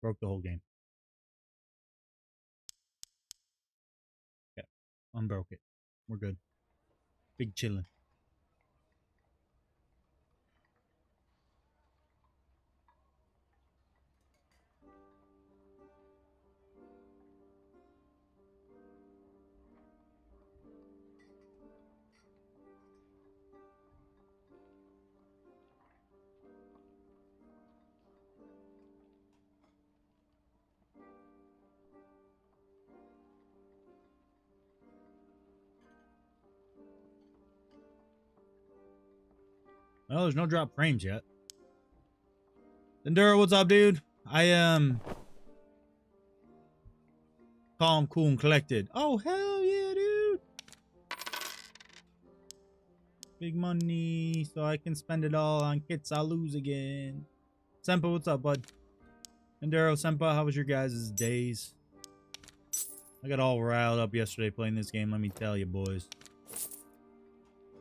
Broke the whole game. Yeah, unbroke it. We're good. Big chillin'. Oh, there's no drop frames yet. Enduro, what's up, dude? I am calm, cool, and collected. Oh, hell yeah, dude. Big money, so I can spend it all on kits I'll lose again. Senpa, what's up, bud? Enduro, Senpa, how was your guys' days? I got all riled up yesterday playing this game, let me tell you, boys.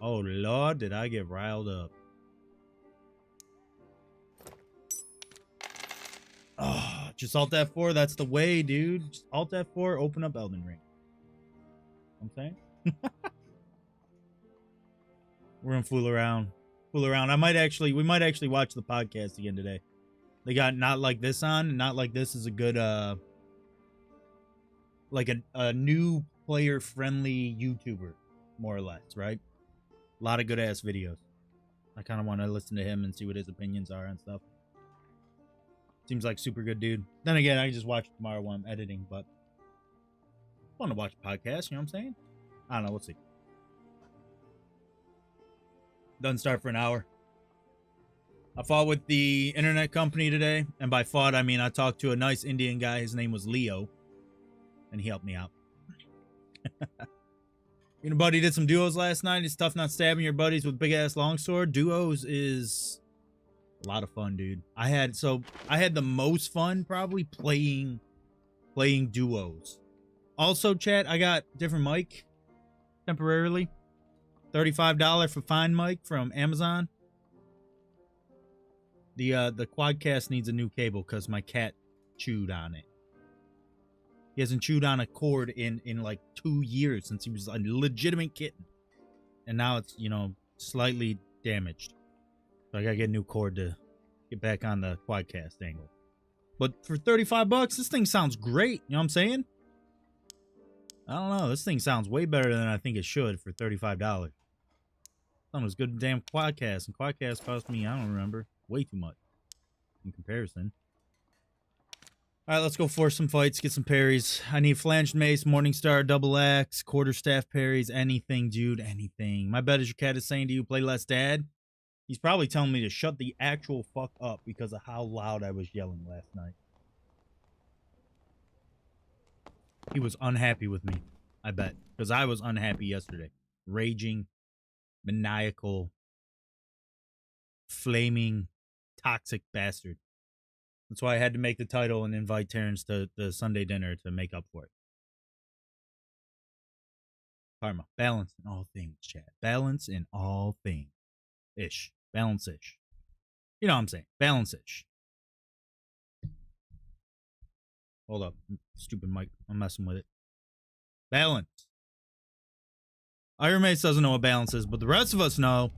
Oh, Lord, did I get riled up. Oh, just Alt F4, that's the way, dude. Just Alt F4, open up Elden Ring. I'm saying? We're gonna fool around. We might actually watch the podcast again today. They got Not Like This on. Not Like This is a good, like a new player-friendly YouTuber, more or less, right? A lot of good-ass videos. I kind of want to listen to him and see what his opinions are on stuff. Seems like super good dude. Then again, I can just watch it tomorrow while I'm editing, but I want to watch a podcast, you know what I'm saying? I don't know, we'll see. Doesn't start for an hour. I fought with the internet company today, and by fought, I mean I talked to a nice Indian guy. His name was Leo, and he helped me out. You know, buddy did some duos last night. It's tough not stabbing your buddies with big-ass longsword. Duos is a lot of fun, dude. I had the most fun probably playing duos. Also, chat, I got different mic temporarily. $35 for fine mic from Amazon. The Quadcast needs a new cable because my cat chewed on it. He hasn't chewed on a cord in like 2 years since he was a legitimate kitten. And now it's, you know, slightly damaged. So I gotta get a new cord to get back on the Quadcast angle. But for 35 bucks, this thing sounds great. You know what I'm saying? I don't know. This thing sounds way better than I think it should for $35. Something as good as damn Quadcast. And Quadcast cost me, I don't remember, way too much in comparison. Alright, let's go force some fights, get some parries. I need flanged mace, Morningstar, double axe, quarterstaff parries, anything, dude, anything. My bet is your cat is saying to you, play less, dad. He's probably telling me to shut the actual fuck up because of how loud I was yelling last night. He was unhappy with me, I bet. Because I was unhappy yesterday. Raging, maniacal, flaming, toxic bastard. That's why I had to make the title and invite Terrence to the Sunday dinner to make up for it. Karma. Balance in all things, chat. Balance in all things. Ish. Balance-ish. You know what I'm saying. Balance-ish. Hold up. Stupid mic. I'm messing with it. Balance. Ironmace doesn't know what balance is, but the rest of us know.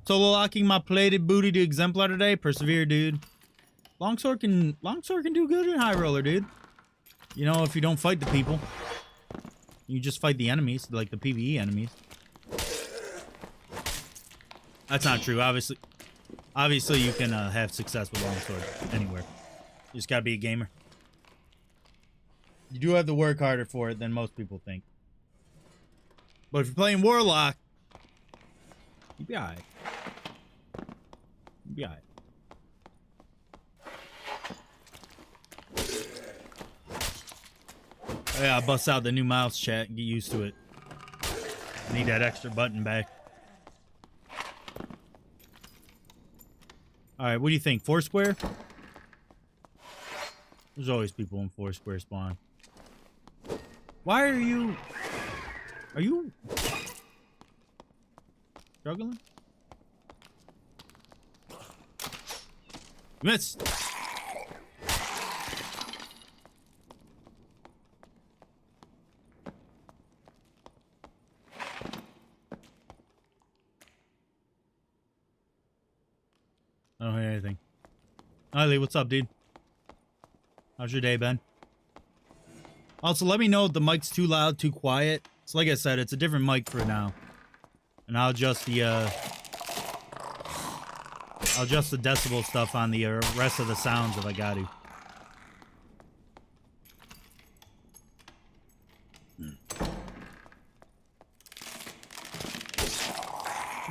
Solo locking my plated booty to Exemplar today. Persevere, dude. Longsword can do good in High Roller, dude. You know, if you don't fight the people. You just fight the enemies, like the PvE enemies. That's not true. Obviously you can have success with Longsword anywhere. You just gotta be a gamer. You do have to work harder for it than most people think. But if you're playing Warlock, you'll be alright. You'll be alright. Oh yeah, I bust out the new mouse, chat, and get used to it. I need that extra button back. Alright, what do you think? Foursquare? There's always people in Foursquare spawn. Why are you... Are you... struggling? You missed! Hi, Lee. What's up, dude? How's your day been? Also, let me know if the mic's too loud, too quiet. So like I said, it's a different mic for now. And I'll adjust the decibel stuff on the rest of the sounds if I got to.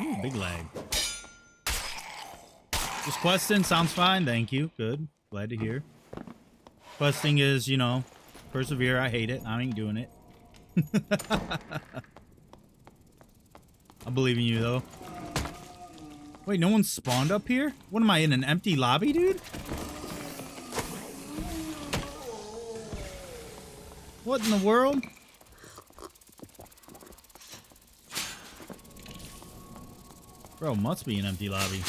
Ooh, big lag. Just questing sounds fine, thank you. Good. Glad to hear. Questing is, you know, persevere. I hate it. I ain't doing it. I believe in you, though. Wait, no one spawned up here? What am I, in an empty lobby, dude? What in the world? Bro, must be an empty lobby.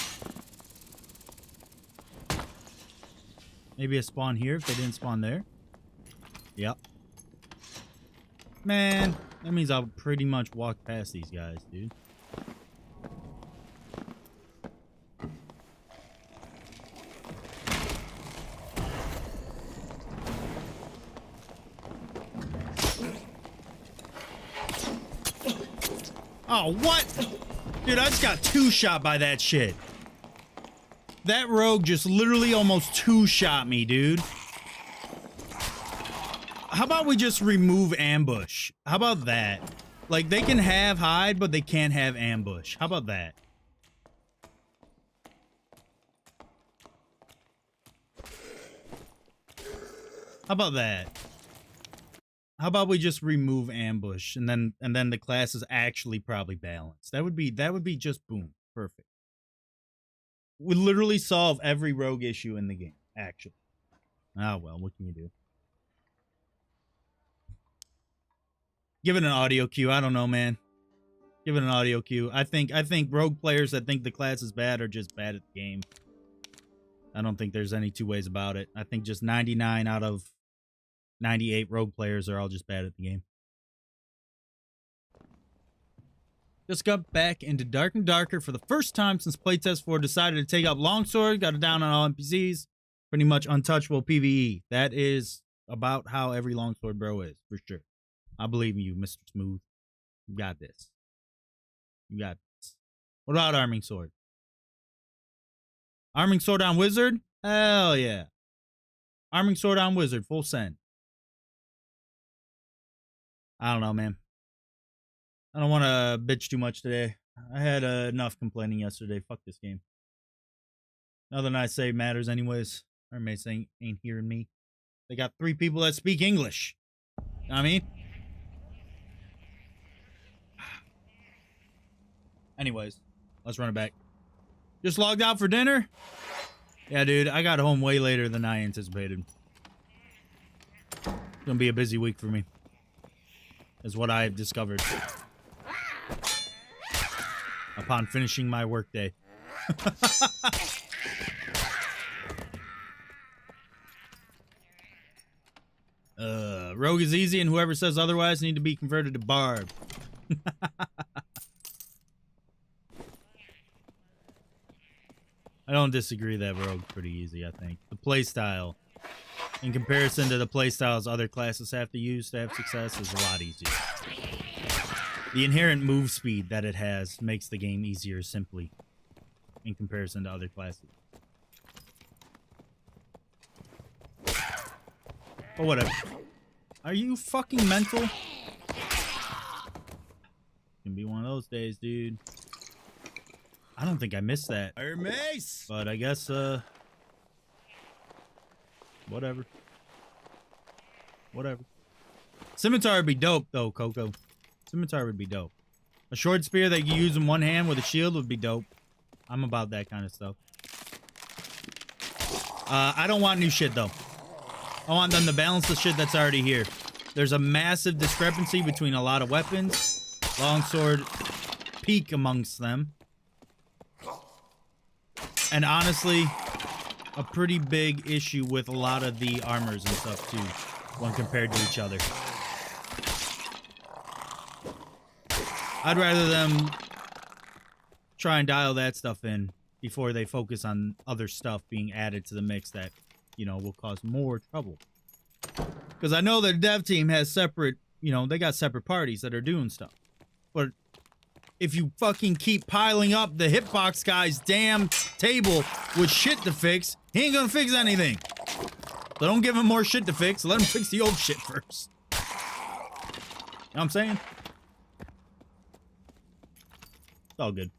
Maybe a spawn here if they didn't spawn there. Yep. Man, that means I'll pretty much walk past these guys, dude. Oh, what? Dude, I just got two-shot by that shit. That rogue just literally almost two-shot me, dude. How about we just remove ambush? How about that? Like, they can have hide, but they can't have ambush. How about that? How about that? How about we just remove ambush and then the class is actually probably balanced? That would be just boom. Perfect. Would literally solve every rogue issue in the game, actually. Oh well, what can you do? Give it an audio cue. I don't know, man. Give it an audio cue. I think rogue players that think the class is bad are just bad at the game. I don't think there's any two ways about it. I think just 99 out of 98 rogue players are all just bad at the game. Just got back into Dark and Darker for the first time since Playtest 4 decided to take up longsword, got it down on all NPCs. Pretty much untouchable PvE. That is about how every longsword bro is, for sure. I believe in you, Mr. Smooth. You got this. You got this. What about Arming Sword? Arming Sword on Wizard? Hell yeah. Arming Sword on Wizard, full send. I don't know, man. I don't want to bitch too much today. I had enough complaining yesterday. Fuck this game. Nothing I say matters anyways. Ironmace ain't hearing me. They got 3 people that speak English. You know what I mean? Anyways, let's run it back. Just logged out for dinner? Yeah, dude, I got home way later than I anticipated. It's gonna be a busy week for me. Is what I've discovered. Upon finishing my workday. Rogue is easy, and whoever says otherwise need to be converted to Barb. I don't disagree that Rogue's pretty easy, I think. The playstyle, in comparison to the playstyles other classes have to use to have success, is a lot easier. The inherent move speed that it has makes the game easier simply in comparison to other classes. But whatever. Are you fucking mental? It's gonna be one of those days, dude. I don't think I missed that. Ironmace! But I guess, whatever. Whatever. Scimitar would be dope, though, Coco. Scimitar would be dope. A short spear that you use in one hand with a shield would be dope. I'm about that kind of stuff. I don't want new shit, though. I want them to balance the shit that's already here. There's a massive discrepancy between a lot of weapons. Longsword peak amongst them. And honestly, a pretty big issue with a lot of the armors and stuff, too, when compared to each other. I'd rather them try and dial that stuff in before they focus on other stuff being added to the mix that, you know, will cause more trouble. Because I know their dev team has separate, you know, they got separate parties that are doing stuff. But if you fucking keep piling up the hitbox guy's damn table with shit to fix, he ain't gonna fix anything. So don't give him more shit to fix. Let him fix the old shit first. You know what I'm saying? It's all good.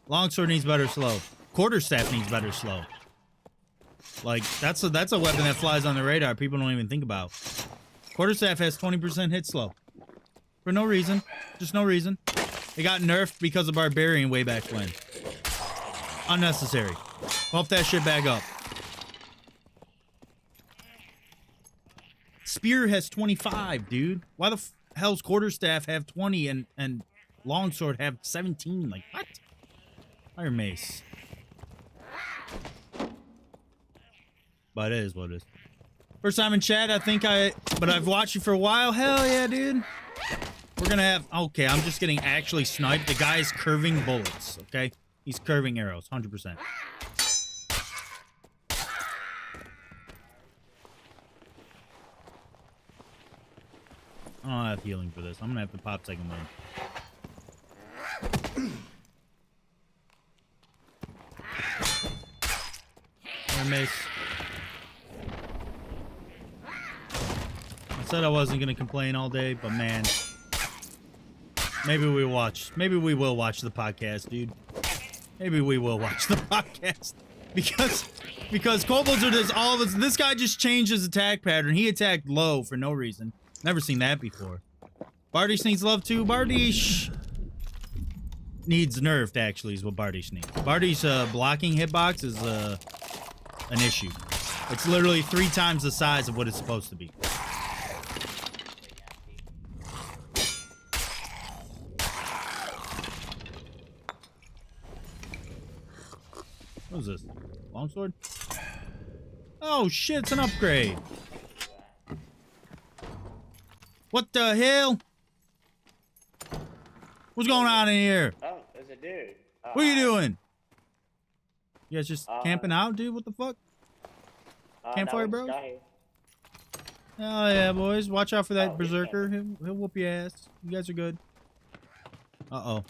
Longsword needs better slow. Quarterstaff needs better slow. Like, that's a weapon that flies on the radar. People don't even think about. Quarterstaff has 20% hit slow. For no reason. Just no reason. It got nerfed because of Barbarian way back when. Unnecessary. Pump that shit back up. Spear has 25, dude. Why the hell's Quarterstaff have 20 and Longsword have 17? Like, what? Ironmace. But it is what it is. First time in chat, but I've watched you for a while. Hell yeah, dude. We're gonna have, okay, I'm just getting actually sniped. The guy's curving bullets, okay? He's curving arrows, 100%. I don't have healing for this. I'm gonna have to pop second one. Ironmace. I said I wasn't gonna complain all day, but man, maybe we will watch the podcast, dude. Maybe we will watch the podcast because kobolds are just all this. This guy just changed his attack pattern. He attacked low for no reason. Never seen that before. Bardish needs love too. Bardish needs nerfed, actually, is what Bardish needs. Bardish blocking hitbox is an issue. It's literally 3 times the size of what it's supposed to be. What is this? Longsword? Oh shit, it's an upgrade. What the hell? What's going on in here? Oh, there's a dude. What are you doing? You guys just camping out, dude? What the fuck? Campfire, bro? Oh yeah, boys. Watch out for that berserker. He'll whoop your ass. You guys are good. Uh-oh.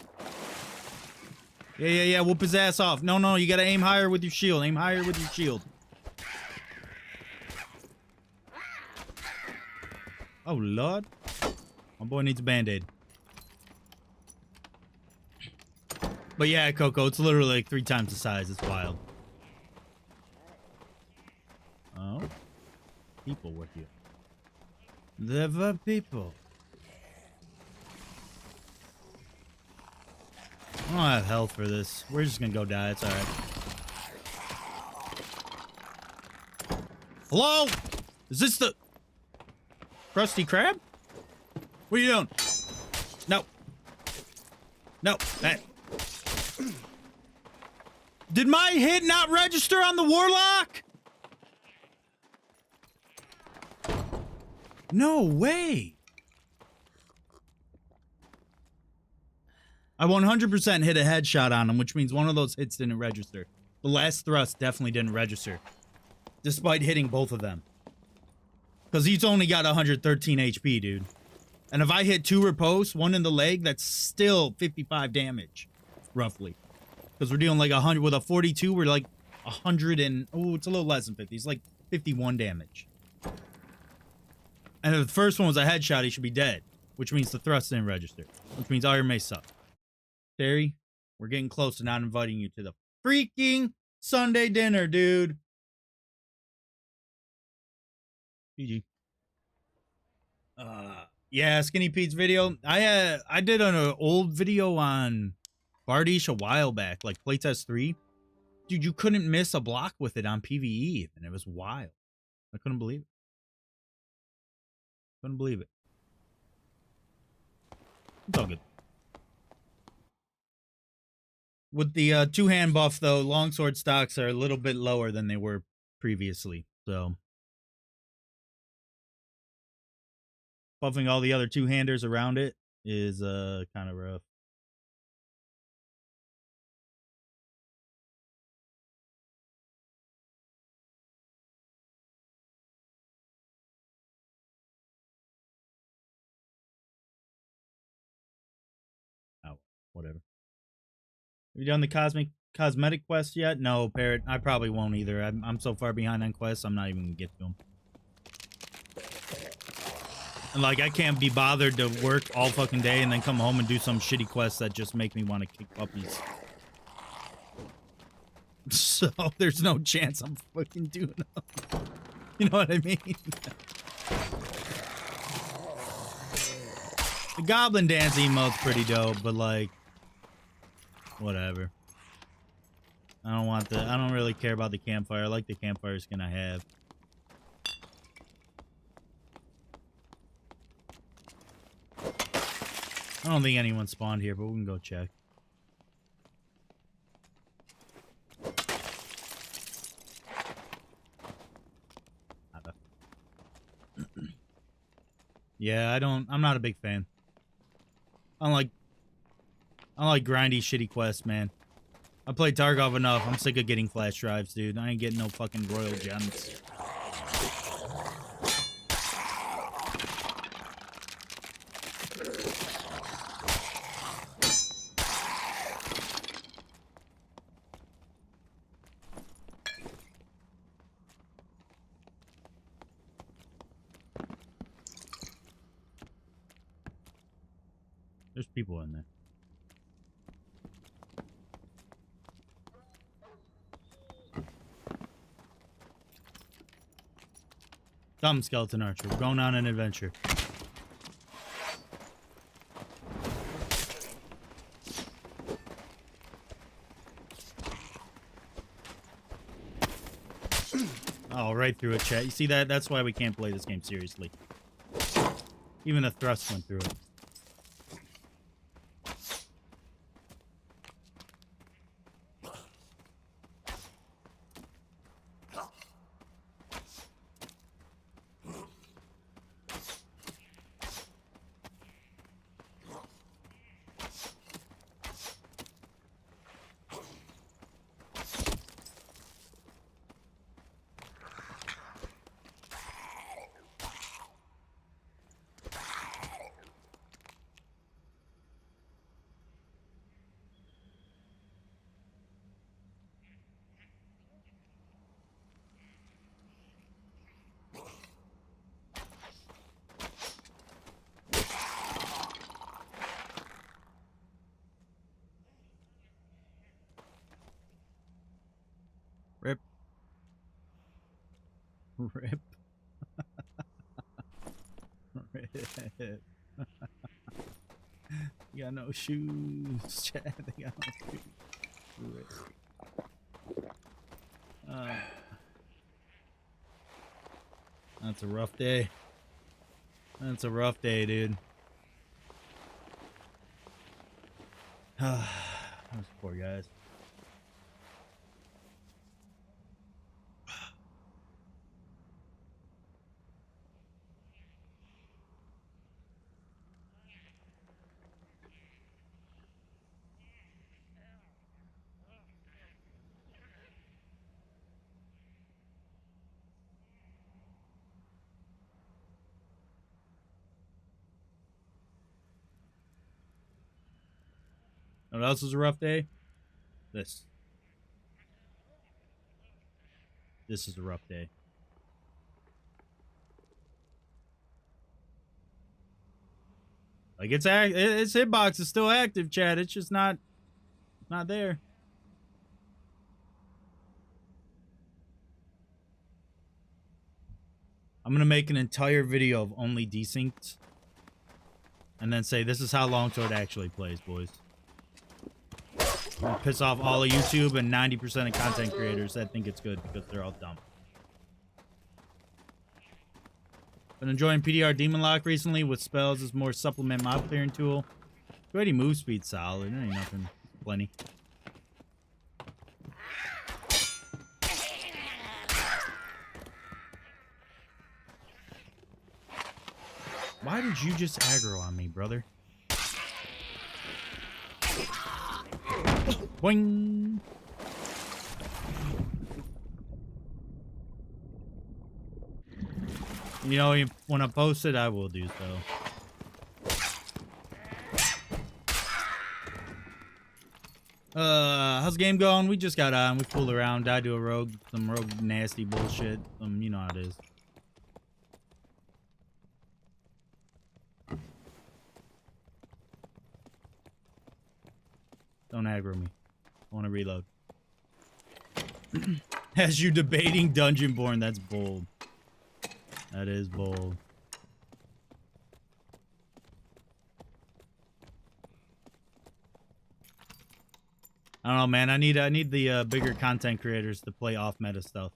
Yeah. Whoop his ass off. No. You gotta aim higher with your shield. Aim higher with your shield. Oh, Lord. My boy needs a band-aid. But yeah, Coco, it's literally like 3 times the size. It's wild. Oh. People were here. There were people. I don't have health for this. We're just gonna go die. It's alright. Hello? Is this the Krusty Krab? What are you doing? No. That. Did my hit not register on the Warlock? No way. I 100% hit a headshot on him, which means one of those hits didn't register. The last thrust definitely didn't register, despite hitting both of them. Because he's only got 113 HP, dude. And if I hit 2 riposts, 1 in the leg, that's still 55 damage, roughly. Because we're dealing like 100 with a 42. We're like 100 and it's a little less than 50. It's like 51 damage. And if the first one was a headshot, he should be dead, which means the thrust didn't register, which means Ironmace sucked. Terry, we're getting close to not inviting you to the freaking Sunday dinner, dude. GG. Yeah, Skinny Pete's video. I did an old video on Bardish a while back, like playtest 3. Dude, you couldn't miss a block with it on PvE, and it was wild. I couldn't believe it. Couldn't believe it. It's all good. With the 2-hand buff, though, longsword stocks are a little bit lower than they were previously, so buffing all the other 2-handers around it is kind of rough. whatever. Have you done the cosmetic quest yet? No, Parrot. I probably won't either. I'm so far behind on quests, I'm not even gonna get to them. And like, I can't be bothered to work all fucking day and then come home and do some shitty quests that just make me want to kick puppies. So there's no chance I'm fucking doing them. You know what I mean? The goblin dance emote's pretty dope, but like, whatever. I don't really care about the campfire. I like the campfire skin I have. I don't think anyone spawned here, but we can go check. Yeah, I'm not a big fan. I don't like grindy, shitty quests, man. I played Tarkov enough. I'm sick of getting flash drives, dude. I ain't getting no fucking royal gems. There's people in there. Come, skeleton archer. We're going on an adventure. Oh, right through it, chat. You see that? That's why we can't play this game seriously. Even the thrust went through it. Rip. Rip. Rip. You got no shoes, Chad. They got no shoes. Rip. That's a rough day. That's a rough day, dude. Those poor guys. What else was a rough day? This. This is a rough day. Like its hitbox is still active, Chad. It's just not there. I'm gonna make an entire video of only desynced, and then say this is how longsword actually plays, boys. I'm gonna piss off all of YouTube and 90% of content creators that think it's good because they're all dumb. Been enjoying PDR Demon Lock recently with spells as more supplement mob clearing tool. 280 move speed solid. There ain't nothing. Plenty. Why did you just aggro on me, brother? Boing! You know, when I post it, I will do so. How's the game going? We just got on. We fooled around. Died to a rogue. Some rogue nasty bullshit. You know how it is. Don't aggro me. I want to reload. As you debating Dungeonborn, that's bold. That is bold. I don't know, man. I need the bigger content creators to play off meta stuff.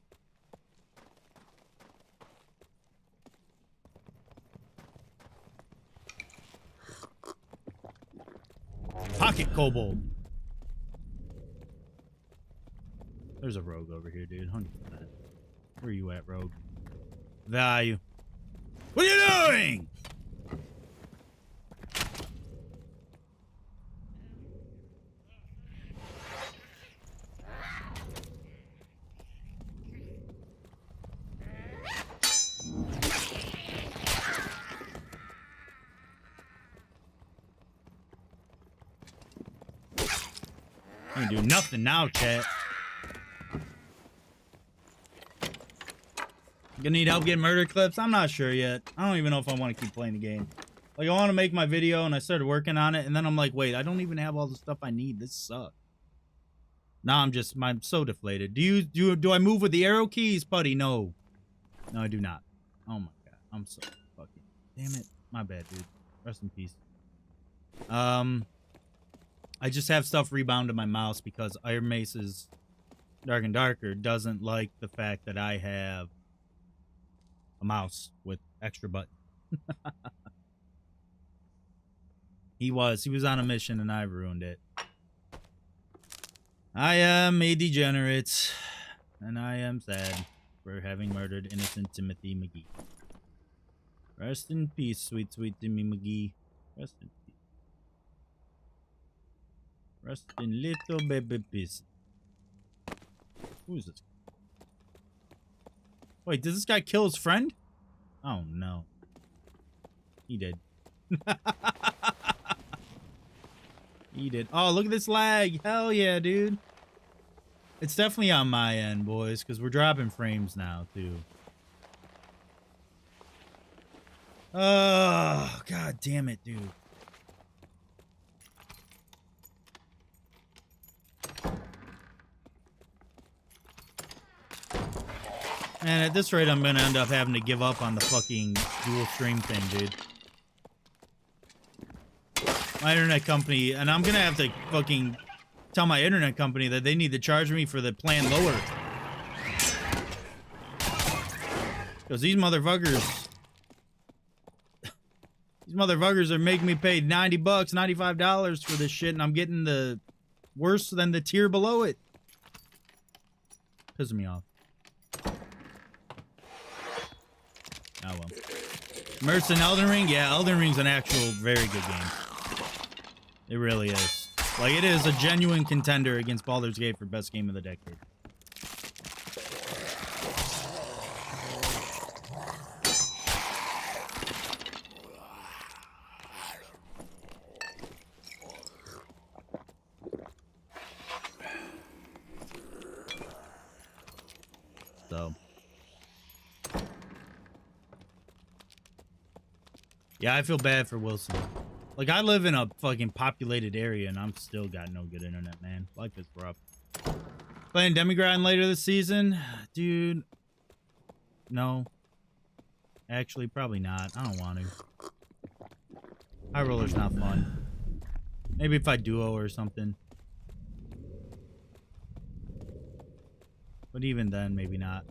Pocket kobold. There's a rogue over here, dude. 100%. Where are you at, rogue? Value. What are you doing? I ain't do nothing now, chat. Gonna need help getting murder clips? I'm not sure yet. I don't even know if I want to keep playing the game. Like, I want to make my video, and I started working on it, and then I'm like, wait, I don't even have all the stuff I need. This sucks. Now I'm so deflated. Do I move with the arrow keys, buddy? No. No, I do not. Oh my god. I'm so fucking... Damn it. My bad, dude. Rest in peace. I just have stuff rebound to my mouse because Ironmace's Dark and Darker doesn't like the fact that I have a mouse with extra buttons. He was on a mission and I ruined it. I am a degenerate and I am sad for having murdered innocent Timothy McGee. Rest in peace, sweet, sweet Timmy McGee. Rest in peace. Rest in little baby peace. Who is this? Wait, did this guy kill his friend? Oh no. He did. He did. Oh, look at this lag. Hell yeah, dude. It's definitely on my end, boys, because we're dropping frames now, too. Oh, god damn it, dude. And at this rate, I'm gonna end up having to give up on the fucking dual stream thing, dude. My internet company, and I'm gonna have to fucking tell my internet company that they need to charge me for the plan lower. Because these motherfuckers are making me pay $90, $95 for this shit, and I'm getting the worse than the tier below it. Pissing me off. Oh well. Mercs and Elden Ring? Yeah, Elden Ring's an actual very good game. It really is. Like, it is a genuine contender against Baldur's Gate for best game of the decade. So. Yeah, I feel bad for Wilson. Like, I live in a fucking populated area, and I'm still got no good internet, man. Life is rough. Playing Demigrind later this season? Dude. No. Actually, probably not. I don't want to. High Roller's not fun. Maybe if I duo or something. But even then, maybe not.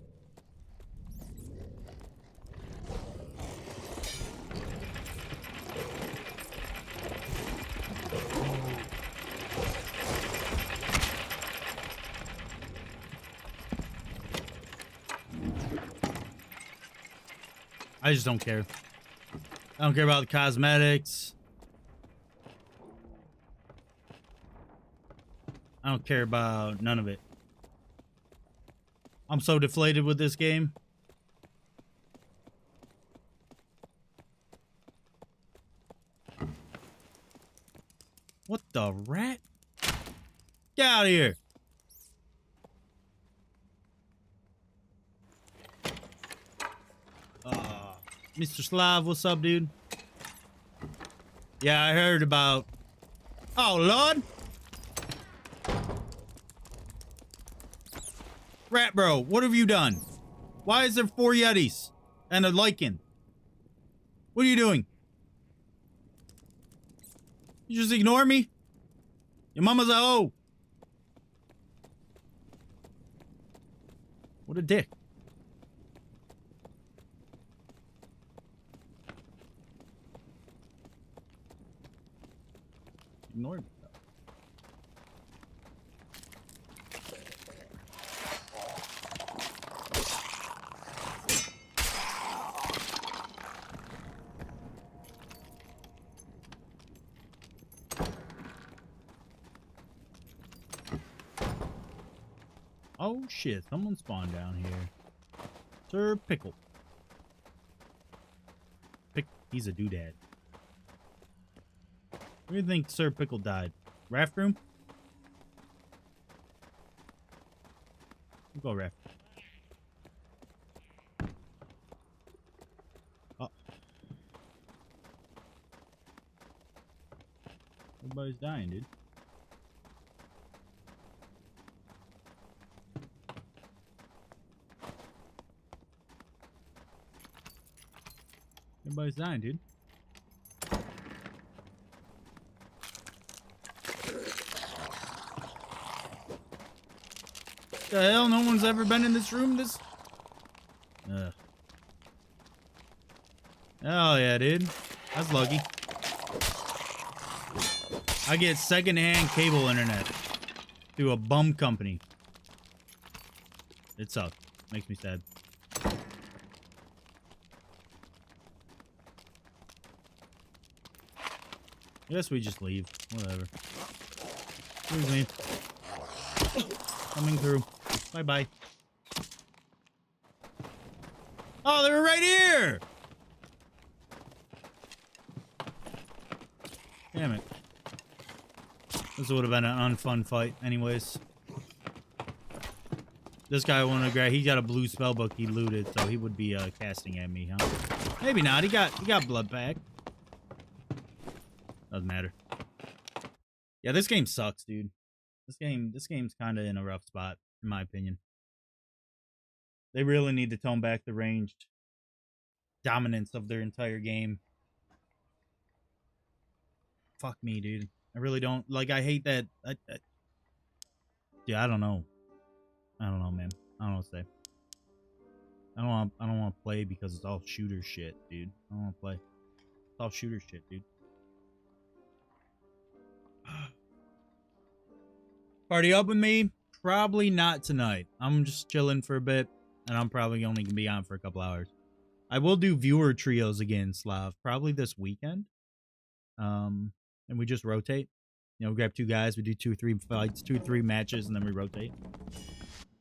I just don't care. I don't care about the cosmetics. I don't care about none of it. I'm so deflated with this game. What the rat? Get out of here. Mr. Slav, what's up, dude? Yeah, I heard about... Oh, Lord! Rat bro, what have you done? Why is there 4 Yetis and a lichen? What are you doing? You just ignore me? Your mama's a hoe. What a dick. Ignore me. Oh shit, someone spawned down here. Sir Pickle. He's a doodad. Where do you think Sir Pickle died? Raft room? We'll go raft. Oh. Everybody's dying, dude. Everybody's dying, dude. The hell? No one's ever been in this room? Hell yeah, dude. That's lucky. I get secondhand cable internet through a bum company. It sucks. Makes me sad. I guess we just leave. Whatever. Excuse me. Coming through. Bye-bye. Oh, they were right here! Damn it. This would have been an unfun fight anyways. This guy wanted to grab... He got a blue spellbook he looted, so he would be casting at me, huh? Maybe not. He got blood pack. Doesn't matter. Yeah, this game sucks, dude. This game's kind of in a rough spot, in my opinion. They really need to tone back the ranged dominance of their entire game. Fuck me, dude. I really don't like. I hate that. Yeah, I don't know. I don't know, man. I don't know what to say. I don't want to play because it's all shooter shit, dude. I don't want to play. It's all shooter shit, dude. Party up with me? Probably not tonight. I'm just chilling for a bit, and I'm probably only gonna be on for a couple hours. I will do viewer trios again, Slav. Probably this weekend. And we just rotate. You know, we grab 2 guys, we do 2 or 3 fights, 2 or 3 matches, and then we rotate.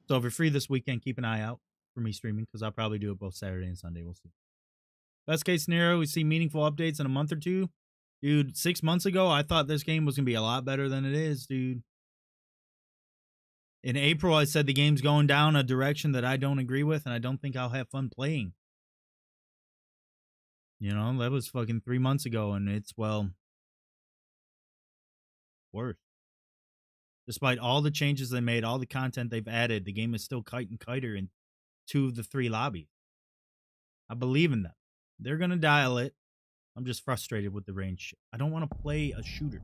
So if you're free this weekend, keep an eye out for me streaming, because I'll probably do it both Saturday and Sunday. We'll see. Best case scenario, we see meaningful updates in a month or 2. Dude, 6 months ago, I thought this game was gonna be a lot better than it is, dude. In April, I said the game's going down a direction that I don't agree with, and I don't think I'll have fun playing. You know, that was fucking 3 months ago, and it's, well, worse. Despite all the changes they made, all the content they've added, the game is still kiter in 2 of the 3 lobbies. I believe in them. They're going to dial it. I'm just frustrated with the range shit. I don't want to play a shooter.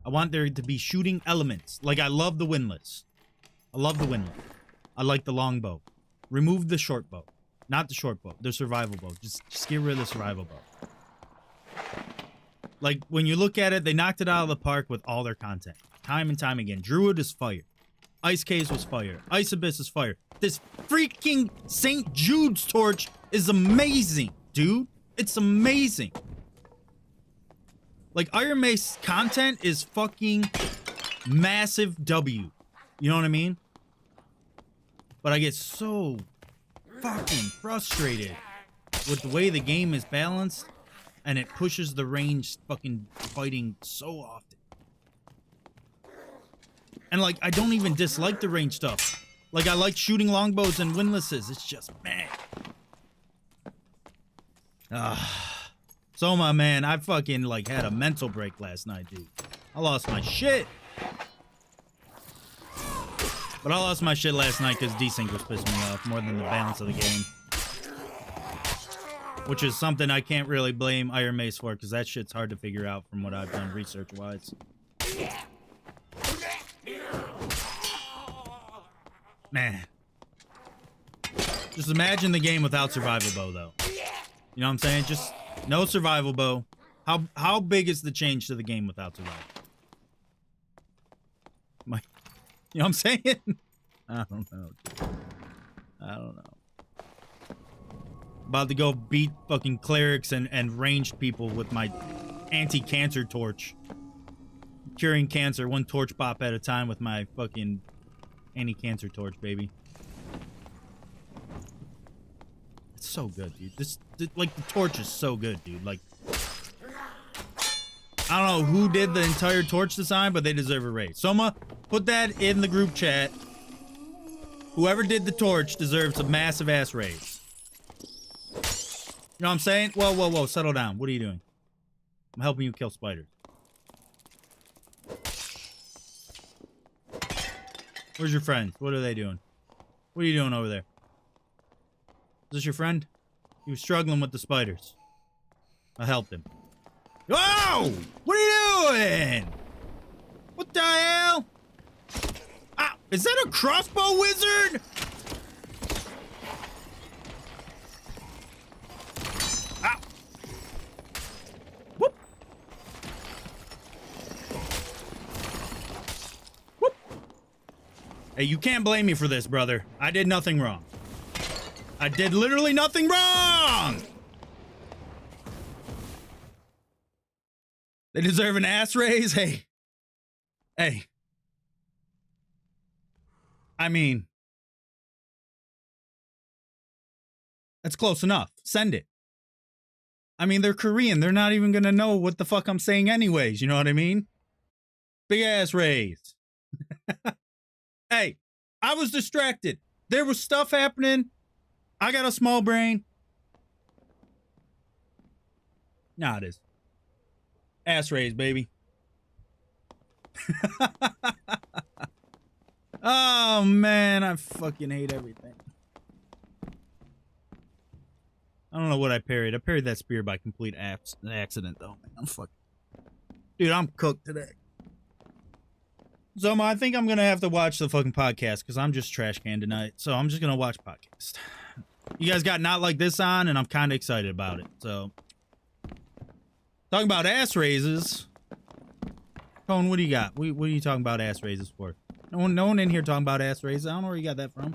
I want there to be shooting elements. Like, I love the windlass. I love the windlass. I like the longbow. Remove the short bow. Not the short bow. The survival bow. Just get rid of the survival bow. Like, when you look at it, they knocked it out of the park with all their content. Time and time again. Druid is fire. Ice Caves was fire. Ice Abyss is fire. This freaking St. Jude's torch is amazing, dude. It's amazing. Like, Ironmace content is fucking massive W. You know what I mean? But I get so fucking frustrated with the way the game is balanced, and it pushes the range fucking fighting so often. And, like, I don't even dislike the range stuff. Like, I like shooting longbows and windlasses. It's just, man. Soma, man, I fucking, like, had a mental break last night, dude. I lost my shit. But I lost my shit last night because Desync was pissing me off more than the balance of the game. Which is something I can't really blame Ironmace for, because that shit's hard to figure out from what I've done research-wise. Man. Just imagine the game without survival bow, though. You know what I'm saying? Just no survival bow. How big is the change to the game without survival? You know what I'm saying? I don't know. I don't know. About to go beat fucking clerics and ranged people with my anti-cancer torch. Curing cancer one torch pop at a time with my fucking anti-cancer torch, baby. It's so good, dude. Like, the torch is so good, dude. Like, I don't know who did the entire torch design, but they deserve a raise. Soma, put that in the group chat. Whoever did the torch deserves a massive ass raise. You know what I'm saying? Whoa, whoa, whoa, settle down. What are you doing? I'm helping you kill spiders. Where's your friend? What are they doing? What are you doing over there? Is this your friend? He was struggling with the spiders. I helped him. Whoa! What are you doing? What the hell? Ah, is that a crossbow wizard? Ah. Whoop. Whoop. Hey, you can't blame me for this, brother. I did nothing wrong. I did literally nothing wrong! They deserve an ass raise? Hey. Hey. I mean, that's close enough. Send it. I mean, they're Korean. They're not even gonna know what the fuck I'm saying anyways. You know what I mean? Big ass raise. Hey, I was distracted. There was stuff happening. I got a small brain. Nah, it is. Ass raise, baby. Oh, man. I fucking hate everything. I don't know what I parried. I parried that spear by complete accident, though. Man, I'm fucking... Dude, I'm cooked today. Zoma, I think I'm going to have to watch the fucking podcast because I'm just trash can tonight. So I'm just going to watch podcast. You guys got Not Like This on, and I'm kind of excited about it. So, talking about ass raises. Cone, what do you got? What are you talking about ass raises for? No one in here talking about ass raises. I don't know where you got that from.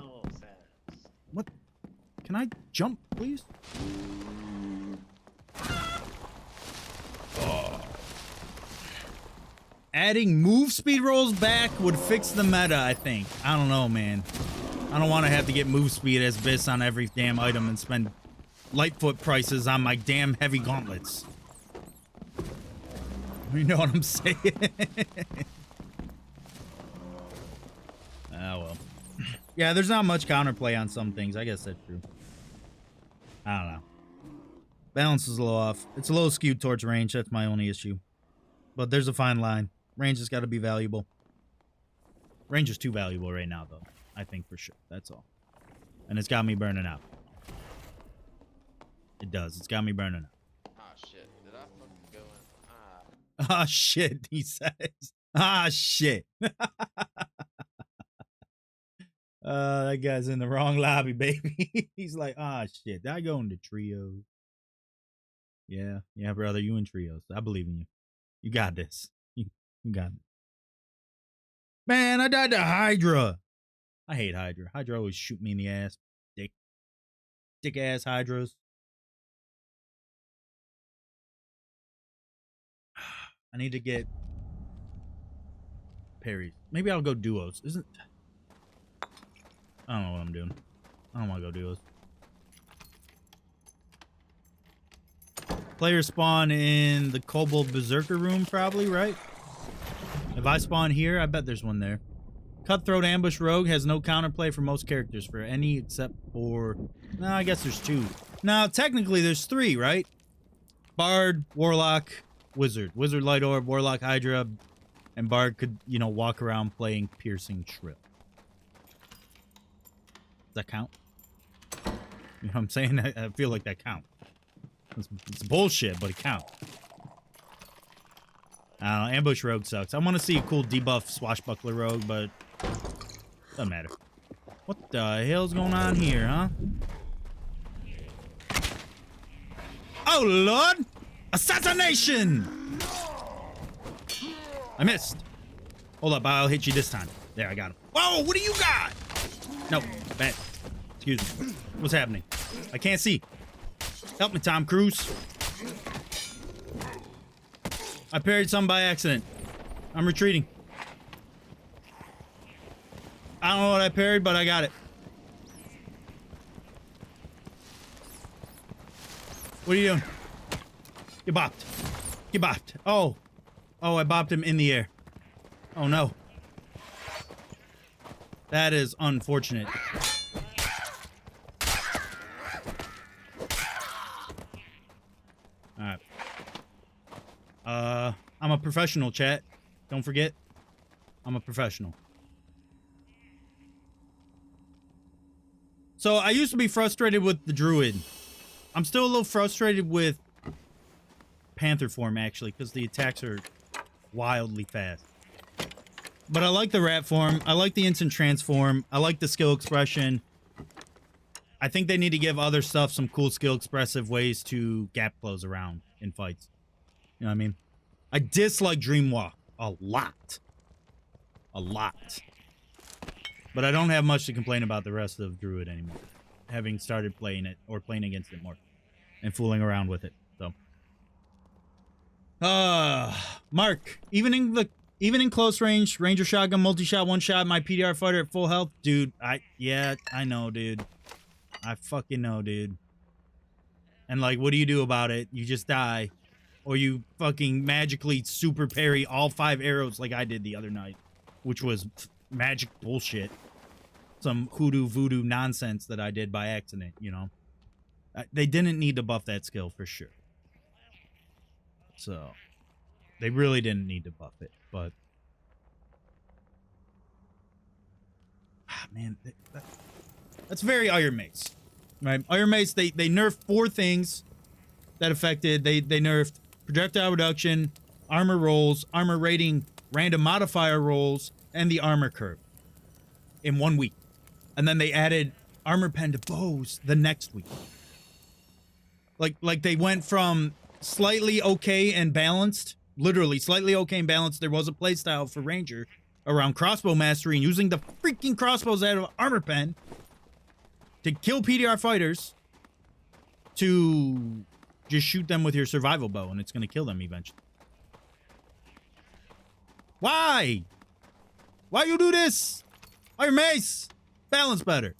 Oh, sad. What? Can I jump, please? Oh. Adding move speed rolls back would fix the meta, I think. I don't know, man. I don't want to have to get move speed as bis on every damn item and spend Lightfoot prices on my damn heavy gauntlets. You know what I'm saying? Oh, well. Yeah, there's not much counterplay on some things. I guess that's true. I don't know. Balance is a little off. It's a little skewed towards range. That's my only issue. But there's a fine line. Range has got to be valuable. Range is too valuable right now, though. I think for sure. That's all. And it's got me burning out. It does. It's got me burning out. Ah, shit. Did I fucking go in? Ah, shit, he says. Ah, shit. That guy's in the wrong lobby, baby. He's like, ah, shit. Did I go into trios? Yeah, brother. You in trios. I believe in you. You got this. You got it. Man, I died to Hydra. I hate Hydra. Hydra always shoot me in the ass. Dick ass Hydras. I need to get parries. Maybe I'll go duos. I don't know what I'm doing. I don't want to go duos. Players spawn in the Kobold Berserker room, probably, right? If I spawn here, I bet there's one there. Cutthroat Ambush Rogue has no counterplay for most characters, for any except for... No, I guess there's 2. Now, technically there's 3, right? Bard, Warlock, Wizard. Wizard, Light Orb, Warlock, Hydra, and Bard could, you know, walk around playing Piercing Shrill. Does that count? You know what I'm saying? I feel like that counts. It's bullshit, but it counts. I don't know, Ambush Rogue sucks. I want to see a cool debuff Swashbuckler Rogue, but... doesn't matter. What the hell's going on here, huh? Oh, Lord! Assassination! I missed. Hold up, I'll hit you this time. There, I got him. Whoa, what do you got? No, bad. Excuse me. What's happening? I can't see. Help me, Tom Cruise. I parried something by accident. I'm retreating. I don't know what I parried, but I got it. What are you doing? You bopped. You bopped. Oh. Oh, I bopped him in the air. Oh, no. That is unfortunate. Alright. I'm a professional, chat. Don't forget. I'm a professional. So, I used to be frustrated with the Druid. I'm still a little frustrated with Panther form, actually, because the attacks are wildly fast. But I like the Rat form. I like the instant transform. I like the skill expression. I think they need to give other stuff some cool skill expressive ways to gap close around in fights. You know what I mean? I dislike Dreamwalk a lot. A lot. But I don't have much to complain about the rest of Druid anymore. Having started playing it, or playing against it more. And fooling around with it, so. Mark, even in close range, Ranger Shotgun, multi-shot, one-shot, my PDR fighter at full health. Dude, yeah, I know, dude. I fucking know, dude. And, like, what do you do about it? You just die. Or you fucking magically super parry all 5 arrows like I did the other night. Which was magic bullshit. Some hoodoo voodoo nonsense that I did by accident, you know? They didn't need to buff that skill for sure. So, they really didn't need to buff it, but... man, that's very Ironmace, right? Ironmace, they nerfed 4 things that affected. They nerfed projectile reduction, armor rolls, armor rating, random modifier rolls, and the armor curve in 1 week. And then they added armor pen to bows the next week. Like they went from slightly okay and balanced, literally slightly okay and balanced. There was a playstyle for Ranger around crossbow mastery and using the freaking crossbows out of armor pen to kill PDR fighters, to just shoot them with your survival bow and it's going to kill them eventually. Why? Why you do this? Ironmace, balance better.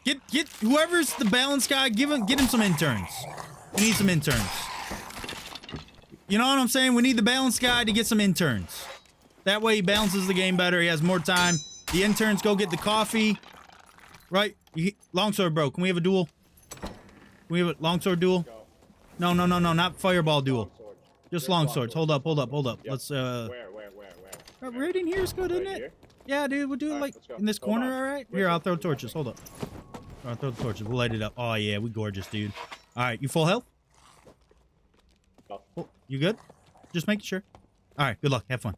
Get whoever's the balance guy, get him some interns. We need some interns. You know what I'm saying? We need the balance guy to get some interns. That way he balances the game better. He has more time. The interns go get the coffee. Right? Longsword, bro. Can we have a duel? Can we have a longsword duel? No, not fireball duel. Just longswords. Hold up. Yep. Let's, Where? right in here is good, isn't it? Here? Yeah, dude, we'll do it like in this corner, alright? Here, I'll throw torches. Hold up. I'll throw the torches. We'll light it up. Oh, yeah, we gorgeous, dude. Alright, you full health? Oh, you good? Just making sure. Alright, good luck. Have fun.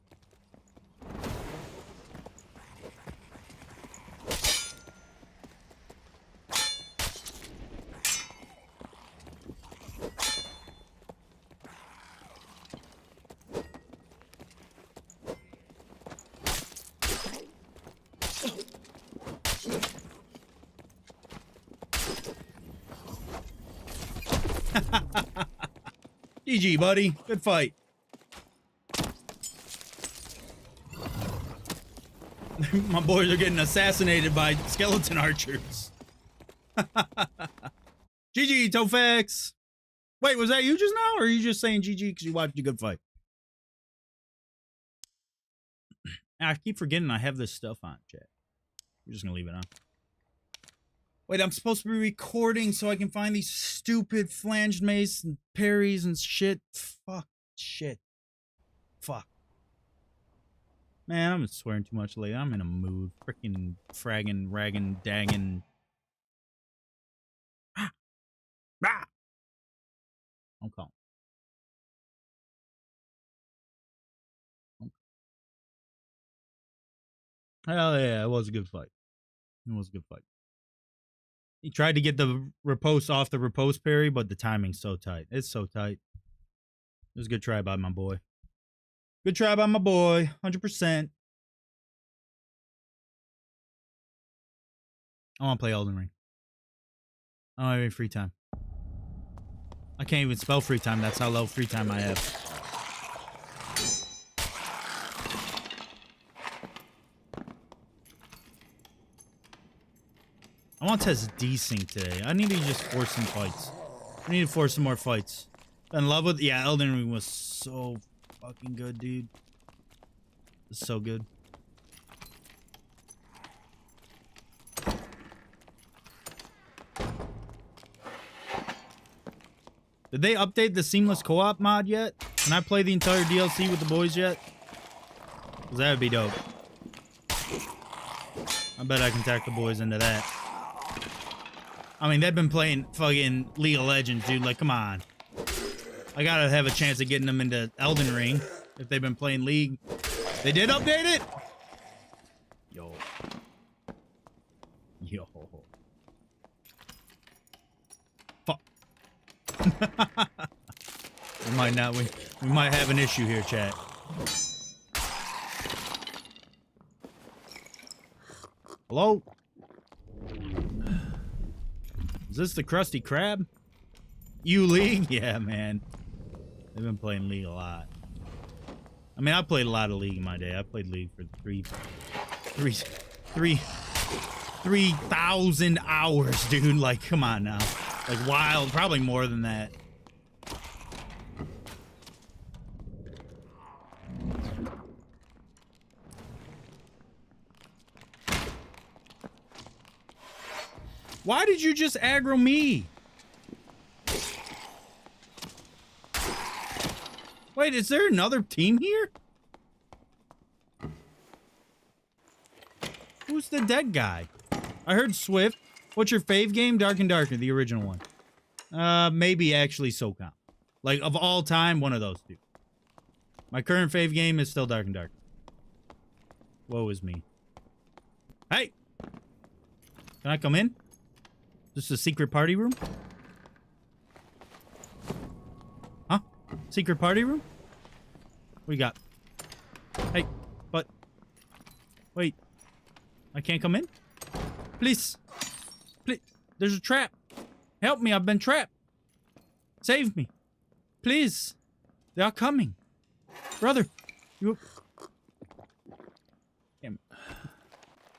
GG, buddy. Good fight. My boys are getting assassinated by skeleton archers. GG, Tofex. Wait, was that you just now? Or are you just saying GG because you watched a good fight? I keep forgetting I have this stuff on, chat. We're just gonna leave it on. Wait, I'm supposed to be recording so I can find these stupid flanged mace and parries and shit. Fuck. Shit. Fuck. Man, I'm swearing too much lately. I'm in a mood. Freaking fragging, ragging, dagging. Ah! Ah! I'm calm. Hell yeah, it was a good fight. It was a good fight. He tried to get the riposte off the riposte parry, but the timing's so tight. It's so tight. It was a good try by my boy. Good try by my boy. 100%. I want to play Elden Ring. I don't have any free time. I can't even spell free time. That's how low free time I have. I want to test Desync today. I need to just force some fights. I need to force some more fights. In love with... Yeah, Elden Ring was so fucking good, dude. It's so good. Did they update the seamless co-op mod yet? Can I play the entire DLC with the boys yet? Because that would be dope. I bet I can tack the boys into that. I mean, they've been playing fucking League of Legends, dude. Like, come on. I gotta have a chance of getting them into Elden Ring if they've been playing League. They did update it? Yo. Yo. Fuck. We might not. We might have an issue here, chat. Hello? Is this the Krusty Krab? You League? Yeah, man. They've been playing League a lot. I mean, I played a lot of League in my day. I played League for 3,000 hours, dude. Like, come on now. Like, wild. Probably more than that. Why did you just aggro me? Wait, is there another team here? Who's the dead guy? I heard Swift. What's your fave game? Dark and Darker, the original one. Maybe actually SOCOM. Like, of all time, one of those two. My current fave game is still Dark and Darker. Woe is me. Hey! Can I come in? This is a secret party room? Huh? Secret party room? What you got? Hey, but... Wait. I can't come in? Please. Please. There's a trap. Help me, I've been trapped. Save me. Please. They are coming. Brother. You... Damn.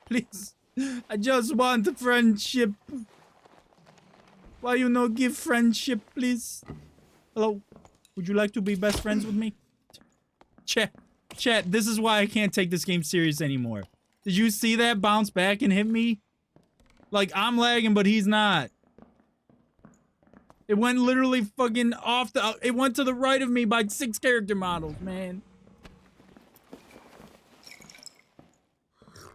Please. I just want a friendship. Why you no give friendship, please? Hello? Would you like to be best friends with me? Chat, this is why I can't take this game serious anymore. Did you see that bounce back and hit me? Like, I'm lagging, but he's not. It went literally fucking off the... It went to the right of me by 6 character models, man.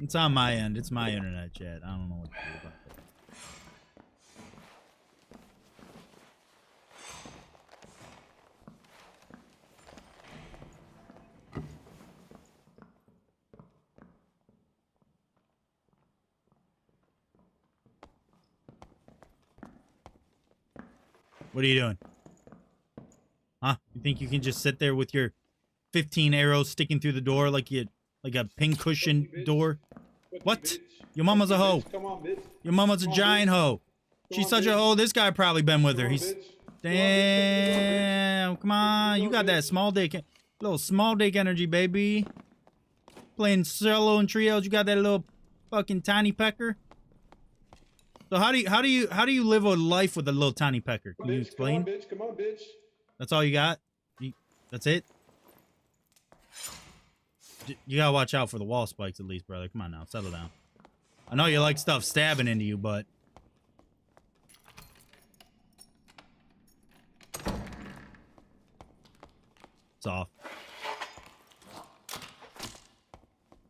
It's on my end. It's my internet, chat. I don't know what to do about that. What are you doing? Huh? You think you can just sit there with your 15 arrows sticking through the door like a pincushion door? What? Your mama's a hoe. Come on, bitch. Your mama's a giant hoe. She's such a hoe. This guy probably been with her. He's... Damn. Come on. You got that small dick. Little small dick energy, baby. Playing solo and trios. You got that little fucking tiny pecker. So how do you live a life with a little tiny pecker? Can you explain? Come on, bitch. Come on, bitch. That's all you got? That's it? You gotta watch out for the wall spikes at least, brother. Come on now, settle down. I know you like stuff stabbing into you, but... It's off.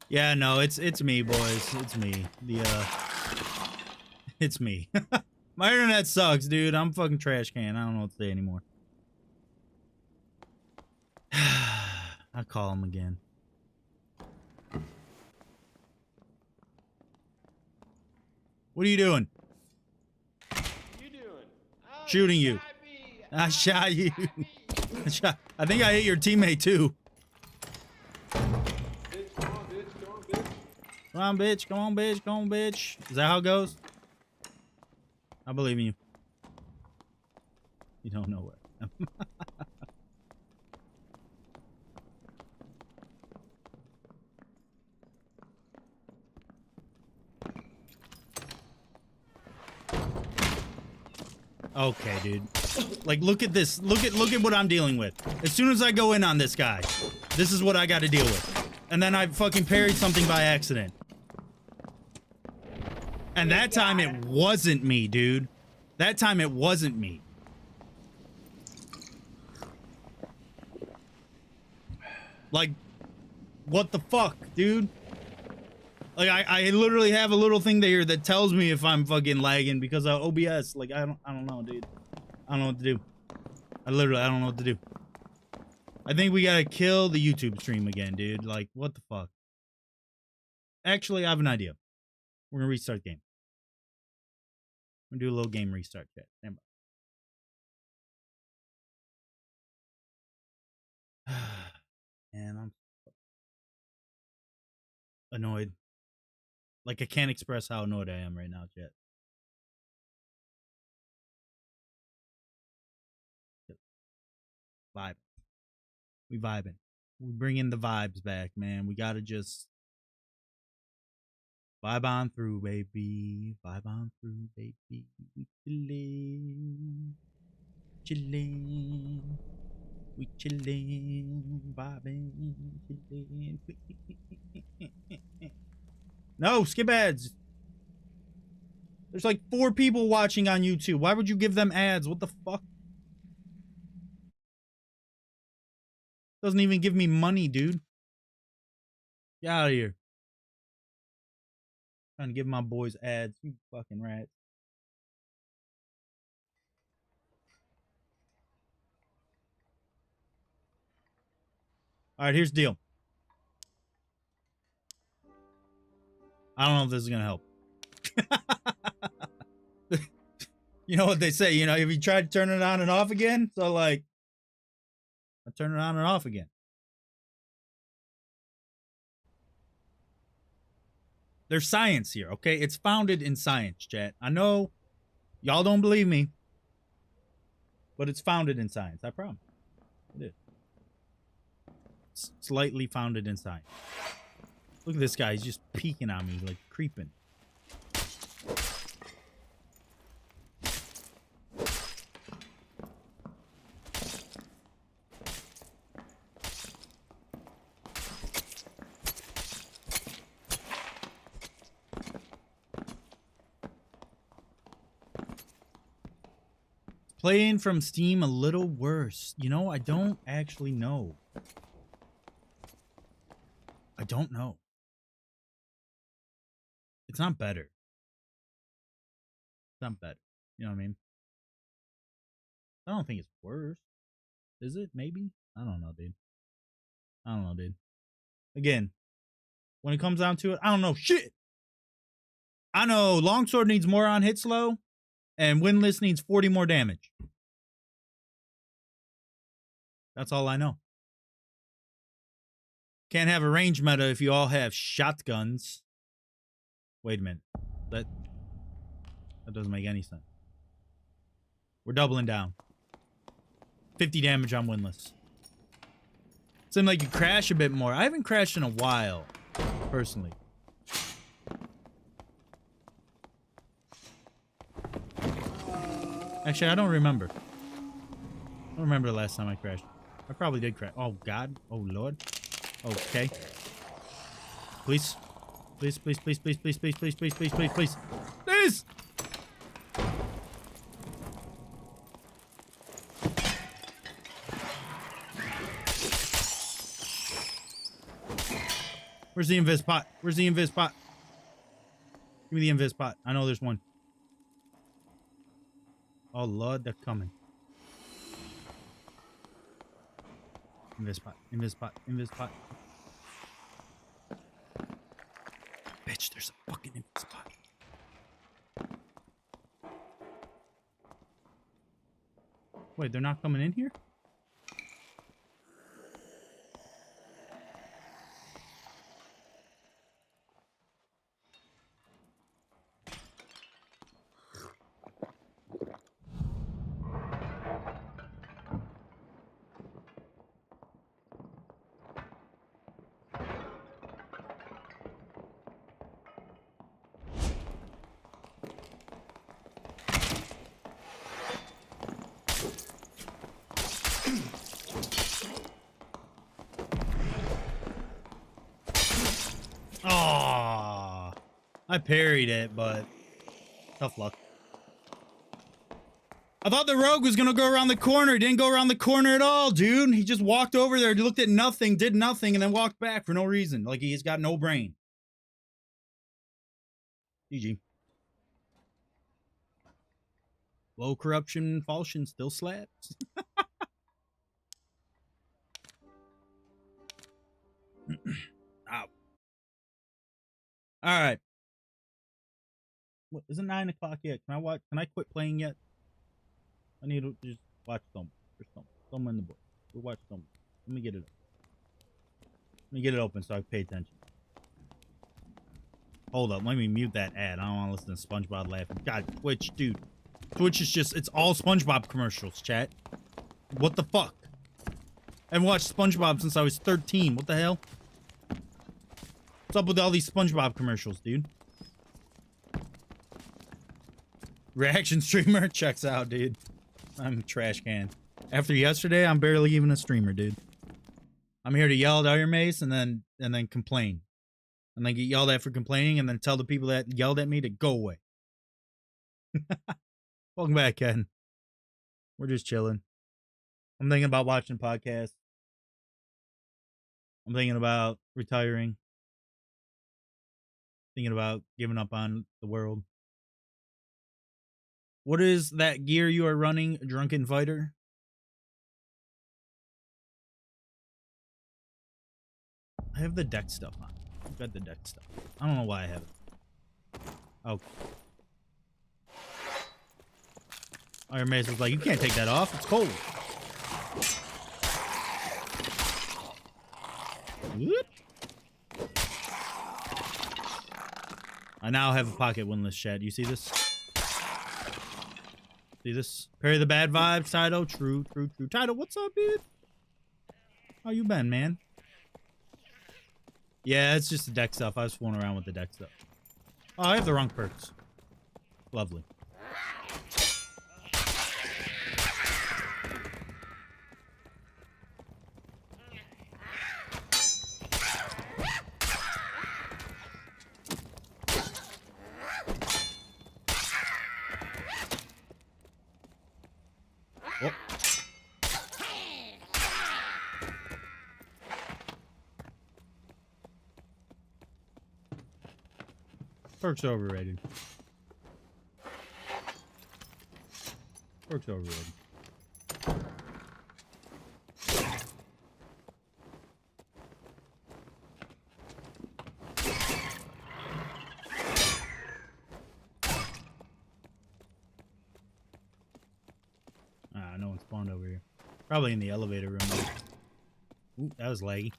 Yeah, no, it's me, boys. It's me. It's me. My internet sucks, dude. I'm fucking trash can. I don't know what to say anymore. I'll call him again. What are you doing? What you doing? Oh, Shooting you. I shot you. I think I hit your teammate too. Bitch, come on, bitch. Come on, bitch. Come on, bitch. Come on, bitch. Come on, bitch. Is that how it goes? I believe in you. You don't know what. Okay, dude. Like, look at this. Look at what I'm dealing with. As soon as I go in on this guy, this is what I got to deal with. And then I fucking parried something by accident. And that time it wasn't me, dude. That time it wasn't me. Like, what the fuck, dude? Like, I literally have a little thing there that tells me if I'm fucking lagging because of OBS. Like, I don't know, dude. I don't know what to do. I don't know what to do. I think we gotta kill the YouTube stream again, dude. Like, what the fuck? Actually, I have an idea. We're gonna restart the game. We're gonna do a little game restart, chat. Stand by. Man, I'm annoyed. Like, I can't express how annoyed I am right now, chat. Vibe. We vibing. We bringing the vibes back, man. We gotta just vibe on through, baby. Vibe on through, baby. We chillin'. Chillin'. We chillin'. Vibing. Chillin'. No, skip ads. There's like 4 people watching on YouTube. Why would you give them ads? What the fuck? Doesn't even give me money, dude. Get out of here. Trying to give my boys ads. You fucking rats. Alright, here's the deal. I don't know if this is gonna help. You know what they say, you know, if you try to turn it on and off again, so like, I turn it on and off again. There's science here, okay? It's founded in science, chat. I know y'all don't believe me, but it's founded in science. I promise. It is. It's slightly founded in science. Look at this guy. He's just peeking on me, like creeping. Playing from Steam a little worse. You know, I don't actually know. I don't know. It's not better. It's not better. You know what I mean? I don't think it's worse. Is it? Maybe? I don't know, dude. I don't know, dude. Again, when it comes down to it, I don't know shit. I know longsword needs more on hit slow, and windlass needs 40 more damage. That's all I know. Can't have a range meta if you all have shotguns. Wait a minute. That doesn't make any sense. We're doubling down. 50 damage on windlass. Seemed like you crash a bit more. I haven't crashed in a while, personally. Actually, I don't remember. I don't remember the last time I crashed. I probably did crash. Oh, God. Oh, Lord. Okay. Please. Please, please, please, please, please, please, please, please, please, please, please. Please! Where's the invis pot? Where's the invis pot? Give me the invis pot. I know there's one. Oh, Lord, they're coming. Invis pot, invis pot, invis pot. Bitch, there's a fucking invis pot. Wait, they're not coming in here? Oh, I parried it, but tough luck. I thought the rogue was gonna go around the corner. He didn't go around the corner at all, dude. He just walked over there, looked at nothing, did nothing, and then walked back for no reason. Like he's got no brain. GG. Low corruption falchion still slaps. Ow. All right. What, is it 9 o'clock yet? Can I watch? Can I quit playing yet? I need to just watch some. There's some in the book. We'll watch some. Let me get it. Let me get it open so I can pay attention. Hold up. Let me mute that ad. I don't want to listen to SpongeBob laughing. God, Twitch, dude. Twitch is just, it's all SpongeBob commercials, chat. What the fuck? I haven't watched SpongeBob since I was 13. What the hell? What's up with all these SpongeBob commercials, dude? Reaction streamer checks out, dude. I'm a trash can. After yesterday, I'm barely even a streamer, dude. I'm here to yell at Ironmace and then complain. And then get yelled at for complaining and then tell the people that yelled at me to go away. Welcome back, Ken. We're just chilling. I'm thinking about watching podcasts. I'm thinking about retiring. Thinking about giving up on the world. What is that gear you are running, Drunken Fighter? I have the deck stuff on. I've got the deck stuff. I don't know why I have it. Okay. Ironmace was like, you can't take that off. It's cold. Whoop. I now have a pocket winless, chat. You see this? See this? Parry the bad vibes, Tido. True, true, true. Tido, what's up, dude? How you been, man? Yeah, it's just the deck stuff. I was fooling around with the deck stuff. Oh, I have the wrong perks. Lovely. Oh. Perks overrated. Perks overrated. Ah, no one spawned over here. Probably in the elevator room. Ooh, that was laggy.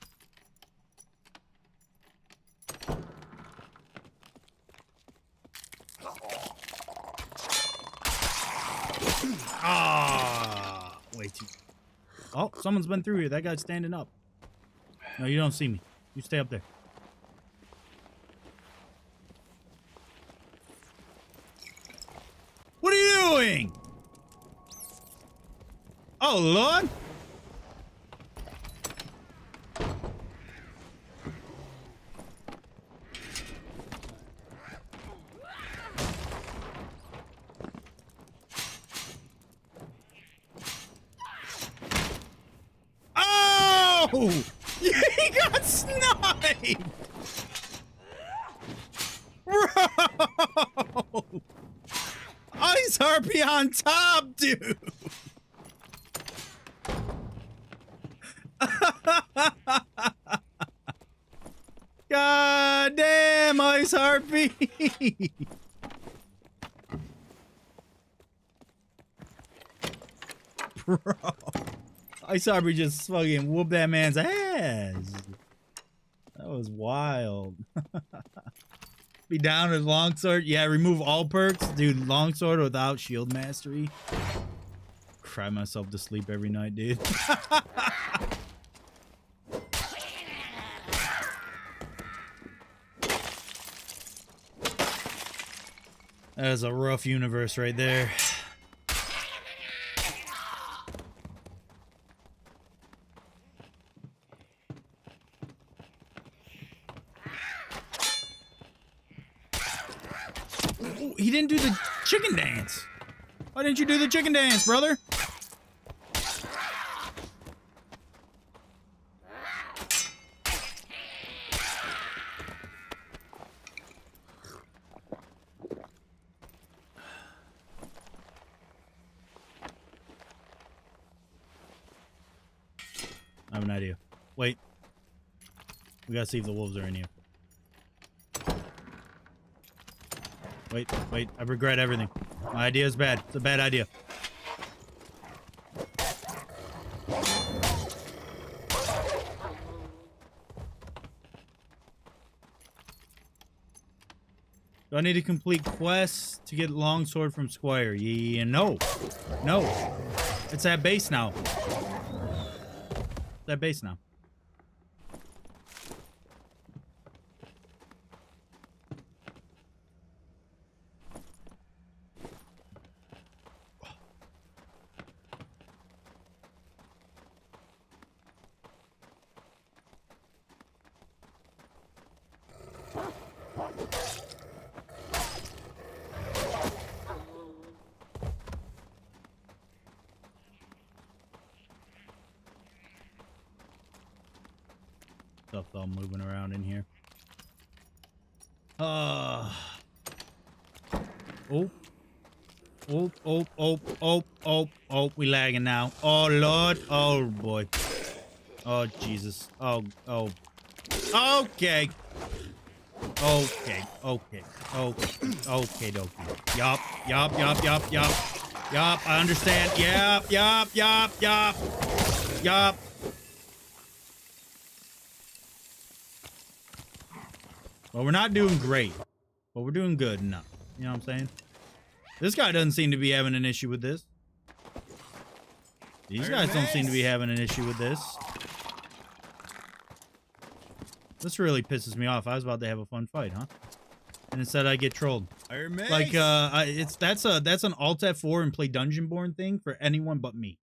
Ah, way too. Oh, someone's been through here. That guy's standing up. No, you don't see me. You stay up there. What are you doing? Oh, Lord. He got sniped! Bro! Ice Harpy on top, dude! God damn, Ice Harpy! Bro. Ice Harpy just fucking whooped that man's ass. That was wild. Be down with longsword. Yeah, remove all perks. Dude, longsword without shield mastery. Cry myself to sleep every night, dude. That is a rough universe right there. Ooh, he didn't do the chicken dance. Why didn't you do the chicken dance, brother? I have an idea. Wait. We gotta see if the wolves are in here. Wait, wait. I regret everything. My idea is bad. It's a bad idea. Do I need to complete quests to get longsword from Squire? Yeah, no. No. It's at base now. It's at base now. Stuff's all moving around in here. Oh. Oh, we lagging now. Oh, Lord. Oh, boy. Oh, Jesus. Oh. Okay. Okay. Okay, dokie. Yup. Yup, I understand. Yup. Well, we're not doing great, but we're doing good enough. You know what I'm saying? This guy doesn't seem to be having an issue with this. These guys don't seem to be having an issue with this. This really pisses me off. I was about to have a fun fight, huh? And instead I get trolled. Ironmace. Like, that's an Alt F4 and play Dungeonborn thing for anyone but me.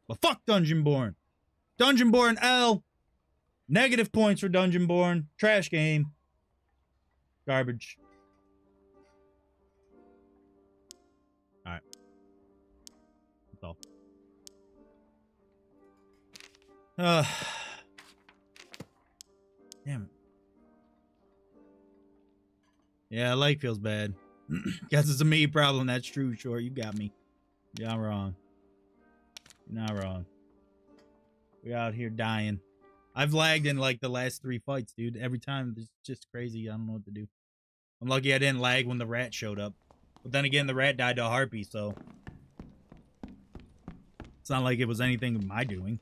But fuck Dungeonborn. Dungeonborn L. Negative points for Dungeonborn. Trash game. Garbage. Alright. That's all. Damn it. Yeah, Lake feels bad. Guess it's a me problem. That's true, sure. You got me. You're not wrong. You're not wrong. We're out here dying. I've lagged in like the last 3 fights, dude. Every time it's just crazy. I don't know what to do. I'm lucky I didn't lag when the rat showed up. But then again, the rat died to a harpy, so it's not like it was anything of my doing.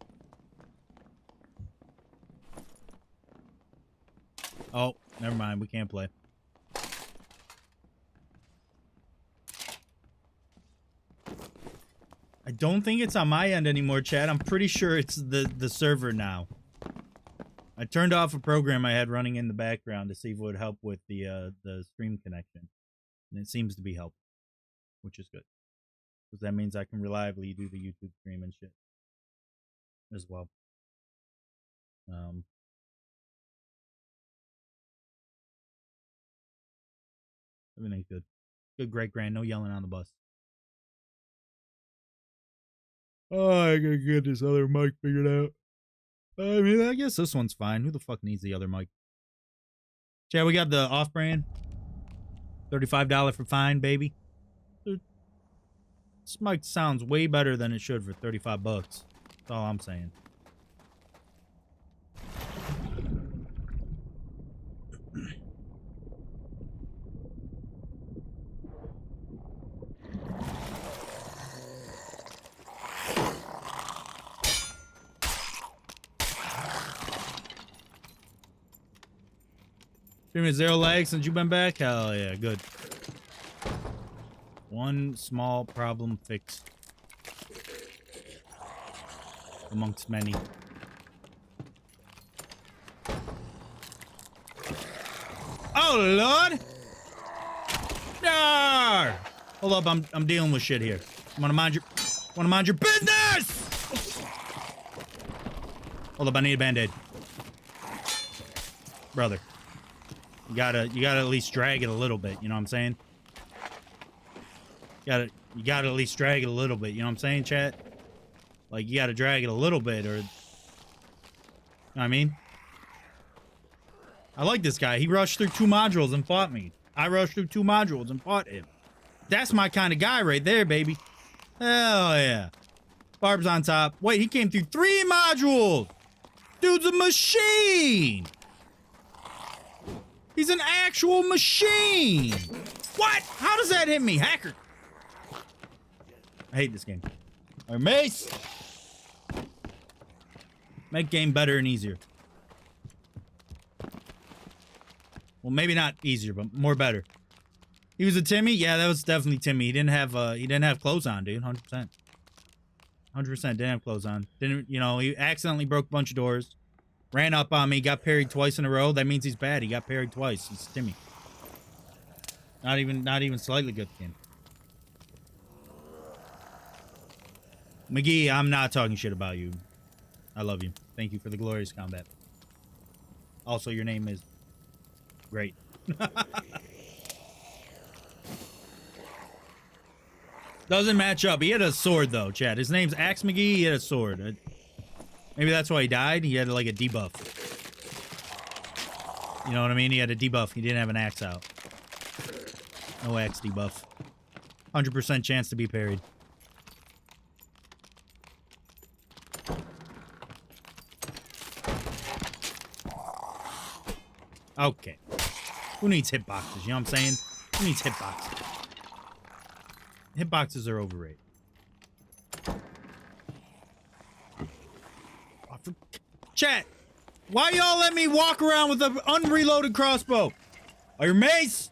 Oh, never mind. We can't play. I don't think it's on my end anymore, Chad. I'm pretty sure it's the server now. I turned off a program I had running in the background to see if it would help with the stream connection. And it seems to be helping, which is good. Because that means I can reliably do the YouTube stream and shit as well. Everything's good. Good, great, grand. No yelling on the bus. Oh, I gotta get this other mic figured out. I mean, I guess this one's fine. Who the fuck needs the other mic? Chad, we got the off-brand. $35 for fine, baby. Dude, this mic sounds way better than it should for 35 bucks. That's all I'm saying. Stream at 0 lag since you've been back? Hell yeah, good. One small problem fixed. Amongst many. Oh Lord! Arr! Hold up, I'm dealing with shit here. Wanna mind your business! Hold up, I need a band-aid. Brother. You gotta at least drag it a little bit, you know what I'm saying? You gotta at least drag it a little bit, you know what I'm saying, chat? Like, you gotta drag it a little bit, or... You know what I mean? I like this guy. He rushed through 2 modules and fought me. I rushed through 2 modules and fought him. That's my kind of guy right there, baby. Hell yeah. Barb's on top. Wait, he came through 3 modules! Dude's a machine! He's an actual machine! What? How does that hit me? Hacker! I hate this game. Ironmace! Make game better and easier. Well, maybe not easier, but more better. He was a Timmy? Yeah, that was definitely Timmy. He didn't have clothes on, dude. 100%. 100% didn't have clothes on. Didn't, you know, he accidentally broke a bunch of doors. Ran up on me, got parried twice in a row. That means he's bad. He got parried twice. It's Timmy. Not even slightly good game. McGee, I'm not talking shit about you. I love you. Thank you for the glorious combat. Also, your name is great. Doesn't match up. He had a sword, though, Chad. His name's Axe McGee. He had a sword. Maybe that's why he died. He had, like, a debuff. You know what I mean? He had a debuff. He didn't have an axe out. No axe debuff. 100% chance to be parried. Okay. Who needs hitboxes? You know what I'm saying? Who needs hitboxes? Hitboxes are overrated. Chat, why y'all let me walk around with an unreloaded crossbow? Ironmace,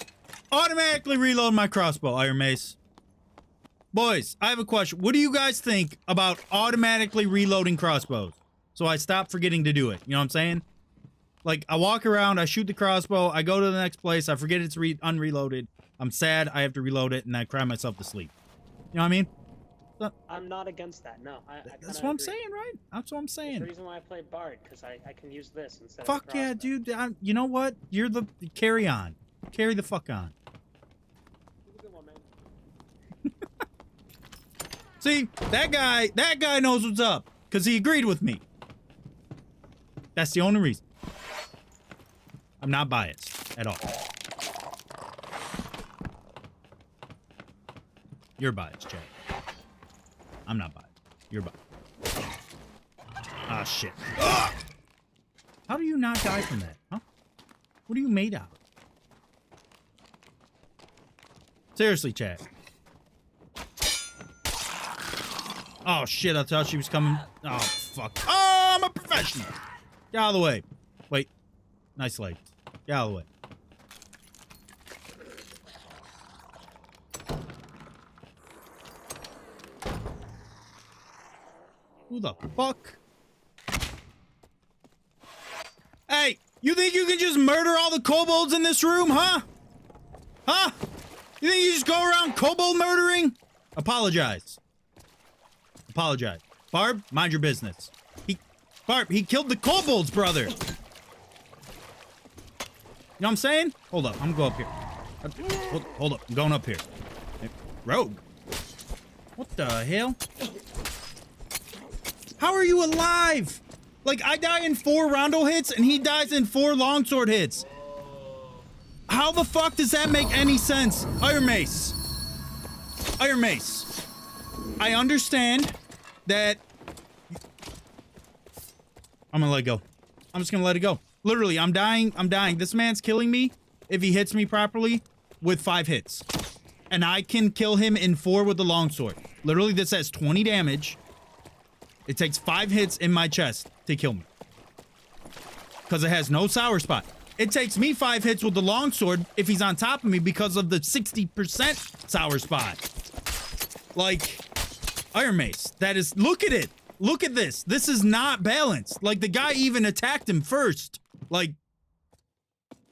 automatically reload my crossbow, Ironmace. Boys, I have a question. What do you guys think about automatically reloading crossbows? So I stop forgetting to do it. You know what I'm saying? Like, I walk around, I shoot the crossbow, I go to the next place, I forget it's unreloaded. I'm sad, I have to reload it, and I cry myself to sleep. You know what I mean? I'm not against that, no. That's what I'm saying, right? That's what I'm saying. That's the reason why I play Bard, because I can use this instead fuck of yeah, dude. You know what? You're the... Carry on. Carry the fuck on. See, that guy knows what's up, because he agreed with me. That's the only reason. I'm not biased at all. You're biased, Jay. I'm not biased. You're biased. Ah, shit. Ugh! How do you not die from that, huh? What are you made out of? Seriously, chat. Oh, shit, I thought she was coming. Oh, fuck. Oh, I'm a professional. Get out of the way. Wait. Nice leg. Get out of the way. Who the fuck? Hey, you think you can just murder all the kobolds in this room, huh? Huh? You think you just go around kobold murdering? Apologize. Apologize. Barb, mind your business. Barb, he killed the kobolds, brother. You know what I'm saying? Hold up, I'm gonna go up here. Hold up, I'm going up here. Hey, rogue. What the hell? How are you alive? Like, I die in 4 rondo hits, and he dies in 4 longsword hits. How the fuck does that make any sense? Ironmace. Ironmace. I understand that... I'm gonna let it go. I'm just gonna let it go. Literally, I'm dying. I'm dying. This man's killing me if he hits me properly with 5 hits. And I can kill him in 4 with the longsword. Literally, this has 20 damage. It takes 5 hits in my chest to kill me. Because it has no sour spot. It takes me 5 hits with the longsword if he's on top of me because of the 60% sour spot. Like, Ironmace, that is, look at it. Look at this. This is not balanced. Like, the guy even attacked him first. Like,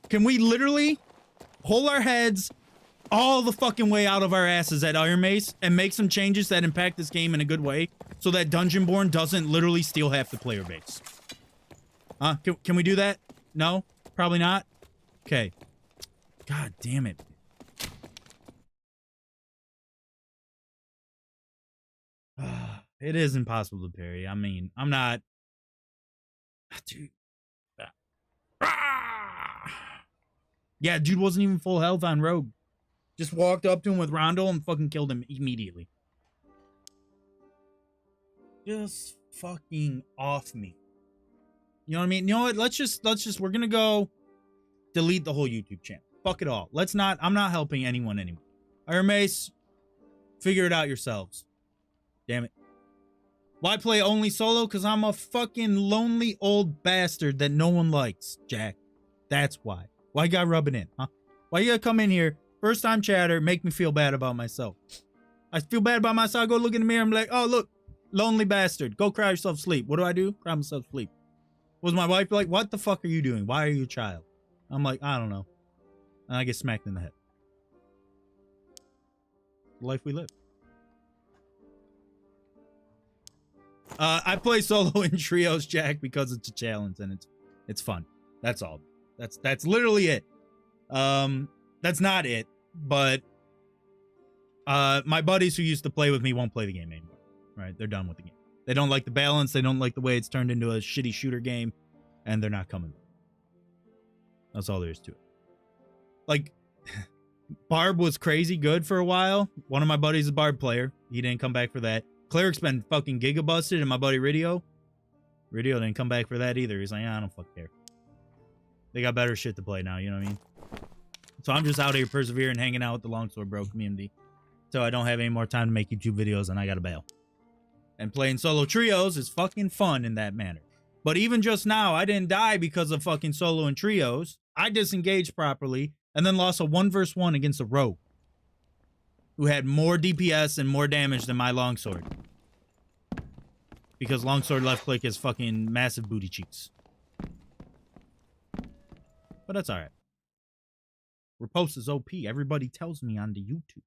can we literally pull our heads all the fucking way out of our asses at Ironmace and make some changes that impact this game in a good way so that Dungeonborn doesn't literally steal half the player base? Huh? Can we do that? No? Probably not? Okay. God damn it. It is impossible to parry. I mean, I'm not... Dude. Yeah, dude wasn't even full health on Rogue. Just walked up to him with Rondo and fucking killed him immediately. Just fucking off me. You know what I mean? You know what? Let's just, we're gonna go delete the whole YouTube channel. Fuck it all. I'm not helping anyone anymore. Ironmace, figure it out yourselves. Damn it. Why play only solo? Because I'm a fucking lonely old bastard that no one likes, Jack. That's why. Why you gotta rub it in, huh? Why you gotta come in here, first time chatter, make me feel bad about myself? I feel bad about myself. I go look in the mirror and be like, oh, look, lonely bastard. Go cry yourself to sleep. What do? Cry myself to sleep. Was my wife like, what the fuck are you doing? Why are you a child? I'm like, I don't know. And I get smacked in the head. The life we live. I play solo in trios, Jack, because it's a challenge and it's fun. That's all. That's literally it. That's not it, but my buddies who used to play with me won't play the game anymore. Right? They're done with the game. They don't like the balance. They don't like the way it's turned into a shitty shooter game, and they're not coming. That's all there is to it. Like, Barb was crazy good for a while. One of my buddies is a Barb player. He didn't come back for that. Cleric's been fucking gigabusted, and my buddy Ridio didn't come back for that either. He's like, I don't fuck care. They got better shit to play now, you know what I mean? So I'm just out here persevering, hanging out with the Longsword Bro community. So I don't have any more time to make YouTube videos, and I gotta bail. And playing solo trios is fucking fun in that manner. But even just now, I didn't die because of fucking solo and trios. I disengaged properly, and then lost a 1v1 against a rogue who had more DPS and more damage than my longsword. Because longsword left click is fucking massive booty cheeks. But that's alright. Riposte is OP. Everybody tells me on the YouTube.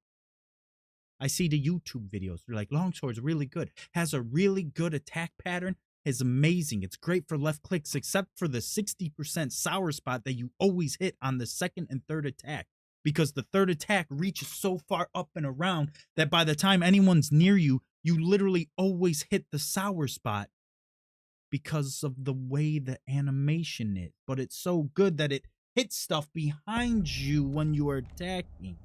I see the YouTube videos. They're like, longsword's really good. Has a really good attack pattern. Is amazing. It's great for left clicks, except for the 60% sour spot that you always hit on the second and third attack. Because the third attack reaches so far up and around that by the time anyone's near you, you literally always hit the sour spot because of the way the animation is. But it's so good that it hits stuff behind you when you are attacking.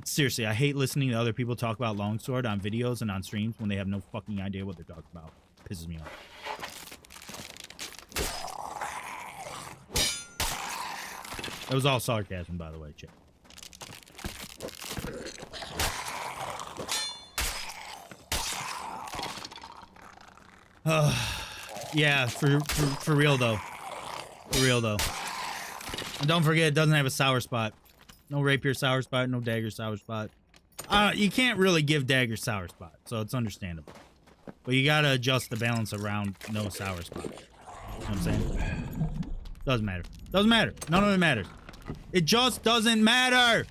Seriously, I hate listening to other people talk about longsword on videos and on streams when they have no fucking idea what they're talking about. It pisses me off. That was all sarcasm, by the way, Chip. Yeah, for real though. For real though. And don't forget, it doesn't have a sour spot. No rapier sour spot, no dagger sour spot. You can't really give dagger sour spot, so it's understandable. But you gotta adjust the balance around no sour spot. You know what I'm saying? Doesn't matter. Doesn't matter. None of it matters. It just doesn't matter.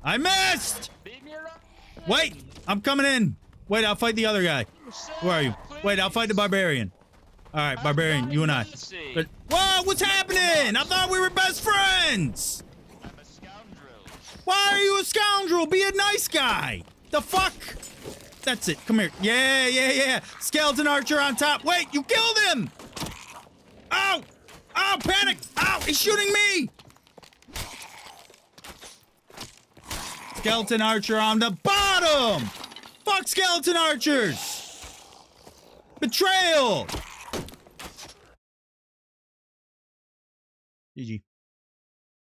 I missed! Wait! I'm coming in. Wait, I'll fight the other guy. Where are you? Wait, I'll fight the barbarian. Alright, barbarian, you and I. But, whoa, what's happening? I thought we were best friends! I'm a scoundrel. Why are you a scoundrel? Be a nice guy! The fuck? That's it. Come here. Yeah, yeah, yeah. Skeleton archer on top. Wait, you killed him! Oh! Oh, panic! Oh, he's shooting me! Skeleton archer on the bottom! Fuck skeleton archers! Betrayal! GG.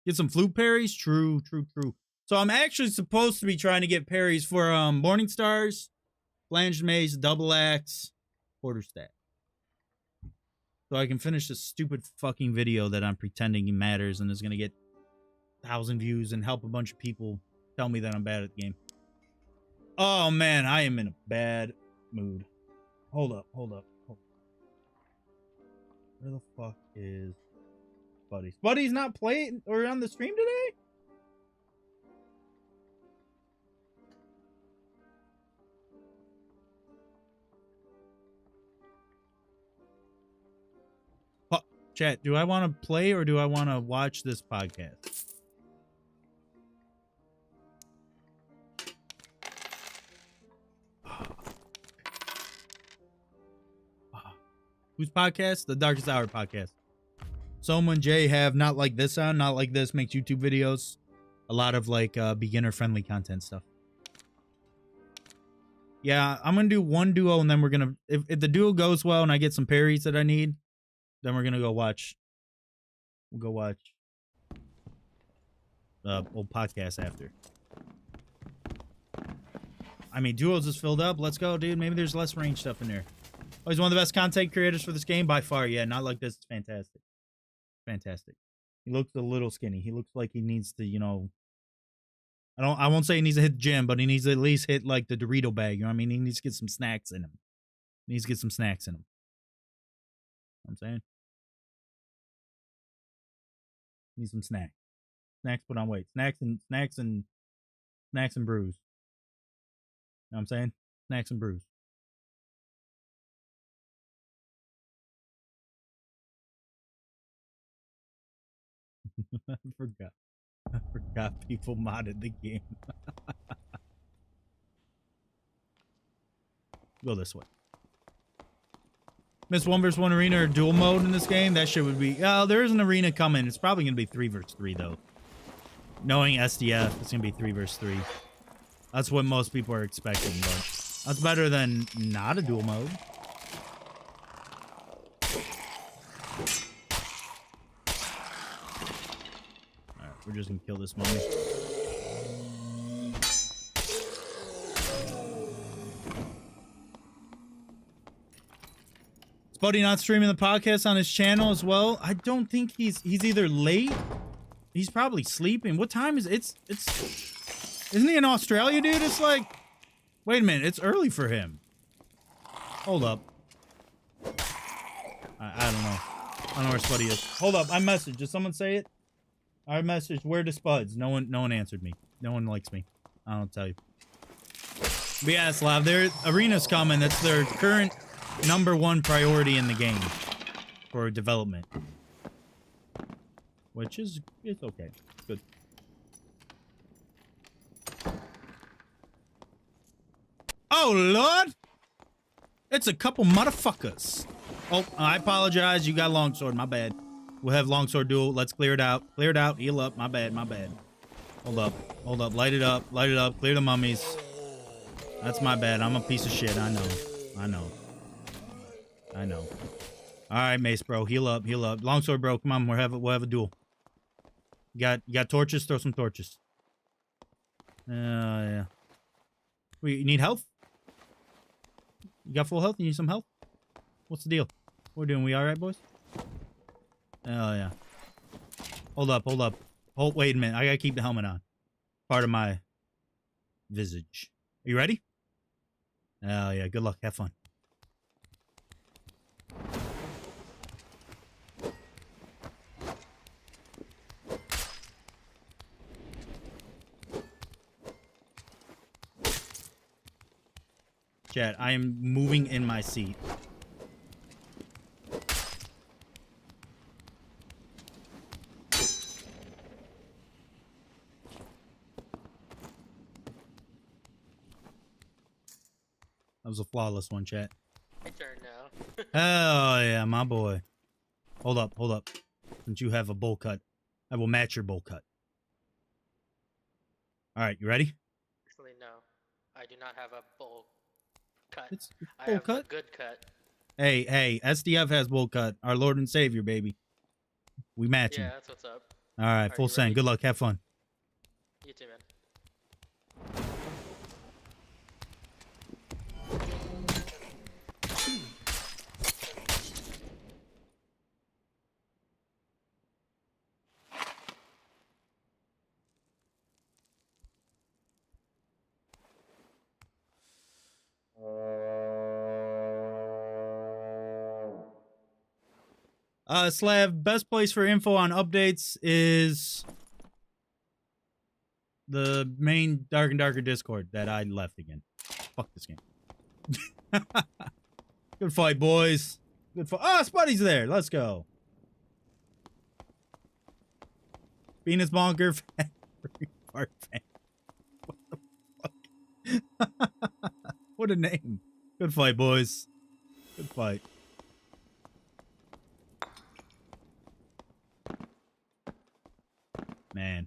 Get some flute parries? True, true, true. So I'm actually supposed to be trying to get parries for Morning Stars, Flanged Mace, Double Axe, Quarterstaff. So I can finish this stupid fucking video that I'm pretending matters and is gonna get 1,000 views and help a bunch of people tell me that I'm bad at the game. Oh man, I am in a bad mood. Hold up, hold up, hold up. Where the fuck is Buddy? Buddy's not playing or on the stream today? Chat, do I want to play or do I want to watch this podcast? Whose podcast? The Darkest Hour podcast. Soma and Jay have Not Like This on. Not Like This makes YouTube videos. A lot of like beginner-friendly content stuff. Yeah, I'm going to do one duo and then we're going to... If the duo goes well and I get some parries that I need, then we're going to go watch... We'll go watch the old podcast after. I mean, duos is filled up. Let's go, dude. Maybe there's less range stuff in there. Oh, he's one of the best content creators for this game by far. Yeah, Not Like This. It's fantastic. Fantastic. He looks a little skinny. He looks like he needs to, you know... I won't say he needs to hit the gym, but he needs to at least hit, like, the Dorito bag. You know what I mean? He needs to get some snacks in him. He needs to get some snacks in him. You know what I'm saying? Need some snacks. Snacks put on weight. Snacks and brews. You know what I'm saying? Snacks and brews. I forgot people modded the game. Go this way. Miss 1 vs 1 arena or duel mode in this game? That shit would be... there is an arena coming. It's probably going to be 3 vs 3, though. Knowing SDF, it's going to be 3 vs 3. That's what most people are expecting, but... That's better than not a duel mode. Alright, we're just going to kill this mummy. Is Buddy not streaming the podcast on his channel as well? I don't think he's either late. He's probably sleeping. What time is it? Isn't he in Australia, dude? It's like, wait a minute, it's early for him. Hold up. I don't know. I don't know where Spuddy is. Hold up, I messaged. Did someone say it? I messaged, where to Spuds? No one answered me. No one likes me. I don't tell you. But yeah, Slav, their arena's coming. That's their current #1 priority in the game for development, which is, it's okay. It's good. Oh Lord, it's a couple motherfuckers. Oh, I apologize. You got longsword. My bad. We'll have longsword duel. Let's clear it out. Clear it out. Heal up. My bad. My bad. Hold up. Hold up. Light it up. Light it up. Clear the mummies. That's my bad. I'm a piece of shit. I know. I know. I know. All right, Mace, bro. Heal up. Heal up. Longsword, bro. Come on. We'll have a duel. You got torches? Throw some torches. Yeah. Wait, you need health? You got full health? You need some health? What's the deal? What we're doing? We all right, boys? Oh, yeah. Hold up. Hold up. Wait a minute. I gotta keep the helmet on. Part of my visage. Are you ready? Oh, yeah. Good luck. Have fun. Chat, I am moving in my seat. That was a flawless one, chat. My turn now. Oh, yeah, my boy. Hold up, hold up. Since you have a bowl cut, I will match your bowl cut. All right, you ready? Actually, no. I do not have a bowl cut. It's I bowl have cut. a good cut. Hey, SDF has bowl cut. Our Lord and Savior, baby. We matching. Yeah, that's what's up. All right, Are full you send. ready? Good luck. Have fun. You too, man. Slav, best place for info on updates is the main Dark and Darker Discord that I left again. Fuck this game. Good fight, boys. Good fight. Ah, Spuddy's there. Let's go. Venus Bonker. Fart fan. What the fuck? What a name. Good fight, boys. Good fight. Man.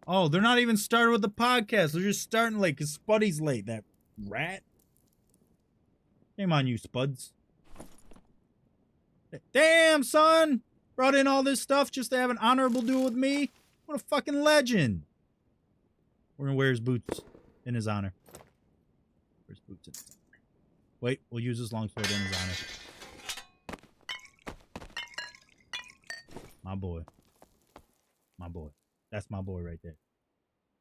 Oh, they're not even started with the podcast. They're just starting late because Spuddy's late. That rat. Shame on you, Spuds. Damn, son. Brought in all this stuff just to have an honorable duel with me. What a fucking legend. We're going to wear his boots in his honor. Where's boots in his honor? Wait, we'll use his longsword in his honor. My boy. My boy. That's my boy right there.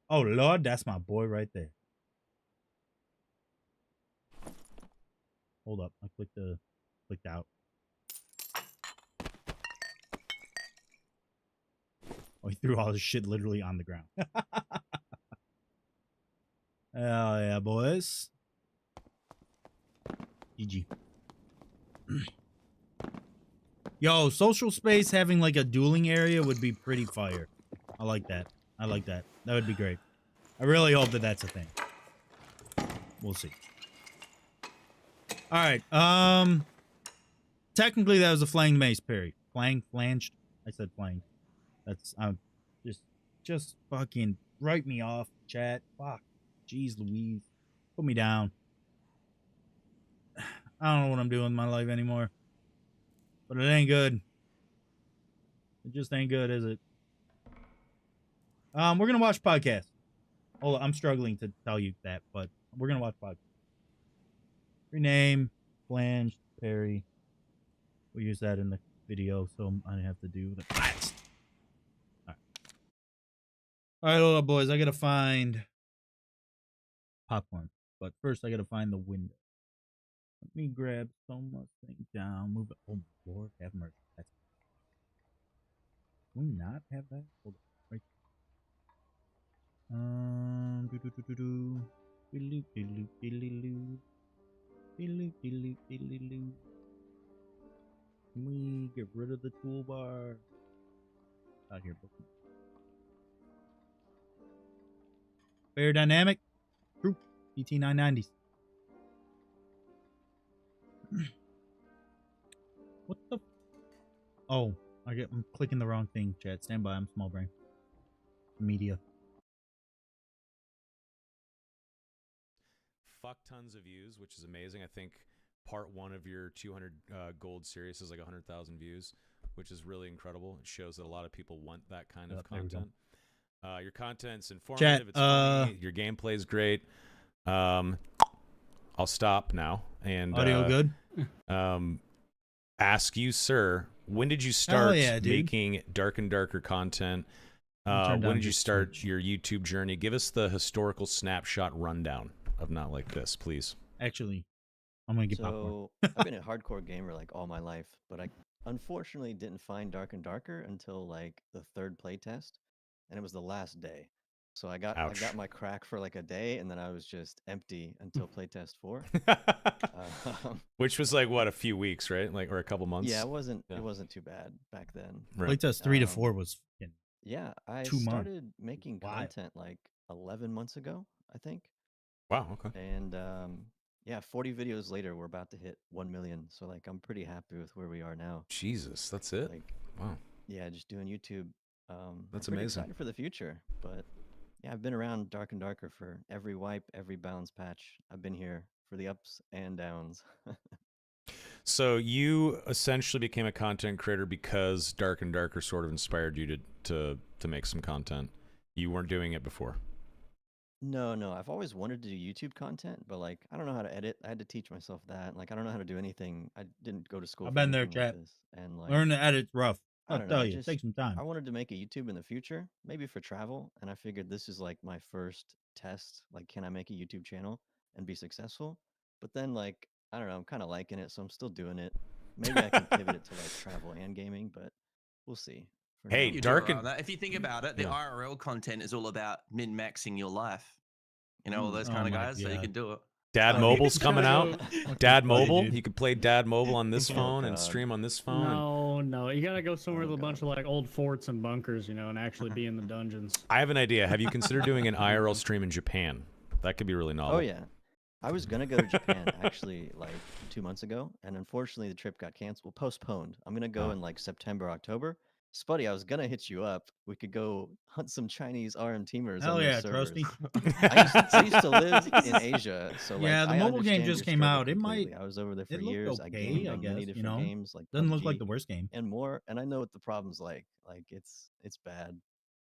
Oh, Lord, that's my boy right there. Hold up. I clicked out. Oh, he threw all his shit literally on the ground. Hell yeah, boys. GG. Yo, social space having like a dueling area would be pretty fire. I like that. I like that. That would be great. I really hope that that's a thing. We'll see. All right. Technically that was a flanged mace parry. Flanged. I said flanged. That's just fucking write me off, chat. Fuck. Jeez Louise. Put me down. I don't know what I'm doing in my life anymore. But it ain't good. It just ain't good, is it? We're gonna watch podcast. Hold on, I'm struggling to tell you that, but we're gonna watch podcast. Rename, Blanche, Perry. We'll use that in the video, so I have to do the class. Alright, hold up, boys. I gotta find popcorn. But first I gotta find the window. Let me grab some thing down. Move it. Oh, Lord, have mercy. That's... Can we not have that? Hold on. Right. Can we get rid of the toolbar? Out here, book. Fair dynamic. True. ET990s. What the? Oh, I'm clicking the wrong thing, chat. Stand by. I'm small brain. Media. Fuck tons of views, which is amazing. I think part 1 of your 200 gold series is like 100,000 views, which is really incredible. It shows that a lot of people want that kind of content. Your content's informative. Chat, it's funny. Your gameplay's great. I'll stop now and audio good. Ask you, sir, when did you start yeah, making Dark and Darker content? When did you start your YouTube journey? Give us the historical snapshot rundown of Not Like This, please. Actually, I'm gonna get popcorn. I've been a hardcore gamer like all my life, but I unfortunately didn't find Dark and Darker until like the 3rd playtest, and it was the last day. So I got my crack for like a day, and then I was just empty until playtest 4. Which was like what, a few weeks, right? Like, or a couple months. Yeah, it wasn't too bad back then. Right. Playtest 3 to 4 was fucking Yeah, I 2 months. started making Wild. content like 11 months ago, I think. Wow. Okay. And yeah, 40 videos later, we're about to hit 1 million. So like, I'm pretty happy with where we are now. Jesus, that's it. Like, Wow. yeah, just doing YouTube. That's I'm pretty amazing. excited for the future. But yeah, I've been around Dark and Darker for every wipe, every balance patch. I've been here for the ups and downs. So you essentially became a content creator because Dark and Darker sort of inspired you to make some content. You weren't doing it before. No, I've always wanted to do YouTube content, but like, I don't know how to edit. I had to teach myself that. Like, I don't know how to do anything. I didn't go to school I've for been there, anything like chat. this. And like, Learn to edit's rough. I I'll don't know. tell you, take some time. I wanted to make a YouTube in the future, maybe for travel. And I figured this is like my first test. Like, can I make a YouTube channel and be successful? But then, like, I don't know, I'm kind of liking it, so I'm still doing it. Maybe I can pivot it to like travel and gaming, but we'll see. For Hey, now. You Dark do and all right. If you think about it, the Yeah. IRL content is all about min-maxing your life. You know, all those Oh kind of my guys, so you God. can do it. Dad Oh, Mobile's coming out. Dad funny, Mobile. dude. You could play Dad Mobile on this Oh, phone and God. stream on this phone. No, you gotta go somewhere Oh, with a bunch God. of like old forts and bunkers, you know, and actually be in the dungeons. I have an idea. Have you considered doing an IRL stream in Japan? That could be really novel. Oh yeah, I was gonna go to Japan actually like 2 months ago, and unfortunately the trip got canceled, postponed. I'm gonna go Oh. in like September, October. Spuddy, I was gonna hit you up. We could go hunt some Chinese RM teamers Hell on yeah, those trust servers. me. I used to live in Asia, so like, Yeah, the I mobile game understand just your came struggle out. It might. completely. I was over there for It looked years. I okay, gamed I on many guess. You different know, games like doesn't look PUBG like the worst game. and more, and I know what the problem's like. Like it's bad.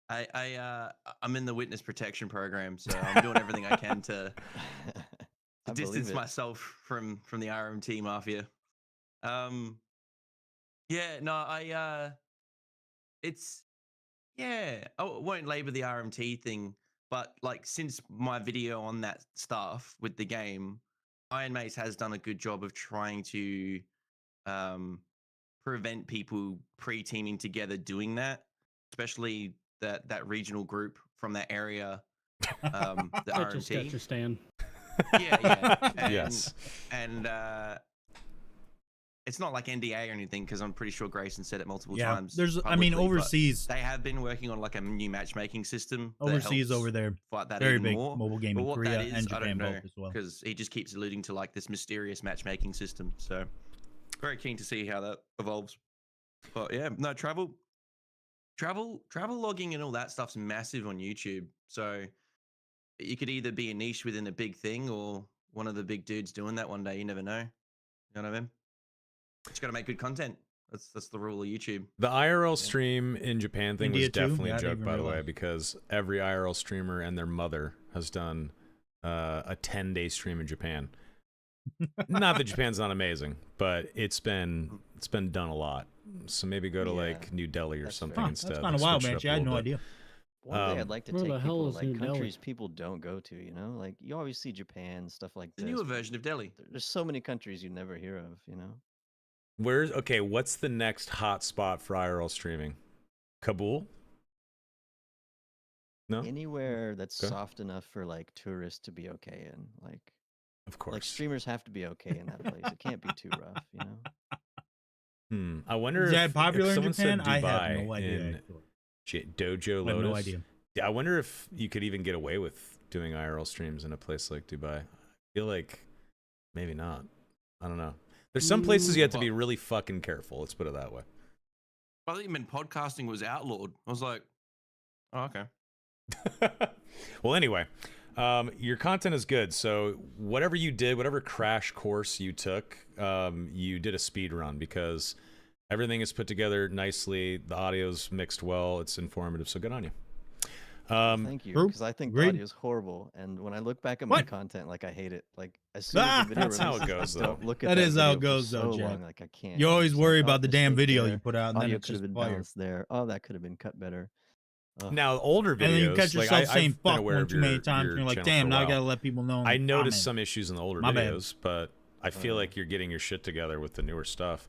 I'm in the witness protection program, so I'm doing everything I can to I believe distance it. myself from the RMT mafia. Yeah, no, it's I won't labor the RMT thing, but like since my video on that stuff with the game, Ironmace has done a good job of trying to prevent people pre-teaming together doing that, especially that regional group from that area, the That just got RMT. your stand. Yeah. And, Yes. And it's not like NDA or anything because I'm pretty sure Grayson said it multiple Yeah, times. there's. I publicly, mean, but overseas, they have been working on like a new matchmaking system. that overseas helps over there, fight that very even big more. mobile game But in what Korea that is, and I don't Japan know, both as well. because he just keeps alluding to like this mysterious matchmaking system. So very keen to see how that evolves. But yeah, no, travel logging and all that stuff's massive on YouTube. So you could either be a niche within a big thing or one of the big dudes doing that one day. You never know. You know what I mean? Just got to make good content. That's the rule of YouTube. The IRL stream in Japan thing India was too? definitely Yeah, I a didn't joke, even by the way, realize. because every IRL streamer and their mother has done a 10-day stream in Japan. Not that Japan's not amazing, but it's been done a lot. So maybe go to Yeah, like New Delhi or that's something fair. Huh, instead. that's kind of wild, Switch it man. up Gee, a I had little no bit. idea. One day I'd like to Where take the hell people is to like New Delhi? countries people don't go to, you know? Like you always see Japan, stuff like The this. newer but version of Delhi. There's so many countries you never hear of, you know? Okay, what's the next hot spot for IRL streaming? Kabul? No? Anywhere that's Okay. soft enough for like tourists to be okay in. Of course. Like streamers have to be okay in that place. It can't be too rough, you know? I wonder Is that popular if in someone Japan? said I Dubai have no idea. in Actually. Dojo I have Lotus. no idea. Yeah, I wonder if you could even get away with doing IRL streams in a place like Dubai. I feel like maybe not. I don't know. There's some places you have to be really fucking careful. Let's put it that way. I think when podcasting was outlawed, I was like, oh, okay. Well, anyway, your content is good. So whatever you did, whatever crash course you took, you did a speed run because everything is put together nicely. The audio's mixed well. It's informative. So good on you. Thank you, True. because I think Agreed. the audio's horrible, and when I look back at my What? content, like I hate it. Like as soon as the video That's how it releases, goes, I don't though. look at That that is how video it for goes, though, so Jack. long. Like I can't. You I'm always just worry like, about oh, the damn mistake video there. you put out, and then Audio it's could have just been fire. balanced there. Oh, that could have been cut better. Ugh. Now, older videos, And then you catch like, yourself saying I've been fuck aware one of too many your- times, your and you're like, channel for damn, a now I while. gotta let people know. I noticed comment. some issues in the older My bad. videos, but I feel like you're getting your shit together with the newer stuff.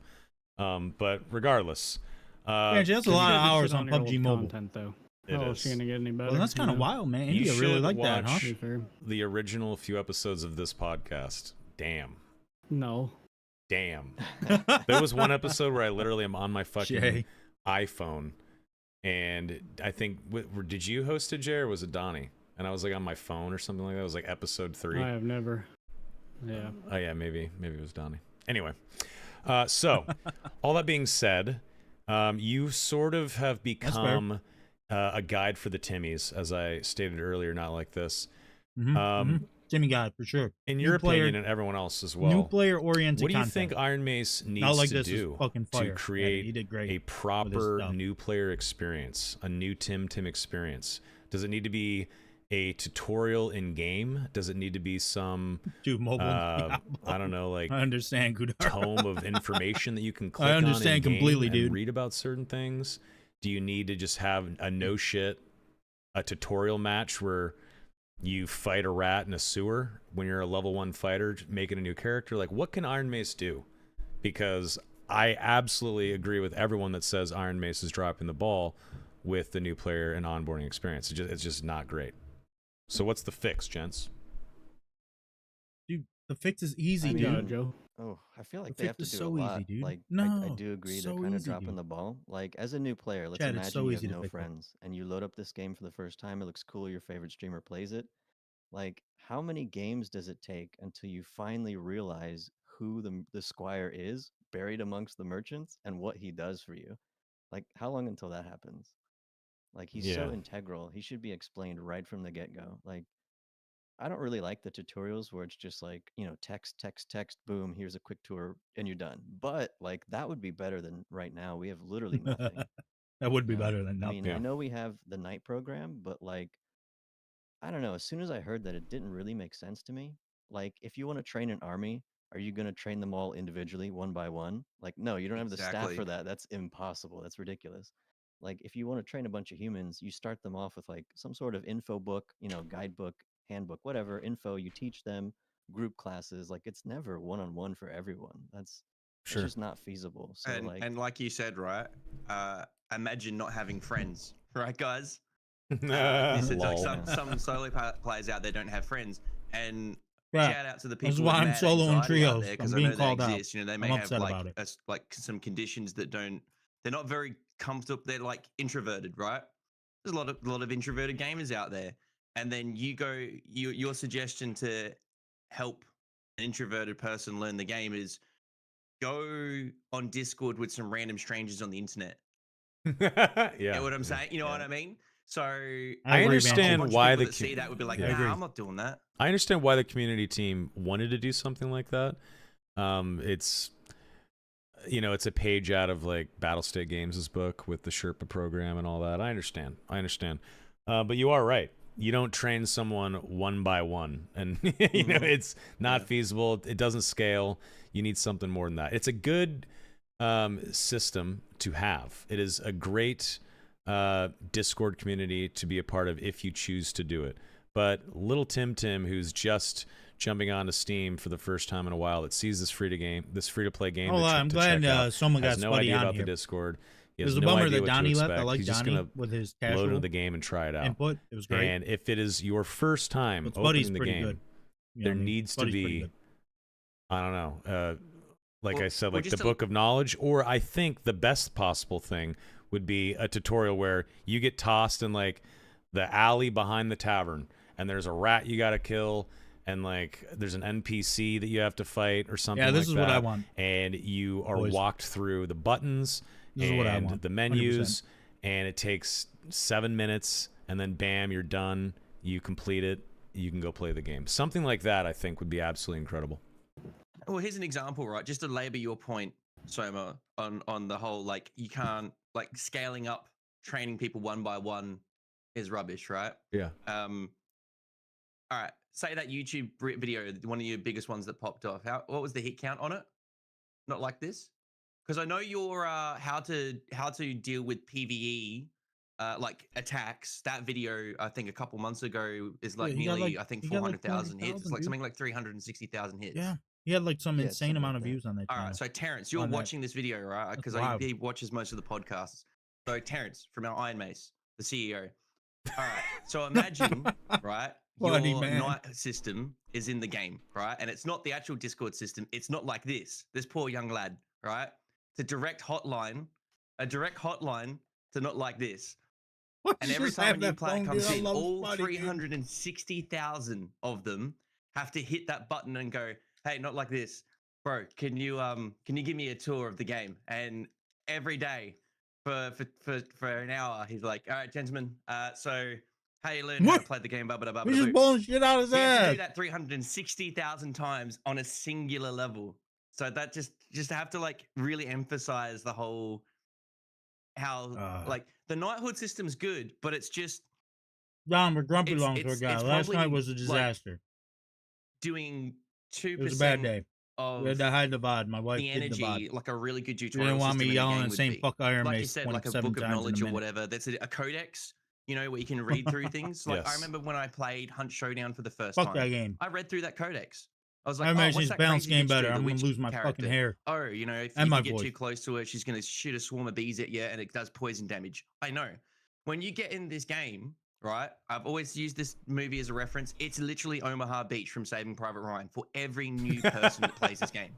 But regardless, Yeah, that's a You lot of gotta be hours shit on your PUBG old Mobile. content, though. It How is. else you gonna get any better? Well, that's kind of you know? wild, man. You India really should like that, huh? watch- To be fair. the original few episodes of this podcast, damn. No. There was one episode where I literally am on my fucking Jay. iPhone And I think did you host it, Jay, or was it Donnie? And I was like on my phone or something like that. It was like episode 3. I have never. Yeah. Oh yeah, maybe it was Donnie. Anyway, so all that being said, you sort of have become a guide for the Timmies, as I stated earlier. Not like this. Timmy guy for sure. In your opinion, and everyone else as well. New player oriented. What do you think Ironmace needs to do to create a proper new player experience, a new Tim experience? Does it need to be a tutorial in game? Does it need to be some mobile? I don't know, like I understand, Kudar. tome of information that you can click I understand on in completely, game dude. and read about certain things? Do you need to just have a tutorial match where you fight a rat in a sewer when you're a level 1 fighter making a new character? Like, what can Ironmace do? Because I absolutely agree with everyone that says Ironmace is dropping the ball with the new player and onboarding experience. It's just not great. So what's the fix, gents? Dude, the fix is easy, Yeah, dude. Joe. Oh, I feel like The they have to fix do is a so lot. easy, dude. Like, No, I do agree so they're kind of easy, dropping dude. the ball. Like, as a new player, let's Chad, it's imagine so you easy have to no fix that. friends and you load up this game for the first time. It looks cool. Your favorite streamer plays it. Like, how many games does it take until you finally realize who the squire is buried amongst the merchants and what he does for you? Like, how long until that happens? Like, he's so integral. He should be explained right from the get-go. Like, I don't really like the tutorials where it's just like, text, boom, here's a quick tour, and you're done. But like that would be better than right now. We have literally nothing. That would be better than I nothing. mean, I know we have the night program, but like, I don't know. As soon as I heard that, it didn't really make sense to me. Like, if you want to train an army, are you going to train them all individually, one by one? Like, no, you don't have the staff for that. That's impossible. That's ridiculous. Like, if you want to train a bunch of humans, you start them off with like some sort of info book, guidebook, handbook, whatever info. You teach them group classes. Like, it's never one-on-one for everyone. That's just not feasible. So and like you said, right? Imagine not having friends, right, guys? This is like some solo players out there don't have friends, and shout out to the people. That's why I'm soloing trios. Because I'm I know being called they exist. out. They may have like some conditions that don't. They're not very comfortable. They're like introverted, right? There's a lot of introverted gamers out there, and then your suggestion to help an introverted person learn the game is go on Discord with some random strangers on the internet. Yeah, you know what I'm saying? You know what I mean? So I understand why the see that would be like, nah, I'm not doing that. I understand why the community team wanted to do something like that. It's it's a page out of like Battlestate Games' book with the Sherpa program and all that. I understand. But you are right. You don't train someone one by one, and it's not feasible. It doesn't scale. You need something more than that. It's a good system to have. It is a great Discord community to be a part of if you choose to do it. But little Tim, who's just jumping onto Steam for the first time in a while, that sees this free to play game. I'm glad someone got has no Spuddy idea on about here. the Discord. It was a bummer that Donnie left. I like He's just Donnie gonna with his casual load into the game and try it out. input. It was great. And if it is your first time But opening Spuddy's the pretty game, good. there needs to Spuddy's pretty be, good. I don't know, like I said, well, like the book of knowledge, or I think the best possible thing would be a tutorial where you get tossed in like the alley behind the tavern, and there's a rat you got to kill, and like there's an NPC that you have to fight or something. Yeah, this like is what that, I want. And you are walked through the buttons This is what I and want, the menus, and it takes 7 minutes, and then bam, you're done. You complete it. You can go play the game. Something like that, I think, would be absolutely incredible. Well, here's an example, right? Just to labor your point, Soma, on the whole, like, you can't, like, scaling up training people one by one is rubbish, right? Yeah. All right. Say that YouTube video, one of your biggest ones that popped off. What was the hit count on it? Not like this, because I know your how to deal with PVE, like attacks. That video, I think a couple months ago, is like nearly, I think 400,000 hits. It's like something like 360,000 hits. Yeah. He had like some insane amount of views on that channel. All right, so Terrence, you're watching this video, right? Because he watches most of the podcasts. So Terrence, from our Ironmace, the CEO. All right, so imagine, right, your night system is in the game, right? And it's not the actual Discord system. It's not like this. This poor young lad, right? It's a direct hotline to not like this. Why And you every just time a have new that player phone, comes dude? I in, love all Spotty, dude. 360,000 of them have to hit that button and go, "Hey, not like this, bro. Can you give me a tour of the game?" And every day for an hour, he's like, "All right, gentlemen. So how you learn how to What? play the game? Blah blah blah We blah just blah." blowing shit out of his He has to ass. do that 360,000 times on a singular level. So that just have to like really emphasize the whole how like the knighthood system's good, but it's just Don, we're grumpy it's longsword guy. it's Last night probably was a disaster. doing It was a bad 2% day. of We had to hide the VOD. My wife the did the VOD. energy like a really good She tutorial didn't want me system in a yelling game and would saying be. fuck Ironmace Like you said, like a 27 book of times in a knowledge or minute. whatever. That's a codex, you know, where you can read through things. Like I Yes. remember when I played Hunt Showdown for the first Fuck time. that game. I read through that codex. I was like, Ironmace oh, needs what's to that balance crazy game bitch better. do? The I'm gonna witch lose my character. fucking hair. Oh, you know, if And you my get voice. too close to her, she's gonna shoot a swarm of bees at you, and it does poison damage. I know. When you get in this game, right? I've always used this movie as a reference. It's literally Omaha Beach from Saving Private Ryan for every new person that plays this game.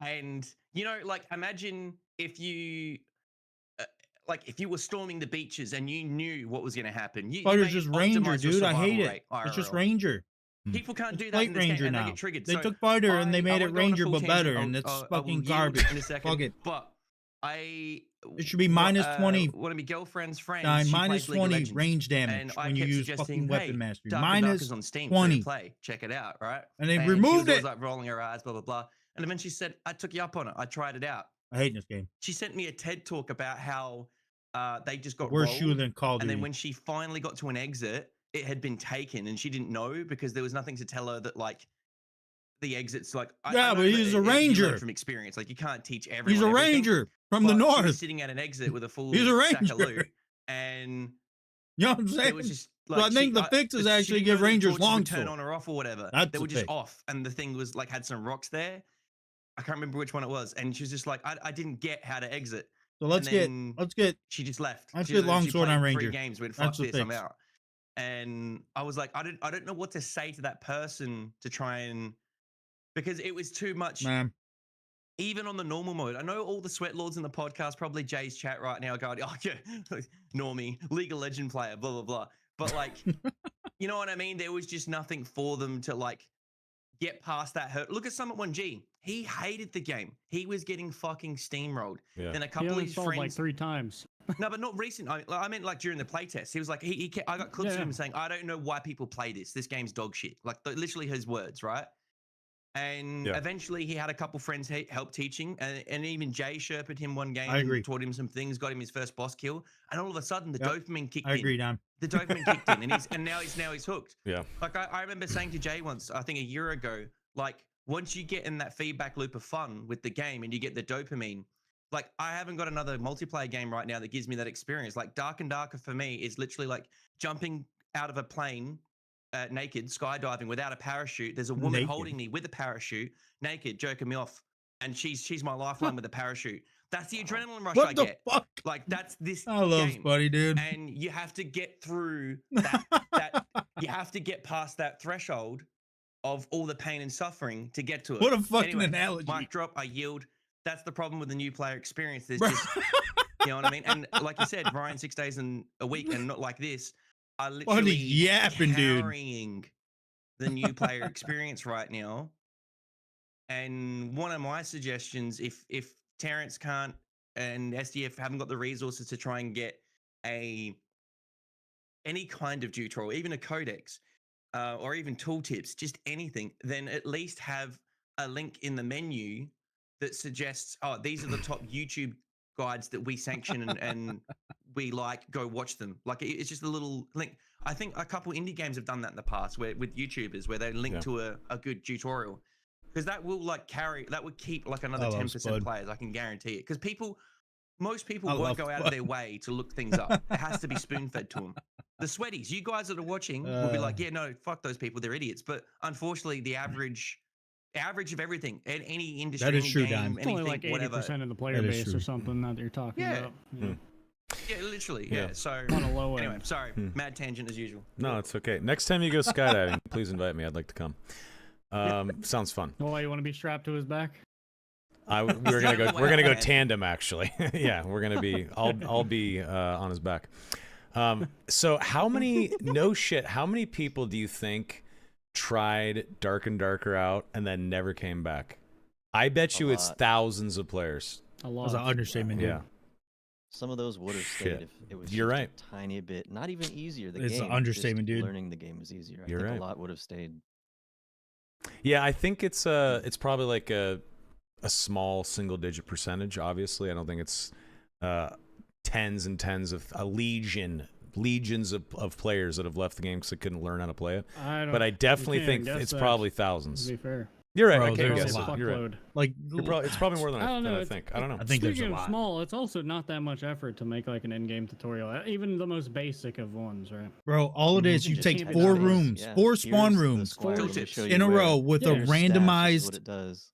And you know, like imagine if you. Like if you were storming the beaches and you knew what was going to happen, you Fighter's may just Ranger, optimize your dude. I hate survival it. rate, It's just IRL. Ranger. People can't It's do that in Flight this game, Ranger and now. they get triggered. They So took Fighter and they made it won't go on a Ranger, full but tangent. better, and it's I will fucking yield garbage. in a second. Fuck it. But It should be minus 20. One of my girlfriend's friends, Nine, she minus plays League of 20 Legends, range damage and I when you kept use suggesting, fucking weapon hey, mastery. Dark and Minus Darker's on Steam, 20. free to play. Check it out, right? And they she removed was always it. like rolling her eyes, blah blah blah. And then she said, "I took you up on it. I tried it out." I hate this game. She sent me a TED talk about how they just got Worse rolled, shoe than Call of and Duty. then when she finally got to an exit, it had been taken, and she didn't know because there was nothing to tell her that like the exits. Like I Yeah, know but that he's a you learn Ranger. from experience. Like you can't teach everyone. He's a everything, Ranger from the but She north. was sitting at an exit with a full He's a stack of Ranger. loot, and You know what I'm saying? it was just So like I think the fix is she actually didn't give know that the Rangers torches would turn longsword. on or off or whatever. That's They the were just fix. off, and the thing was like had some rocks there. I can't remember which one it was, and she was just like, I didn't get how to exit. So let's get She just left. let's She get literally longsword played on 3 Ranger. games. Went, That's fuck the this, I'm fix. out. And I was like, I don't know what to say to that person to try and, because it was too much. Man. Even on the normal mode, I know all the sweat lords in the podcast, probably Jay's chat right now, going, "Oh yeah, normie, League of Legend player, blah blah blah." But like, you know what I mean? There was just nothing for them to like get past that hurt. Look at Summit 1G. He hated the game. He was getting fucking steamrolled. Yeah. Then a He couple of only his sold friends. like 3 times. No, but not recent. I meant like during the playtest. He was like, I got clips of him saying, "I don't know why people play this. This game's dog shit." Like literally his words, right? And eventually he had a couple friends help teaching, and even Jay sherped him one game. I agree. And taught him some things, got him his first boss kill, and all of a sudden the dopamine kicked in. I agree, Don. The dopamine kicked in, and now he's hooked. Yeah. Like I remember saying to Jay once, I think a year ago, like once you get in that feedback loop of fun with the game and you get the dopamine, like I haven't got another multiplayer game right now that gives me that experience. Like Dark and Darker for me is literally like jumping out of a plane naked, skydiving without a parachute. There's a woman holding me with a parachute, naked, jerking me off, and she's my lifeline with a parachute. That's the adrenaline rush I get. Fuck? Like that's this I love game. Spuddy, dude. And you have to get through that, you have to get past that threshold of all the pain and suffering to get to it. What a fucking Anyway, analogy. Mic drop, I yield. That's the problem with the new player experience. There's just, you know what I mean? And like you said, Ryan 6 days in a week and not like this. I literally yapping, carrying the new player experience right now. And one of my suggestions, if Terrence can't and SDF haven't got the resources to try and get any kind of tutorial, even a codex, or even tooltips, just anything, then at least have a link in the menu that suggests, oh, these are the top YouTube guides that we sanction and we like, go watch them. Like it's just a little link. I think a couple indie games have done that in the past with YouTubers where they link to a good tutorial, because that will like that would keep like another 10% players. I can guarantee it, because most people won't go out of their way to look things up. It has to be spoon fed to them. The sweaties, you guys that are watching will be like, yeah, no, fuck those people. They're idiots. But unfortunately, the average of everything in any industry, that is any true, game, Dan. It's only anything, like 80% whatever. of the player base or something that you're talking about. Yeah, literally. Yeah. So on a low anyway, end. sorry, mad tangent as usual. No, it's okay. Next time you go skydiving, please invite me. I'd like to come. Sounds fun. Oh, you want to be strapped to his back? We're gonna go tandem actually. Yeah, we're gonna be. I'll be on his back. So how many how many people do you think tried Dark and Darker out and then never came back? I bet you it's thousands of players. A lot. That's an understatement, dude. Yeah. Some of those would have stayed if it was You're just right. a tiny bit, not even easier. The It's an game, understatement, just dude. Learning the game is easier. I You're think right. a lot would have stayed. Yeah, I think it's probably like a small single digit percentage. Obviously, I don't think it's tens and tens of legions of players that have left the game because they couldn't learn how to play it. But I definitely think it's probably thousands. To be fair. You're right. Bro, I can't there's guess a it. lot. You're right. Like, It's probably more than I don't know. I think. I don't know. I think there's a Speaking of lot. small, it's also not that much effort to make like an in-game tutorial. Even the most basic of ones, right? Bro, all it is, you just take type 4 it in. rooms, Yeah. 4 Here's spawn the rooms square, let me tips show in you a where row with a Yeah. your stash is randomized what it does.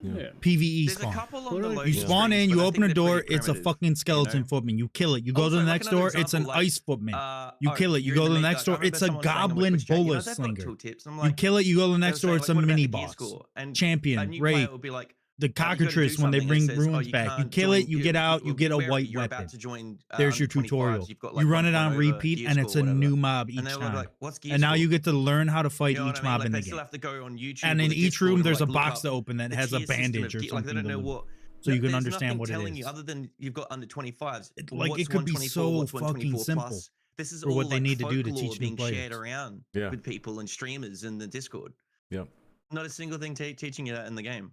Yeah. PvE There's a spawn. couple on the Literally, loading You Yeah. spawn screens, in, but you I open think a they're door, pretty it's a primitive, fucking skeleton you know? footman. You kill it. You go Also, to the like next another door, it's an example, like, ice footman. You oh, kill it. You you're go in to the meat next guys. I door, remember it's a someone saying on the goblin Twitch chat, you know, bullet they've got slinger. tooltips. I'm You like, kill it, you go to the they next were door, saying, it's like, a what about mini a gear boss. score? And a Champion, new player Wraith, would be like, the you gotta do cockatrice when they something, and it bring says, runes you back. You can't kill it, join- you get out, you get a where white you're weapon. about to join, There's your under 25s, tutorial. you've got, You like, run it 1 on over repeat, gear and score it's or a whatever. new mob And each they were time. like, what's gear And now score? you get to learn how to fight You know what each I mean? mob Like, in they the still game. have to go on YouTube And or in the each Discord room, and, there's a like, look box up to open that the has a tier system bandage of or gear. Like, they something don't know delivered. what. So you can There's understand nothing what it telling you is. other than you've got under 25s. Like, What's it could be 124, so what's fucking 124 simple plus. This is for all what they like need to do to folklore teach new being shared players. around Yeah. with people and streamers in the Discord. Yep. Not a single thing teaching you that in the game.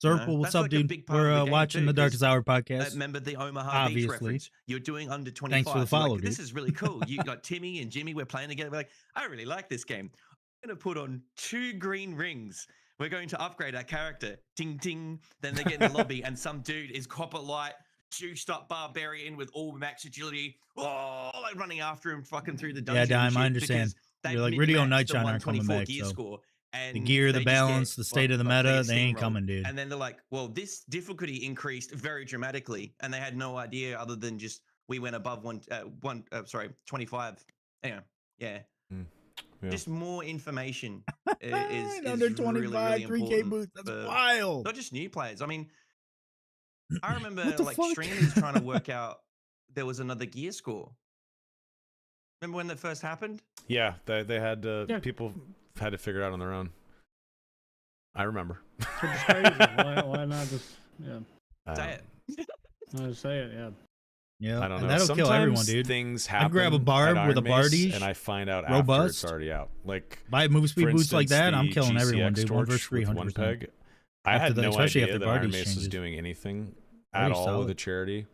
Zerpal, what's That's up, like a dude? big part of We're the game watching too, the 'cause, Darkest Hour podcast. remember the Omaha Beach Obviously. reference? You're doing under 25. Thanks for the follow, This dude. is really cool. You like Timmy and Jimmy, we're playing together. We're like, I really like this game. I'm going to put on 2 green rings. We're going to upgrade our character. Ding, ding. Then they get in the lobby and some dude is copper light, juiced up barbarian with all max agility. Oh, like running after him fucking through the dungeon. Yeah, and Dime, I shit understand. because You're like, they've Riddio and min-maxed the Nightshine aren't coming 124 back, gear so score, and the gear, the they just get balance, the state of the they meta, get they ain't steamrolled. coming, dude. And then they're like, well, this difficulty increased very dramatically, and they had no idea other than just we went above 25. Anyway, yeah. Yeah. Just more information is under really, 25, really 3K important boost. That's for wild. not just new players. I mean, I remember What the like fuck? streamers trying to work out there was another gear score. Remember when that first happened? Yeah, they had Yeah. people had to figure it out on their own. I remember. Which is crazy. Why not just Say it. I'll just say it? Yeah. Yeah, I don't and know. that'll Sometimes kill everyone, dude. Things I happen. grab a barb at with a Ironmace, Bardiche, and I find out after robust. it's already out. Like Buy move speed for boots like instance, that, I'm the killing everyone, GCX dude. 1 versus torch with 300%. one peg. I After had the- no especially idea after that Bardiche Ironmace was changes. doing anything Very at all solid. with the charity.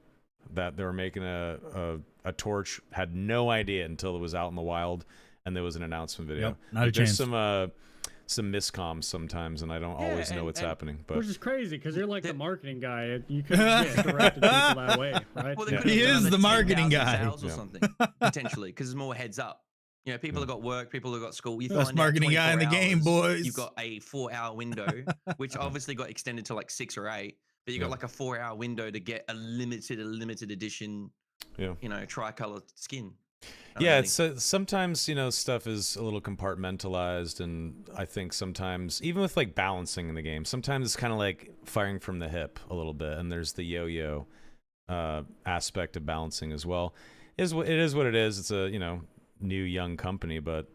That they were making a torch. Had no idea until it was out in the wild, and there was an announcement video. Yep, not a There's chance. some miscoms sometimes, and I don't Yeah, always know and- what's and- happening. But Which is crazy because you're like the Did- marketing guy. You couldn't directed people that way, right? Well, they Yeah. could have He done is another the marketing 10,000 guy. sales or Yeah. something potentially because there's more heads up. You know, people have got work, people have got school. You Best find out marketing guy in the 24 game, hours, boys. You've got a 4-hour window, which obviously got extended to like 6 or 8. But you got Yeah. like a 4-hour window to get a limited edition, Yeah. you know, tricolor skin. Yeah, it's sometimes stuff is a little compartmentalized, and I think sometimes even with like balancing in the game, sometimes it's kind of like firing from the hip a little bit, and there's the yo-yo aspect of balancing as well. It is what it is. It's a new young company, but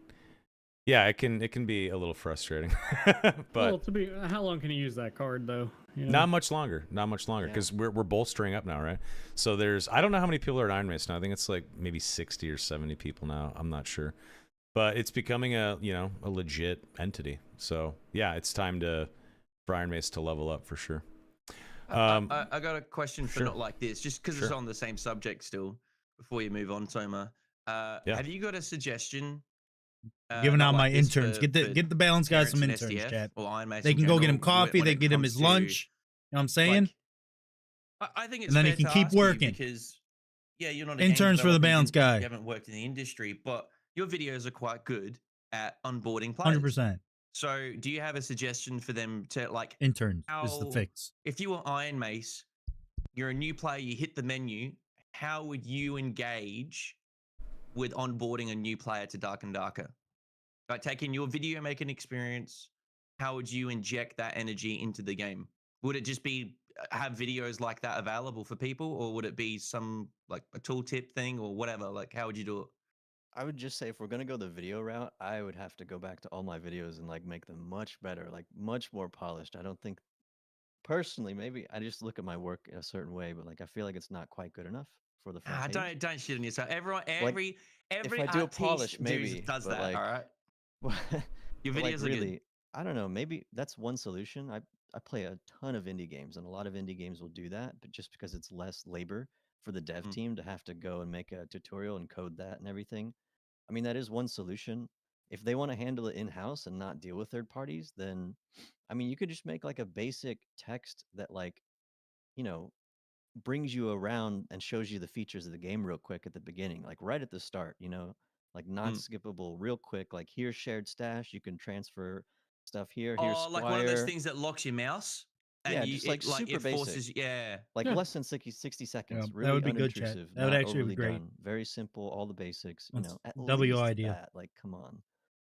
yeah, it can be a little frustrating. But well, how long can you use that card though? You know? not much longer because we're bolstering up now, right? So I don't know how many people are at Ironmace now. I think it's like maybe 60 or 70 people now. I'm not sure, but it's becoming a legit entity. So yeah, it's time for Ironmace to level up for sure. I got a question for Sure. not like this, just because it's on the same subject still. Before you move on, Soma, have you got a suggestion? Giving not out my like this interns. for Get the balance guys some Terrence and interns, SDF chat. or Ironmace They in can go get him general coffee. when They it get him comes his to, lunch. You know what I'm saying? like, I think it's And then he fair can to keep ask you working. because you're not a Interns game for the developer, balance guy. You haven't worked in the industry, but your videos are quite good at onboarding players. 100%. So, do you have a suggestion for them to like Interns is the how- fix. if you were Ironmace, you're a new player, you hit the menu, how would you engage with onboarding a new player to Dark and Darker? Like taking your video making experience, how would you inject that energy into the game? Would it just be have videos like that available for people, or would it be some like a tooltip thing or whatever? Like, how would you do it? I would just say if we're gonna go the video route, I would have to go back to all my videos and like make them much better, like much more polished. I don't think personally, maybe I just look at my work in a certain way, but like I feel like it's not quite good enough for the front page. Don't shit on yourself. Everyone, Like if every I do a artiste polish, maybe, does but that. All like, right, your but like videos are good. really, I don't know. Maybe that's one solution. I play a ton of indie games, and a lot of indie games will do that, but just because it's less labor for the dev team to have to go and make a tutorial and code that and everything. I mean, that is one solution. If they want to handle it in-house and not deal with third parties, then I mean, you could just make like a basic text that like, you know, brings you around and shows you the features of the game real quick at the beginning, like right at the start, like non-skippable, real quick, like here's shared stash, you can transfer stuff here, here's Oh, like one of those Squire. things that locks your mouse, and Yeah, just like super it forces, basic. yeah. Like Yeah. less than 60 Yeah, seconds, that really would be good, chat. unintrusive, That would not actually be overly great. done, very simple, all the basics, That's at W least idea. that, like, come on.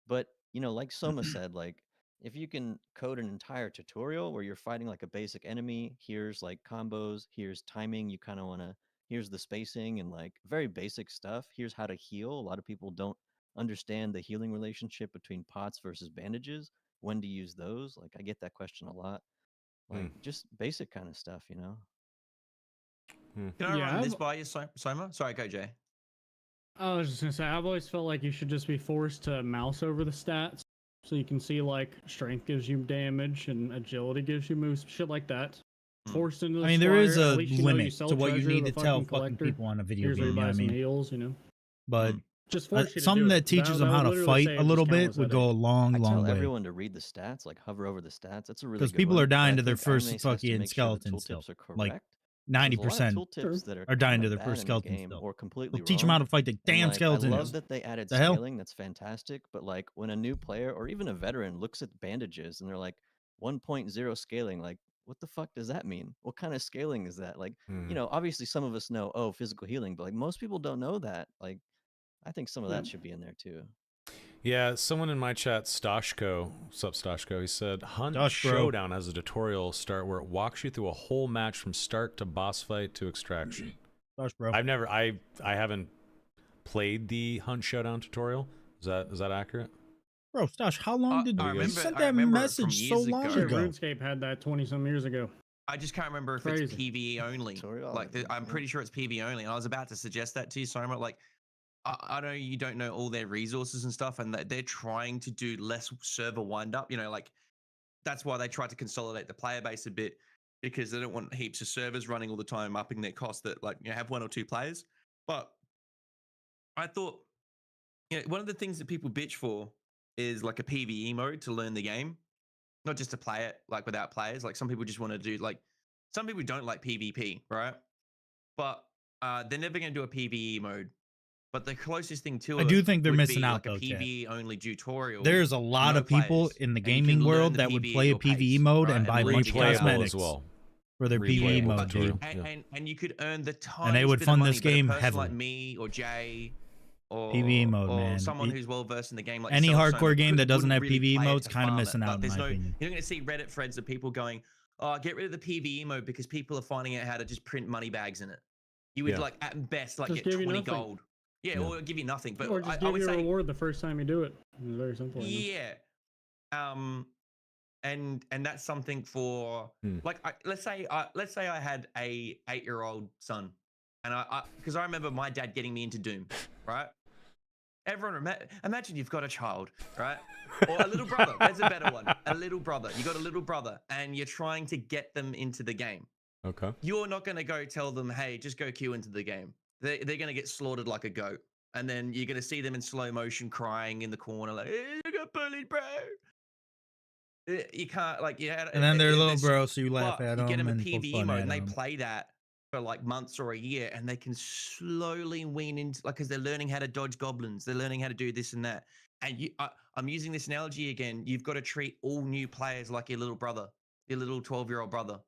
But, like Soma said, like, if you can code an entire tutorial where you're fighting like a basic enemy, here's like combos, here's timing, you kind of want to, here's the spacing and like very basic stuff. Here's how to heal. A lot of people don't understand the healing relationship between pots versus bandages, when to use those. Like, I get that question a lot. Like, just basic kind of stuff, Can I run this by you, Soma? Sorry, go Jay. I was just gonna say, I've always felt like you should just be forced to mouse over the stats, so you can see like strength gives you damage and agility gives you moves, shit like that. Forced into the I mean, there is Squire, a at least you know you limit sell to what you treasure, need the to tell fucking collector. people on a video Here's where game. you You know buy what I some mean? heals, But just force you to something do that it. teaches them That how would to literally fight save a little just bit countless would go a headache. long, I tell long way. everyone to read the stats, like hover over the stats. That's a really good People one. are but dying I to their think first Ironmace has to fucking make sure the skeleton still. tooltips are correct. Like There's a lot of 90% tooltips that are are dying kind to of their bad first in the skeleton game still. or completely They'll teach them wrong. how to fight the And damn like, I skeleton. love that they added The hell? scaling. That's fantastic. But like, when a new player or even a veteran looks at bandages and they're like 1.0 scaling, like, what the fuck does that mean? What kind of scaling is that? Like, obviously some of us know, oh, physical healing, but like most people don't know that. Like, I think some of that should be in there too. Yeah, someone in my chat, Stashko, what's up, Stashko? He said, Hunt Stosh, bro. Showdown has a tutorial start where it walks you through a whole match from start to boss fight to extraction. Gosh, bro. I haven't played the Hunt Showdown tutorial. Is that accurate? Bro, Stosh, how long did you send that remember it message from so years long ago. Sure, ago? RuneScape had that 20-some years ago. I just can't remember if Crazy. it's PvE only. Tutorial, Like, I'm pretty sure it's PvE only. And I was about to suggest that to you, Soma. Like, I know you don't know all their resources and stuff, and that they're trying to do less server wind up. Like, that's why they tried to consolidate the player base a bit, because they don't want heaps of servers running all the time, upping their cost that, like, have one or two players. But I thought, one of the things that people bitch for is like a PvE mode to learn the game, not just to play it like without players. Like, some people just want to do, like, some people don't like PvP, right? But they're never going to do a PvE mode. But the closest thing to I it do think they're would missing be out, like though, a chat. PvE only tutorial. There's a lot no of people players, in the and you can gaming learn world the that would PvE play a at your PvE pace, mode right? and buy learn bunch the of game. cosmetics as well. for their PvE Replayable mode, But dude. and you could earn the tiniest And they would bit fund of money, this but a game person heavily. like me or Jay or PvE mode, or man. someone who's well versed in the game, like Any yourself, hardcore Soma, game that doesn't wouldn't have really PvE play it mode's to kind of farm it. missing But out, in there's my no, opinion. you're not going to see Reddit threads of people going, "Oh, get rid of the PvE mode because people are finding out how to just print money bags in it." You would like at best like Just get give you 20 nothing. gold. Yeah, or it'll give you nothing. But Or just I give would you a say, reward the first time you do it. It's very simple. yeah. And that's something for like let's say I had a 8-year-old son, and I because I remember my dad getting me into Doom, right? Everyone imagine you've got a child, right? Or a little brother. There's a better one. A little brother. You got a little brother, and you're trying to get them into the game. Okay. You're not going to go tell them, "Hey, just go queue into the game." They're going to get slaughtered like a goat, and then you're going to see them in slow motion crying in the corner, like, "Hey, you got bullied, bro." You can't like And then they're little bro, so you laugh at you get them them a and poke PvE fun mode, at and they them. play that for like months or a year, and they can slowly wean into like because they're learning how to dodge goblins, they're learning how to do this and that. And I'm using this analogy again. You've got to treat all new players like your little brother, your little 12-year-old brother.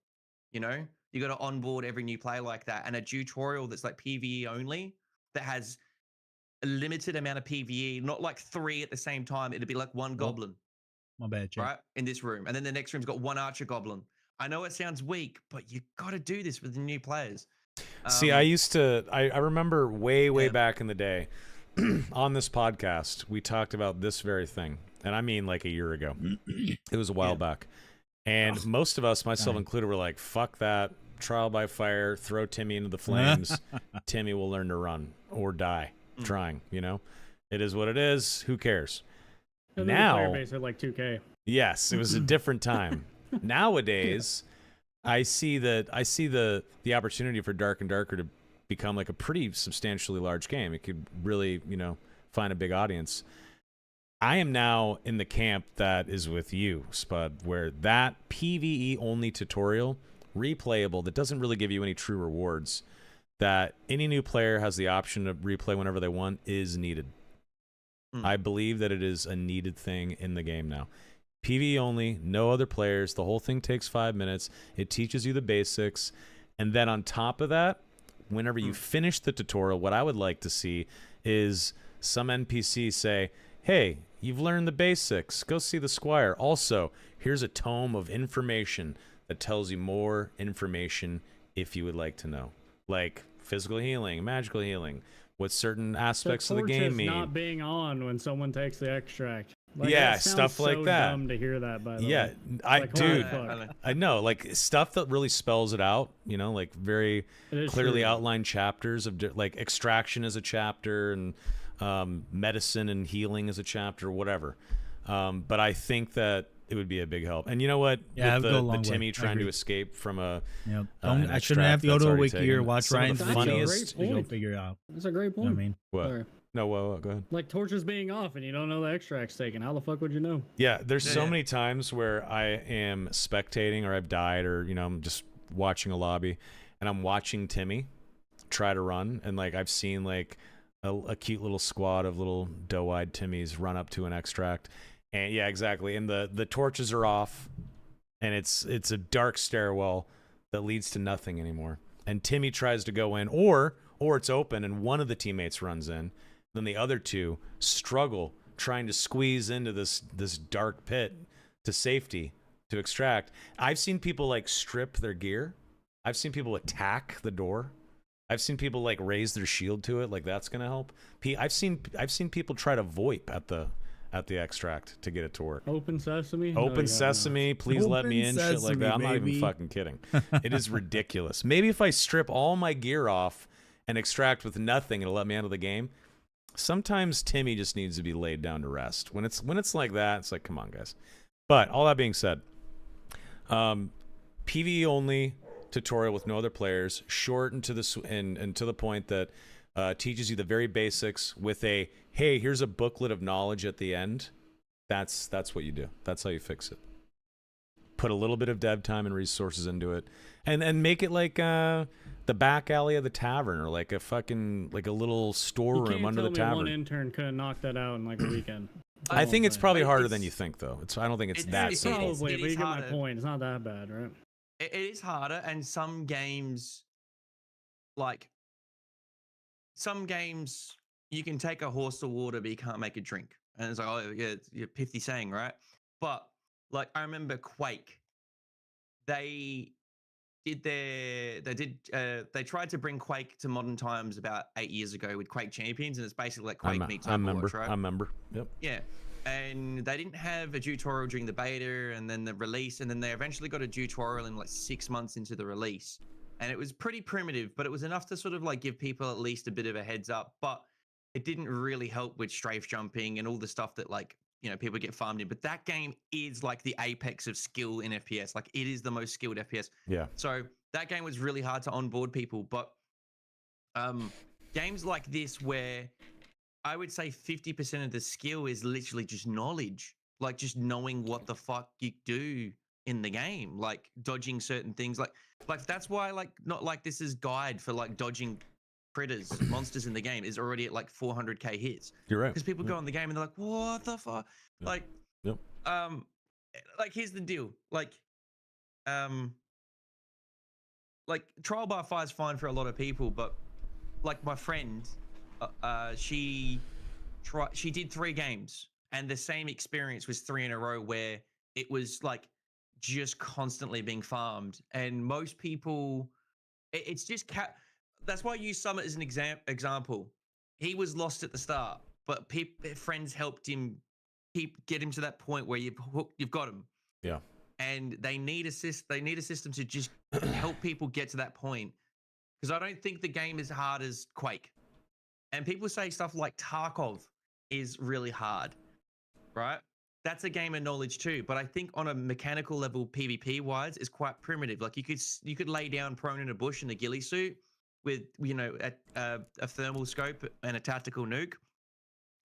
You got to onboard every new player like that, and a tutorial that's like PvE only that has a limited amount of PvE, not like 3 at the same time. It'd be like one goblin. My bad, chat. Right, in this room, and then the next room's got one archer goblin. I know it sounds weak, but you got to do this with the new players. See, I remember way Yeah. back in the day on this podcast, we talked about this very thing. And I mean like a year ago. It was a while back. And most of us, myself included, were like, fuck that. Trial by fire, throw Timmy into the flames. Timmy will learn to run or die trying, you know? It is what it is. Who cares? And now, the player base at like 2K. Yes, it was a different time. Nowadays, I see the opportunity for Dark and Darker to become like a pretty substantially large game. It could really, you know, find a big audience. I am now in the camp that is with you, Spud, where that PvE only tutorial, replayable, that doesn't really give you any true rewards, that any new player has the option to replay whenever they want, is needed. I believe that it is a needed thing in the game now. PvE only, no other players. The whole thing takes 5 minutes. It teaches you the basics. And then on top of that, whenever you finish the tutorial, what I would like to see is some NPC say, hey, you've learned the basics. Go see the squire. Also, here's a tome of information that tells you more information if you would like to know. Like physical healing, magical healing, what certain aspects of the game mean. Not being on when someone takes the extract. Like, yeah, stuff like so that. Dumb to hear that, by the yeah, way. Dude, I know, like stuff that really spells it out. You know, like very clearly outlined chapters of like extraction is a chapter, and medicine and healing is a chapter, whatever. But I think that it would be a big help. And you know what? Yeah, with the Timmy trying to escape from a I shouldn't have to go to a wiki or watch Ryan's funniest. To go figure it out. That's a great point. You know what I mean, what? Sorry. No, whoa, go ahead. Like torches being off and you don't know the extract's taken. How the fuck would you know? Yeah, there's so many times where I am spectating or I've died or, you know, I'm just watching a lobby and I'm watching Timmy try to run, and like I've seen like a cute little squad of little doe-eyed Timmys run up to an extract. And yeah, exactly. And the torches are off and it's a dark stairwell that leads to nothing anymore. And Timmy tries to go in, or it's open and one of the teammates runs in. Then the other two struggle trying to squeeze into this dark pit to safety to extract. I've seen people like strip their gear. I've seen people attack the door. I've seen people like raise their shield to it, like that's gonna help. I've seen people try to VoIP at the extract to get it to work. Open sesame. Open sesame, please let me in. Shit like that. I'm not even fucking kidding. It is ridiculous. Maybe if I strip all my gear off and extract with nothing, it'll let me out of the game. Sometimes Timmy just needs to be laid down to rest. When it's like that, it's like, come on, guys. But all that being said, PvE only tutorial with no other players, short and to the point that teaches you the very basics with a hey, here's a booklet of knowledge at the end. That's what you do. That's how you fix it. Put a little bit of dev time and resources into it, and make it like the back alley of the tavern, or like a little storeroom under the tavern. One intern couldn't knock that out in like a weekend. I think it's probably harder than you think, though. I don't think it's that simple. Probably, but you get my point. It's not that bad, right? It is harder, and some games, you can take a horse to water, but you can't make it drink. And it's like, oh, yeah, you're pithy saying, right? But like, I remember Quake. They tried to bring Quake to modern times about 8 years ago with Quake Champions, and it's basically like Quake meets Overwatch, right? I remember. Yep. Yeah. And they didn't have a tutorial during the beta and then the release, and then they eventually got a tutorial in like 6 months into the release. And it was pretty primitive, but it was enough to sort of like give people at least a bit of a heads up. But it didn't really help with strafe jumping and all the stuff that, like, you know, people get farmed in. But that game is like the apex of skill in FPS. Like, it is the most skilled FPS. Yeah. So that game was really hard to onboard people. But games like this, where I would say 50% of the skill is literally just knowledge, like just knowing what the fuck you do in the game, like dodging certain things. Like that's why, like, not like this is guide for like dodging critters, monsters in the game is already at like 400k hits. You're right. Because people go in the game and they're like, what the fuck? Yep. Like, yep. Like, here's the deal. Like trial by fire is fine for a lot of people, but like my friend, she did 3 games, and the same experience was 3 in a row, where it was like just constantly being farmed, and most people, it's just that's why I use Summit as an example. He was lost at the start, but friends helped him get him to that point where you've got him. Yeah. And they need a system to just help people get to that point, because I don't think the game is hard as Quake. And people say stuff like Tarkov is really hard, right? That's a game of knowledge too, but I think on a mechanical level, PvP wise, is quite primitive. Like you could lay down prone in a bush in a ghillie suit with a thermal scope and a tactical nuke,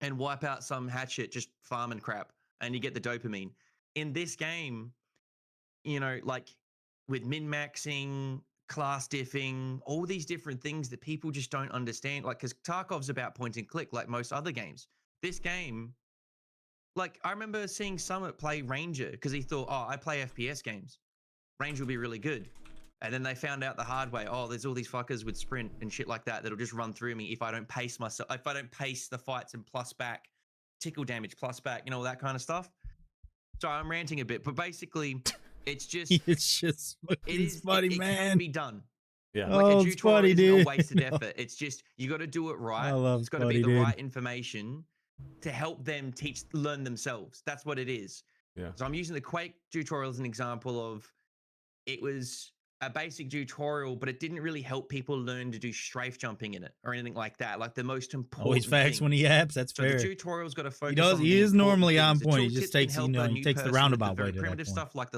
and wipe out some hatchet just farming crap, and you get the dopamine. In this game, like with min-maxing, class diffing, all these different things that people just don't understand. Like, because Tarkov's about point and click, like most other games. This game, like, I remember seeing Summit play Ranger because he thought, oh, I play FPS games. Ranger will be really good. And then they found out the hard way, oh, there's all these fuckers with sprint and shit like that that'll just run through me if I don't pace myself, if I don't pace the fights and plus back, tickle damage, plus back, all that kind of stuff. So I'm ranting a bit, but basically, it's just funny, man. It can be done. Yeah. Like a tutorial isn't a wasted effort. It's just you got to do it right. It's got to be the right information to help them learn themselves. That's what it is. Yeah. So I'm using the Quake tutorial as an example of, it was a basic tutorial, but it didn't really help people learn to do strafe jumping in it or anything like that. Like the most important. Always facts when he yaps. That's so fair. The tutorial's got to focus. He is normally on things. point. He just takes he takes the roundabout way to primitive that stuff, like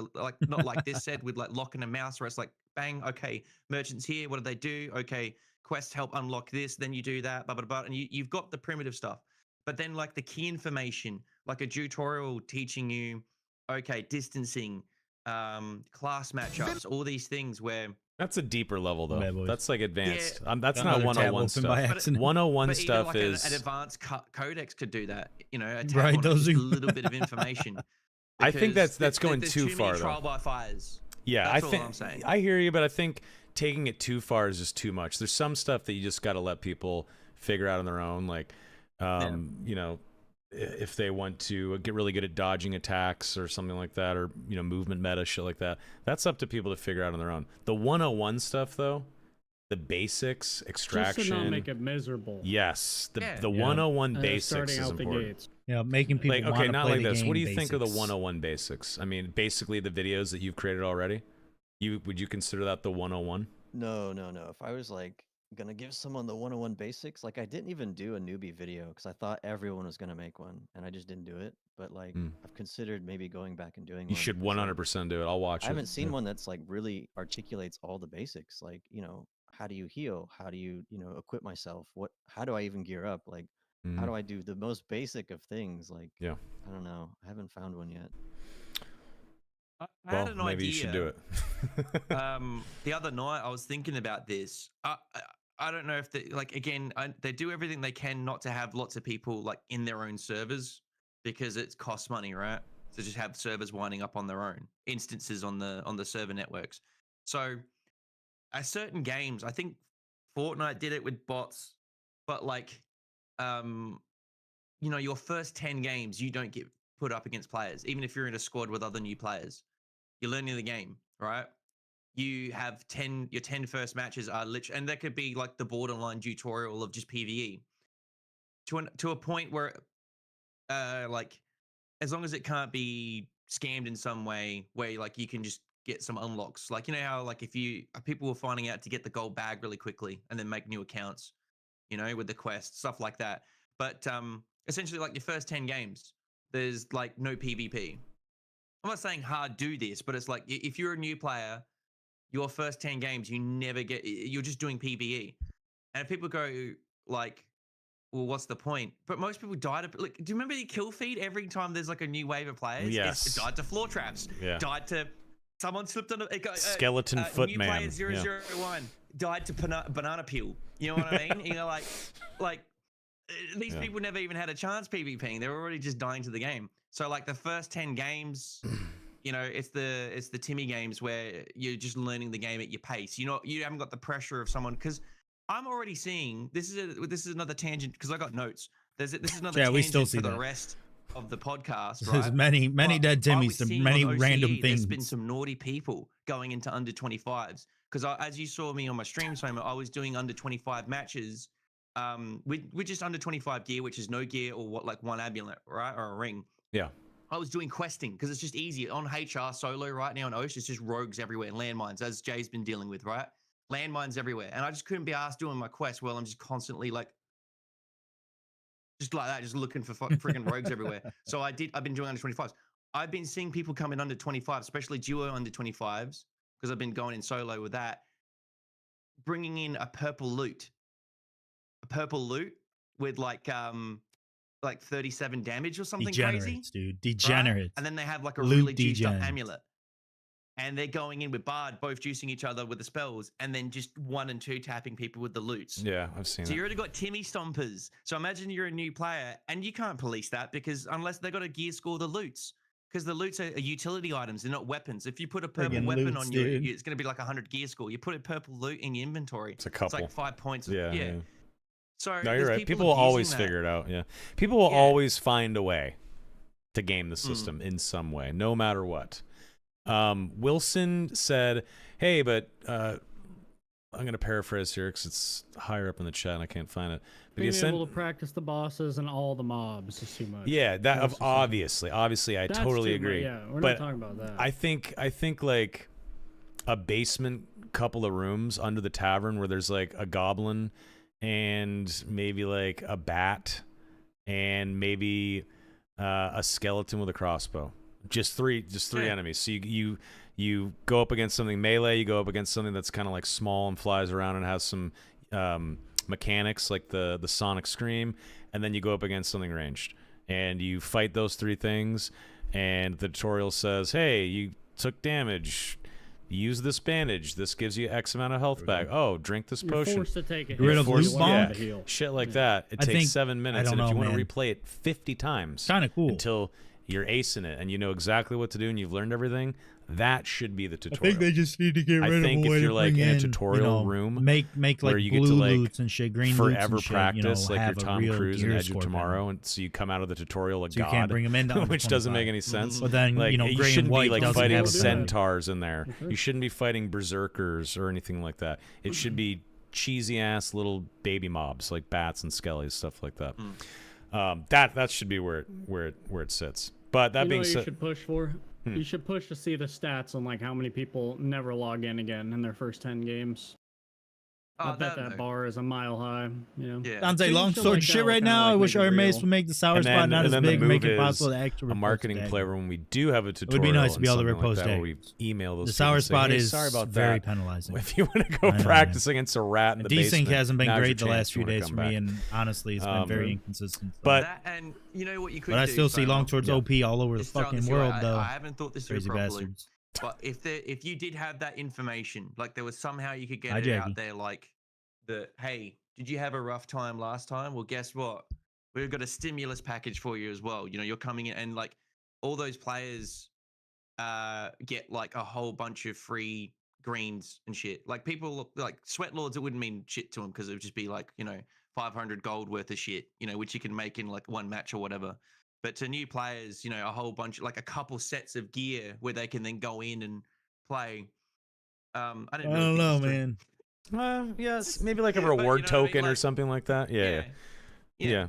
not like this said with like locking a mouse, where it's like bang, okay, merchants here. What do they do? Okay, quests help unlock this. Then you do that, blah blah blah, and you've got the primitive stuff. But then like the key information, like a tutorial teaching you, okay, distancing, class matchups, all these things where. That's a deeper level though. Bad boys. That's like advanced. Yeah. That's not 101 stuff. 101 stuff like is an advanced codex could do that. Right, those are are a little bit of information. I think that's going too far though. Trial by fires. Yeah, that's all I'm saying. I hear you, but I think taking it too far is just too much. There's some stuff that you just got to let people figure out on their own, like if they want to get really good at dodging attacks or something like that, or movement meta shit like that, that's up to people to figure out on their own. The 101 stuff though, the basics, extraction, just to not make it miserable. Yes, the 101 basics is important. Yeah, making people like, okay, not play like the this. game What do you basics. think of the 101 basics? I mean, basically the videos that you've created already. Would you consider that the 101? No. If I was like gonna give someone the 101 basics, like I didn't even do a newbie video because I thought everyone was gonna make one, and I just didn't do it. But like I've considered maybe going back and doing one. You should 100% do it. I'll watch it. I haven't seen one that's like really articulates all the basics. Like, how do you heal? How do you, equip myself? How do I even gear up? Like, how do I do the most basic of things? Like, yeah, I don't know. I haven't found one yet. I had an maybe idea. You should do it. The other night I was thinking about this. I don't know if they do everything they can not to have lots of people like in their own servers, because it costs money, right? To just have servers winding up on their own instances on the server networks. So at certain games, I think Fortnite did it with bots, but like, your first 10 games, you don't get put up against players, even if you're in a squad with other new players. You're learning the game, right? You have your 10 first matches are literally, and that could be like the borderline tutorial of just PvE to a point where, like, as long as it can't be scammed in some way, where like you can just get some unlocks. Like, how like if people were finding out to get the gold bag really quickly and then make new accounts, with the quest, stuff like that. But essentially, like your first 10 games, there's like no PvP. I'm not saying hard do this, but it's like if you're a new player, your first 10 games, you're just doing PvE. And if people go like, well, what's the point? But most people die to, like, do you remember the kill feed every time there's like a new wave of players? Yes. It died to floor traps. Yeah. Died to, someone slipped on a skeleton foot new man. Player 001 died to banana peel. You know what I mean? like these people never even had a chance PvPing. They were already just dying to the game. So like the first 10 games, it's the Timmy games where you're just learning the game at your pace. You haven't got the pressure of someone, because I'm already seeing this is another tangent, because I got notes. This is another tangent we still see for the that. rest of the podcast, right? There's many But dead I was Timmys, to seeing many on OCE, random There's been things. some naughty people going into under 25s because as you saw me on my stream, Soma, I was doing under 25 matches with just under 25 gear, which is no gear or what, like one amulet, right, or a ring. Yeah. I was doing questing because it's just easy on HR solo right now on Osh. It's just rogues everywhere and landmines, as Jay's been dealing with, right? Landmines everywhere, and I just couldn't be asked doing my quest. Well, I'm just constantly like. Just like that, just looking for freaking rogues everywhere. So I've been doing under 25s. I've been seeing people come in under 25, especially duo under 25s, because I've been going in solo with that, bringing in a purple loot with like 37 damage or something Degenerates, crazy. dude. Degenerates. Right? And then they have like a Loot really juiced up degens. amulet. And they're going in with Bard, both juicing each other with the spells, and then just 1 and 2 tapping people with the loots. Yeah, I've seen So that. you already got Timmy Stompers. So imagine you're a new player, and you can't police that because unless they got a gear score the loots, because the loots are utility items, they're not weapons. If you put a purple Friggin' weapon loots, on you, dude. it's going to be like 100 gear score. You put a purple loot in your inventory, It's a couple. It's like 5 points. Yeah. So No, you're there's right. People will abusing always that. figure it out. Yeah. People will Yeah. always find a way to game the system in some way, no matter what. Wilson said, hey, but I'm going to paraphrase here because it's higher up in the chat and I can't find it. But Being he said, able to practice the bosses and all the mobs is too much. yeah, that That's of just- obviously, I That's totally too much. agree. Yeah, we're But not talking about that. I think like a basement couple of rooms under the tavern where there's like a goblin and maybe like a bat and maybe a skeleton with a crossbow. Just three enemies. So you go up against something melee, you go up against something that's kind of like small and flies around and has some mechanics like the sonic scream, and then you go up against something ranged. And you fight those 3 things, and the tutorial says, hey, you took damage. Use this bandage. This gives you X amount of health back. Oh, drink this You're potion. forced to take a Get rid hit of if loot you want bomb? to heal. Shit like Yeah. that. It I takes think- 7 minutes, I and don't if you know, want to man. replay it 50 times, Kind of cool. until you're acing it and you know exactly what to do and you've learned everything, that should be the tutorial. just need to get I think if you're like in a tutorial room make where like you get blue to like loots and shit, green loots forever and shit, practice, like have you're a Tom real Cruise and gear Edge of score Tomorrow, panel. and so you come out of the tutorial like So you God, can't bring 'em into which doesn't make 25. any sense. But then, Like, you know, you gray and shouldn't white be like doesn't fighting have that. centaurs in there. Okay. You shouldn't be fighting berserkers or anything like that. It should be cheesy ass little baby mobs like bats and skellies, stuff like that. That should be where it sits. But that You know being what you said, should push for? You should push to see the stats on like how many people never log in again in their first 10 games. I bet that bar is a mile high. You know? Yeah. Sounds like Things long shit sword like shit that will right kinda, now. like, I wish make it Ironmace real. would make the sour and spot then, not and as then big, the make move it possible is to actually a marketing repost play it. when we do have a tutorial. It would be nice to and be able to something like repost that, where eggs. we email those The people sour and say, spot hey, is sorry about very that. penalizing. If you want to go I know, practice against a rat in the Desync basement, hasn't been now's your great the chance last if few you wanna days come for back. me, and honestly, it's been very inconsistent. So. But And you know what you could But I do, still see Soma? longsword's OP all over the Just throw fucking this your world, way. though. I haven't thought this through Crazy properly. bastards. But if you did have that information, like there was somehow you could get Hi, it Jackie. out there, like hey, did you have a rough time last time? Well, guess what? We've got a stimulus package for you as well. You know, you're coming in and like all those players get like a whole bunch of free greens and shit. Like people like sweat lords, it wouldn't mean shit to them because it would just be like 500 gold worth of shit, which you can make in like one match or whatever. But to new players, a whole bunch, like a couple sets of gear where they can then go in and play. I I don't don't know, man. Yes, maybe like a Yeah, but you know reward what I mean, token or like- something like that. Yeah. Yeah.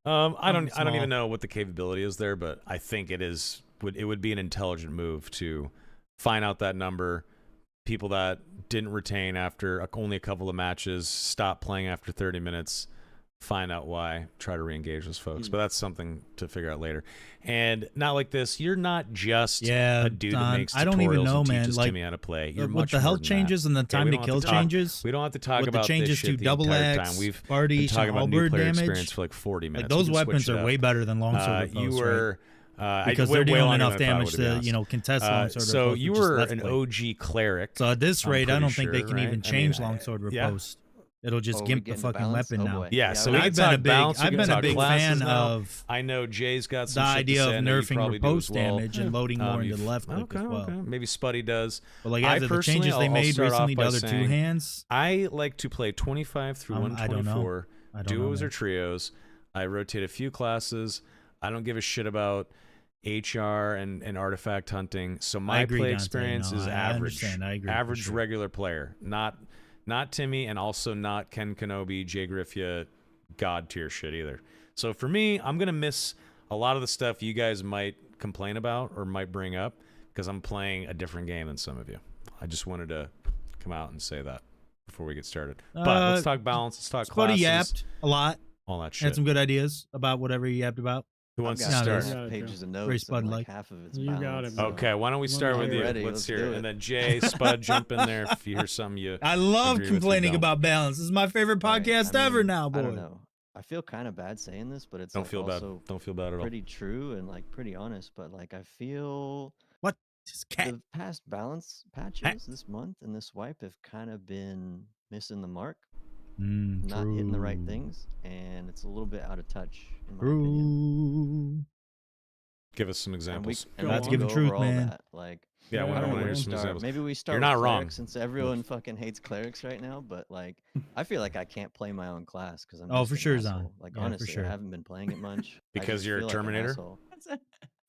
I don't small. even know what the capability is there, but I think it would be an intelligent move to find out that number. People that didn't retain after only a couple of matches, stop playing after 30 minutes, find out why, try to re-engage those folks. But that's something to figure out later. And not like this. You're not just a dude Don, that makes tutorials I don't even know, and man. teaches Like, Timmy how to play. You're with much the more health than changes that. and the Okay, time we to don't kill have talk- changes. We don't have to talk with the about changes this shit to the double entire X, time. We've party, been talking and about new halberd player damage. experience for like 40 minutes. Like We those just weapons switched it are up. way better than longsword You riposte, were because way they're dealing longer enough than I thought it damage would, to be to honest. contest longsword. So riposte, you which is were left an click. OG cleric. So at this I'm rate, I pretty don't think they sure, can right? even I change mean, longsword yeah. riposte. It'll just Oh, we gimp get the into fucking balance? weapon Oh, now. boy. Yeah, so we I've can been a talk big, balance. we I've can been a talk big classes fan now. of I know Jay's got the some shit idea to of say. I know you nerfing probably do as riposte well. damage and loading more into the you've- left click okay, as well. okay. Maybe Spuddy does. But like I as of the personally, changes they I'll made start off recently, by the other two saying hands. I like to play 25 through I don't know. 124 I don't know, duos or man. trios. I rotate a few classes. I don't give a shit about HR and artifact hunting. So my agree, play Dante. experience No, is I average. understand. I agree, for Average sure. regular player. Not Timmy, and also not Ken Kenobi, Jay Griffia, god tier shit either. So for me, I'm gonna miss a lot of the stuff you guys might complain about or might bring up because I'm playing a different game than some of you. I just wanted to come out and say that before we get started. But let's talk balance. Let's talk Buddy classes. yapped a lot. All that Had shit. some good ideas about whatever he yapped about. Who wants to I've got start? Yeah, pages of Very notes, and Spud-like. like half of it's You got balance, it, so- bro. Okay, why don't we start with I'm you? ready. Let's Let's hear do it. it. And then Jay, Spud, jump in there if you hear something you. I love Agree with you, complaining Dom. about balance. This is my favorite Right, podcast I ever mean, now, boy. I don't know. I feel kind of bad saying this, but it's Don't like feel bad. also Don't feel bad at all. pretty true and like pretty honest. But like I feel What? Just cat. the past balance patches this month and this wipe have kind of been missing the mark, not hitting the right things, and it's a little bit out of touch in my opinion. True. Give us some And examples. Go That's on. giving go truth, over all man. that. Like, Yeah, Yeah, why I don't don't we know hear where to some start. examples? Maybe we start You're with not wrong. clerics, since everyone fucking hates clerics right now. But like, I feel like I can't play my own class because I'm Oh, just for an sure, Zon. asshole. Like Yeah, for honestly, sure. I haven't been playing it much. I Because just you're a feel like an Terminator? asshole.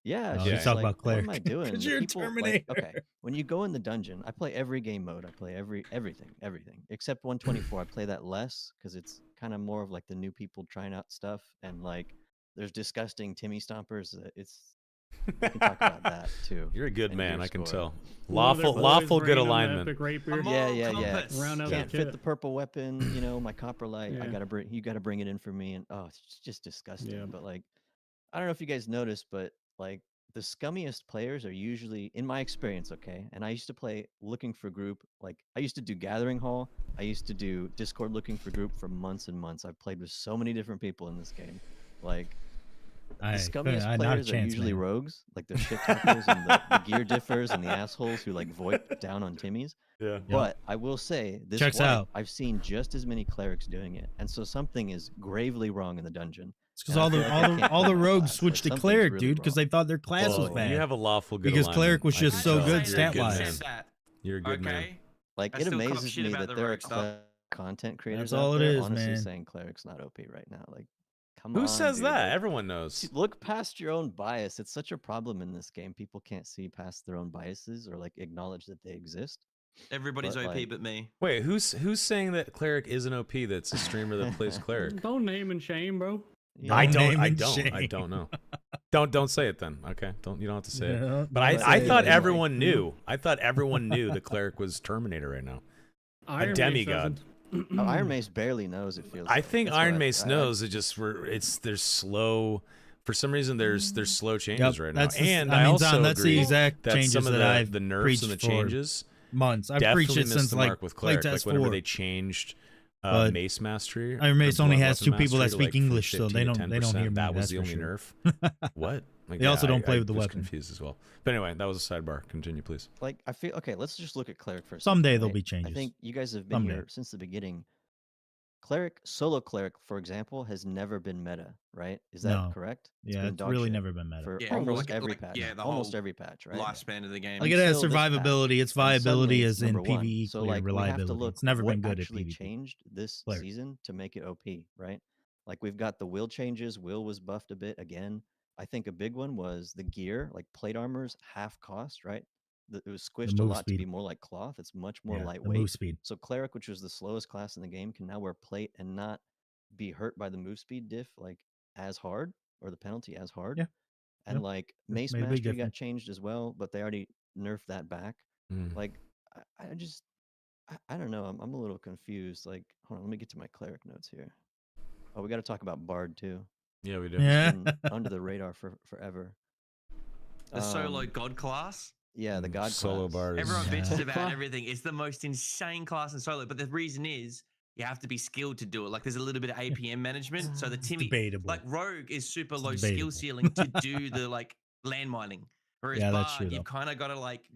Yeah, No, it's he's just talking like, about what am I cleric. doing? 'Cause The you're a people, like, Terminator. okay, when you go in the dungeon, I play every game mode. I play everything except 124. I play that less because it's kind of more of like the new people trying out stuff, and like there's disgusting Timmy stompers. It's we can talk about that too. You're a good and man, gear I can score. tell. One of their Lawful, boys lawful good bringing them the alignment. epic rapier. A Yeah, moral yeah, yeah. compass. Round out Can't the fit kit. the purple weapon, you know, my copper light. I Yeah. gotta bring. You gotta bring it in for me, and oh, it's just disgusting. Yeah. But like, I don't know if you guys noticed, but like the scummiest players are usually, in my experience, okay. And I used to play looking for group. Like I used to do Gathering Hall. I used to do Discord looking for group for months and months. I've played with so many different people in this game. Like the scummiest not a players are chance, usually man. rogues, like the shit talkers and the gear differs and the assholes who like VoIP down on Timmys. Yeah. But I will say this Checks wipe, out. I've seen just as many clerics doing it, and so something is gravely wrong in the dungeon. It's because And I all feel the like I can't all play the my rogues class. switched Like, to something's cleric, really dude, because wrong. they thought their class was Whoa, bad. you have a lawful good Because alignment. cleric was I just can so tell. good You're a good stat-wise. man. That. You're a good man. Okay. Like I it still cop amazes shit me about that the there are rogue stuff. content creators all out it there is, honestly man. saying cleric's not OP right now. Like, come on. Who says dude, that? like, Everyone knows. look past your own bias. It's such a problem in this game. People can't see past their own biases or like acknowledge that they exist. Everybody's But, OP like- but me. Wait, who's saying that cleric isn't OP? That's a streamer that plays cleric. Don't name and shame, bro. Yeah. I don't- I and don't shame. know. Don't say it then. Okay, you don't have to say it. Yeah, But don't I say thought it. everyone knew. I thought everyone knew the cleric was Terminator right now. Ironmace demigod. doesn't. Oh, Ironmace barely knows. It feels. I like. think That's what Iron Mace I- knows. It just there's slow. For some reason, there's slow changes right now. that's the- And I mean, also Zon, that's the agree exact that changes some of that the I've the nerfs preached and the for changes months. I've definitely preached it missed since the like mark with cleric. Like playtest whenever 4. they changed But Mace Mastery. Iron Mace or only Blood has Weapon 2 people that Mastery to, speak like, from English, so 15 they to don't hear 10%. me. That was that's the for only sure. nerf. What? Like, They also don't play with the was weapon. confused as well. But anyway, that was a sidebar. Continue, please. Like I feel okay. Let's just look at cleric for a Someday second, there'll right? be changes. I think you guys have been Someday. here since the beginning. Cleric, solo cleric, for example, has never been meta, right? Is that No. correct? Yeah, been it's dog really shit never been meta. for Yeah, almost like- every like, patch. yeah, the almost whole every patch, right? Lifespan of the game. Like it has until this patch, survivability, it's and suddenly viability it's as in number one. PvE, So clear like we have to reliability. look It's never what been good at actually PvP. changed this Cleric. season to make it OP, right? Like we've got the will changes. Will was buffed a bit again. I think a big one was the gear, like plate armor's half cost, right? It was squished a move lot to speed. be more like cloth. It's much more Yeah, the lightweight. move speed. So cleric, which was the slowest class in the game, can now wear plate and not be hurt by the move speed diff like as hard or the penalty as hard. Yeah. And Yep. like It's Mace made a big Mastery got difference. changed as well, but they already nerfed that back. Mm. Like I just I don't know. I'm a little confused. Like hold on, let me get to my cleric notes here. Oh, we got to talk about Bard too. Yeah, we do. Yeah. Been under the radar for forever. The solo Um, god class. Yeah, the god solo class. bars. Everyone Yeah. bitches about everything. It's the most insane class in solo, but the reason is you have to be skilled to do it. Like there's a little bit of APM management. So the It's Timmy, debatable. like Rogue is super It's low debatable. skill ceiling to do the like land mining. Whereas Yeah, Bard, that's true, though. you've kind of got to like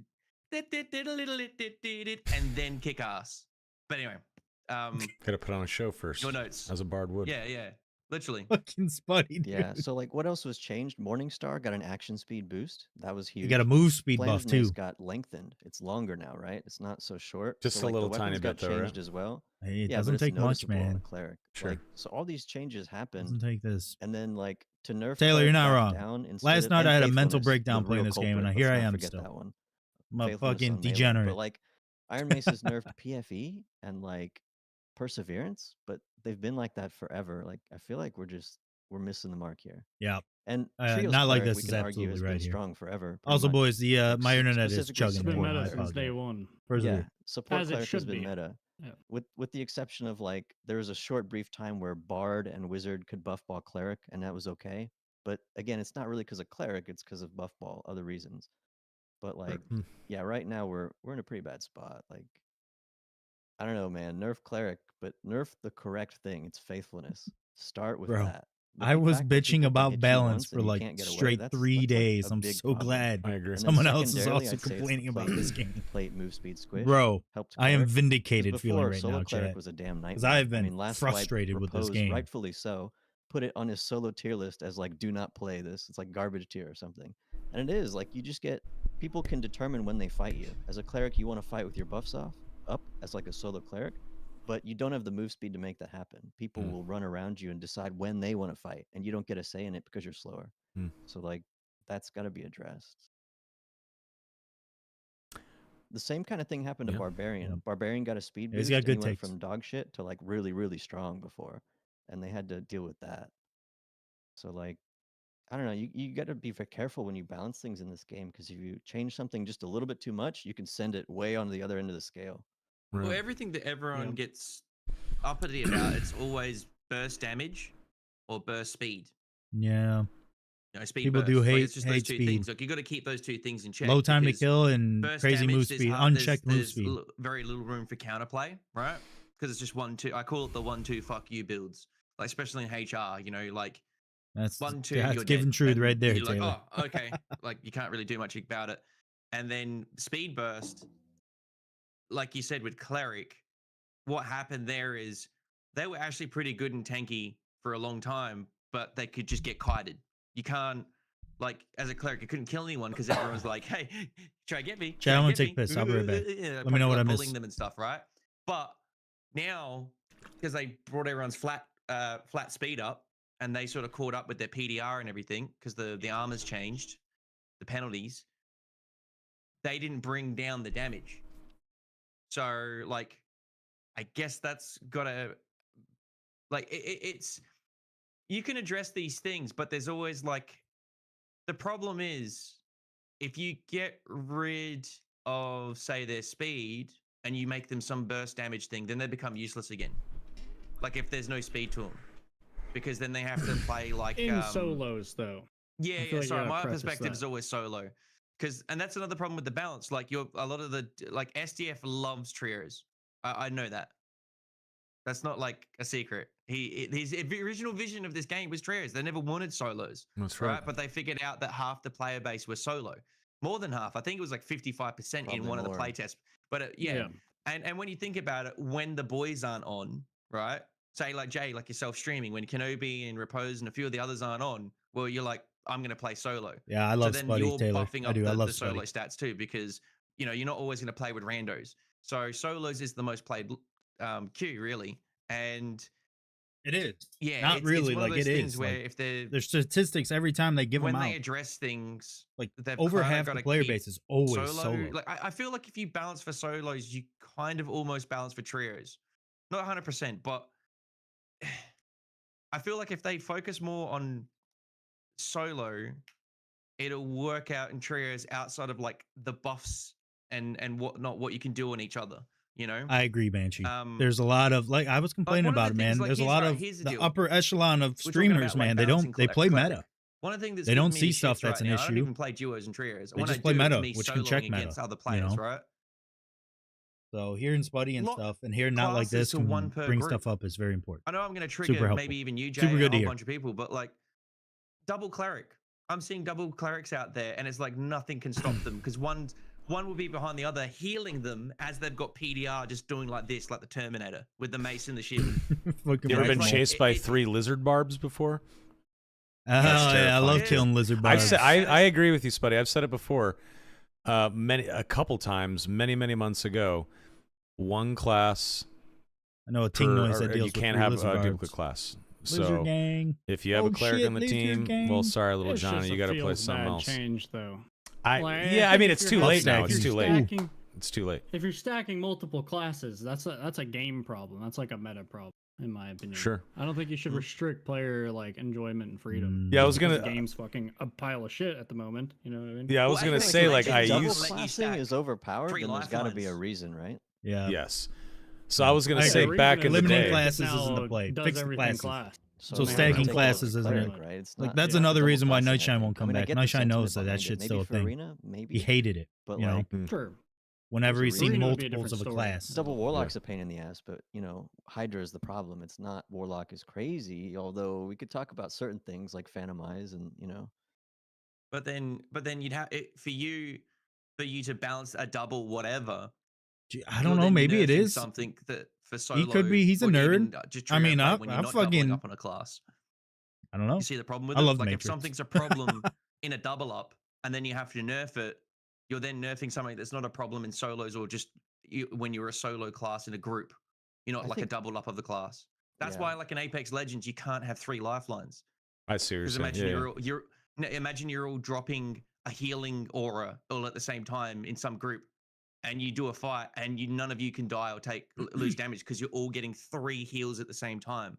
and then kick ass. But anyway, Got to put on a show first. your notes. As a bard would. Yeah, yeah. Literally. Fucking Spuddy, dude. Yeah. So like, what else was changed? Morningstar got an action speed boost. That was huge. You got a move speed Flamer's buff too. Mace got lengthened. It's longer now, right? It's not so short. Just so, a like, little the tiny weapons got bit though, right? changed as well. Hey, it Yeah, but doesn't it's take much, noticeable on man. the cleric. Sure. Like, so all these changes happened, Doesn't take this. and then like to nerf Taylor, you're cleric not back wrong. down instead Last of- night and I had a mental faithfulness, breakdown the playing real this game, and culprit. here Let's I not am forget still. that one. I'm a Faithfulness fucking on melee. degenerate. But like Ironmace has nerfed PFE and like perseverance, but they've been like that forever. Like I feel like we're missing the mark here. Yeah. And Trios Not like cleric, this we is can argue, absolutely has right been here. strong forever. pretty Also, much. boys, the Like, my internet is specifically chugging. It's been support important. I meta since day apologize. one. Persevere. Yeah, support As it cleric has should been be. meta. Yeah. With the exception of like there was a short brief time where Bard and Wizard could buff ball cleric, and that was okay. But again, it's not really because of cleric; it's because of buff ball, other reasons. But like, yeah, right now we're in a pretty bad spot. Like, I don't know, man. Nerf cleric, but nerf the correct thing. It's faithfulness. Start with Bro, that. But I the was fact that bitching people can about hit you balance once for and you like can't get away, straight that's 3 like days. a I'm big so problem. glad I agree. And then someone else is secondarily, also I'd say it's the complaining about this game. plate move speed squish. Bro, helped I am cleric. 'Cause vindicated feeling before, right solo now, cleric chat. was a damn nightmare. Because I've I been mean, Last frustrated Wipe with this Repose, game. rightfully so, put it on his solo tier list as like, do not play this. It's like garbage tier or something. And it is like you just get people can determine when they fight you. As a cleric, you want to fight with your buffs up as like a solo cleric, but you don't have the move speed to make that happen. People will run around you and decide when they want to fight, and you don't get a say in it because you're slower. So like that's got to be addressed. The same kind of thing happened to Yeah. Barbarian. Yeah. Barbarian got a speed Yeah, boost, he's got and he good went takes. from dog shit to like really, really strong before, and they had to deal with that. So like, I don't know. You got to be very careful when you balance things in this game, because if you change something just a little bit too much, you can send it way on the other end of the scale. Well, everything that everyone Yeah. gets uppity about, it's always burst damage or burst speed. Yeah. You know, speed People burst. do Like, hate- it's just hate those two speed. things. Like you got to keep those two things in check. Low time to because kill and burst crazy damage, move there's speed. hard- Unchecked move there's speed. very little room for counterplay, right? Because it's just 1-2. I call it the 1-2 fuck you builds. Like especially in HR, you know, like That's 1-2. that's You're giving dead. truth And right there, You're like, Taylor. oh, okay. Like you can't really do much about it. And then speed burst, like you said with cleric, what happened there is they were actually pretty good and tanky for a long time, but they could just get kited. You can't, like, as a cleric, you couldn't kill anyone because everyone was like, hey, try to get me. Chat, try I'm gonna get take me." piss. I'll be right back. Yeah, Let me know probably, what like, I bullying missed. them and stuff, right? But now, because they brought everyone's flat speed up and they sort of caught up with their PDR and everything because the armor's changed, the penalties, they didn't bring down the damage. So, like, I guess that's gotta, like, it's, you can address these things, but there's always like, the problem is if you get rid of, say, their speed and you make them some burst damage thing, then they become useless again. Like if there's no speed to them, because then they have to play like In solos, though. Yeah, I feel yeah. like you Sorry, gotta my preface perspective that. is always solo, and that's another problem with the balance. Like a lot of the like SDF loves trios. I know that. That's not like a secret. His original vision of this game was trios. They never wanted solos. That's right. But they figured out that half the player base were solo. More than half. I think it was like 55% in Probably one of the more. playtests. But yeah. And when you think about it, when the boys aren't on, right? Say like Jay, like yourself streaming, when Kenobi and Repose and a few of the others aren't on, well, you're like, I'm going to play solo. Yeah, I love so then Spuddy, you're Taylor. buffing I up do. I love the solo Spuddy. stats too, because, you know, you're not always going to play with randos. So solos is the most played queue, really. And It is. yeah, Not really, it's one like of those it things is. where Like, if they're there's statistics every time they give when them out. they address things, Like they've over kinda half the gotta player keep base is always solo. Like I feel like if you balance for solos, you kind of almost balance for trios. Not 100%, but I feel like if they focus more on solo, it'll work out in trios outside of like the buffs and whatnot, what you can do on each other. You know, I agree, Banshee. There's a lot of like I was complaining one of the about it, man. things, like, There's a lot of here's the the deal. upper echelon of We're talking streamers, about, like, man. They balancing don't. They play cleric. meta. One of the things that's They don't giving me see the stuff shits that's right an now, I don't issue. even play duos and trios. They When just I play do, meta, it's me which can soloing check meta, against other you players, know? right? So hearing Spuddy and Lot stuff, and hearing not like classes this to can one per bring group. stuff up is very important. I know I'm going to Super trigger helpful. maybe even you, Jay, Super and good a to whole hear. bunch of people, but like double cleric. I'm seeing double clerics out there, and it's like nothing can stop them because one one will be behind the other, healing them as they've got PDR, just doing like this, like the Terminator, with the mace and the shield. Fucking You ever been like- chased by 3 lizard barbs before? Oh, yeah, I love terrifying. killing lizard I've barbs. said, I agree with you, Spuddy. I've said it before, a couple times, many months ago. One class. I know a ting noise that or deals you with can't 3 have lizard a barbs. duplicate class. Lizard So gang. if you have Oh, a cleric shit, on the lizard team, gang. well, sorry, little It's Johnny, just you a got to play feels something bad else. change though. I Like, yeah, I think mean if it's you're too late now. stacking- It's too late. stacking- It's too late. If you're stacking multiple classes, that's a game problem. That's like a meta problem, in my opinion. Sure. I don't think you should restrict player like enjoyment and freedom. Yeah, I was Just because gonna- The game's fucking a pile of shit at the moment. You know what I mean? Yeah, I was Well, I gonna think say like like I double used. let you classing stack is overpowered, 3 then there's got to be a lifelines. reason, right? Yeah. Yes. So I was gonna I say agree. back in the Limiting day. classes isn't the Now play. does Fix the everything classes. class. So I mean, stacking take over classes the isn't cleric, it? Right? It's Like not, that's yeah, another double reason why classing, I Nightshine think. won't come I mean, I back. get the Nightshine knows sentiment that behind it. shit's Maybe still a for thing. Arena, maybe. He hated it. But you know, like, Sure. whenever he's Arena seen would be a multiples of a different story. class. double warlock's a pain in the ass, but you know, Hydra is the problem. It's not warlock is crazy, although we could talk about certain things like Phantom Eyes and you know. But then you'd have it for you to balance a double whatever. Gee, I you're don't know. then Maybe it nerfing is. something that for solo. could be- he's a would nerd. even, just I trigger mean, play I- when you're I not doubling fucking- up on a class. I don't know. You see the problem with I it? love Like Matrix. if something's a problem in a double up and then you have to nerf it, you're then nerfing something that's not a problem in solos or just when you're a solo class in a group. You're not I like a think- double up of the class. That's Yeah. why, like in Apex Legends, you can't have 3 lifelines. I see what you're Because saying. imagine Yeah, yeah. imagine you're all dropping a healing aura all at the same time in some group, and you do a fight, and none of you can die or lose damage because you're all getting 3 heals at the same time.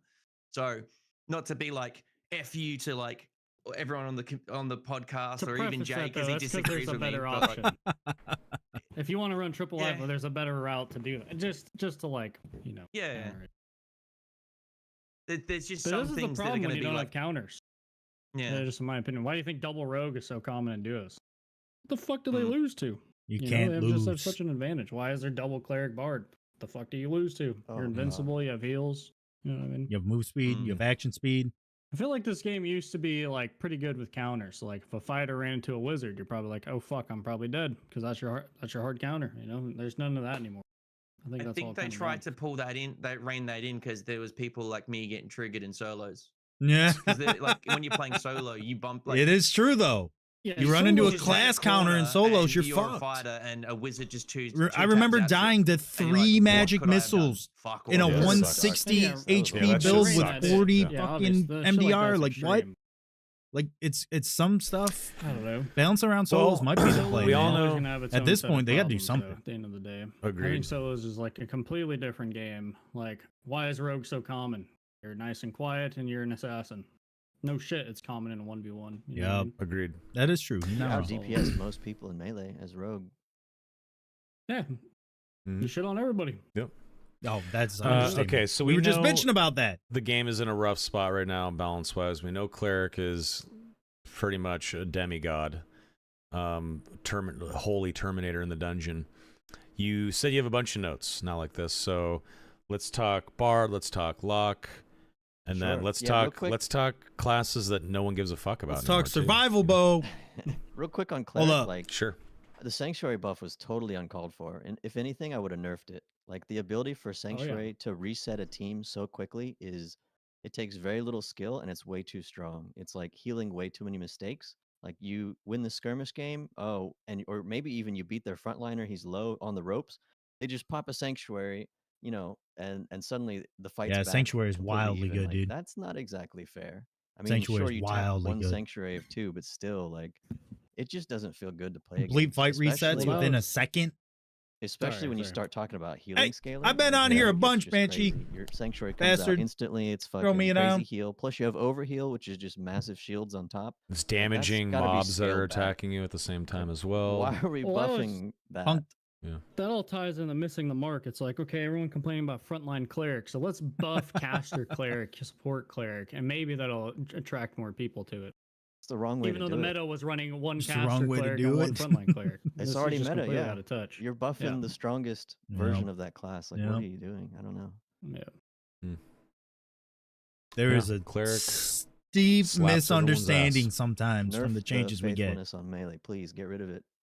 So, not to be like F you to like everyone on the podcast To or even preface Jay that, because though, he that's 'cause disagrees there's a with me. better But like, option. If you want to run triple Yeah. life, there's a better route to do it. Just to like, you know. Yeah. counter it. there's just But some this is the things that are problem going when to you be don't like, have counters. yeah. Just in my opinion. Why do you think double rogue is so common in duos? What the fuck do they Mm. lose to? You know, can't they lose. just have such an advantage. Why is there double cleric bard? What the fuck do you lose to? Oh, You're God. invincible. You have heals. You know what I mean? You have move speed. You have action speed. I feel like this game used to be like pretty good with counters. So like if a fighter ran into a wizard, you're probably like, oh fuck, I'm probably dead because that's your hard counter. You know, there's none of that anymore. I think I that's all think they kinda tried gone. to pull that in, they rein that in because there was people like me getting triggered in solos. Yeah, Because like when you're playing solo, you bump like it is true though. Yeah, You run into a just stand class in counter in corner solos, and you're a fucked. fighter and a wizard just choose. I remember dying to And you're 3 like, what magic could I have done? missists Fuck, in a what Yeah, did I one do? 160 Yeah, HP that shit build sucked. with 40 Yeah, obvious- fucking the shit MDR. that's Like what? extreme. Like it's some stuff. I don't know. Balance around solos Well, might be the play. we all man. know- Solos gonna have its at own this set of point, they gotta do problems, though, something. At the end of the day, Agreed. I think solos is like a completely different game. Like, why is rogue so common? You're nice and quiet, and you're an assassin. No shit, it's common in a 1v1. You know what I Yep. mean? Agreed. That is true. You're You not out wrong. DPS most people in melee as rogue. Yeah, Mhm. you shit on everybody. Oh, that's understatement. Okay, so we were just know bitching about that. the game is in a rough spot right now, balance wise. We know cleric is pretty much a demigod, holy terminator in the dungeon. You said you have a bunch of notes, not like this. So let's talk bard, let's talk lock, and then Sure. let's Yeah, real talk quick. let's talk classes that no one gives a fuck about. Let's talk anymore, too. survival bow. Real quick on Hold cleric, up. like Sure. the sanctuary buff was totally uncalled for, and if anything, I would have nerfed it. Like the ability for sanctuary to reset a team so quickly it takes very little skill and it's way too strong. It's like healing way too many mistakes. Like you win the skirmish game, or maybe even you beat their frontliner, he's low on the ropes. They just pop a sanctuary, you know, and suddenly the fight's Yeah, back sanctuary is completely wildly even. good, Like, dude. that's not exactly fair. I mean, Sanctuary sure is you tap wildly one good. sanctuary of 2, but still, like, it just doesn't feel good to play. Complete against, fight resets especially- within a second. Especially when you sorry. start talking about healing scaling. I've been like, on here a it's bunch, just Banshee. crazy. Your sanctuary comes Bastard. out instantly. It's Throw fucking me crazy down. heal. Plus you have overheal, which is just massive shields on top. It's damaging gotta be mobs that are scaled back. attacking you at the same time as well. Why are we Well, that was buffing that? Punk- That all ties into missing the mark. It's like, okay, everyone complaining about frontline cleric, so let's buff caster cleric, support cleric, and maybe that'll attract more people to it. It's the wrong way Even to though do the it. meta was running one It's the caster wrong way to cleric do and one it. frontline cleric. This is already just meta, completely yeah. out of touch. You're buffing Yeah. the strongest Yeah. version of that class. Like, Yeah. what are you doing? I don't know. Yeah. There Yeah, is a cleric steep slaps everyone's misunderstanding ass. sometimes Nerf from the changes we get. faithfulness on melee, please get rid of it.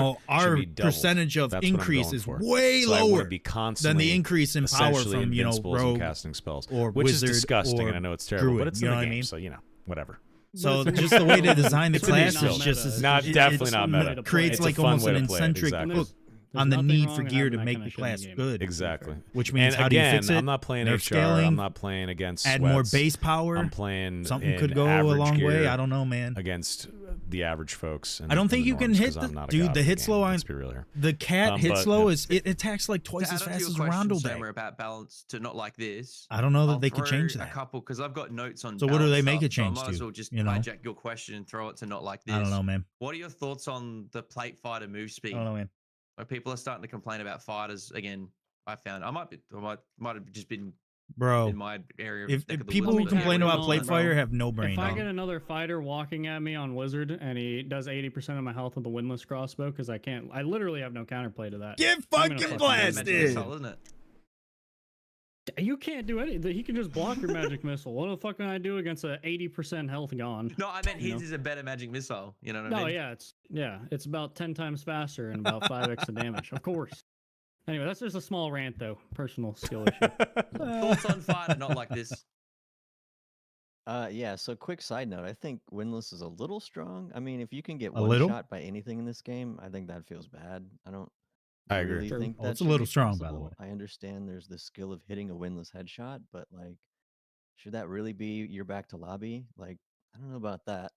know, should our be doubled. percentage of That's what I'm increase going is for. way So I want lower to be than constantly the increase in power essentially from, you know, invincibles and rogue casting spells, or which wizard is disgusting, or and I know it's terrible, druid, but it's you in know the what I game, mean? so you know, whatever. So But it's just the way they not- design the it's not class is meta. just It's Not just- definitely it's not meta. creates It's a like fun almost way an to play it, eccentric exactly. hook There's on the nothing need wrong for in gear having to that make kinda the shit in the class game. good. Exactly. Which means And how do you again, fix it? I'm not playing Nerf HR. scaling, I'm not playing against add more sweats. base power. I'm playing Something in could go a average long way. gear I don't know, man. against the average folks. And I don't and think the you can norms, hit 'cause I'm not a dude. god The of hit game, slow on let's be real here. the cat hit but, slow yeah. is it attacks like twice To as add on to fast your as question, Rondo Summer, Day. about balance to not like this. I don't know that I'll they could change throw that. a couple because I've got notes on. So what do they balance make stuff, it change so I might as to, well just you know? hijack your question and throw it to not like this. I don't know, man. What are your thoughts on the plate fighter move I speed? don't know, man. Like, people are starting to complain about fighters again. I found I might have just been Bro, in my area. if neck of the people woods, who but complain yeah, about what plate are your thoughts on fire it? have no brain. If I dog. get another fighter walking at me on Wizard and he does 80% of my health with the windless crossbow, because I literally have no counterplay to that. Get I'm gonna fucking fucking Magic blasted. missile, isn't it? You can't do anything. He can just block your magic missile. What the fuck can I do against a 80% health gone? No, I meant You his know? is a better magic missile. You know what I No, mean? it's about 10 times faster and about 5x the damage. Of course. Anyway, that's just a small rant though. Personal skill issue. Thoughts on fighter not like this? Yeah, so quick side note, I think Windless is a little strong. I mean, if you can get A one little? shot by anything in this game, I think that feels bad. I don't I agree. really True. think Oh, that it's a should little be strong, by the possible. way. I understand there's the skill of hitting a Windless headshot, but like, should that really be your back to lobby? Like, I don't know about that.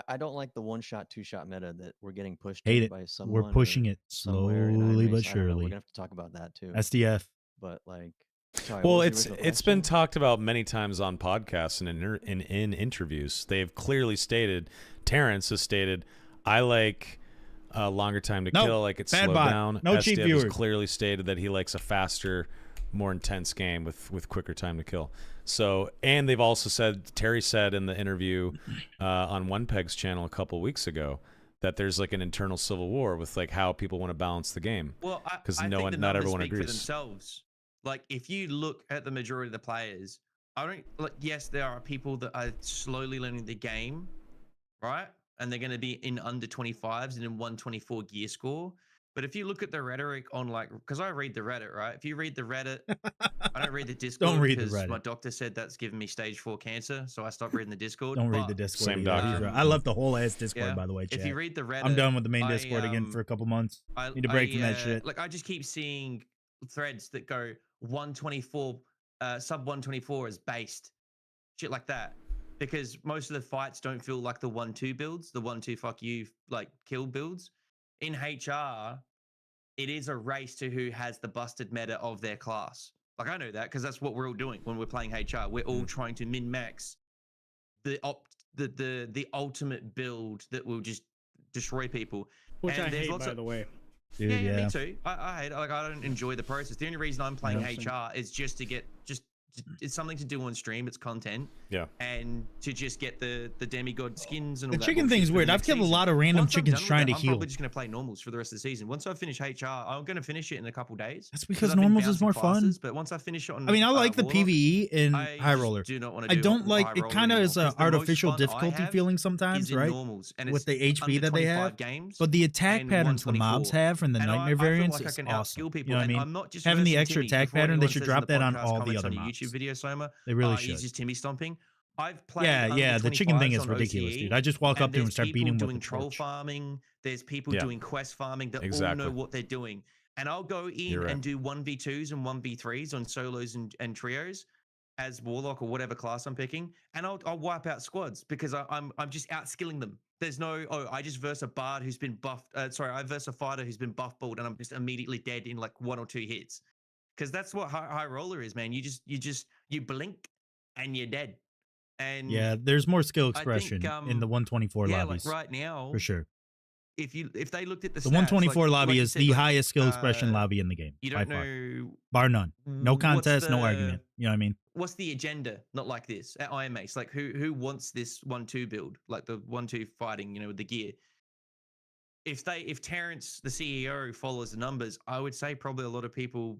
I don't like the one shot, two shot meta that we're getting pushed Hate in it. by someone. We're pushing or it somewhere in slowly Ironmace. but I don't know. We're surely. gonna have to talk about that too. SDF. But like, sorry, Well, what was the it's original been question? talked about many times on podcasts and in interviews. They've clearly stated, Terrence has stated, I like a longer time to No, kill, like it's bad slowed bot. down. No cheap SDF has viewers. clearly stated that he likes a faster, more intense game with quicker time to kill. So, and they've also said, Terry said in the interview on One Peg's channel a couple weeks ago, that there's like an internal civil war with like how people want to balance the game. Well, because I think the not numbers everyone speak agrees. for themselves. Like, if you look at the majority of the players, I don't like. Yes, there are people that are slowly learning the game, right? And they're going to be in under 25s and in 124 gear score. But if you look at the rhetoric on, like, because I read the Reddit, right? If you read the Reddit, I don't read the Discord. Don't read the because Reddit. my doctor said that's giving me stage 4 cancer, so I stopped reading the Discord. Don't read But the Discord. Same either. doctor. I left the whole ass Discord, Yeah. by the way, If chat. you read the Reddit, I'm done with the main I, Discord again for a couple months. I Need a break from that shit. Like, I just keep seeing threads that go 124, sub 124 is based, shit like that, because most of the fights don't feel like the 1-2 builds, the 1-2 fuck you like kill builds. In HR, it is a race to who has the busted meta of their class. Like, I know that because that's what we're all doing when we're playing HR. We're all trying to min max the ultimate build that will just destroy people. Which And I there's hate, lots by of- the way. Dude, yeah, me too. I hate it. Like, I don't enjoy the process. The only reason I'm playing Yeah. HR is just to get it's something to do on stream. It's content. Yeah. And to just get the demigod skins and all The that chicken bullshit thing's for the weird. I've next killed a season. lot of random Once I'm chickens done with trying that, to I'm heal. probably just going to play normals for the rest of the season. Once I finish HR, I'm going to finish it in a couple days. That's because I've been normals is bouncing more fun. classes, but once I finish it on, I mean, I like the Warlock, PvE in I High just Roller. do not want I to do don't like High it. Roller Kind of anymore, is an 'cause the most artificial fun I difficulty have feeling is sometimes, in right? normals, and With it's the HP under that they 25 have. games But the attack and patterns the mobs 124. have and the And nightmare I feel variants like I is can awesome. outskill people. You know what I and mean? I'm not just Having the versing extra Timmy. attack Before pattern, they anyone should says in drop the that on podcast all the comments other on your mobs. YouTube video, Soma. They really He's should. just Timmy stomping. I've played Yeah, under yeah. The chicken thing 25s is on ridiculous, OTE, dude. I just walk up to him and there's start people beating him doing with the troll torch. farming. There's people Yeah. doing quest farming that all Exactly. know what they're doing. And I'll go in You're right. and do 1v2s and 1v3s on solos and trios as Warlock or whatever class I'm picking, and I'll wipe out squads because I'm just outskilling them. There's no, I just verse a bard who's been buffed. I verse a fighter who's been buff balled, and I'm just immediately dead in like 1 or 2 hits. Because that's what high roller is, man. You blink and you're dead. And Yeah, there's more skill I think, expression in the 124 yeah, lobbies. like right now, for sure. if they looked at the The stats, 124 like lobby you is said, the like, highest skill expression lobby in the game. You by don't far. know, Bar none. No what's contest, no the- argument. You know what I mean? What's the agenda? Not like this at Ironmace. Like who wants this 1-2 build? Like the 1-2 fighting, with the gear. If Terrence, the CEO, follows the numbers, I would say probably a lot of people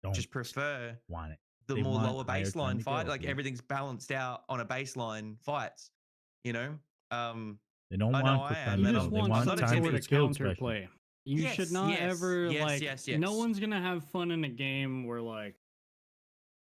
Don't just prefer want it. the They more want lower higher time baseline to fight. kill, Like dude. everything's balanced out on a baseline fights. They don't I want know quick I time am, You to and just kill. They want I'm want not some time a sort for of skill expression. counterplay. You Yes, should not yes, ever yes, like. No one's gonna have fun in a game where like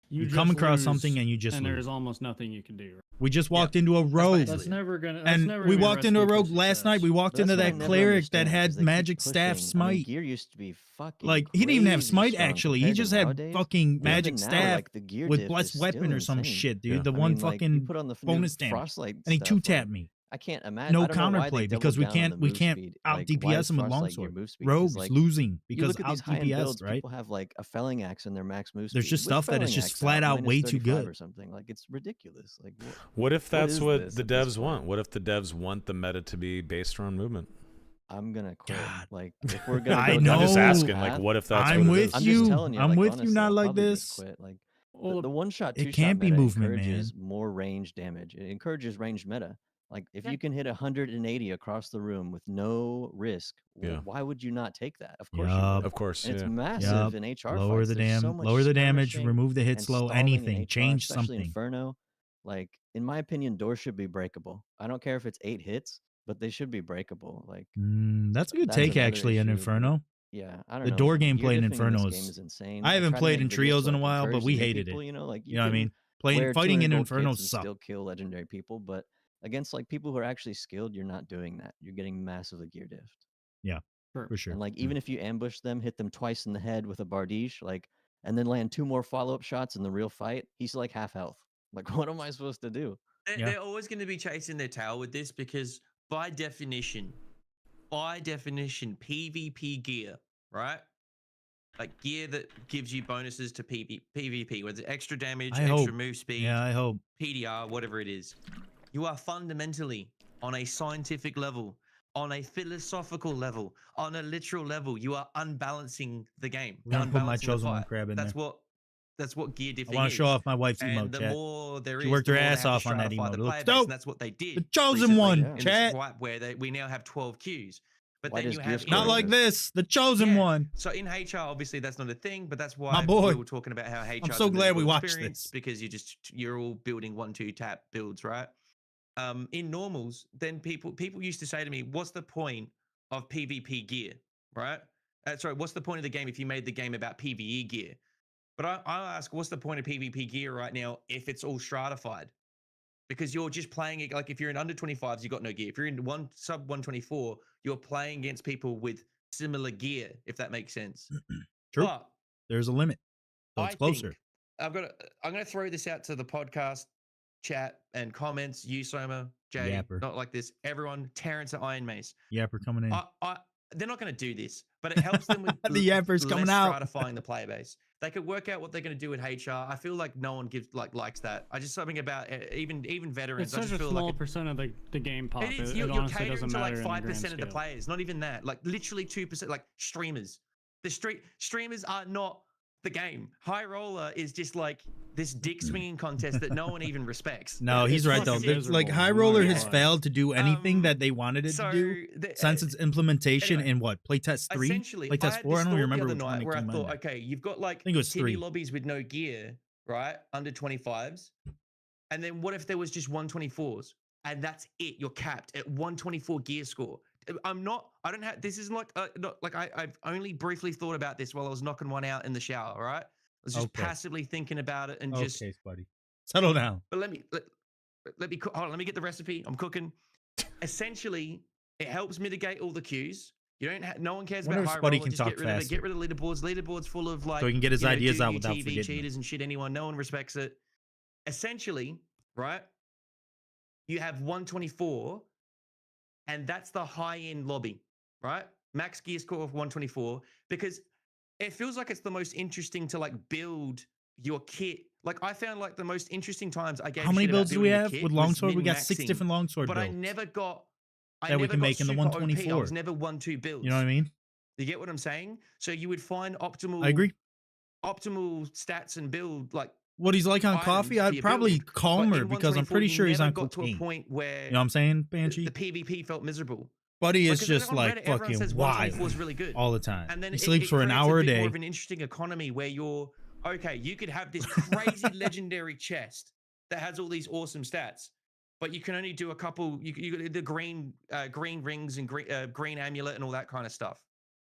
You just come across lose something and you just and lose. there's almost nothing you can do. We just walked into a rogue. basically That's never gonna. That's And never we gonna be walked into a recipe for rogue last night. success. We walked That's into what I that never cleric that understand, had 'cause they keep magic staff pushing. I smite. mean, gear used to be fucking Like he didn't even have crazy smite strong actually. He compared to just had nowadays. fucking Even magic now, staff like, the gear with diff blessed is weapon still or some insane. shit, dude. Yeah. The I one mean, like, you fucking put on the new bonus damage. frostlight And he stuff, two tapped like, me. I can't imagine. no I don't know why they counterplay doubled because we down on can't the we move can't speed. out Like, why DPS is them with Frost like your longsword. move speed? 'Cause, Rogues like, losing you because look at out these high-end DPS, builds, right? people have like a felling axe in their max move There's speed. just Which stuff that is felling just axe flat out way too 35 good. or something. Like, it's ridiculous. Like, What if what that's is what this the at this devs point? want? What if the devs want the meta to be based around movement? I'm gonna quit. God. Like, if we're gonna I go know. down I'm just this asking, like, path, what if that's I'm what it with is? I'm you. just telling you. I'm Like, with honestly, you. Not I'll like probably just this. quit. Like, Well, the one-shot, It two-shot can't be meta movement, encourages man. more range damage. It encourages ranged meta. Like, if Yeah. you can hit 180 across the room with no risk, Yeah. why would you not take that? Of course you Yup. would. Of course, And it's yeah. massive Yup. in HR Lower fights. the There's so much lower the damage, skirmishing remove the hit and slow, stalling in anything. HR, Change especially something. Inferno. Like, in my opinion, doors should be breakable. I don't care if it's 8 hits, but they should be breakable. Like, That's a good that's take, another actually, in issue. But Inferno. yeah, I don't The know. door Gear gameplay in diffing in Inferno this game is. is insane. I haven't try to played make in videos trios to, in a like, while, but encourage we the new hated people, it. you know, like, You know what I mean? wear Fighting 200 in gold Inferno kits and sucked. still kill legendary people, but against like people who are actually skilled, you're not doing that. You're getting massively gear diffed. Yeah, Sure. for sure. And like, even if you ambush them, hit them twice in the head with a bardiche, like, and then land 2 more follow-up shots in the real fight, he's like half health. Like, what am I supposed to do? Yeah. They're always going to be chasing their tail with this because by definition, PvP gear, right? Like gear that gives you bonuses to PvP, whether it's extra damage, I extra hope. move speed, Yeah, I hope. PDR, whatever it is. You are fundamentally on a scientific level, on a philosophical level, on a literal level. You are unbalancing the game. We're gonna put my unbalancing the chosen one fight. crab in there. That's what gear diffing I want is. to show off my wife's And emote, the chat. more there She is, worked the her more ass they have off to on that stratify emote. the It looks player base, dope. and that's what they did. The chosen recently one, Yeah. in this chat. wipe where we now have 12 queues. But Why then does you gear have score Not like exist? this. The chosen Yeah. one. So in HR, obviously that's not a thing, but that's why My boy. we were talking about how HR. I'm so glad we watched this. Because you're all building 1-2 tap builds, right? In normals, then people used to say to me, "What's the point of PvP gear?" Right? Sorry, what's the point of the game if you made the game about PvE gear? But I ask, what's the point of PvP gear right now if it's all stratified? Because you're just playing it like if you're in under 25s, you got no gear. If you're in sub 124, you're playing against people with similar gear, if that makes sense. True. But There's a limit. So it's closer. I'm gonna throw this out to the podcast chat and comments. You, Soma, Jay, Yapper. not like this. Everyone, Terrence at Ironmace. Yapper coming in. They're not going to do this, but it helps them with The Yapper's coming out. stratifying the player base. They could work out what they're going to do with HR. I feel like no one likes that. I just something about even veterans. It's I such just a feel small like percent of the game pop. it is. It You're honestly catering doesn't to like matter in the 5% grand of the scale. players. Not even that. Like literally 2%. Like streamers. The streamers are not the game. High Roller is just like this dick swinging contest that no one even respects. No, he's It's right though. fucking There's, like miserable. High Roller Yeah. has failed to do anything that they wanted it to do since its implementation anyway, in what playtest 3, essentially, playtest 4. I don't remember the which other one night it where I came thought, out. okay, you've got like think it was TV 3. lobbies with no gear, right? Under 25s, and then what if there was just 124s, and that's it? You're capped at 124 gear score. I don't have. This isn't like not like I've only briefly thought about this while I was knocking one out in the shower. Right, I was just passively thinking about it and just. Okay, buddy, settle down. But let me hold on, let me get the recipe. I'm cooking. Essentially, it helps mitigate all the queues. You don't. No one cares about high roller. Just get rid of it. Get rid of leaderboards. Leaderboards full of like. So he can get his ideas out without TV forgetting cheaters and shit. Anyone. No one respects it. Essentially, right? You have 124, and that's the high-end lobby, right? Max gear score of 124, because it feels like it's the most interesting to like build your kit. Like I found like the most interesting times I gave. How many shit builds about do we building a have kit with was longsword? We got 6 min-maxing, different longsword but builds. I never got. That we can make in the super OP. 124. I was never 1-2 builds. You know what I mean? You get what I'm saying? So you would find optimal. I agree. Optimal stats and build like. What he's like on coffee, I'd probably calmer because I'm pretty sure he's on got cocaine. to a point where you know what I'm saying, Banshee? The PvP felt miserable. Buddy is Because just on like Reddit, everyone fucking says wild 124 is really good. all the time. And then He sleeps for an hour a day. More of an interesting economy where you're okay. You could have this crazy legendary chest that has all these awesome stats, but you can only do a couple. You the green rings and green amulet and all that kind of stuff.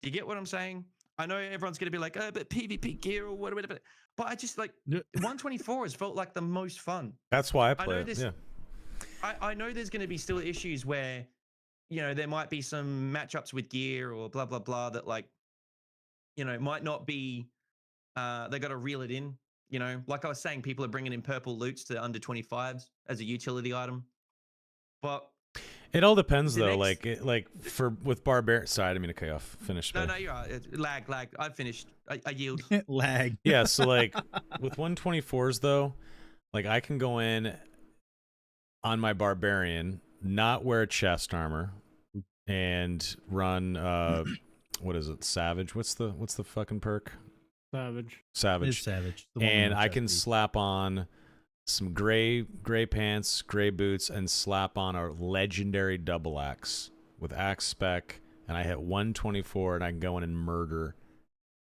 Do you get what I'm saying? I know everyone's gonna be like, oh, but PvP gear or whatever. But I just like 124 has felt like the most fun. That's why I play it. Yeah. I know there's going to be still issues where, there might be some matchups with gear or blah, blah, blah that like, might not be, they got to reel it in, like I was saying, people are bringing in purple loots to under 25s as a utility item. But It all depends, The though. next- With barbarian. Sorry, I didn't mean to cut you off. Finish. No, buddy. no, you're right. Lag. I've finished. I yield. Lag. Yeah, so like with 124s though, like I can go in on my barbarian, not wear chest armor, and run what is it? Savage. What's the fucking perk? Savage. Savage. It's savage. The one And with I the can chest piece. slap on some gray pants, gray boots, and slap on a legendary double axe with axe spec, and I hit 124, and I can go in and murder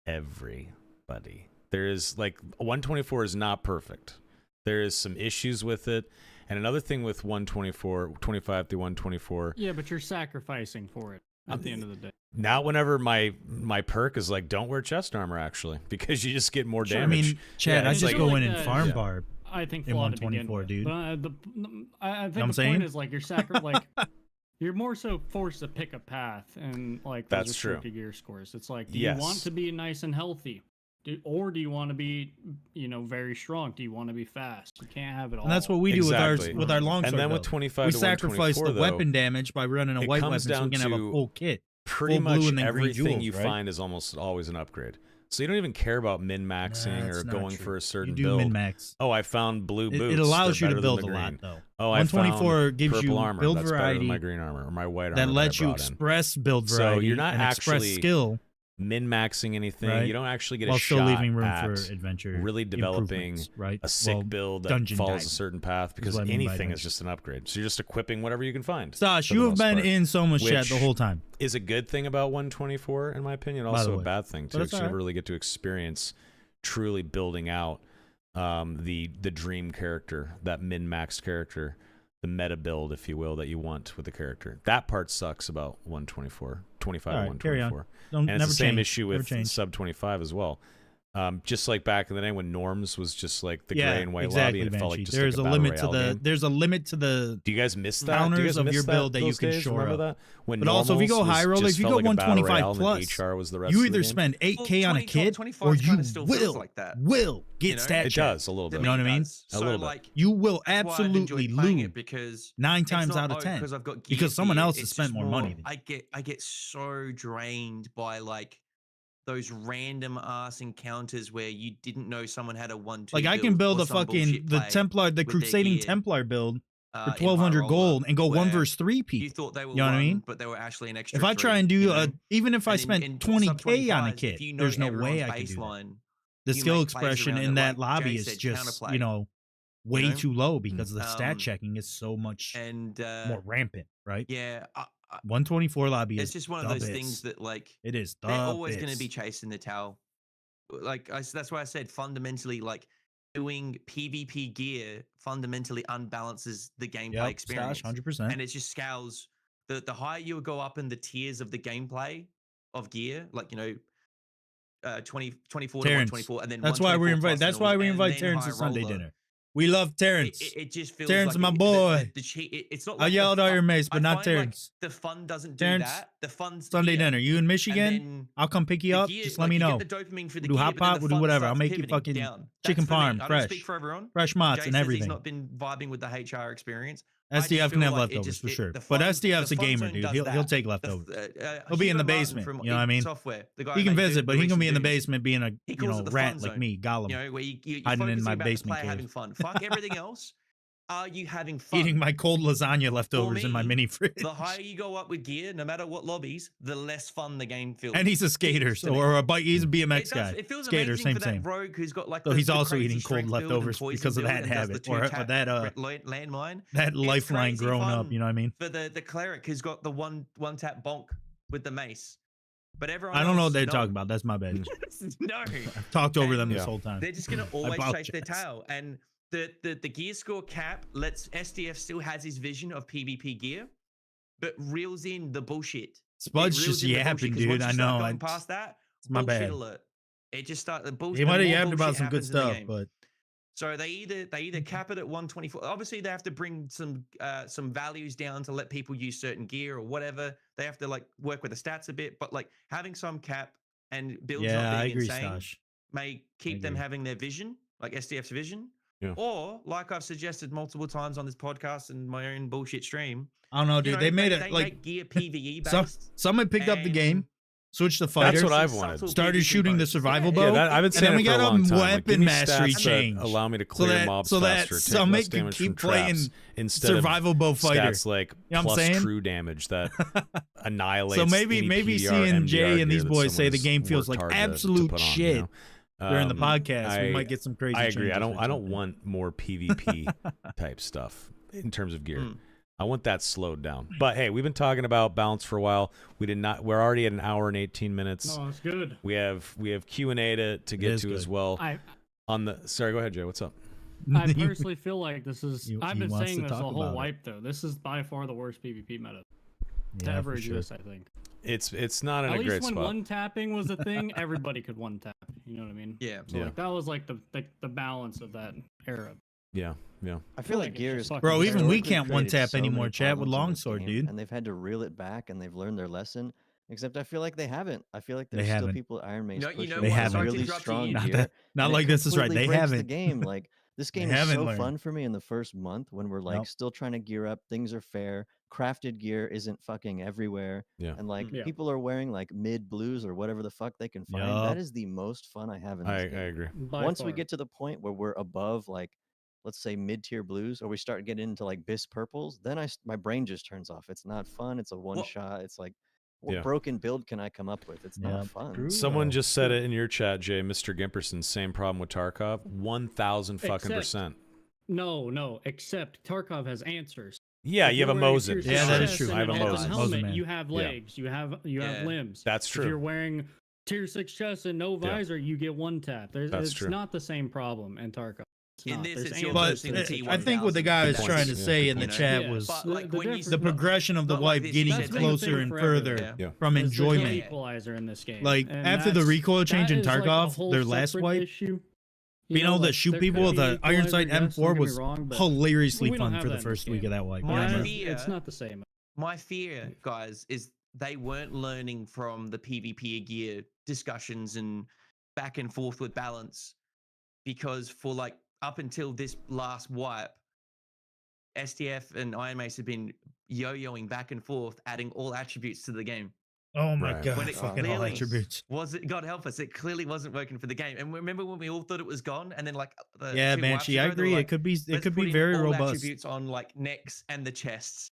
everybody. There is 124 is not perfect. There is some issues with it. And another thing with 124, 25 through 124. Yeah, but you're sacrificing for it at the end of the day. Not whenever my perk is like, don't wear chest armor, actually, because you just get more Sure, damage. I mean, Chad, Yeah, I it's just like- go in like and that. farm Yeah. barb. I think in flawed to begin 124, with. dude. But, I think I'm the saying? point is like you're more so forced to pick a path, and like those That's are true. restricted gear scores. It's like, do Yes. you want to be nice and healthy, or do you want to be, very strong? Do you want to be fast? You can't have it all. And that's what we do Exactly. with our longsword. And then with though. 25 we to sacrifice 124, the though, weapon damage by running a it white weapon comes so we down can have a to full kit. pretty full blue much and then green everything jewels, you right? find is almost always an upgrade. So you don't even care about min-maxing Nah, or it's not going true. for a certain You do build. min-max. Oh, I found blue It, boots. it allows They're you to better than build the a lot green. though. Oh, I 124 found gives purple you armor. build That's better than variety my green armor or my white armor. that I lets you brought in. express build So variety you're not and express actually skill min-maxing anything. Right. You don't actually get while a still shot leaving room at for adventure. really developing improvements, right? a sick Well, build that dungeon follows diving a certain path, because what I mean by anything is dungeon. just an upgrade. So you're just equipping whatever you can find. Stash, for the you have most been part. in so much chat the Which whole time. is a good thing about 124, in my opinion. By Also the a way. bad thing too, But it's because you never alright. really get to experience truly building out the dream character, that min-max character, the meta build, if you will, that you want with the character. That part sucks about 124, 25, Alright, carry on. 124. Don't And it's never the same change. issue Never with change. sub 25 as well. Just like back in the day when Norms was just like the yeah, gray and white exactly, lobby, and it felt like Banshee. just there's like a a limit to battle royale the game. there's a limit to the Do you guys miss that? Do you counters guys of miss your that, build that you those can days? shore Remember up. that? When But also, if you go normals high was- roller, just if you felt go like a battle 125 royale, and then plus, HR was the rest you of the either game. spend 8K Well, on a 20 kid 25 or kinda you still feels will like that, get you know? stat It check. does a little To bit. You know what I mean? does. A little So bit. like You will that's why I've enjoyed absolutely playing lose it, because 9 it's times not, out of 10 because I've got because gear someone here, else has it's spent just more money than I get so drained by like those random ass encounters where you didn't know someone had a 1-2 like I can build or a some fucking bullshit the play Templar, the with their Crusading gear, Templar build for in 1200 High gold Roller, and go 1 where versus 3 you people. thought they were You know what I one, mean? but they were actually an extra If I try and three, do you know? even if I And spent in 20K on a 25s, kit, if you know there's no everyone's way I could do that. baseline, The you skill make plays expression around in it, that like lobby Jay is said, just, counterplay, way know? too low because the stat checking is so much and more rampant, right? yeah, 124 lobby it's is just one of the those bits. things that like It is the they're always going to bits. be chasing the tail. Like that's why I said fundamentally, like doing PvP gear fundamentally unbalances the gameplay Yep, experience, Stash, 100%. and it just scales. The higher you go up in the tiers of the gameplay of gear, like 20, 24 to Terrence. 124, and then That's why we 124 invite. plus That's and all why this, we and invite then Terrence high to Sunday roller. dinner. We love Terrence. It just feels Terrence, like my boy. it's not. I Like the yelled fun- Ironmace, but I not find, Terrence. Like, the fun doesn't do Terrence, that. The fun's Sunday here, dinner. You in and Michigan? then I'll come pick you the up. gear- Just like, let me you know. Get the dopamine for the We'll do gear, hot but then pot. the We'll do fun whatever. I'll starts make you pivoting fucking down. chicken That's for me. parm, I don't fresh. speak for everyone. Fresh mozz Jay and says everything. He's not been vibing with the HR experience. I just SDF can feel have like it leftovers just- for it- sure. the But fun- SDF's the a fun gamer, zone dude. does He'll that. take The leftovers. f- He'll be in the Hugo Martin basement. from You know what I mean? Software, the guy He can who made visit, but the he can be in the recent Dooms. basement being a He calls it the rat fun like zone. me, Gollum, You know, where you're hiding in focusing my about basement the player having cave. fun. Fuck everything else. Are you having fun? eating my cold lasagna leftovers in my me, mini fridge. The higher you go up with gear, no matter what lobbies, the less fun the game feels. And he's a skater, Feels to me. or a bike. He's a BMX It does- guy. It feels Skater, amazing same for that same. rogue who's got like. So the, he's the also crazy eating cold strength build and leftovers poison because of build that and does habit, the or 2-tap that landmine. that It's lifeline crazy growing up. fun You know what I mean? For the cleric who's got the one tap bonk with the mace, but everyone. I don't know else, what they're no. talking about. That's my bad. No, I've talked over them this Yeah. whole time. they're just gonna always chase their apologize. tail, and the gear score cap lets SDF still has his vision of PvP gear, but reels in the bullshit. Spud's It reels just in the bullshit, yapping, 'cause dude. once you I start know. Going past that, It's my bullshit bad. alert. It just starts the bullshit. He might have the more yapped about bullshit some good happens in the stuff, game. but So they either cap it at 124. Obviously, they have to bring some values down to let people use certain gear or whatever. They have to like work with the stats a bit, but like having some cap and builds yeah, not I being agree, insane Stash. may keep them agree. having their vision, like SDF's vision. Yeah. Or, like I've suggested multiple times on this podcast and my own bullshit stream, I don't know, dude. They made it they like make gear PVE some, based. someone picked up the game, and switched to fighter, That's what I've Subtle wanted. started PvP shooting the bonus. survival Yeah, bow, Yeah, that, I've been and saying then we it for got a a long time. Like, give weapon me mastery stats that change. allow me to clear mobs so faster, that take less Summit can damage from keep traps, playing instead survival bow of fighter. stats like You know what I'm plus saying? true damage that annihilates. So maybe any maybe PDR, seeing Jay MDR and these gear that boys say the someone's game feels worked like hard to absolute put on, shit you know? during the podcast, we might get some crazy. I agree. I changes don't or something. want more PvP type stuff in terms of gear. I want that slowed down. But hey, we've been talking about balance for a while. We're already at an hour and 18 minutes. No, it's good. We have Q&A to get to as well. Sorry, go ahead, Jay. What's up? I personally feel like this is. I've been wants saying to this the talk whole about it. wipe though. This is by far the worst PvP meta to Yeah, ever for sure. exist. I think. It's not in At a least great when spot. one tapping was a thing, everybody could one tap. You know what I mean? Yeah. So Yeah. like that was like the balance of that era. Yeah. I feel like it's gear just is fucking Bro, even we historically can't one created tap so anymore, many chat, with problems in this longsword, game, dude. And they've had to reel it back, and they've learned their lesson. Except I feel like they haven't. I feel like They there's still haven't. people at Ironmace No, you pushing know They what? haven't. Sorry to really interrupt strong you. Not gear. that, not and like it this is right. completely They breaks the haven't. game. Like this game They is haven't so learned. fun for me in the first month when we're like Nope. still trying to gear up. Things are fair. Crafted gear isn't fucking everywhere. Yeah. And like Yeah. people are wearing like mid blues or whatever the fuck they can find. Yup. That is the most fun I have in I this game. agree. By Once we far. get to the point where we're above like let's say mid-tier blues or we start getting into like bis purples, then my brain just turns off. It's not fun. It's a one shot. It's like what Yeah. broken build can I come up with? It's not fun. True. Someone though. just said it in your chat, Jay. Mr. Gimperson, same problem with Tarkov. 1,000 fucking Except- percent. No. Except Tarkov has answers. Yeah, If you have a you're wearing Mosin. Tier Yeah, six that is chest true. and I have a an Alton Mosin. helmet, man. you have Yeah. legs. You have limbs. That's If you're true. wearing tier 6 chest and no Yeah. visor, you get one tap. That's it's true. not the same problem in Tarkov. It's In not. this, There's it's your answers But version to of the the I think what the guy was Good trying to points. say Yeah, in the good chat Yeah, was But The- like the when you difference- the progression of the not like wipe this, getting you That's said been the closer thing and forever. further Yeah. from There's no enjoyment. equalizer in this game. Like And after the that's- recoil change in that is, like, a Tarkov, whole their last separate wipe, issue. being able to like, shoot there people could with be the Iron Sight equalizer, yes, don't M4 get me was wrong, but hilariously we don't fun have for the that in first this week of game. that wipe. My Yeah, fear- It's not the same. My fear, guys, is they weren't learning from the PvP gear discussions and back and forth with balance, because for like up until this last wipe, SDF and Ironmace have been yo-yoing back and forth, adding all attributes to the game. Oh my Right. god, When it fucking all clearly attributes. Was it? God help us! It clearly wasn't working for the game. And remember when we all thought it was gone, and then like Yeah, two Banshee, wipes I ago, they were agree. like, It could be "Let's put in very all robust. attributes on like necks and the chests."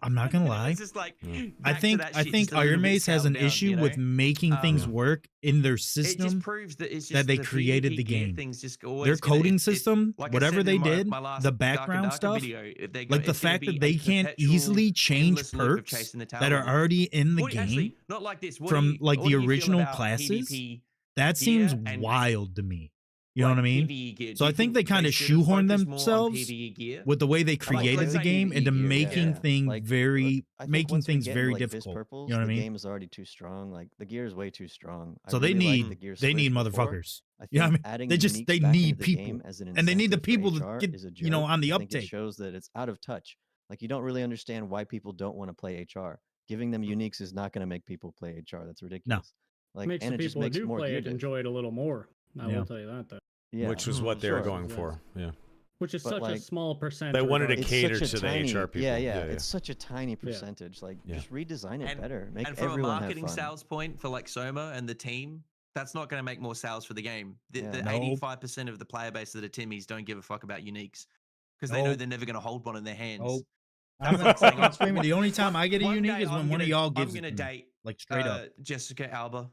I'm not gonna lie. It's just like I back to think that I shit, think just a little Iron bit Mace has scaled an down, issue you know? with making things work in their It just system proves that it's just that they the created PvP the gear game. Things just always Their gonna- coding it- system, like I whatever said they in did, my last the Dark and background Darker stuff, video, like the fact that they can't easily change perks that are already in the game Actually, not like this. What do from you- like what the do you feel original about classes. PvP That gear seems and, wild to me. You know what I like, mean? PvE gear? So Do I you think they kind of should have shoehorned focused more on themselves PvE gear? with the way they Like, created let's the say game PvE into gear, making yeah. things Like, very I think making once we things get very into, like, bis difficult. purples, You know what I the mean? game is already too strong. Like the gear is way too strong. I So they really like need the gear they need switch before. motherfuckers. I think You know what I mean? adding They just uniques they back into need the people. game as an And they need the incentive for people to HR get is a you know joke. on the I think it uptake. shows that it's out of touch. Like you don't really understand why people don't want to play HR. Giving them uniques is not going to make people play HR. That's ridiculous. Like Makes and the it just people who makes do more play gear it diff. enjoy it a little more. I Yeah. will tell you that though. Yeah. Which was what they were sure. going for. Yeah. Which is But, such a like, small percent. They wanted to It's cater such a to the tiny, HR people. Yeah, it's such a tiny percentage. Like Yeah. just redesign it And- better. Make and from a everyone marketing have fun. sales point for like Soma and the team, that's not going to make more sales for the game. The, Yeah. the Nope. 85% of the player base of the Timmies don't give a fuck about uniques because they know Nope. they're never going to hold one in their hands. Oh, I'm not saying I'm screaming. The only time I get a One unique day is when I'm one of gonna- y'all gives I'm it going to to me, date like straight up. Jessica Alba.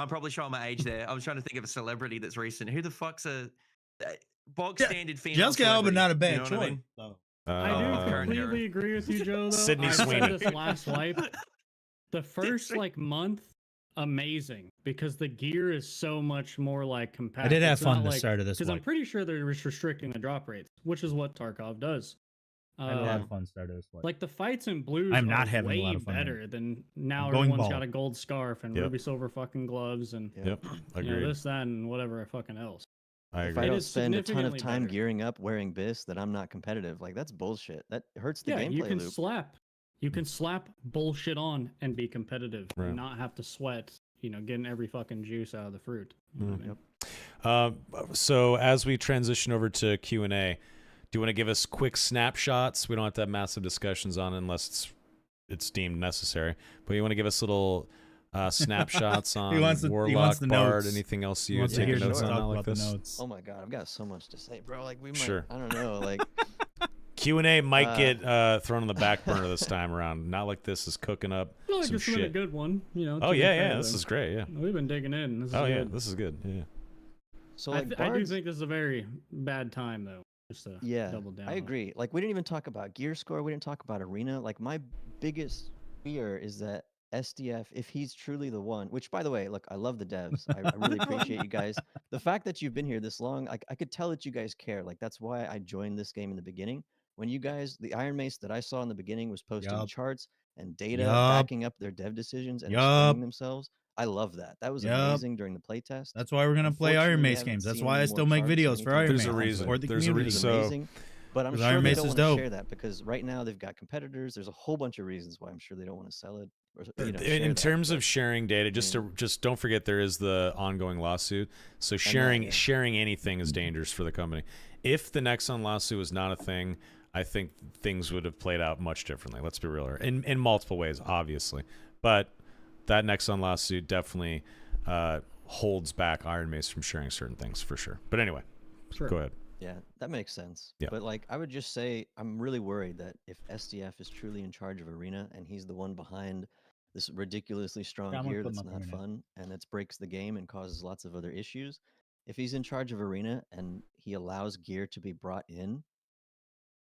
I'm probably showing my age there. I was trying to think of a celebrity that's recent. Who the fuck's a bog standard female? Jessica Alba, celebrity? not a You bad know what I choice. mean? though. I do Current era. completely agree with you, Joe. Though Sydney I said Sweeney. this last wipe. The first like month, amazing because the gear is so much more like compact. I did have It's not fun the like, start of this because I'm wipe. pretty sure they're restricting the drop rates, which is what Tarkov does. I did have fun start of this wipe. Like the fights in blues I'm are not having a way lot of fun in better than now. I'm going Everyone's bald. got a gold scarf and Yep. ruby silver fucking gloves and Yep. you know, Agreed. this, that, and whatever fucking else. I If agree. I It don't is spend a ton of significantly time better. gearing up wearing bis, then I'm not competitive. Like that's bullshit. That hurts the Yeah, you gameplay can loop. slap. You can slap bullshit on and be competitive Right. and not have to sweat, you know, getting every fucking juice out of the fruit. You know what I mean? So as we transition over to Q&A, do you want to give us quick snapshots? We don't have to have massive discussions on it unless it's deemed necessary. But you want to give us little snapshots on Warlock, the Bard, notes. anything else He you wants to take hear notes us on talk like about the this? notes. Oh my god, I've got so much to say, bro. Like we might, Sure. I don't know, like Q&A might get thrown on the back burner this time around. Not like this is cooking up I feel like some it's been a shit. good one. You know. Oh to be yeah, fair, yeah. This though. is great. Yeah. We've been digging in. This is Oh yeah, good. this is good. Yeah. so I, like I do Bards, think this is a very bad time though. Just to yeah, double down. I agree. Like we didn't even talk about gear score. We didn't talk about arena. Like my biggest fear is that SDF, if he's truly the one, which by the way, look, I love the devs. I really appreciate you guys. The fact that you've been here this long, I could tell that you guys care. Like that's why I joined this game in the beginning. When you guys, the Ironmace that I saw in the beginning was posting Yup. charts and data Yup. backing up their dev decisions and Yup. explaining themselves. I love that. That was Yup. amazing during the playtest. That's why we're gonna play Unfortunately, we Ironmace haven't games. That's seen why I any still more make charts or videos for anything There's a from that, reason. but Support the There's a community. it was reason. So amazing. But I'm Because sure they Ironmace don't is want to dope. share that because right now they've got competitors. There's a whole bunch of reasons why I'm sure they don't want to sell it. Or, you know, share in that, terms but- of sharing data, just yeah. to just don't forget there is the ongoing lawsuit. So that, sharing yeah. sharing anything is dangerous for the company. If the Nexon lawsuit was not a thing, I think things would have played out much differently. Let's be real here. In multiple ways, obviously. But that Nexon lawsuit definitely holds back Ironmace from sharing certain things for sure. But anyway, Sure. go ahead. Yeah, that makes sense. Yeah. But like, I would just say I'm really worried that if SDF is truly in charge of Arena and he's the one behind this ridiculously strong I'm gonna gear put that's my not finger in it. fun and that breaks the game and causes lots of other issues, if he's in charge of Arena and he allows gear to be brought in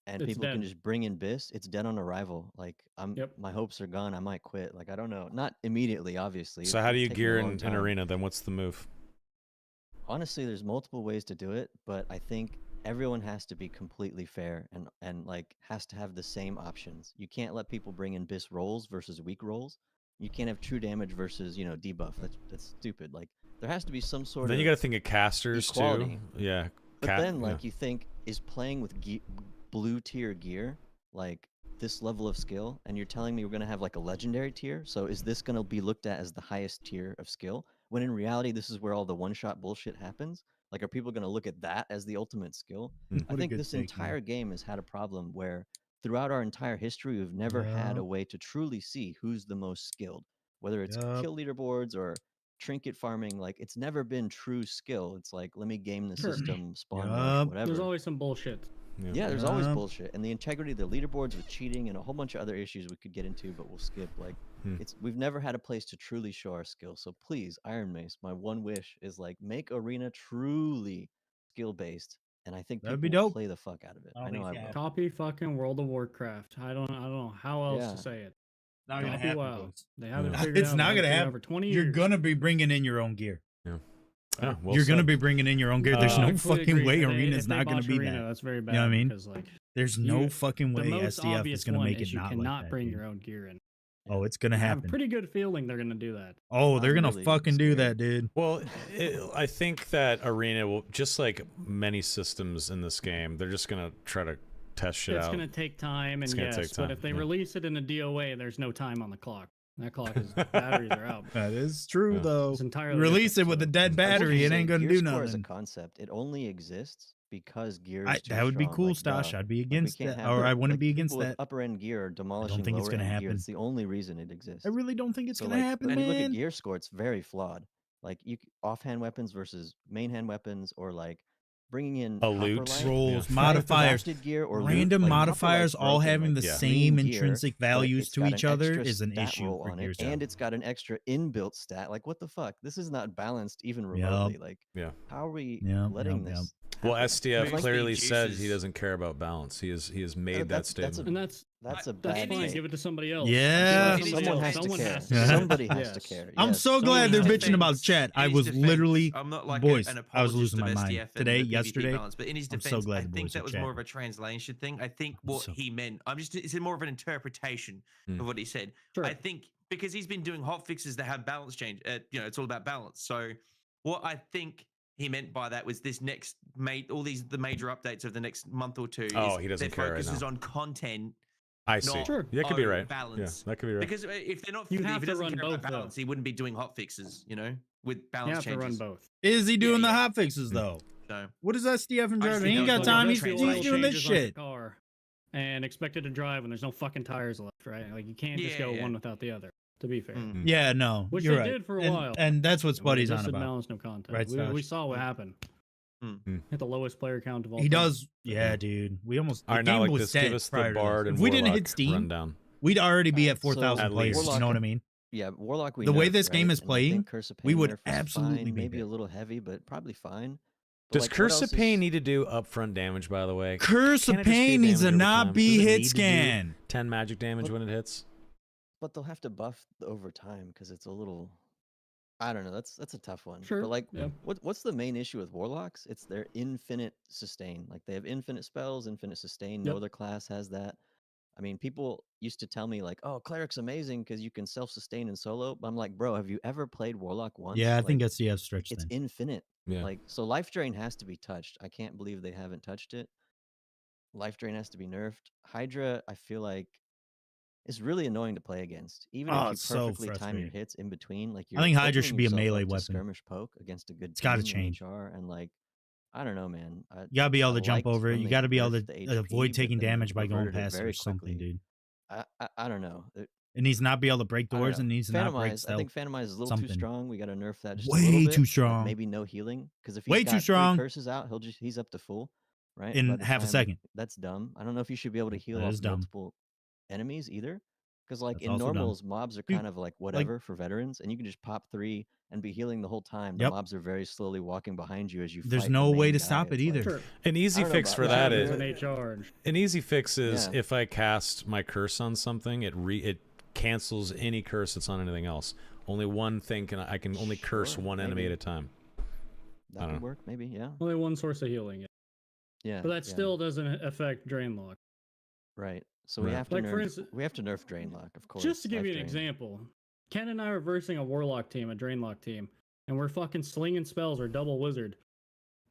and It's people can dead. just bring in BIS, it's dead on arrival. Like Yep. my hopes are gone. I might quit. Like I don't know, not immediately, obviously. So It- how it's do you taking a gear long in time. arena? Then what's the move? Honestly, there's multiple ways to do it, but I think everyone has to be completely fair and like has to have the same options. You can't let people bring in BIS rolls versus weak rolls. You can't have true damage versus, you know, debuff. That's stupid. Like there has to be some sort Then of you got to think of casters equality. too. Yeah. But then like you think is playing with blue tier gear like this level of skill, and you're telling me we're going to have like a legendary tier, so is this going to be looked at as the highest tier of skill when in reality this is where all the one-shot bullshit happens? Like are people going to look at that as the ultimate skill? I What a think good this take, man. entire game has had a problem where throughout our entire history we've never had a way to truly see who's the most skilled, whether it's Yup. kill leaderboards or trinket farming. Like it's never been true skill. It's like let me game the Sure. system, spawn Yup. rush, whatever. There's always some bullshit. Yeah, there's always Yup. bullshit, and the integrity of the leaderboards with cheating and a whole bunch of other issues we could get into, but we'll skip. Like, we've never had a place to truly show our skill. So please, Ironmace, my one wish is like make Arena truly skill based, and I think That'd people be will dope. play the fuck out of it. I I don't know think I it's will. gonna Copy fucking World of Warcraft. I don't know how else Yeah. to say it. Not gonna Copy happen. WoW. boys. They haven't Yeah. figured It's out not how to gonna do it happen. over 20 You're years. gonna be bringing in your own gear. Yeah, well You're gonna said. be bringing in your own gear. There's I no completely fucking agree. way If they- Arena's if they not gonna botch be Arena, that. that's very bad. You know what I mean? Because like There's no you- fucking the way most SDF obvious is gonna one make is it you not cannot like that. bring dude. your own gear in. Oh, it's gonna I have a happen. pretty good feeling they're gonna do that. Oh, they're I'm gonna really fucking do scared. that, dude. Well, I think that Arena will, just like many systems in this game, they're just gonna try to test shit It's out. gonna take time, It's and gonna yes, take time, but if they yeah. release it in a DOA, there's no time on the clock. That clock is batteries are out. That is true Yeah. though. It's entirely Release it different, with a so- dead I will battery, it say ain't gonna gear do score as a nothing. concept, it only exists because gear is too That would be strong, cool, like, Stash. duh. I'd be Like, we against can't that, have or the- I wouldn't like, be against people with that. upper end gear are demolishing think it's lower gonna end gear. happen. It's the only reason it exists. I really don't think it's So, gonna like, happen, when you look at man. gear score, it's very flawed. Like offhand weapons versus main hand weapons, or like bringing in A loot. Copperlight, Rolls, Yeah. modifiers, crafted gear, or loot. random Like, modifiers Copperlight's all broken, having like, the Yeah. same green gear, intrinsic but values it's to got each an other extra is an stat issue roll for on gear it, stuff. and it's got an extra inbuilt stat. Like, what the fuck? This is not balanced even remotely. Like, Yeah. how are we Yep, letting yep, this? Well, happen? SDF Like- clearly said Juices. he doesn't care about balance. He has made that that's a- statement. And that's That's a that's bad fine. take. Give it to somebody else. Yeah. Give it to Someone has to Someone care. has to care. Somebody has to Yes. care. I'm Yes. so Someone glad they're has to bitching about defense- chat. I in his was defense, literally, I'm not like boys, an I was apologist losing of my mind. SDF and Today, the PvP yesterday, balance, but in his I'm so defense, glad I the think boys that are was more of chatting. a translation thing. I think I'm what so- he meant, it's more of an interpretation Hmm. of what he said. Sure. I think because he's been doing hot fixes that have balance change, it's all about balance. So what I think he meant by that was this next the major updates of the next month or two. Oh, is he doesn't their care right focus is now. on content I see. not Sure. That could be right. balance. Yeah, that could be right. Because if they're not, You if have he to doesn't run care about both, though. balance, he wouldn't be doing hot fixes, you know, with You balance have to run changes. both. Is he doing the yeah. hot fixes though? So What is SDF and I just driving? He think ain't that got was time. more He's of a doing this changes on your shit. car and expect it to drive when there's no fucking tires left, right? Like you can't just go one without the other. To be fair, Mm. Yeah, no, which you're they right. did for a and, while. and that's what When they Spuddy's on listed about. balance, no content. Right, we Stash? saw what happened. Mm. Hit the lowest player count of all. He time. does. Yeah, dude. We almost. All The right, now game like was this, dead give us the prior to this. Bard and If we didn't Warlock hit Steam, rundown. we'd already be Alright, at 4,000 At players. least. You know what I mean? Yeah, Warlock we The way nerfed, this game right? is And I think playing, Curse of we Pain would nerf was absolutely fine, be maybe there. a little heavy, but probably fine. But, Does like, what Curse else of Pain is- need to do upfront damage, by the way? Curse Can't of it just be a Pain needs to damage over not time? be Does it hit need to do scan. 10 magic damage But- when it hits? But they'll have to buff over time because it's a little. I don't know. That's a tough one. Sure. But like, Yeah. what's the main issue with Warlocks? It's their infinite sustain. Like they have infinite spells, infinite sustain. No Yep. other class has that. I mean, people used to tell me like, "Oh, cleric's amazing because you can self-sustain in solo." But I'm like, bro, have you ever played Warlock once? Yeah, I think Like, SDF stretched it's then. infinite. Yeah. Like, so life drain has to be touched. I can't believe they haven't touched it. Life drain has to be nerfed. Hydra, I feel like, is really annoying to play against. Even Oh, if you it's so perfectly time your frustrating. hits in between, like I think Hydra opening should be a yourself melee up to weapon. skirmish poke against a good It's gotta team in change. HR, and like, I don't know, man. You gotta be able I to jump liked over it. when You they gotta be able nerfed to the HP, avoid but taking then they damage by going reverted it past it very or something, quickly. dude. I don't know. It needs to not be able to break I don't doors know. and needs to not break Phantomize, I stealth. think Phantomize is a little something. too strong. We got to nerf that just a Way little bit. too like, strong. maybe no healing, because if he's Way got too 3 strong. curses out, he's up to full, right? In By the half a time- second. That's dumb. I don't know if you should be able to heal That off is dumb. multiple enemies either, because like That's in also dumb. normals, mobs are Dude, kind of like whatever for veterans, and you can just pop 3 and be healing the whole time. The Yep. mobs are very slowly walking behind you as you. There's fight the no way main to guy. stop it It's like- either. Sure. An easy I don't know fix about for that. that It's is an HR. an easy fix is Yeah. if I cast my curse on something, it cancels any curse that's on anything else. Only one thing I can only curse Sure, one enemy maybe. at a time. That I would don't know. work, maybe. Yeah. Only one source of healing. Yeah. But that yeah. still doesn't affect drain lock. Right. So we Right. have to Like, for nerf. instance- We have to nerf drain lock, of course. Just to give life you an drain. example, Ken and I are versing a Warlock team, a Drainlock team, and we're fucking slinging spells or double wizard.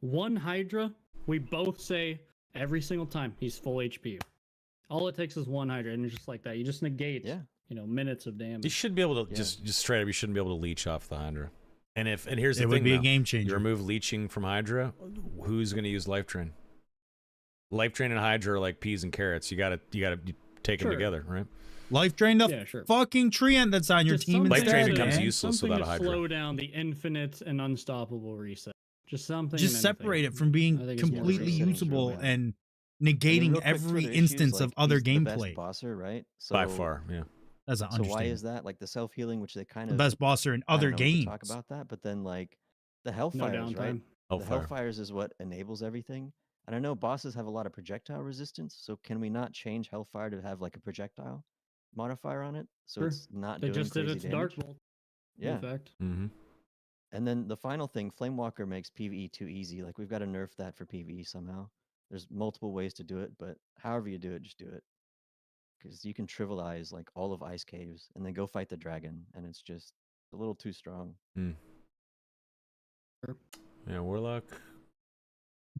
One Hydra, we both say every single time he's full HP. All it takes is one Hydra, and it's just like that. You just negate, Yeah. minutes of damage. You should be able to Yeah. just straight up. You shouldn't be able to leech off the Hydra. And here's the It thing, would be a now. game You changer. remove leeching from Hydra, who's going to use Life Drain? Life Drain and Hydra are like peas and carrots. You gotta take them Sure. together, right? Life drain the Yeah, sure. fucking treant that's on your Just team. something Life drain instead, becomes man. useless something without a to Hydra. slow down the infinite and unstoppable reset. Just something. Just and separate anything. it from I being think it's more completely resetting usable through, man. and And then negating real quick, every Twitter instance issues, of like, other he's the gameplay. best bosser, right? So, By far, yeah. That's an So why understatement. is that? Like the self healing, which they kind The of best bosser in I don't other know, we could games. talk about that, but then like the No Hellfires, right? downtime. The Hellfire. Hellfires is what enables everything. And I know bosses have a lot of projectile resistance, so can we not change Hellfire to have like a projectile modifier on it, so Sure. it's not They doing just did crazy it to damage? Dark Bolt. Yeah. In fact. Mm-hmm. And then the final thing, Flamewalker makes PvE too easy. Like we've got to nerf that for PvE somehow. There's multiple ways to do it, but however you do it, just do it. Because you can trivialize like all of Ice Caves and then go fight the dragon, and it's just a little too strong. Yeah, Warlock.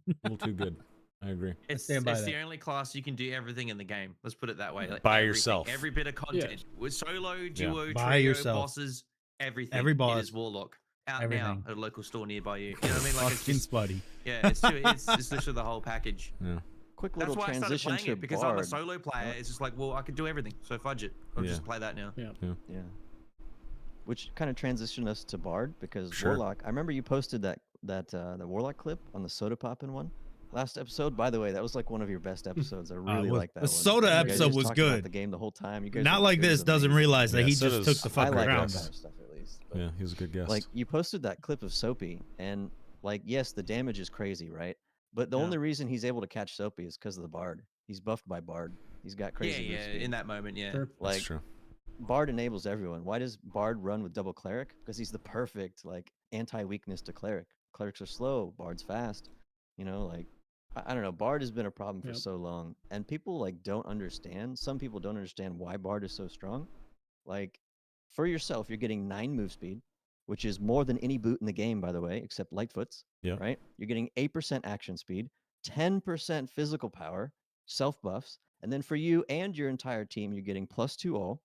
A little too good. I agree. It's stand by the that. only class you can do everything in the game. Let's put it that way. Like By everything, yourself. Every bit of content. With solo, duo, By trio, yourself. bosses, everything. Every It boss. is Warlock. Out Everything. now at a local store nearby you. You know what I mean? Like it's Fucking just, Spuddy. yeah, it's literally the whole package. Yeah. Quick That's little why I started transition playing to it because Bard. I'm a solo player. It's just like, well, I can do everything, so fudge it. I'll Yeah. just play that now. Yeah. Yeah. Which kind of transitioned us to Bard because Sure. Warlock. I remember you posted the Warlock clip on the soda poppin' one last episode. By the way, that was like one of your best episodes. I really was- like that the one. soda You guys episode just was talked about good. the game the whole time. You guys Not were- like it was this doesn't amazing. realize that Yeah, he so just does- took the I fucking like that ground. kind of stuff at least. But, Yeah, he was a good guest. like you posted that clip of Soapy, and like yes, the damage is crazy, right? But the Yeah. only reason he's able to catch Soapy is because of the Bard. He's buffed by Bard. He's got crazy. Yeah, move speed. in that moment, yeah. Sure. That's Like true. Bard enables everyone. Why does Bard run with double cleric? Because he's the perfect like anti-weakness to cleric. Clerics are slow, Bard's fast. You know, like I don't know. Bard has been a problem for Yep. so long, and people like don't understand. Some people don't understand why Bard is so strong. Like for yourself, you're getting 9 move speed, which is more than any boot in the game, by the way, except Lightfoot's. Yeah. Right. You're getting 8% action speed, 10% physical power, self buffs, And then for you and your entire team, you're getting +2 all.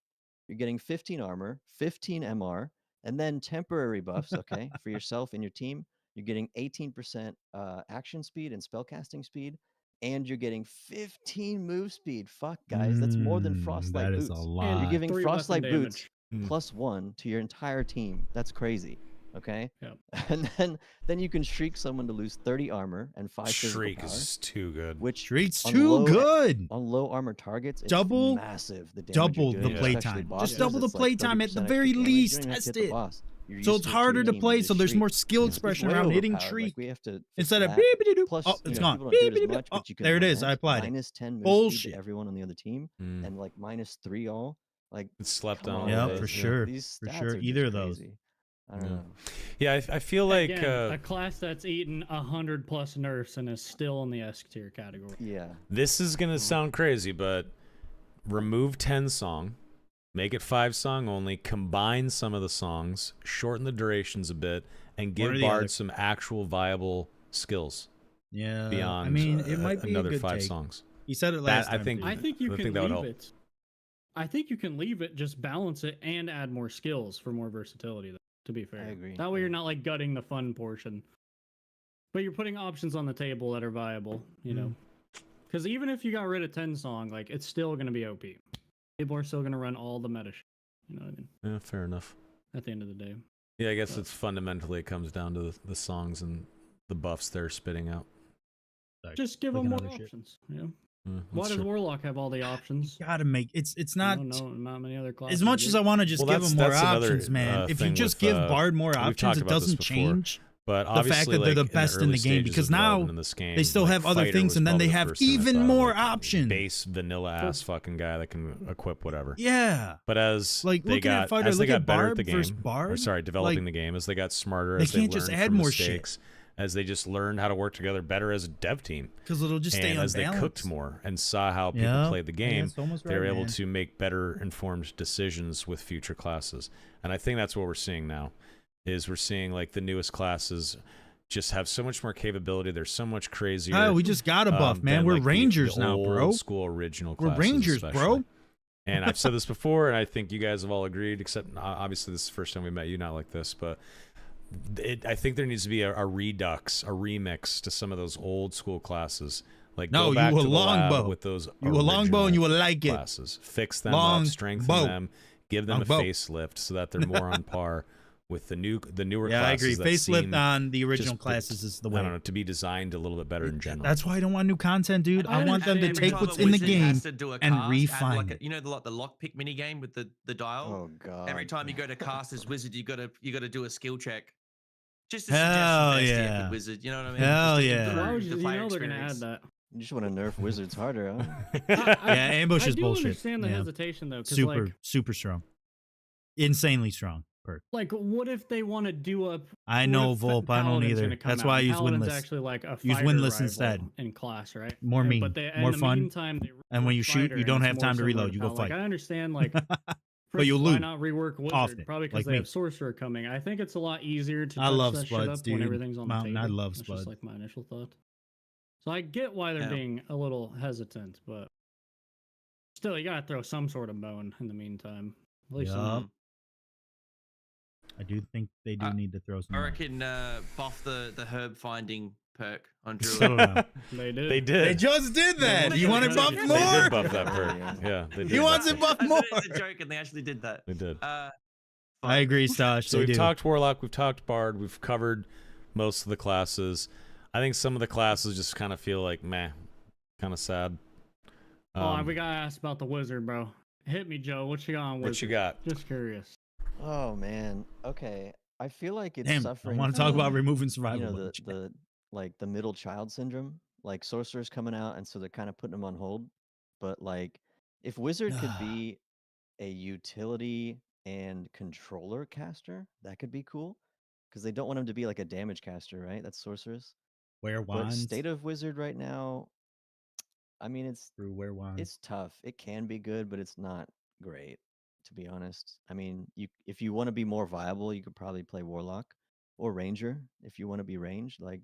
You're getting 15 armor, 15 MR, and then temporary buffs, okay, for yourself and your team. You're getting 18% action speed and spellcasting speed, and you're getting 15 move speed. Fuck, guys, that's more than Frostlight That is a boots. And You're lot. giving 3 weapon Frostlight boots damage. +1 to your entire team. That's crazy. Okay. Yep. And then you can shriek someone to lose 30 armor and 5 physical Shriek power, is too good. which Shriek's on too low- good. on low armor targets, it's Double- massive. The damage double you're the doing, play especially time. bosses, Just double the it's like play time at 30% the extra very damage. You least. don't even have to Test hit the it. boss. You're So used it's to it, harder your to team, play, you so just there's shriek. more skill It's expression way around hitting overpowered. shriek. Like, we have to fix Instead of that. beep-a-doo-doo. Plus, Oh, it's you know, gone. people don't do it as Beep-a-doo-doo. much, Oh, but you can there it is. lament I applied it. -10 move speed Bullshit. to everyone on the other team, Mm. and like -3 all. Like, It's slept come on on, a little Yeah, bit. for guys. sure. These For stats sure. are just Either of those. crazy. I don't Yeah. know. Yeah, I feel like Again, a class that's eaten 100+ nerfs and is still in the S tier category. Yeah. this is gonna sound crazy, but remove 10 song, make it 5 song only, combine some of the songs, shorten the durations a bit, and One give or the other. Bard some actual viable skills Yeah. beyond I mean, it might be another a good 5 take. songs. He said it last I time. think- too. I think you I can think that would leave help. it. I think you can leave it, just balance it and add more skills for more versatility, though, to be fair. I agree, That way yeah. you're not like gutting the fun portion. But you're putting options on the table that are viable, you know. Because even if you got rid of 10 song, like it's still gonna be OP. People are still gonna run all the meta shit. You know what I mean? Yeah, fair enough. At the end of the day. Yeah, I guess it's fundamentally it comes down to the songs and the buffs they're spitting out. Sorry. Just give Clicking them more other shit. options. You know? Yeah, Why that's does true. Warlock have all the options? You gotta make it's not Not many other classes. as much do. as I want to just Well, give them more that's another, options, man. If you thing just with, give Bard more we've options, talked it about this doesn't before. change But the obviously, fact that they're like, the best in early the game, stages because of now development in this game, they still like, have other Fighter things, was and then probably they the have first thing I even thought, more like, options. Base vanilla ass fucking guy that can equip whatever. Yeah. But as Like, they looking at got Fighter, as they look got at better at Barb the versus game, or Bard, sorry, developing like, the game, as they got smarter, they as they can't just learned add from more shit. mistakes, as they just learned how to work together better as a dev team, Because it'll just stay and as they unbalanced. cooked more and saw how people Yeah. played the Yeah, game, it's almost they were right, able man. to make better informed decisions with future classes. And I think that's what we're seeing now, is we're seeing like the newest classes just have so much more capability. They're so much crazier. Oh, we just got a buff, man. than, We're like, the Rangers now, old bro. School original We're classes, Rangers, especially. bro. And I've said this before, and I think you guys have all agreed, except obviously this is the first time we met you, not like this, but I think there needs to be a redux, a remix to some of those old school classes. Like, No, go back you a to the lab longbow. with those You a longbow and you will like it. classes. Fix them Long up, strengthen bow. them, give them Longbow. a facelift so that they're more on par with the newer Yeah, I classes. agree. that seem Facelift on the original just- classes is the I way. don't know, to be designed a little bit better in general. That's why I don't want new content, dude. I want them to Every take time what's a in the wizard game has to do a and cast, add refine like it. you know, the lockpick mini game with the dial. Oh god. Every time you go to cast as wizard, you gotta do a skill check. Just a Hell suggestion yeah. for wizard. You know what I mean? Hell Just to yeah. improve Why would the you? You player know they're gonna experience. add that. You just want to nerf wizards harder, huh? Yeah, ambush I is do bullshit. understand the Yeah. hesitation though, because Super, like, super strong. Insanely strong. Perk. what if they want to do a? I what know, if Volp. I don't Paladin's either. gonna come That's out, why I and use Paladin's winless. actually like a Use fighter winless rival instead. in class, right? More And- mean, but they, in more the fun. Meantime, they And when rework you shoot, fighter, you don't and it's have time more to similar reload. You go Paladin. Like, fight. I understand, like, But you why loot not rework wizard? often, Probably because like they me. have sorcerer coming. I think it's a lot easier to I touch love that shit Spuds, up when dude. everything's on Mountain, the I table. love That's Spuds. just like my initial thought. So I get why they're Yeah. being a little hesitant, but still, you gotta throw some sort of bone in the meantime. At least some. Yup. I do think they do need to throw some. I more. reckon buff the herb finding perk on I don't Dueling. know. They did. They did. They just did that. They You want it did. buffed They more? They did buff that perk. Yeah. Yeah, they did. He wants buff it buffed I more. said it's a joke, and they actually did that. They did. I agree, Stash. So they we've do. talked Warlock, we've talked Bard, we've covered most of the classes. I think some of the classes just kind of feel like meh, kind of sad. We gotta ask about the wizard, bro. Hit me, Joe. What you got on wizard? What you got? Just curious. Oh man. Okay. I feel like it's Damn, I suffering. want to talk from, about removing survival. you know, mode. the like the middle child syndrome. Like sorcerer's coming out, and so they're kind of putting them on hold. But like, if wizard could be a utility and controller caster, that could be cool. Because they don't want him to be like a damage caster, right? That's sorceress. Wear But wands. state of wizard right now, I mean, through wear wands. it's tough. It can be good, but it's not great, to be honest. I mean, if you want to be more viable, you could probably play warlock or ranger if you want to be ranged. Like,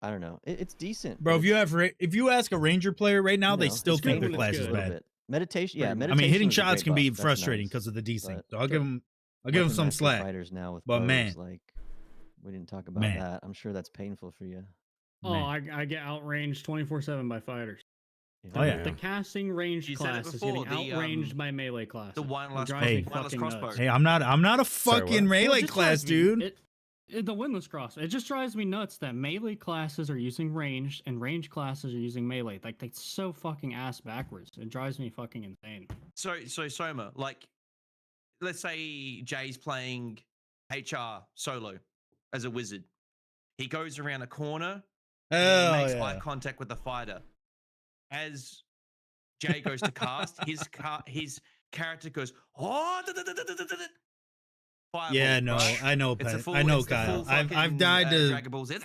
I don't know. It's decent, Bro, but if you ask a Ranger player right now, they No, still it's think good their when class it's is good. a little bad. bit. Meditation, yeah, Pretty much. I mean, hitting meditation is a shots great can be buff. That's frustrating nice, because of the desync. but So I'll give him Weapon some Master slack. Fighters now with But bows, man. like we didn't talk about Man. that. I'm sure that's painful for you. Oh, Man. I get outranged 24/7 by fighters. Oh, yeah. The casting range You said it class is before, getting outranged by melee class. The windlass Hey. crossbow. Hey, I'm not a Sorry, fucking what? melee class, dude. The windlass cross. It just drives me nuts that melee classes are using ranged and range classes are using melee. Like that's so fucking ass backwards. It drives me fucking insane. So Soma, like, let's say Jay's playing HR solo as a wizard. He goes around a corner and Hell he makes yeah. eye contact with the fighter. As Jay goes to cast, his character goes, oh, fireball, Yeah, no, right? I know, It's a Pet. full- I know, it's the Kyle. full I've fucking, died to. Dragon Ball Z.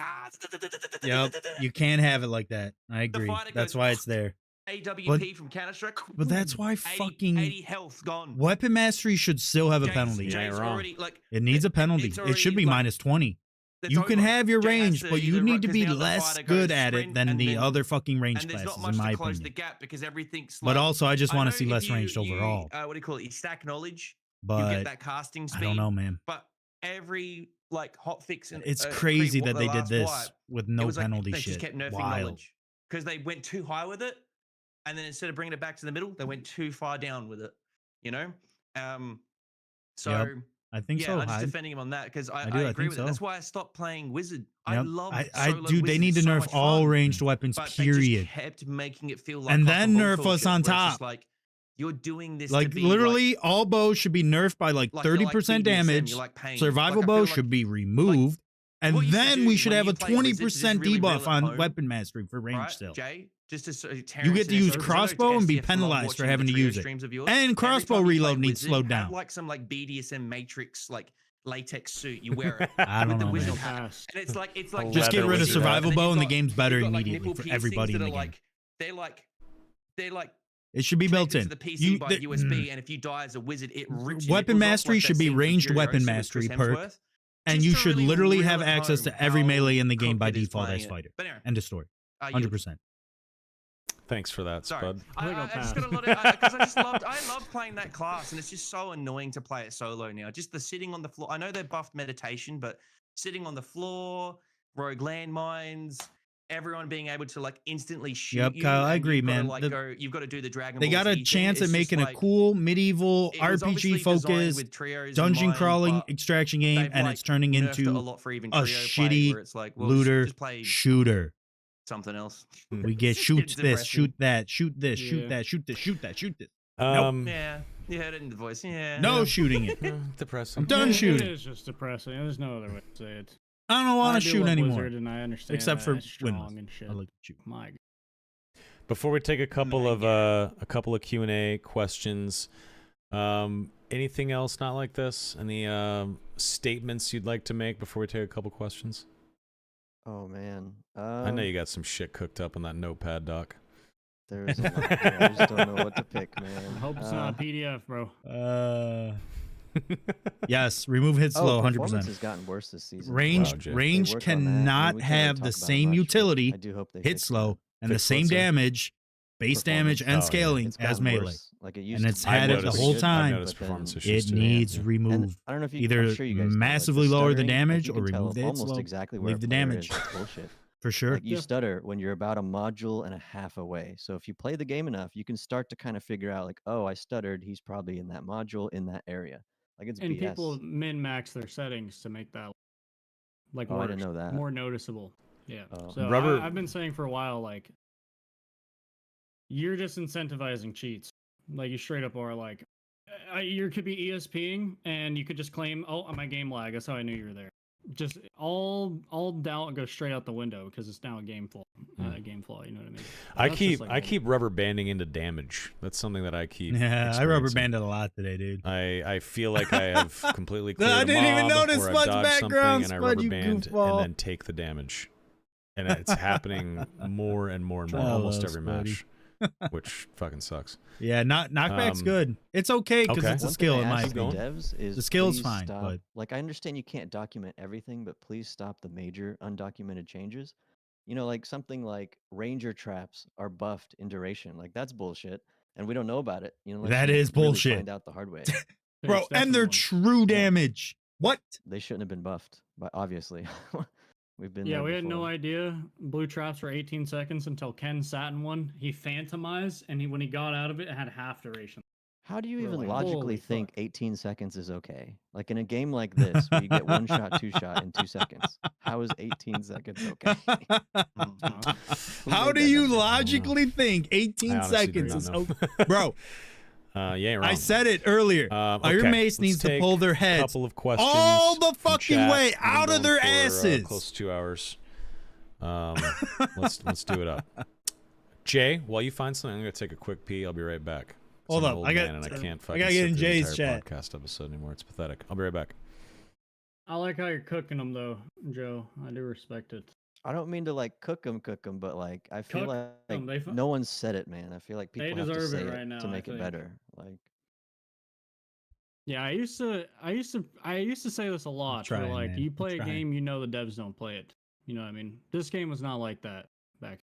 Yep, you can't have it like that. I agree. fighter That's goes, why it's there. AWP from Counter Strike. But that's why 80 fucking health gone. weapon mastery should still have a Jay's- penalty. You ain't Jay's wrong. already, like, It needs a penalty. it's It should be already, like, minus 20. it's You can over. have your Jay has range, to but you either- need to 'cause be now the less fighter good goes at it sprint than and the then- other fucking range and there's classes, not much in my to close opinion. the gap because everything's But like, also, I just want know to see if less you- ranged overall. what do you call it? You stack knowledge, you But get that casting speed. I don't know, man. But every like hot fix and It's crazy that they did this wipe, with it no was like penalty they shit. just kept nerfing Wild. knowledge because they went too high with it, and then instead of bringing it back to the middle, they went too far down with it. You know, so. Yep. I think Yeah, so. I'm just Hyde. defending him on that because I do, I agree think with it. That's so. why I stopped playing Wizard. I Yep. love Dude, they need to nerf all ranged weapons, but they period. just kept making it feel like And cock then bull nerf us bullshit, on where it's just top. like you're doing this Like to be literally, all bows should be nerfed by like like you're 30% BDSM, damage. you're like pain. Survival Like, I bows feel like should be removed, and what you should then do we should when have you a play Wizards is 20% really debuff real at on home, weapon mastery for range right, still. Jay, just to You Terrence get to and use SO, 'cause I know crossbow and be SDF from, like, penalized for watching having the to trio use it. streams of yours. And Every crossbow time you play reload needs Wizard, slowed have down. like some like BDSM Matrix like latex suit. You wear it I with don't the know, wizard man. hat. And it's like Just Just get leather rid of wizard survival And then bow you've and the got- game's better you've got, like, immediately nipple for everybody in piercings the that are, game. like they're like It should be built connected in. to the PC by the- USB, and if you die as a wizard, it rips your Weapon nipples off, mastery like that should be scene from ranged Furiosa weapon with mastery Chris perk, Hemsworth. and Just you to should really literally reel have at access home to every how melee in the game by crooked is default as playing it. fighter. But anyway, End of story. you- 100%. Thanks for that, Sorry, Spud. I just got a lot of because I love playing that class, and it's just so annoying to play it solo now. Just the sitting on the floor. I know they buffed meditation, but sitting on the floor, rogue landmines, everyone being able to like instantly shoot Yep, you. Kyle, I and agree, you've gotta, man. like, you've got to do the Dragon They Ball got a Z thing. chance at It's just making a like- cool medieval it was obviously RPG designed focused with trios in dungeon mind, crawling but extraction game, they've, and like, it's turning nerfed it a into lot for even a trio play, shitty where it's like, well, looter just play shooter. something else. We get It's shoot getting this, depressing. shoot that, shoot this, shoot Yeah. that, shoot this, shoot that, shoot this. Yeah, you heard it in the voice. Yeah. No shooting it. Depressing. I'm done It shooting. is just depressing. There's no other way to say it. I don't want to do shoot love anymore. Wizard, and I understand Except that for it's strong windlass. and shit. I like to shoot. My God. Before we take a couple of Q&A questions, anything else not like this? Any statements you'd like to make before we take a couple questions? Oh man, I know you got some shit cooked up on that notepad, Doc. There's a lot. I just don't know what to pick, man. I hope it's not a PDF, bro. Yes, remove hit slow, 100%. Performance has gotten worse this season. Range Wow, Jay. range They work on that. I mean, cannot we can't really have talk the about it same much, but utility, I do hope they hit fix slow, that. and the Fix same what's that? damage, base damage, and Performance. Oh, yeah. scaling It's as gotten melee. worse. Like it used And to it's be. had It it was the pretty whole good, time. I've noticed but then performance It issues too. needs And removed. I don't know if you Either I'm sure you guys know, like, the massively lower the stuttering, damage you or can tell remove the hit almost slow, exactly where leave a the player damage. is. It's bullshit. For sure. Like you Yeah. stutter when you're about a module and a half away. So if you play the game enough, you can start to kind of figure out like, oh, I stuttered. He's probably in that module in that area. Like it's And BS. people min-max their settings to make that like Oh, I more, didn't know that. more noticeable. Yeah. Oh. So Rubber- I've been saying for a while, like, you're just incentivizing cheats. Like you straight up are like, you could be ESPing and you could just claim, oh, my game lag. That's how I knew you were there. Just all doubt goes straight out the window because it's now a game flaw. A game flaw. You know what I mean? I That's keep just, like, I keep rubber banding into damage. That's something that I keep. Yeah, I rubber experiencing. banded a lot today, dude. I feel like I have completely cleared I a didn't even mob, notice or I've Spud's dodged background, something, and I Spud, rubber you band goofball. and then take the damage. And it's happening more and more and more, I almost love every Spuddy. match, which fucking sucks. Yeah, knockback's Um, good. It's okay because okay. it's a One thing skill I in my ask the opinion. devs is The skill's please fine, stop- but- like I understand you can't document everything, but please stop the major undocumented changes. you know, like something like ranger traps are buffed in duration. Like that's bullshit, and we don't know about it. You know, unless That you is really bullshit. find out the hard way. Bro, There's and they're definitely one. true damage. What? They shouldn't have been buffed, but obviously, we've been Yeah, there we had no before. idea. Blue traps for 18 seconds until Ken sat in one. He phantomized, and when he got out of it, it had half duration. How do you We're even like, logically holy think fuck. 18 seconds is okay? Like in a game like this, where you get one shot, two shot in 2 seconds. How is 18 seconds okay? Who How made do that you number? logically think I 18 honestly do seconds not is know. okay? Bro, You ain't wrong. I said it earlier. Okay, Ironmace let's needs to take pull their a heads couple of questions all the from fucking chat. way We've been out of going their for, asses. Close to 2 hours. Let's do it up. Jay, while you find something, I'm gonna take a quick pee. I'll be right back. Hold I'm up, an old I got- man and I can't I fucking gotta sit get in through the Jay's entire chat. podcast episode anymore. It's pathetic. I'll be right back. I like how you're cooking them, though, Joe. I do respect it. I don't mean to like cook them, but like I feel Cook 'em, like they no one said it, man. I feel like they people have to deserve say it it right now, to I make it think. better. Like Yeah, I used to say this a lot. trying, where, like, man. you I'm play a trying. game, you know the devs don't play it. You know what I mean? This game was not like that back.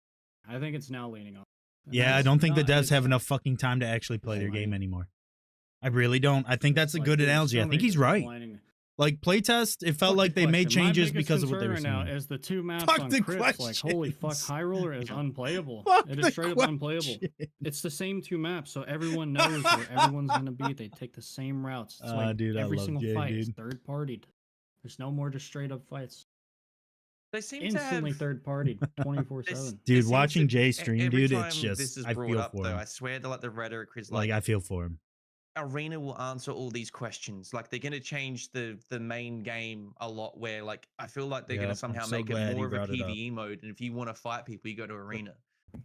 I think it's now leaning on. Yeah, I It's don't think the not- devs it's have not. enough fucking time to actually play their game anymore. I really don't. I think that's a Like, good there's analogy. so I think many he's right. declining- Like playtest, it felt Fuck like the they made question. My changes biggest because of what they were concern right saying. now is the two maps Fuck on the Crypt. Like, holy fuck, questions. High Roller is unplayable. Fuck It the is straight up unplayable. question. It's the same two maps, so everyone knows where everyone's gonna be. They take the same routes. That's why Dude, I every love single Jay, fight is dude. third partied. There's no more just straight up fights. They seem Instantly to have. third partied, 24/7. Dude, seems watching to- Jay stream, every dude, it's time just this is I brought feel up, for though, him. I swear that like the rhetoric is Like I feel for him. Arena will answer all these questions. Like they're gonna change the main game a lot. Where like I feel like they're Yep, gonna I'm somehow so make glad it he more of a brought it up. PVE mode. And if you want to fight people, you go to Arena.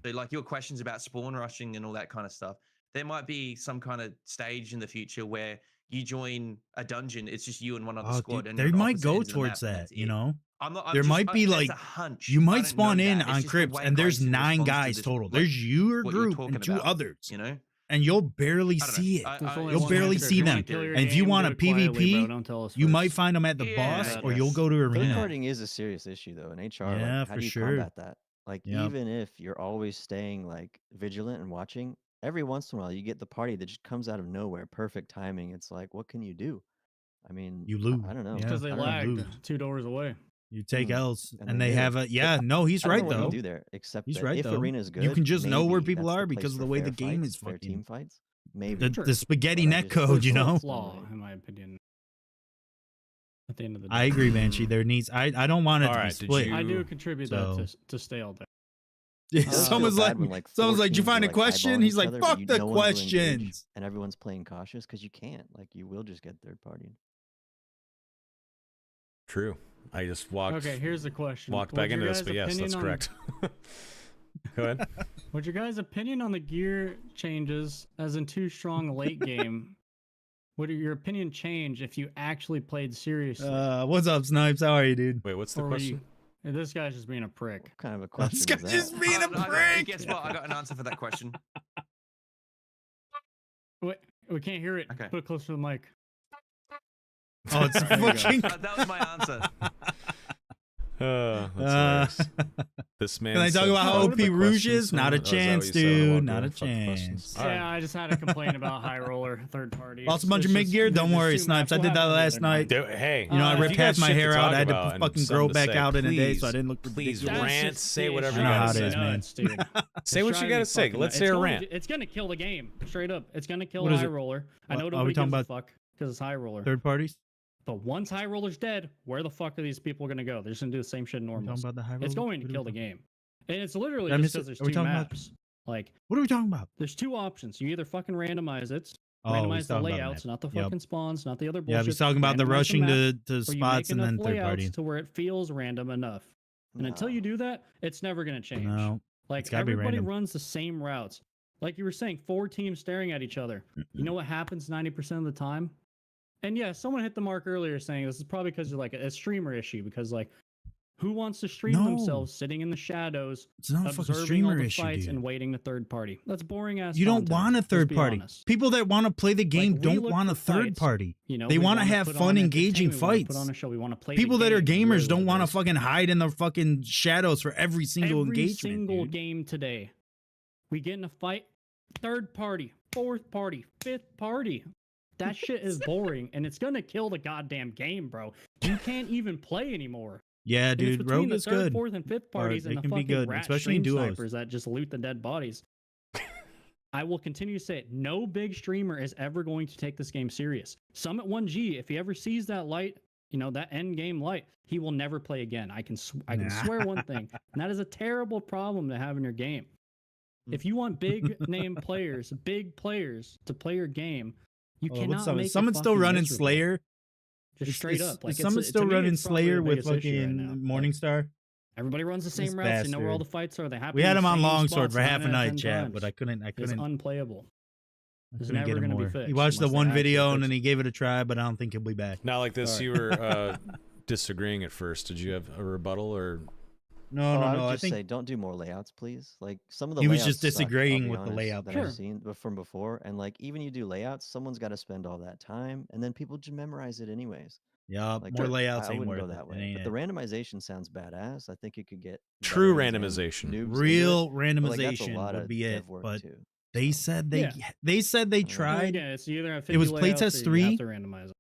So like your questions about spawn rushing and all that kind of stuff. There might be some kind of stage in the future where you join a dungeon. It's just you and one other Oh, squad. dude, And they you're on might opposite go ends of the towards map, and that, that's you it. know? I'm There might be, that's like, a hunch. You I might don't spawn know in that. It's on just the Crypts, way and there's Grayson 9 responds to guys this, total. like, There's your what you're group talking and 2 about, others. You know. And you'll barely I don't know. see it. There's only You'll one barely answer. If see you wanna them. kill your And if you game, want do a it quietly, PvP, bro. Don't tell us you might first. find them at the Yeah, boss, I or you'll guess. go to third Arena. partying is a serious issue though in HR. Yeah, Like, how for do you sure. combat that? Like Yep. even if you're always staying like vigilant and watching, every once in a while you get the party that just comes out of nowhere, perfect timing. It's like, what can you do? I mean, You lose. I don't know. Yeah, Because they I don't know. lagged lose. 2 doors away. You take L's, And and they they knew. have a no. He's I don't right know what though. you do there, except He's that right if though. Arena's good, You can just know where maybe people that's are the because place of for the way fair the game fights, is fair fucking team fights. Maybe the, Sure. the spaghetti But I net just- code. You It's know. not Flaw, really- in my opinion. At the end of the day, I agree, Banshee. There needs. I don't want it to be Alright, did split. you- I do contribute So- that to stale there. It does feel Someone's bad like, when, like, someone's 4 like, "Did you teams are, find a like, question?" eyeballing He's each like, other, "Fuck but the no one's really engaged, questions." and everyone's playing cautious because you can't. Like, you will just get third party. True. I just walked Okay, here's the question. walked What's back your into this, guys' but yes, opinion that's on- correct. Go ahead. What's your guys' opinion on the gear changes as in too strong late game? Would your opinion change if you actually played seriously? What's up, Snipes? How are you, dude? Wait, what's the Or would question? you- This guy's just being a prick. What kind of a question This is guy's that? just being a prick. Guess what? I got an answer for that question. Wait, we can't hear it. Okay. Put it closer to the mic. Oh, it's There you go. fucking. That was my answer. That's hilarious. This man. Can I talk said, about how "Fuck OP the Rouge questions." is? Not a Oh, is that what chance, you said? I dude. walked Not away. a Fuck the questions. chance. All right. Yeah, I just had a complaint about high roller third party. Lost a It's- bunch of it's mid just- gear. Don't there's worry, two Snipes. maps. I What did that happened the last other night? night. Hey, You know, I if ripped you got half my shit to hair out. talk I had to about put and fucking something grow to back say, out in a day, please, so I didn't look please ridiculous. That's rant, just- say it's whatever you driving gotta me say. nuts, dude. Say It's what you driving gotta me say. fucking Let's nuts. hear a It's going rant. to- It's gonna kill the game. Straight up. It's gonna kill What is high it? roller. I What- know are we nobody talking gives a about fuck because it's high roller. Third parties? But once high roller's dead, where the fuck are these people gonna go? They're just gonna do the same shit Are we normal. talking about the high It's roller? going to What are kill we the talking- game. And it's literally Did I just miss because it? there's Are we two talking about- maps. Like, What are we talking about? there's 2 options. You either fucking randomize it, Oh, he's randomize the talking about layouts, map. not the Yep. fucking spawns, not the other Yeah, bullshit. he's talking about the randomize rushing map, to or you spots make and then enough third layouts party. to where it feels random enough. And until you do that, it's never gonna change. No. Like it's gotta be everybody random. runs the same routes. Like you were saying, 4 teams staring at each other. You know what happens 90% of the time? And yeah, someone hit the mark earlier saying this is probably because you're like a streamer issue because like Who wants to stream themselves sitting in the shadows, It's not a fucking observing all streamer the issue, fights dude. and waiting the third party? That's boring ass. You don't content, want a let's third be party. honest. People that want to play the game we don't look want a for third fights. party. You know, They we want to wanna have put fun, on engaging entertainment, we wanna put fights. on a show. We want to play. People the that are game, gamers really don't what want it to is. fucking hide in the fucking shadows for every single Every engagement. single Dude. game today, we get in a fight. Third party, fourth party, fifth party. That shit is boring, and it's gonna kill the goddamn game, bro. You can't even play anymore. Yeah, And it's dude, between Rogue the is third, good. fourth, and fifth Or parties they and the can be fucking good, rat especially in stream duos. snipers that just loot the dead bodies. I will continue to say it. No big streamer is ever going to take this game serious. Summit 1G, if he ever sees that light, you know, that end game light, he will never play again. I can swear one thing, and that is a terrible problem to have in your game. If you want big name players, big players to play your game, you cannot make it Someone's still fucking running miserable. Slayer. Just straight up. Like is someone to still me, running it's probably Slayer the with biggest issue right now. fucking Like, Morningstar? everybody runs the This same routes. They know where all bastard. the fights are. They happen. We had in him the on same Longsword spots for half a 9 out of night, 10 chat, times. but I couldn't. It's unplayable. It's couldn't never get him going to be more. fixed. He watched the unless they one actually video fix and then it. he gave it a try, but I don't think he'll be back. Not like this. Sorry. You were disagreeing at first. Did you have a rebuttal or? No, Oh, I no, would no. I just think say don't do more layouts, please. Like some of the He was layouts just suck, I'll disagreeing be with the honest, layout that Sure. I've seen from before. And like even you do layouts, someone's got to spend all that time, and then people just memorize it anyways. yeah, Like more layouts I ain't wouldn't worth go that it. way. It ain't But the it. randomization sounds badass. I think it could get True veterans and randomization. noobs into Real it, but, like, that's a randomization lot would of be it, dev work but too. they So, said Yeah. they said they And And tried. again, it's you either have 50 It was layouts playtest or you 3. have to randomize it.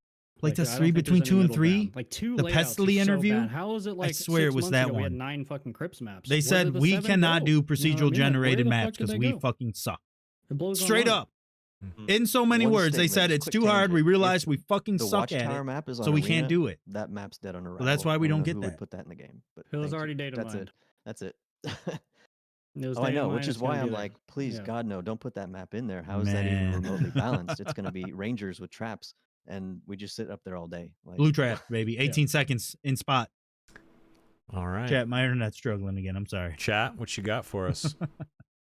Like, I Playtest don't 3 think between there's 2 any and middle 3. ground. Like two The layouts is Pestily so interview, bad. How is it like swear it 6 was months that ago we had one. 9 fucking Crips maps? They Where said did the we 7 cannot go? do You know what I procedural mean? Like, generated where the maps fuck did because they we go? fucking suck. It blows my Straight mind. up. In so many One words, they statement, said it's quick too hard. We tangent. realized If we fucking the suck at Watchtower it. map is on so we Arena, can't do it. that map's dead on arrival. Well, that's why we I don't know get who that. would put that in the game. But It was thank you. already data That's mined. it. That's it. It was Oh, I data know, mined, which it's is why gonna I'm be there. like, please, Yeah. God, no, don't put that map in there. How is that even Man. remotely balanced? It's going to be rangers with traps, and we just sit up there all day. Like, Blue trap, baby. 18 seconds in spot. All right. Chat, my internet's struggling again. I'm sorry. Chat, what you got for us?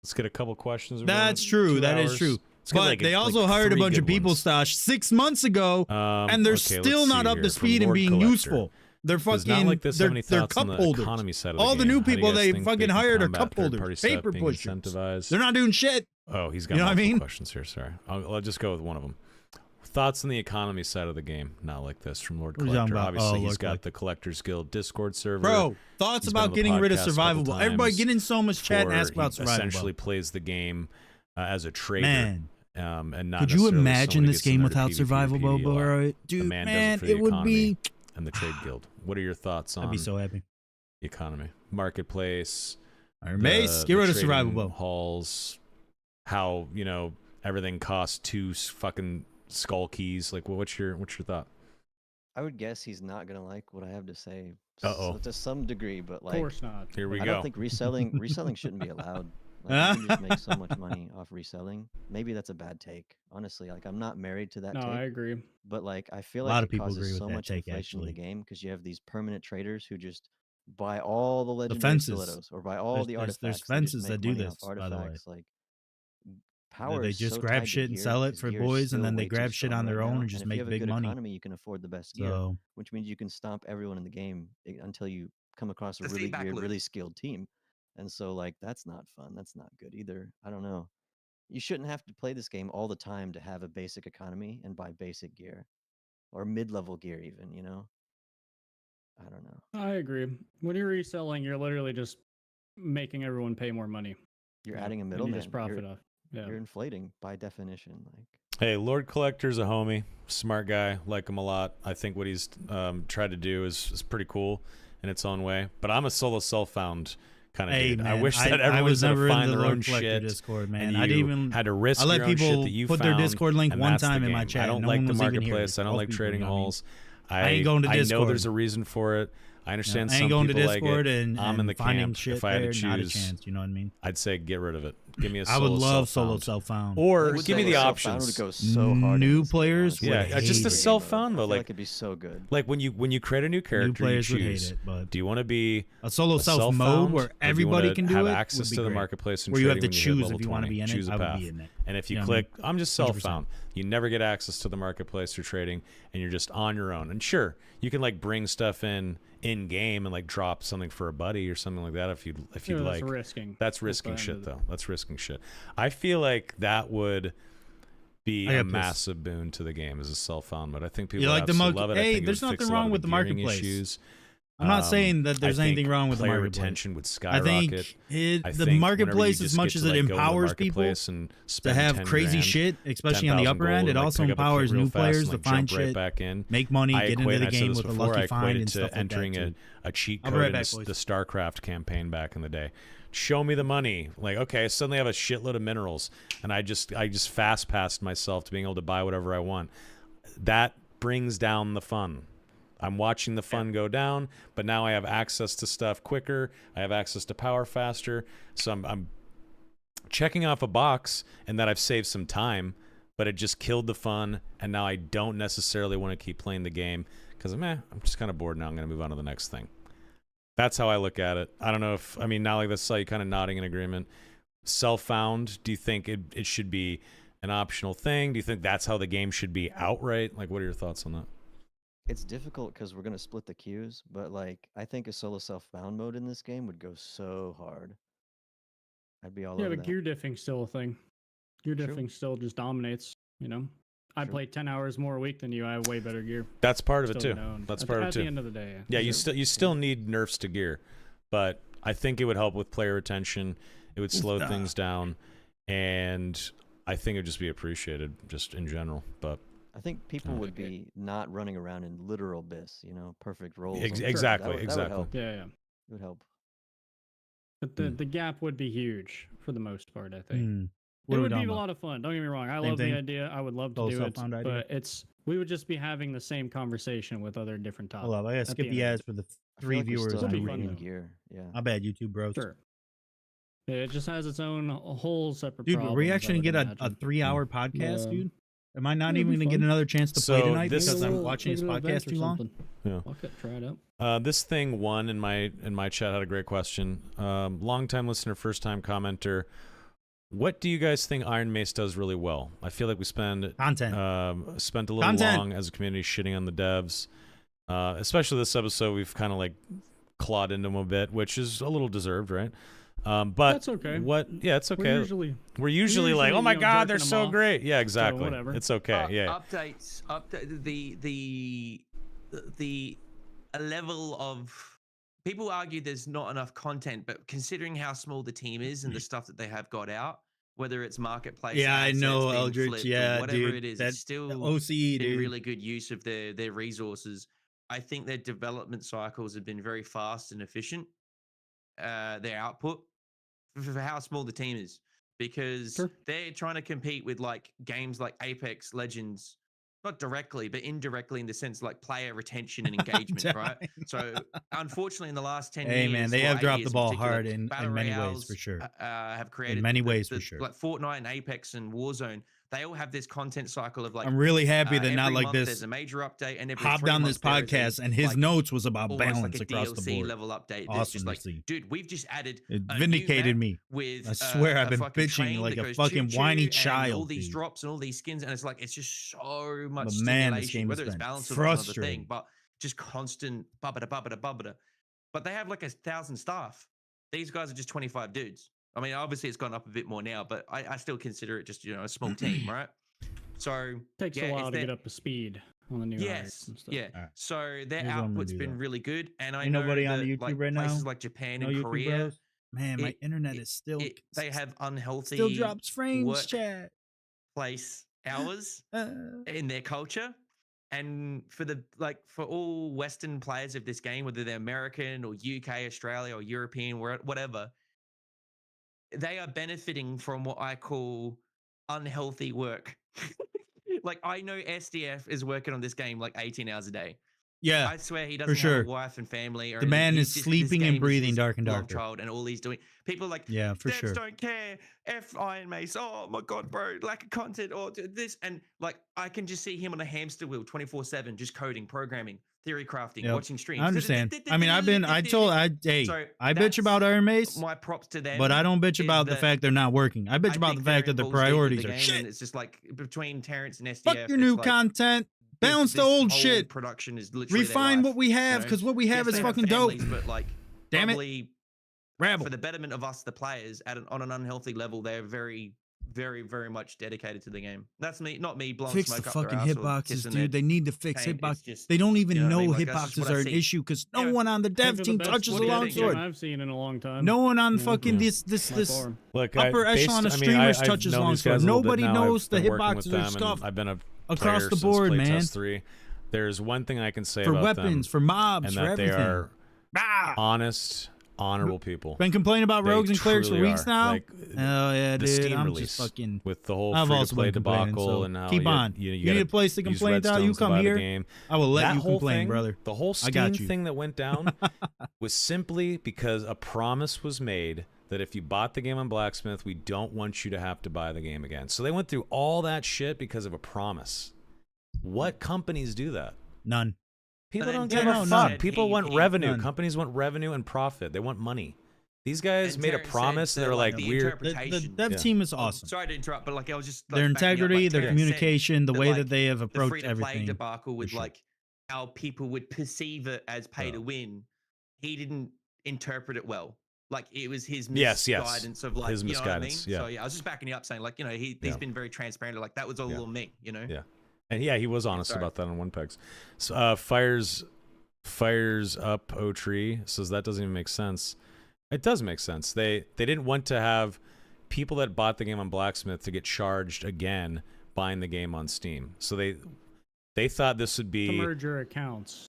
Let's get a couple questions. We're That's going true. 2 That is hours. true. Let's get But like they also hired a 3 bunch of good people, ones. Stash, 6 months ago, and they're Okay, still let's not see up here. to From speed and Lord being Collector. useful. They're Does fucking. not like this. they're, Have any they're thoughts cup on the holders. economy side of All the game? new How do you people guys they think fucking can hired are combat cup holders, third-party stuff paper being pushers. incentivized? They're not doing shit. Oh, he's got You know what I multiple mean? questions here. Sorry, I'll just go with one of them. Thoughts on the economy side of the game? Not like this from Lord What are you talking Collector. about? Obviously, Oh, he's Lord got Collector. the Collectors Guild Discord server. Bro, thoughts He's been on about the getting rid of podcast a survival couple ball. Everybody times get in so much chat and for- ask about he survival essentially ball. plays the game as a trader. Man, And not could you necessarily imagine someone who this gets in game there to without PvP survival or ball, PvE a lot. bro? Dude, man does man, it for the it would economy be. and the trade guild. What are your thoughts on I'd be so happy. the economy, marketplace, Ironmace, the get rid of survival trading ball. halls, how everything costs 2 fucking skull keys? Like, what's your thought? I would guess he's not going to like what I have to say. Uh-oh. To some degree, but Of like, course not. Here we I go. don't think reselling shouldn't be allowed. Like, you can just make so much money off reselling. Maybe that's a bad take. Honestly, like I'm not married to that No, take. I agree. But like I feel A like lot it of people causes agree with so that much take, inflation in the actually. game because you have these permanent traders who just buy all the legendary fences. stilettos or buy all There's- the there's artifacts. They just fences that make do money this, off by the way. artifacts. Like power They is just so grab tied to shit and gear, sell it 'cause for gear is boys, and still then they way too grab shit strong on their right own now, and just if make you have a big good money. economy, you can afford the best gear, So which means you can stomp everyone in the game until you come across a The really feedback geared, loop. really skilled team. And so like that's not fun. That's not good either. I don't know. You shouldn't have to play this game all the time to have a basic economy and buy basic gear or mid-level gear even, I don't know. I agree. When you're reselling, you're literally just making everyone pay more money. You're Yeah, adding a and middleman. You just profit off. Yeah. You're inflating by definition. Like Hey, Lord Collector's a homie, smart guy, like him a lot. I think what he's tried to do is pretty cool in its own way. But I'm a solo self-found kind of hey, dude. man, I wish that I everyone's was never gonna in find the their own Lord Collector shit. Discord, man. And I didn't you even had to risk I let your own shit people that you put found, their Discord link and one that's the time in my game. chat. I don't no like one the was even here. marketplace. I don't 12 like people, trading you know what I mean? halls. I ain't going to I know Discord. there's a reason for it. I understand I ain't some going to people Discord like it. and, I'm in the finding camp. shit If I had to there, not a choose, chance. You know what I mean? I'd say get rid of it. Give me a I solo would love solo self-found. self-found. Or Would give me solo the self-found options. would go so hard in New this game, players honestly. would Yeah, hate just a it. self-found I mode. feel Like it'd be so good. like when you create a new character, New players you would hate choose. it, but Do you want to be a solo a self mode self-found, where or do you everybody wanna can do have it access would be to the great. marketplace and Where you have to trading when you hit choose level if you want to 20? be in Choose it. a I path. would be in it. And if you You know what I mean? click, I'm just 100%. self-found. You never get access to the marketplace or trading, and you're just on your own. And sure, you can like bring stuff in game and like drop something for a buddy or something like that if you'd like. That's risking. That's risking shit though. That's risking shit. I feel like that would be I a got pissed. massive boon to the game as a self-found mode. I think people You would like the absolutely market- love it. I Hey, think it there's would fix nothing a lot wrong of with the gearing marketplace. issues. I'm not saying that there's I anything think wrong with the player marketplace. retention would I skyrocket. think I the think marketplace, whenever you as just much get as to, it like, go to the empowers people marketplace and to spend have 10 crazy grand, shit, especially on the 10,000 upper end, gold, it and, like, also pick up a kit empowers real new fast players and, to like, jump find right shit, back in. make money, I get into equate- the I said game this with a before, lucky I find equate it and to stuff like that entering too. a cheat I'll be code right in back, the boys. StarCraft campaign back in the day. Show me the money. Like, okay, suddenly I have a shitload of minerals, and I just fast passed myself to being able to buy whatever I want. That brings down the fun. I'm watching the fun go down, but now I have access to stuff quicker. I have access to power faster. So I'm checking off a box, and that I've saved some time, but it just killed the fun, and now I don't necessarily want to keep playing the game because I'm just kind of bored now. I'm going to move on to the next thing. That's how I look at it. I don't know if, I mean, now like that's like kind of nodding in agreement. Self-found, do you think it should be an optional thing? Do you think that's how the game should be outright? Like, what are your thoughts on that? It's difficult because we're gonna split the queues, but like I think a solo self-found mode in this game would go so hard. I'd be all Yeah, over but that. gear diffing still a thing. Gear True. diffing still just dominates. You know, I True. play 10 hours more a week than you. I have way better gear. That's part of it Still too. known. That's At part the- of it At too. the end of the day. Yeah, you still need nerfs to gear, but I think it would help with player retention. It would slow things down, and I think it would just be appreciated just in general. But I think people would Okay. be not running around in literal abyss, perfect rolls. exactly, That would exactly. help. Yeah, yeah. It would help. But the gap would be huge for the most part, I think. Hmm. It What are we would be talking a about? lot of fun. Don't get me wrong. I Same love thing? the idea. I would love to Solo do it. self-found idea? But we would just be having the same conversation with other different topics. Hold up, I gotta at skip the the end ads of for the I feel three like we viewers. still It'll have be on fun, rating though. gear. Yeah. My bad, YouTube bros. Sure. Yeah, it just has its own whole separate Dude, problems. are we I actually would gonna get a imagine. 3-hour podcast, Uh, dude? Am I not yeah, even it'd be gonna get fun. another chance to So play tonight this- because Maybe a I'm little- watching his maybe a little podcast event or too long? something. Yeah. Fuck it, try it out. This thing one in my chat had a great question. Long time listener, first time commenter. What do you guys think Ironmace does really well? I feel like we spent a Content. little Content. long as a community shitting on the devs. Especially this episode, we've kind of like clawed into them a bit, which is a little deserved, right? But That's okay. Yeah, it's okay. We're usually We're usually like, oh my god, they're jerking so them off. great. Yeah, exactly. whatever. It's okay. Yeah. Updates. The a level of people argue there's not enough content, but considering how small the team is and the stuff that they have got out, whether it's marketplace, Yeah, I assets know, being Eldritch. flipped, or Yeah, whatever dude. it is, That it's still OCE, been dude. really good use of their resources. I think their development cycles have been very fast and efficient. Their output for how small the team is, because Sure. they're trying to compete with like games like Apex Legends, not directly, but indirectly in the sense like player retention and engagement, right? So unfortunately, in the last 10 Hey, years, man, they or have 8 dropped years the ball particular, hard in battle many ways, royales, for sure. have created In many ways, for sure. like Fortnite and Apex and Warzone. They all have this content cycle of like. I'm really happy that not every like month this. There's a major update, and every Hop 3 down this months there is podcast, and his like, notes was about almost balance like a across DLC the board. level update. That's Awesome just to like, see. dude, we've just added It a new vindicated map me. with I swear I've a been fucking bitching train like that a goes fucking choo-choo whiny and child, all these dude. drops and all these skins, and it's like it's just so much But man, this stimulation. game has Whether it's been balance or another thing, frustrating. but just constant bubbada. But they have like 1,000 staff. These guys are just 25 dudes. I mean, obviously it's gone up a bit more now, but I still consider it just a small team, right? So Takes yeah, a while it's to get up to speed on the new hires Yes, and stuff. yeah. Alright. So their Here's what I'm gonna output's do, been though. really good, and I Ain't know nobody on that, the YouTube like, right now? places like Japan No and YouTube Korea, bros? Man, my it- internet is still they have unhealthy still drops frames, work chat. place hours Uh, in their culture. And for all Western players of this game, whether they're American or UK, Australia, or European, whatever, they are benefiting from what I call unhealthy work. Like, I know SDF is working on this game like 18 hours a day. Yeah, I swear he doesn't sure. have a wife and family. Or the man he's is just, sleeping this and game is breathing his Dark and love Darker. child, and all he's doing. People are like, Yeah, for devs sure. don't care. F Ironmace. Oh my god, bro, lack of content or this, and like I can just see him on a hamster wheel, 24/7, just coding, programming, theory crafting, Yep. watching streams. I understand. I mean, I So bitch about Ironmace, my props to them. but I don't bitch is about the that fact they're not working. I bitch I about think the fact they're that the balls deep with priorities the are game, shit. and it's just like between Terrence and SDF. Fuck your new content. Balance the old shit. Production is literally their Refine life, what we have, you know? because what we have Yes, is they have fucking dope. families, but like, Damn it. probably Rabble. for the betterment of us, the players, on an unhealthy level, they're very, very, very much dedicated to the game. That's me, not me blowing Fix smoke the up their fucking ass or hitboxes, kissing their dude. They need to fix paint. It's hitboxes. just, They don't even you know know what I mean? Like, that's just hitboxes what I are an see. issue because no Anyway, one on the dev Probably team the best touches a 20 longsword. game I've seen in a long time. No one on Yeah. fucking Yeah. this By far. Look, upper echelon of streamers touches longsword. Nobody knows the hitboxes are stuff I've been a across player the since board, man. Playtest 3. There's one thing I can say For about weapons, them, for mobs, and for that everything. they are Ah! honest, honorable people. Been complaining about They rogues and clerics for truly weeks are. now. Like, Hell yeah, the dude. Steam I'm release just fucking. with the whole I've free to also play been complaining, debacle so and how keep you on. you You need a place to use complain about. You redstones to come buy the here. game. I will let That you whole complain, thing, brother. The whole I got Steam you. thing that went down was simply because a promise was made that if you bought the game on Blacksmith, we don't want you to have to buy the game again. So they went through all that shit because of a promise. What companies do that? None. People And don't then give a Terrence fuck. said People he- want he- revenue. None. Companies want revenue and profit. They want money. These guys And made a Terrence promise said and they were that, like, the we're... The interpretation. dev Yeah. team is Oh, awesome. sorry to interrupt, but like I was just Their like, backing up, integrity, like their Terrence said communication, the that, way like, that they have the approached free-to-play everything. debacle with sure. like how people would perceive it as pay Yeah. to win. He didn't interpret it well. Like it was his Yes, yes. misguidance of like, His you know what I mean? misguidance, yeah. So yeah, I was just backing you up, saying like, you know, he's Yeah. been very transparent. Like that was all Yeah. on me, you know. Yeah. And yeah, he was honest sorry. about that on OnePegs. So, fires up Tree says that doesn't even make sense. It does make sense. They didn't want to have people that bought the game on Blacksmith to get charged again buying the game on Steam. So they thought this would be To merge your accounts,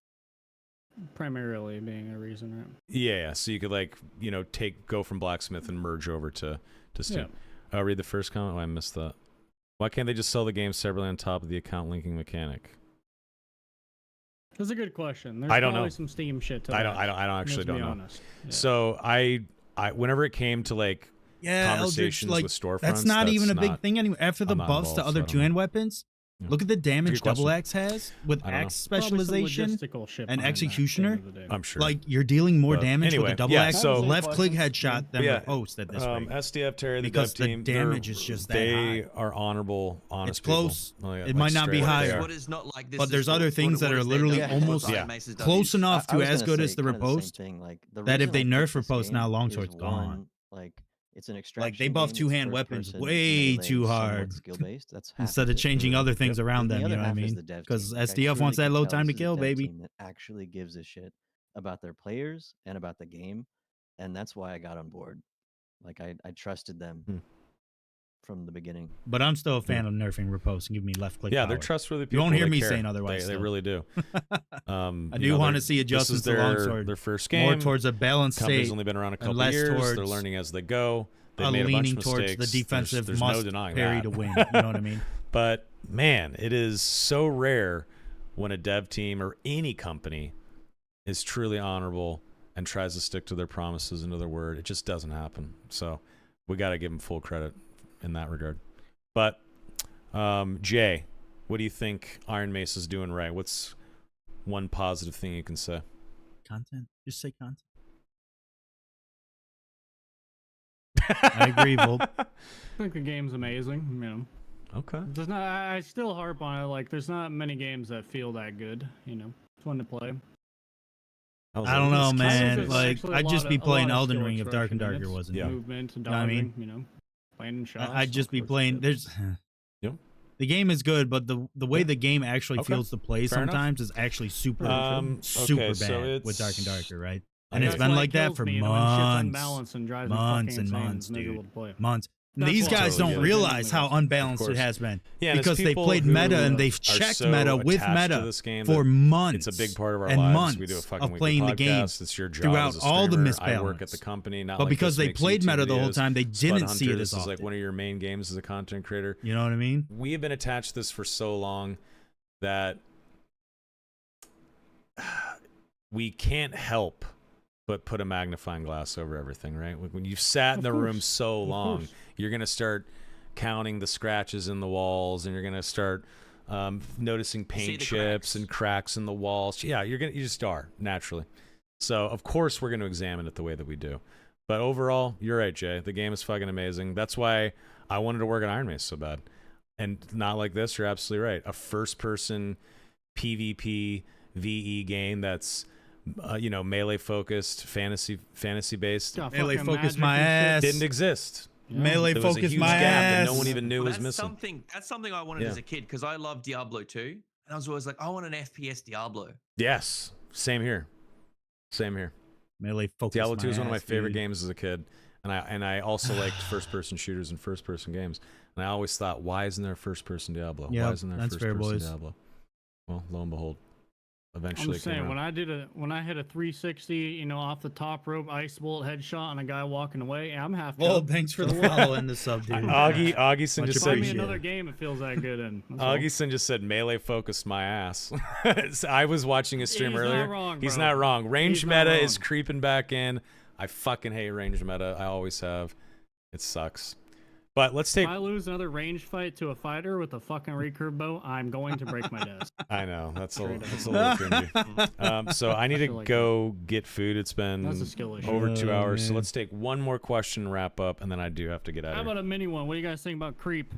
primarily being a reason, right? yeah. So you could like go from Blacksmith and merge over to Steam. Read the first comment. Oh, I missed that. Why can't they just sell the game separately on top of the account linking mechanic? That's a good question. There's I don't probably know. some Steam shit to I that. don't actually Let's don't be know. honest. Yeah. So I whenever it came to like Yeah, Eldritch, conversations like with storefronts, that's not even a big not- thing anymore. After the I'm not buffs involved, to so other I don't two-hand know. weapons, Yeah. look at the damage question. double axe has with I don't know. axe Probably some specialization logistical shit and behind that at the end executioner. of the day. I'm sure. Like you're dealing more But damage anyway, with a double yeah, axe. so- left click headshot than Yeah, riposte at this rate. SDF Terry, the Because dev the team, damage they're- is just that they high. are honorable, honest It's close. people. Like, It might not be straight up, higher. they are. What is not like this But is there's what- other things what that are is their literally done, almost what yeah, Ironmace has done close is- enough I to was as gonna good say as the kinda same riposte. thing, like, the that if reason they I nerf picked this riposte game now, is, Longsword's gone. one, like it's an extraction. Like they buff game, two-hand it's weapons first-person, way melee, too somewhat hard. skill-based. That's half Instead of it. changing other things around The them, you other know what I half is mean? the dev Because team. Like, I SDF wants truly that can low tell time to this is a kill, dev baby. team that actually gives a shit about their players and about the game, and that's why I got on board. Like I trusted them from the beginning. But I'm still a fan of nerfing riposte and giving me left click. Yeah, power. they're trustworthy You people. won't hear They me care. saying otherwise. They still. really do. I do want to see adjustments this is to Longsword. their first game. More towards a balanced Company's state. only been around a couple less years. They're towards learning as they go. They made a bunch leaning of towards mistakes. the defensive there's must no denying parry that. to win. You know what I mean? But man, it is so rare when a dev team or any company is truly honorable and tries to stick to their promises and to their word. It just doesn't happen. So we got to give them full credit in that regard. But Jay, what do you think Ironmace is doing right? What's one positive thing you can say? Content. Just say content. I agree, Volp. I think the game's amazing. You know, Okay. there's not. I still harp on it. Like, there's not many games that feel that good. You know, it's fun to play. I don't know, I think man. there's Like, actually a I'd lot just of- be a lot playing of Elden skill Ring if Dark and expression in Darker it. wasn't. Yeah. Movement, know what I mean? dodging, you know, playing in shots. I'd just all be sorts of playing. shit. There's. Yep. The game is good, but the way Yeah. the game actually Okay. feels to play Fair enough. sometimes is actually super Okay, super so bad with Dark and it's- Darker, right? I And got it's it. been That's why like it that kills for me, you know, when shit's months, unbalanced and drives me months fucking and insane. months, It's miserable dude. to play. months. That's These why guys I don't totally realize how get it. unbalanced Of it course. has been Yeah, and it's because they people played who meta and are they've checked so meta with attached to meta this game for that months. It's a big part of our and lives. months We do a fucking of weekly playing the game podcast. It's your job throughout as a all the streamer. I work at the misbalance. company, not But like because this they makes played YouTube meta the whole videos. time, they Spud didn't see Hunter, it as this is like often. one of your main games as a content creator. You know what I mean? We have been attached to this for so long that we can't help but put a magnifying glass over everything, right? When you've sat in the room so long, you're going to start counting the scratches in the walls, and you're going to start noticing paint chips and cracks in the walls. Yeah, you just are, naturally. So, of course, we're going to examine it the way that we do. But overall, you're right, Jay. The game is fucking amazing. That's why I wanted to work on Ironmace so bad. And not like this, you're absolutely right. A first-person PvP VE game that's melee focused, fantasy based. Melee focused my ass. Didn't exist. Yeah. Melee focused focused my my gap ass. that no one even knew was missing. That's something I wanted as a kid because I love Diablo 2, and I was always like, I want an FPS Diablo. Yes, same here. Melee focused. Diablo 2 is one of my favorite dude. games as a kid, and I also liked first-person shooters and first-person games. And I always thought, why isn't there a first-person Diablo? Yep, Why isn't there a that's fair, first-person boys. Diablo? Well, lo and behold, I'm eventually just it came saying, out. when I hit a 360, off the top rope, ice bolt headshot on a guy walking away, I'm half. Well, thanks for the follow and the sub, dude. Augieson just Find said me another game it feels that good in. Augieson just said melee focused my ass. I was watching his stream He's earlier. not wrong, He's bro. not wrong. Range He's not meta wrong. is creeping back in. I fucking hate range meta. I always have. It sucks. But let's take. If I lose another range fight to a fighter with a fucking recurve bow, I'm going to break my desk. I know that's a Straight little up. cringy. So I need to feel like go get food. It's been That's a skill issue. over 2 hours. So man. let's take one more question, wrap up, and then I do have to get out How of here. about a mini one? What do you guys think about creep?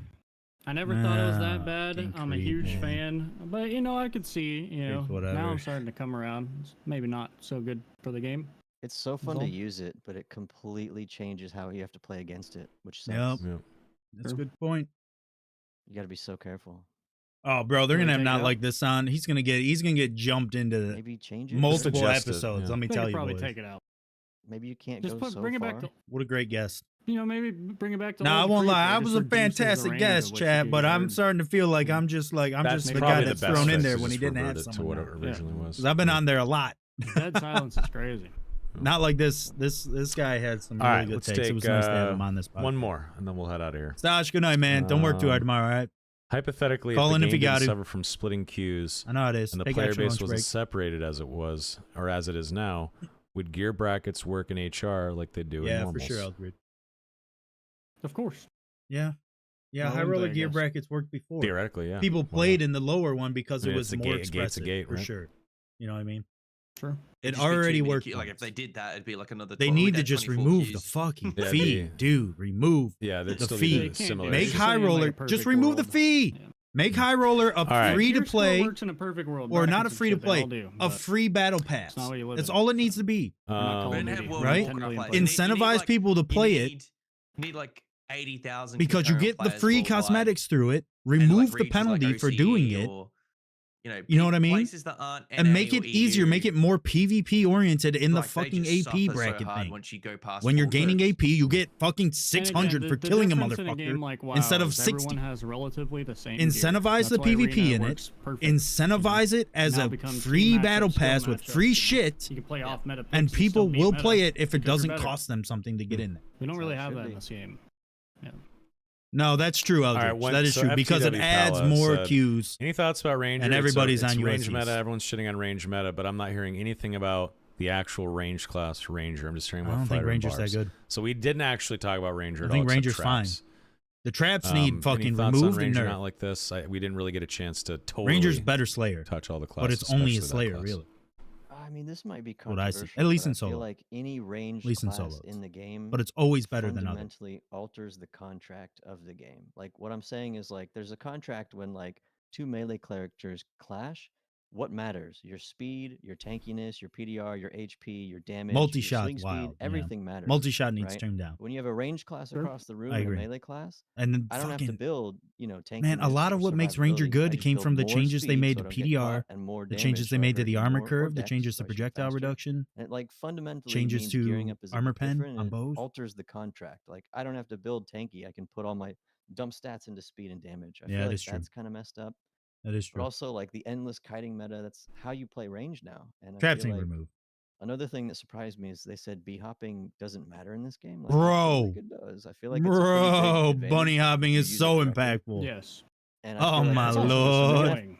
I never thought it was that bad. fucking I'm a Creep, huge man. fan, but I could see, Creep's whatever. now I'm starting to come around. It's maybe not so good for the game. It's so fun to all. use it, but it completely changes how you have to play against it, which sucks. Yep. Yeah. That's a good point. You got to be so careful. Oh, bro, they're Wanna gonna have take it not out? like this on. He's gonna get jumped into Maybe change it. multiple adjust it, episodes. yeah. Let me They tell could you, probably boys. take it out. Maybe you can't Just go so bring it far. back to, What a great guest. maybe bring it back to. Nah, I old won't creep lie. where I it was just a reduces the fantastic range guest, of what chat, you but can I'm word. starting to feel like I'm just like That's the maybe guy probably that's the best thrown in fix, there is when he just didn't revert have it to someone. what it originally was. 'Cause I've been on there a lot. Dead silence is crazy. Not like this. This guy had some All really right, good let's takes. It take was nice to have him on this podcast. one more, and then we'll head out of here. Stash, good night, man. Don't work too hard tomorrow, all right? Hypothetically, Call if in the if game you got didn't to. suffer from splitting queues I know how it is. and the Take player out your base lunch wasn't break. separated as it was, or as it is now, would gear brackets work in HR like they do in Yeah, for normals? sure, Eldred. Of course. Yeah. Yeah, No high one's roller there, I gear guess. brackets worked before. Theoretically, yeah. People Why played not? in the lower one because I mean, it it's was a more gate- a gate's a expressive, gate, for right? sure. You know what I mean? Sure. It It'd just be too already many worked. Like if once. they did that, it'd be like another. They 12 need we'd to have just 24 remove the queues. fucking Yeah, fee, the- dude. Remove. Yeah, there'd The still fee. be They can't similar. do Make It's issues. just high saying, like, a roller. perfect Just remove the world. fee. Yeah. Make high roller a All right. free to Gear still play works in a perfect world. or not a Brackets and free to shit, they play. all do, A but free battle pass. not what you live That's in. all it needs to be. not calling But it have a World Right? of Warcraft players. Incentivize like, people to play you it need, You need like 80,000 because you concurrent get the players free worldwide. cosmetics through it. And, Remove like, the regions like penalty for OCE doing it. or, You know what I mean? Places that aren't And NA make or it easier, EU, make it more PvP oriented in the like, they fucking just AP suffer bracket so hard thing. once you go past When you're full gaining curves. AP, you get fucking And 600 again, for the killing a difference in motherfucker game like WoW instead of is 60. Everyone has relatively the same. Incentivize gear. the That's why PvP Arena in it. works perfect. Incentivize it as Now a becomes free team battle matchups, skill pass with matchups, free and shit, You can play off meta picks and still people beat will meta play it if it because you're doesn't better. cost them something to get in there. We don't That's really how it have should that in be. this game. Yeah. No, that's true, Eldridge. right, that is so true because it FTW adds Pala more said- queues. Any thoughts about Ranger? And everybody's it's on range USCs. meta. Everyone's shitting on range meta, but I'm not hearing anything about the actual range class for Ranger. I'm just hearing I about don't think fighter and Ranger's that bars. good. So we didn't actually talk about Ranger I at think all. except Ranger's fine. traps. The traps Any need fucking thoughts on removed and Ranger nerfed. not like this? We didn't really get a chance to totally Ranger's better Slayer, touch all the classes. but it's only a especially that Slayer, class. really. I mean, this might be What I see. controversial. At least but in I solo. feel like any ranged At least in class solos. in the game, But it's always better than others. fundamentally alters the contract of the game. Like what I'm saying is like there's a contract when like two melee characters clash. What matters? Your speed, your tankiness, your PDR, your HP, your damage, Multi-shot, your swing speed, wild, yeah. everything matters. Multi-shot needs right? trimmed down. When you have a ranged class Sure. across the room I and a agree. melee class, And then I don't have to fucking build, tankiness. man, a lot of or what makes Ranger survivability. good I just came build from the more changes they speed made so to I don't get caught, PDR, and more the damage changes they so I made to hurt the more- armor more curve, the dex changes so to I shoot projectile faster. reduction. And it like fundamentally Changes means to gearing up is a armor bit pen different, on and it bows. alters the contract. Like I don't have to build tanky. I can put all my dump stats into speed and damage. I Yeah, feel it like is true. that's kind of messed up. That is But true. also like the endless kiting meta, that's how you play range now. And I Traps feel need like removed. another thing that surprised me is they said bee hopping doesn't matter in this game. Like, Bro. I feel like it does. I feel like it's a pretty Bro, big bunny advantage hopping if you is use it so correctly. impactful. Yes. And Oh I feel like my it's also just lord. annoying. Annoying.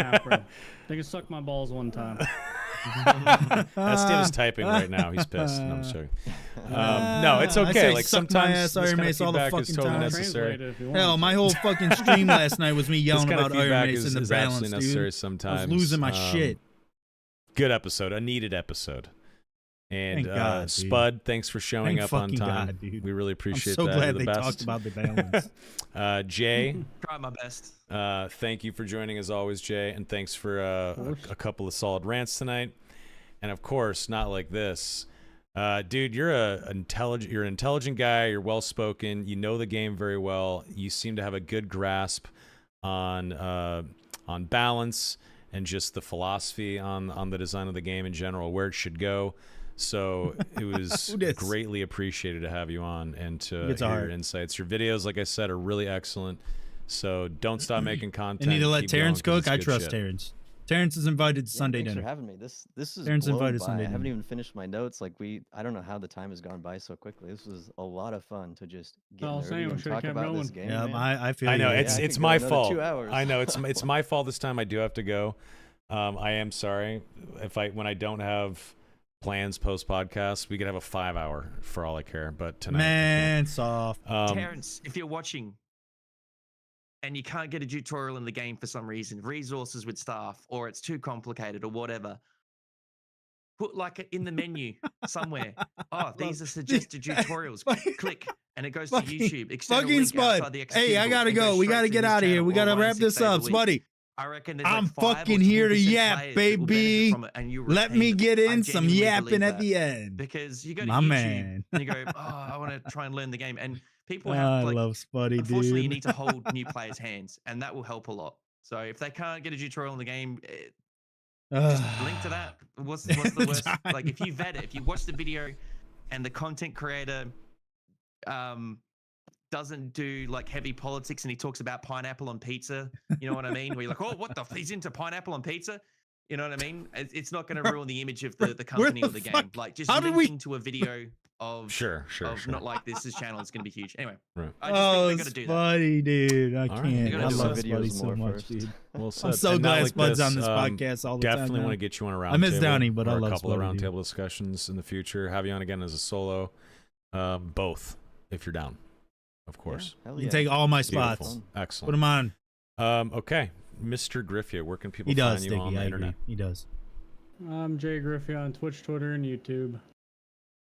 half, bro. They can suck my balls one time. Steve is typing right now. He's pissed. No, I'm sorry. No, it's I okay. say Like suck my sometimes ass, this kind of Ironmace all the feedback is fucking totally time. necessary. Translate it if you want. Hell, my whole fucking stream last night was me This yelling kind of about feedback Ironmace and the is balance, absolutely necessary dude. sometimes. I was losing my shit. Good episode, a needed episode. And Thank God, dude. Spud, thanks for showing Thank up on fucking time. God, dude. We really appreciate I'm so that. glad You're the they best. talked about the balance. Jay, Try my best. thank you for joining as always, Jay, and thanks for a couple of solid rants tonight. And of course, not like this. Dude, you're an intelligent guy. You're well spoken. You know the game very well. You seem to have a good grasp on balance and just the philosophy on the design of the game in general, where it should go. So it was greatly appreciated to have you on and to hear your insights. Your videos, like I said, are really excellent. So don't stop making content. I need to let Keep Terrence going, 'cause cook. I it's good trust shit. Terrence. Terrence is invited to Sunday thanks dinner. for having me. This is Terrence blown invited by. Sunday I haven't dinner. even finished my notes. Like I don't know how the time has gone by so quickly. This was a lot of fun to just get Oh, nerdy same. and Should've talk kept about this going. game. Yeah, man. I feel I know you. I it's could go my another fault. 2 hours. I know it's my fault this time. I do have to go. I am sorry when I don't have plans post podcast. We could have a 5-hour for all I care. But tonight, Man, soft. Terrence, if you're watching and you can't get a tutorial in the game for some reason, resources with staff, or it's too complicated or whatever, put like in the menu somewhere. Oh, these are suggested tutorials. Click, and it goes to YouTube. External Fucking link Spud. outside the Hey, I executable. gotta It go. goes We straight gotta to get his out of here. channel We gotta or wrap 1 this 6 days a up, week. Spuddy. I reckon there's I'm like 5 or fucking here to 10% yap, players that will benefit baby. from it, and you Let me retain get them. I in some genuinely yapping believe at that. the end. Because you go to My YouTube man. and you go, oh, I want to try and learn the game. And people I have like, love Spuddy, unfortunately, you dude. need to hold new players' hands, and that will help a lot. So if they can't get a tutorial in the game, just link to that. What's the worst? Like if you vet it, if you watch the video and the content creator doesn't do like heavy politics and he talks about pineapple on pizza, you know what I mean? Where you're like, oh, what the? He's into pineapple on pizza? You know what I mean? It's not going to ruin the image of the company or the game. Like just linking to a video of Sure. not like this channel is going to be huge. Anyway, Right. I just think they got to do that. Spuddy, dude. I All right. can't. You I gotta do love some Spuddy videos so more much, first. dude. Well I'm said. so And not glad like Spud's this, on this podcast all the time. Definitely now. want to get you on a round I miss table Downey, but I or love a couple of Spuddy, dude. roundtable discussions in the future. Have you on again as a solo. Both, if you're down, of course. Hell You yeah. can take all my Beautiful. spots. Excellent. Put them on. Okay, Mr. Griffith, where can people He does, find you Sticky. on the I internet? agree. He does. I'm Jay Griffey on Twitch, Twitter, and YouTube.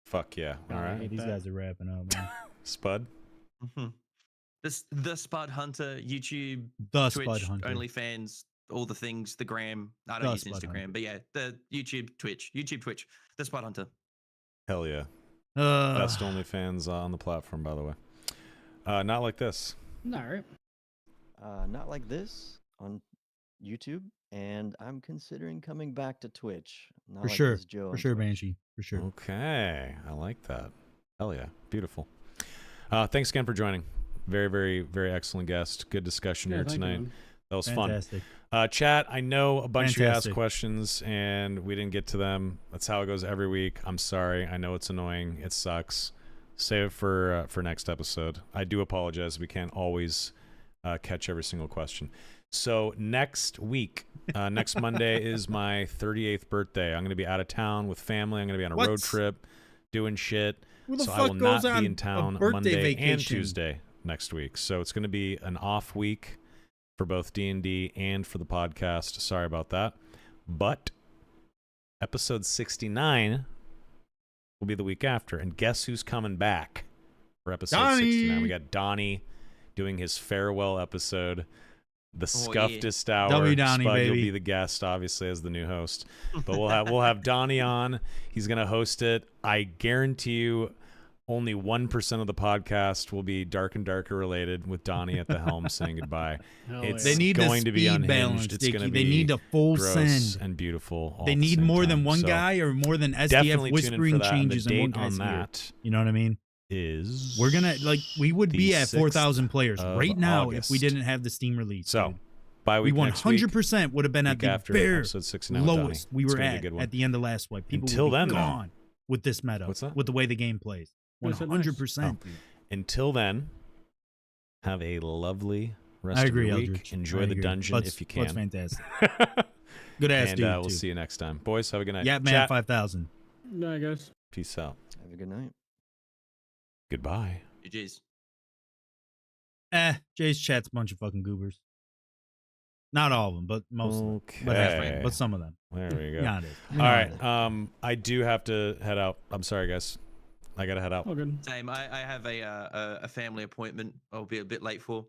Fuck yeah! All I right, hate These that. guys are wrapping up, man. Spud. The Spud Hunter, YouTube, The Twitch, Spud Hunter. OnlyFans, all the things, the gram. I The don't use Spud Instagram, Hunter. but yeah, the YouTube, Twitch, the Spud Hunter. Hell yeah! Uh, Best OnlyFans on the platform, by the way. Not like this. All right. Not like this on YouTube, and I'm considering coming back to Twitch. Not For like sure. this Joe For on sure, Twitch. Banshee. For sure. Okay, I like that. Hell yeah, beautiful. Thanks again for joining. Very, very, very excellent guest. Good discussion here Thank you, tonight. man. That was Fantastic. fun. Chat, I know a bunch of you asked Fantastic. questions and we didn't get to them. That's how it goes every week. I'm sorry. I know it's annoying. It sucks. Save it for next episode. I do apologize. We can't always catch every single question. So next week, next Monday is my 38th birthday. I'm going to be out of town with family. I'm going to be on a road What? trip, doing shit. Who the So I fuck will goes not on be in a town birthday Monday vacation? and Tuesday next week. So it's going to be an off week for both D&D and for the podcast. Sorry about that. But episode 69 will be the week after. And guess who's coming back for episode Donnie. 69? We got Donnie doing his farewell episode, the Oh, scuffedest hour. W Donnie, Spud, you'll baby. be the guest, obviously, as the new host. But we'll have Donnie on. He's gonna host it. I guarantee you, only 1% of the podcast will be Dark and Darker related, with Donnie at the helm saying goodbye. Hell It's They need going the to be speed unhinged. balance, It's Dickie. gonna They be need a full gross send. and beautiful. all They at the need same more time. than one So guy or more than SDF definitely tune in whispering for that. And the changes in one date on guy's ear. that You know what I mean? is We're gonna we would the be at 6th 4,000 players of right now if we August. didn't have the Steam release. So dude. by we week next week, 100% would have been at week the after very episode 69 with Donnie. lowest we It's were gonna be a good one. at the end of last week. People Until would be then, though. gone with this meta. What's that? With the way the game plays. Yes, it 100%. dude. Until then, have a lovely rest I agree, of your week. Eldridge. Enjoy I the agree. dungeon Bud's- if you Bud's can. fantastic. Good ass And dude. we'll too. see you next time. Boys, have a good night. Yeah, man, Chat, 5,000. No, I guess. peace out. Have a good night. Goodbye. GG's. Jay's chat's a bunch of fucking goobers. Not all of them, but most of them. Okay. But some of them. There we go. Yeah, it is. All right. I do have to head out. I'm sorry, guys. I gotta head out. Oh, good. Same. I have a family appointment. I'll be a bit late for.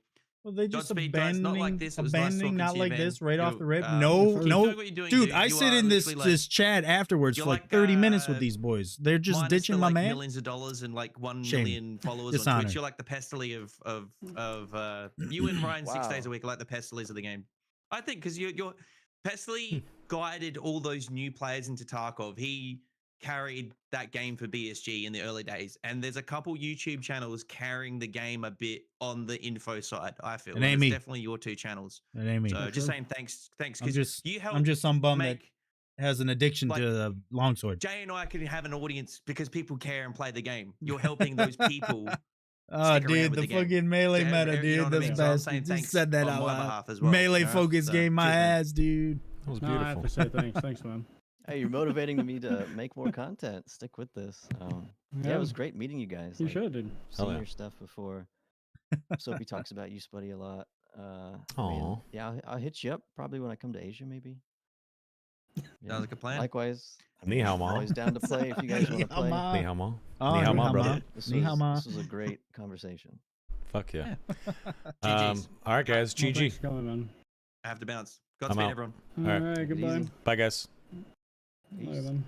Well, they just Godspeed, guys. Not like this. It was nice abandoning, talking not to you, like man. this, right off You, the rip. keep No, doing what you're doing, dude. I You sit are in this literally, like, this chat afterwards you're for like like, 30 minutes with these boys. They're just minus ditching the, my like, man. millions of dollars and like 1 Shame. million followers on Dishonor. Twitch. You're like the Pestily of you and Ryan 6 Wow. days a week are like the Pestilies of the game. I think because you're Pestily guided all those new players into Tarkov. He carried that game for BSG in the early days, and there's a couple YouTube channels carrying the game a bit on the info side. I feel It ain't it's me. definitely your two channels. It ain't me. So just saying thanks I'm because just you help. I'm just some bum that make has an addiction like, to the longsword. Jay and I can have an audience because people care and play the game. You're helping those people. Oh, stick around dude, with the the game. fucking melee So, meta, you dude. know what I That's mean? So I'm best. saying You just thanks said that on out my loud. behalf as well. Melee Alright? focus So, game, my cheers, man. ass, dude. That was No, I have beautiful. to say thanks. Thanks, man. Hey, you're motivating me to make more content. Stick with this. Yeah, it was great meeting you guys. You like, should, dude. Seen Hell yeah. your stuff before. Soapy talks about you, Spuddy, a lot. I mean, Aw. yeah, I'll hit you up probably when I come to Asia, maybe. Yeah. Sounds like a plan. Likewise. Ni hao I'm ma. always down to play if you guys want to play. Ni hao ma. Oh, Ni hao ni ma, hao brother. ma. This Ni hao ma. was a great conversation. Fuck yeah. GGs. All right, guys. Well, GG. thanks for coming, man. I have to bounce. I'm Godspeed, out. everyone. All right. right, Take it goodbye. easy. Bye, guys. Bye, Peace. man.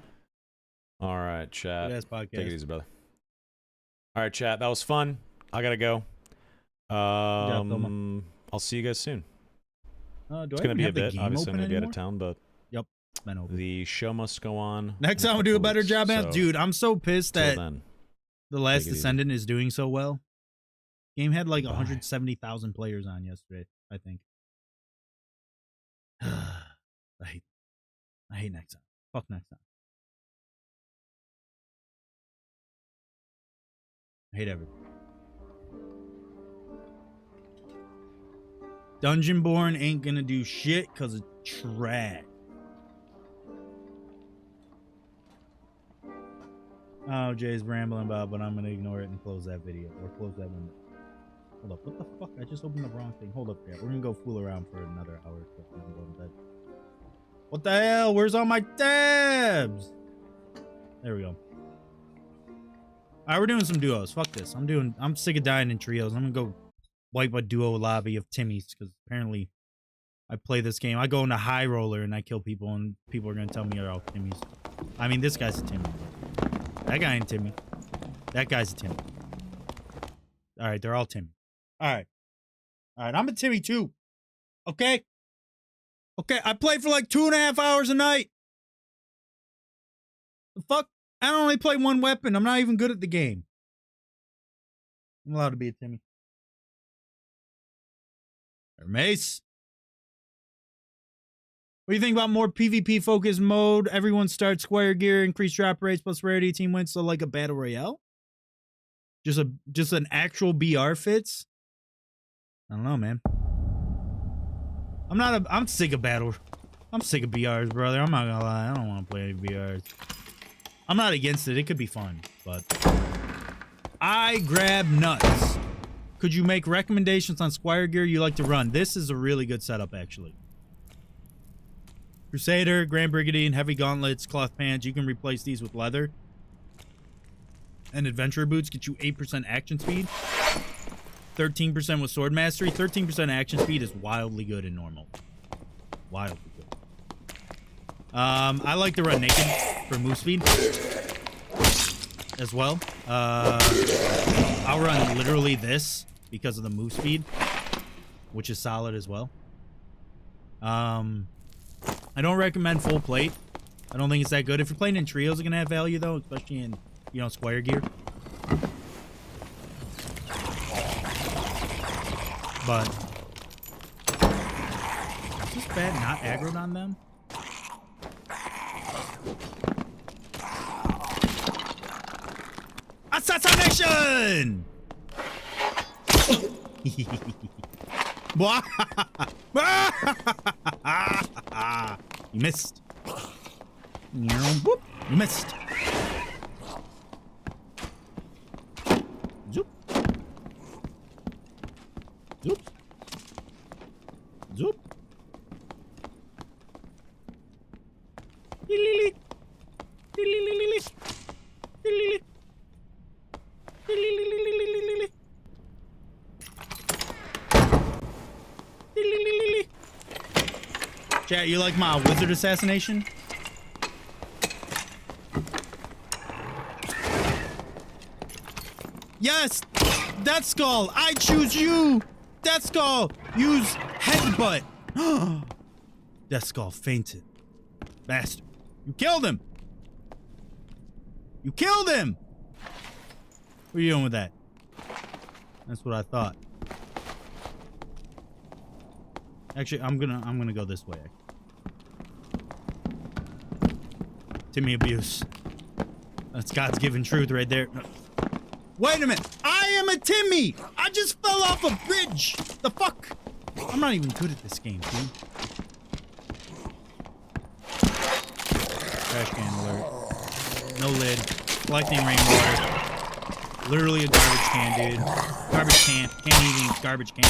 All right, chat. Good ass podcast. Take it easy, brother. All right, chat. That was fun. I gotta go. job, Thelma. I'll see you guys soon. Do It's I gonna even be a have the bit. game Obviously, I'm open gonna be out of anymore? town, but Been open. the show must go on. Next in a time we'll do a couple better weeks, job, man. so Dude, I'm so pissed till that then. the Last take it easy. Descendant is doing so well. Game had like Bye. 170,000 players on yesterday, I think. I hate next time. Fuck next time. I hate everything. Dungeonborn ain't gonna do shit because it's trash. Oh, Jay's rambling about, but I'm gonna ignore it and close that video or close that window. Hold up, what the fuck? I just opened the wrong thing. Hold up, yeah. We're gonna go fool around for another hour. So I'm gonna go to bed. What the hell? Where's all my tabs? There we go. Alright, we're doing some duos. Fuck this. I'm sick of dying in trios. I'm gonna go wipe a duo lobby of Timmy's because apparently I play this game. I go into high roller and I kill people and people are gonna tell me they're all Timmy's. I mean, this guy's a Timmy. That guy ain't Timmy. That guy's a Timmy. Alright, they're all Timmy. Alright. Alright, I'm a Timmy too. Okay? Okay, I play for like 2.5 hours a night. The fuck? I don't only play one weapon. I'm not even good at the game. I'm allowed to be a Timmy. Mace. What do you think about more PvP focused mode? Everyone starts squire gear, increased drop rates plus rarity, team wins, so like a battle royale? Just an actual BR fits? I don't know, man. I'm sick of battle. I'm sick of BRs, brother. I'm not gonna lie. I don't want to play any BRs. I'm not against it. It could be fun, but I grab nuts. Could you make recommendations on squire gear you like to run? This is a really good setup, actually. Crusader, Grand Brigadier, heavy gauntlets, cloth pants. You can replace these with leather. And adventurer boots get you 8% action speed. 13% with sword mastery. 13% action speed is wildly good in normal. Wildly good. I like to run naked for move speed as well. I'll run literally this because of the move speed, which is solid as well. I don't recommend full plate. I don't think it's that good. If you're playing in trios, it's gonna have value though, especially in, you know, squire gear. But is this bad not aggroed on them? Assassination! You missed. Whoop. You missed. Zoop. Zoop. Zoop. Chat, you like my wizard assassination? Yes! Death Skull! I choose you! Death Skull! Use headbutt! Death Skull fainted. Bastard. You killed him! You killed him! What are you doing with that? That's what I thought. Actually, I'm gonna go this way. Timmy abuse. That's God's given truth right there. Wait a minute! I am a Timmy! I just fell off a bridge! The fuck? I'm not even good at this game, dude. Trash can alert. No lid. Collecting rainwater. Literally a garbage can, dude. Garbage can. Can't even garbage can.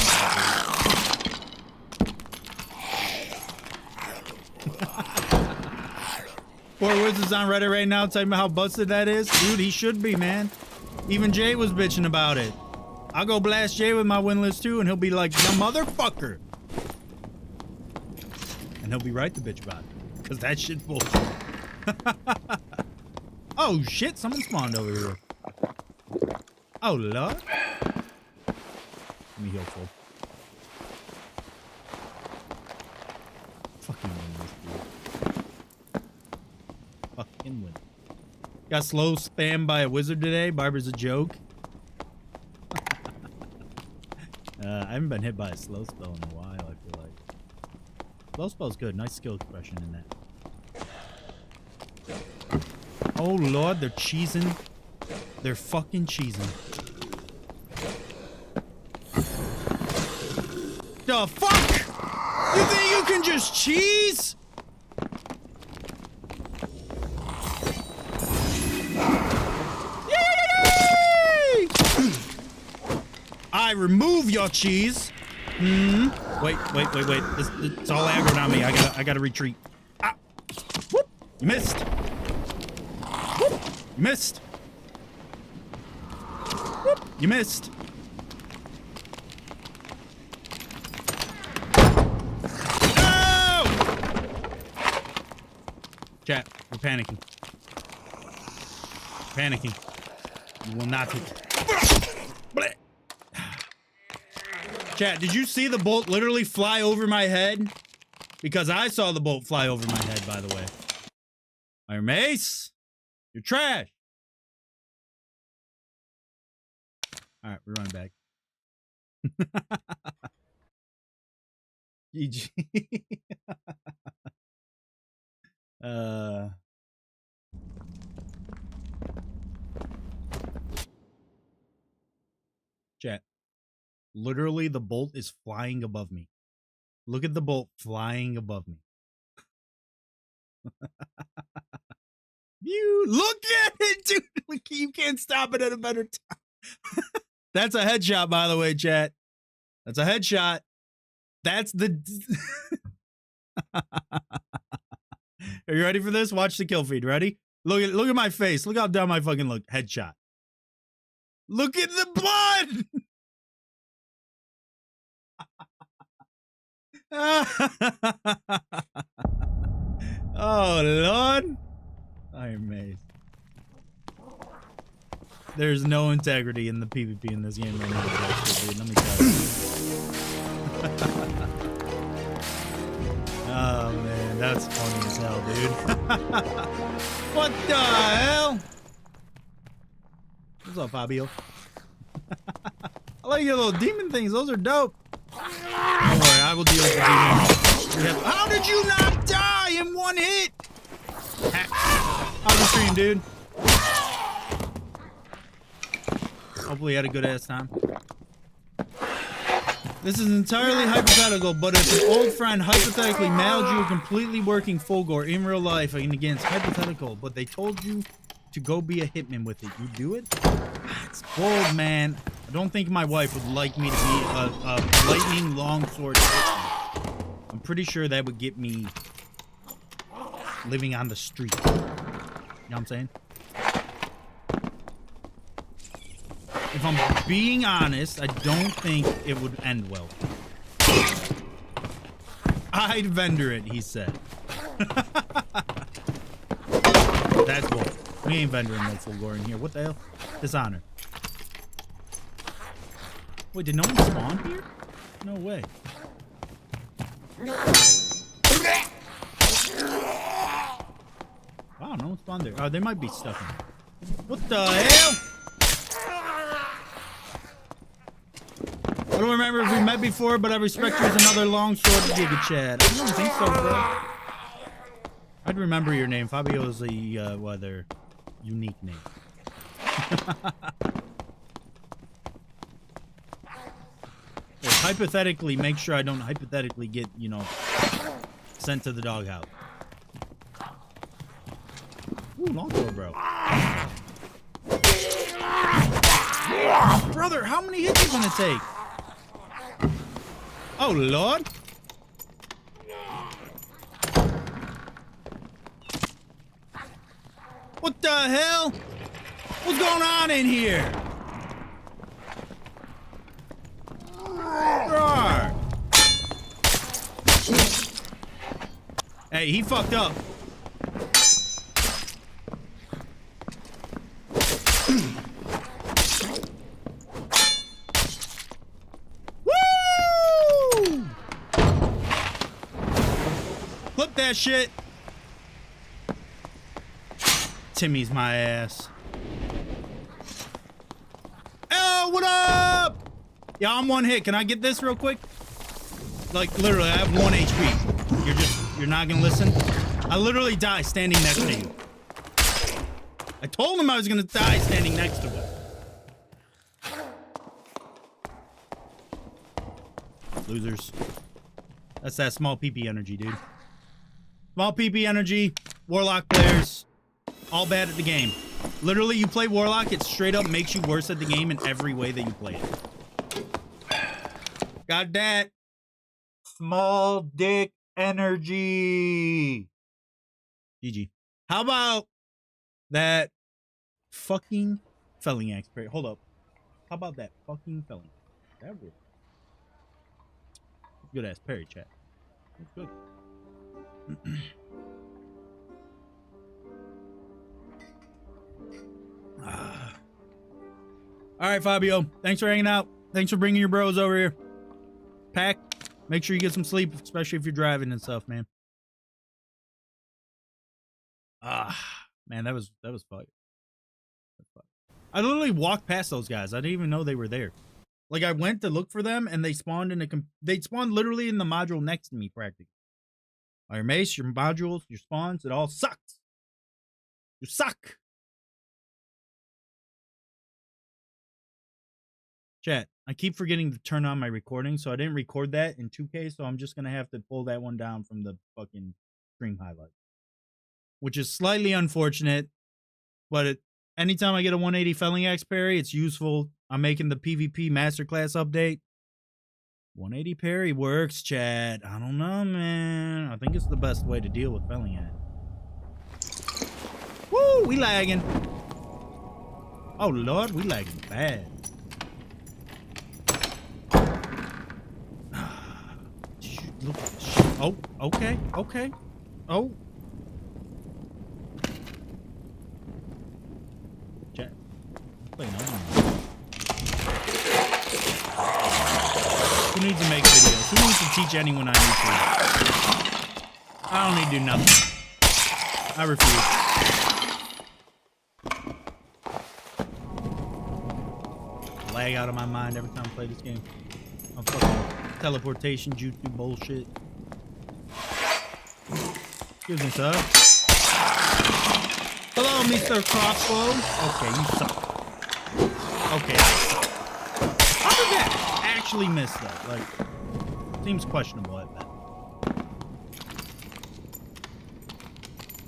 Poor Woods is on Reddit right now talking about how busted that is. Dude, he should be, man. Even Jay was bitching about it. I'll go blast Jay with my win list too, and he'll be like, "You motherfucker." And he'll be right to bitch about it. Because that shit bullshit. Oh shit, someone spawned over here. Oh lord. Let me heal full. Fucking win this dude. Fucking win. Got slow spammed by a wizard today. Barber's a joke. I haven't been hit by a slow spell in a while, I feel like. Slow spell's good. Nice skill expression in that. Oh lord, they're cheesing. They're fucking cheesing. The fuck? You think you can just cheese? Yay! I remove your cheese. Wait. It's all aggro on me. I gotta retreat. Ah. Whoop. You missed. Whoop. You missed. Whoop. You missed. Chat, we're panicking. Panicking. You will not take it. Chat, did you see the bolt literally fly over my head? Because I saw the bolt fly over my head, by the way. Ironmace, you're trash. All right, we're running back. GG. Chat. Literally, the bolt is flying above me. Look at the bolt flying above me. You look at it, dude. You can't stop it at a better time. That's a headshot, by the way, chat. That's a headshot. That's the. Are you ready for this? Watch the kill feed. Ready? Look at my face. Look how dumb I fucking look. Headshot. Look at the blood. Oh Lord. Ironmace. There's no integrity in the PvP in this game right now. Dude. Let me tell you. Oh man, that's funny as hell, dude. What the hell? What's up, Fabio? I like your little demon things. Those are dope. Don't worry, I will deal with the demon. How did you not die in one hit? How's the stream, dude? Hopefully you had a good ass time. This is entirely hypothetical, but if an old friend hypothetically mailed you a completely working full gore in real life, and again, it's hypothetical, but they told you to go be a hitman with it, you do it? It's bold, man. I don't think my wife would like me to be a lightning longsword hitman. I'm pretty sure that would get me living on the street. You know what I'm saying? If I'm being honest, I don't think it would end well. I'd vendor it, he said. That's cool. We ain't vendoring no full gore in here. What the hell? Dishonor. Wait, did no one spawn here? No way. Wow, no one spawned there. Oh, there might be stuff in there. What the hell? I don't remember if we met before, but I respect you as another longsword Giga Chad. I don't think so, bro. I'd remember your name. Fabio is a rather unique name. Well, hypothetically, make sure I don't hypothetically get, you know, sent to the doghouse. Ooh, longsword, bro. Brother, how many hits you gonna take? Oh, Lord. What the hell? What's going on in here? Roar. Hey, he fucked up. Woo! Flip that shit. Timmy's my ass. Oh, what up? Yeah, I'm one hit. Can I get this real quick? Like, literally, I have 1 HP. You're not gonna listen? I literally die standing next to you. I told him I was gonna die standing next to him. Losers. That's that small PP energy, dude. Small PP energy, Warlock players, all bad at the game. Literally, you play Warlock, it straight up makes you worse at the game in every way that you play it. Got that. Small dick energy. GG. How about that fucking felling axe parry? Hold up. How about that fucking felling? That real. Good ass parry, chat. That's good. All right, Fabio. Thanks for hanging out. Thanks for bringing your bros over here. Pack. Make sure you get some sleep, especially if you're driving and stuff, man. Man, that was fun. I literally walked past those guys. I didn't even know they were there. Like, I went to look for them, and they spawned they spawned literally in the module next to me, practically. Ironmace, your modules, your spawns, it all sucks. You suck. Chat, I keep forgetting to turn on my recording, so I didn't record that in 2K, so I'm just going to have to pull that one down from the fucking stream highlight. Which is slightly unfortunate, but anytime I get a 180 felling axe parry, it's useful. I'm making the PvP masterclass update. 180 parry works, chat. I don't know, man. I think it's the best way to deal with felling axe. Woo, we lagging. Oh, Lord, we lagging bad. Oh, okay, okay. Oh. Chat. Who needs to make videos? Who needs to teach anyone on YouTube? I don't need to do nothing. I refuse. Lag out of my mind every time I play this game. I'm fucking teleportation jutsu bullshit. Excuse me, sir. Hello, Mr. Crossbow. Okay, you suck. Okay, I suck. How did that actually miss that? Like, seems questionable at that.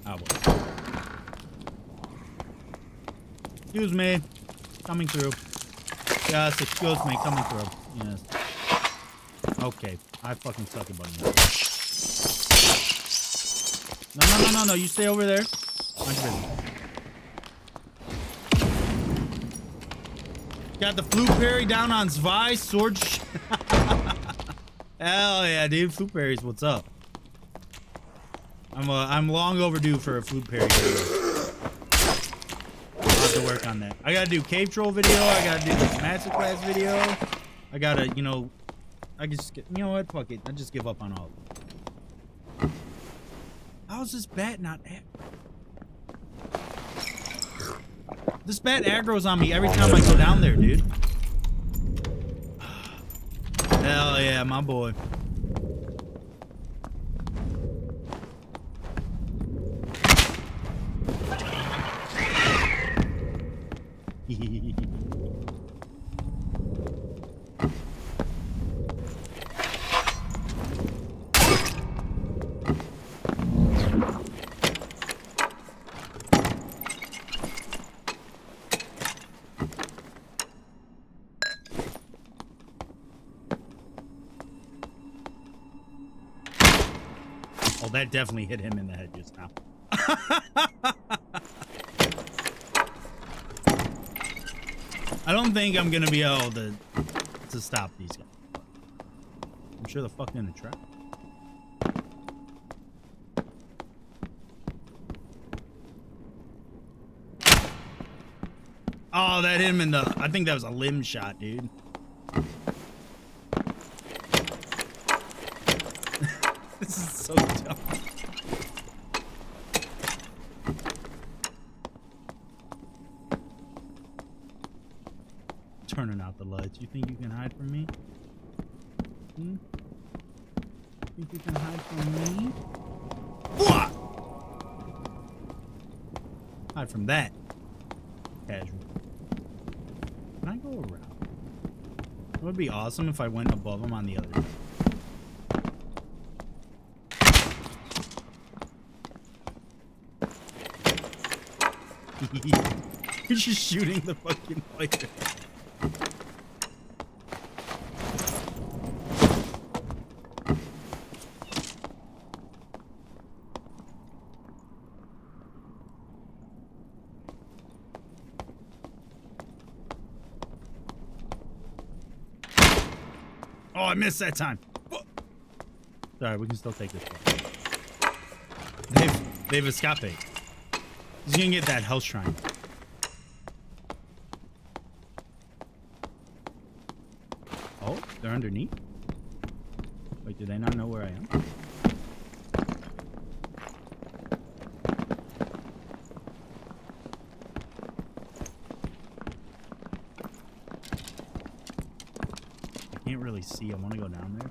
Oh, well. Excuse me. Coming through. Yes, excuse me. Coming through. Yes. Okay. I fucking suck at button. No. You stay over there. Got the flute parry down on Zvi. Sword. Hell yeah, dude. Flute parries, what's up? I'm long overdue for a food parry. I'll have to work on that. I gotta do cave troll video. I gotta do this masterclass video. I gotta, you know, I can just get, you know what? Fuck it. I just give up on all of them. How's this bat not? This bat aggro's on me every time I go down there, dude. Hell yeah, my boy. Oh, that definitely hit him in the head just now. I don't think I'm gonna be able to stop these guys. I'm sure the fuck gonna try. Oh, that hit him in the. I think that was a limb shot, dude. This is so dumb. Turning out the lights. You think you can hide from me? Hmm? Think you can hide from me? What? Hide from that. Casual. Can I go around? It would be awesome if I went above him on the other side. He's just shooting the fucking fighter. Oh, I missed that time. Sorry, we can still take this one. They've escaped. He's gonna get that health shrine. Oh, they're underneath? Wait, do they not know where I am? I can't really see. I want to go down there.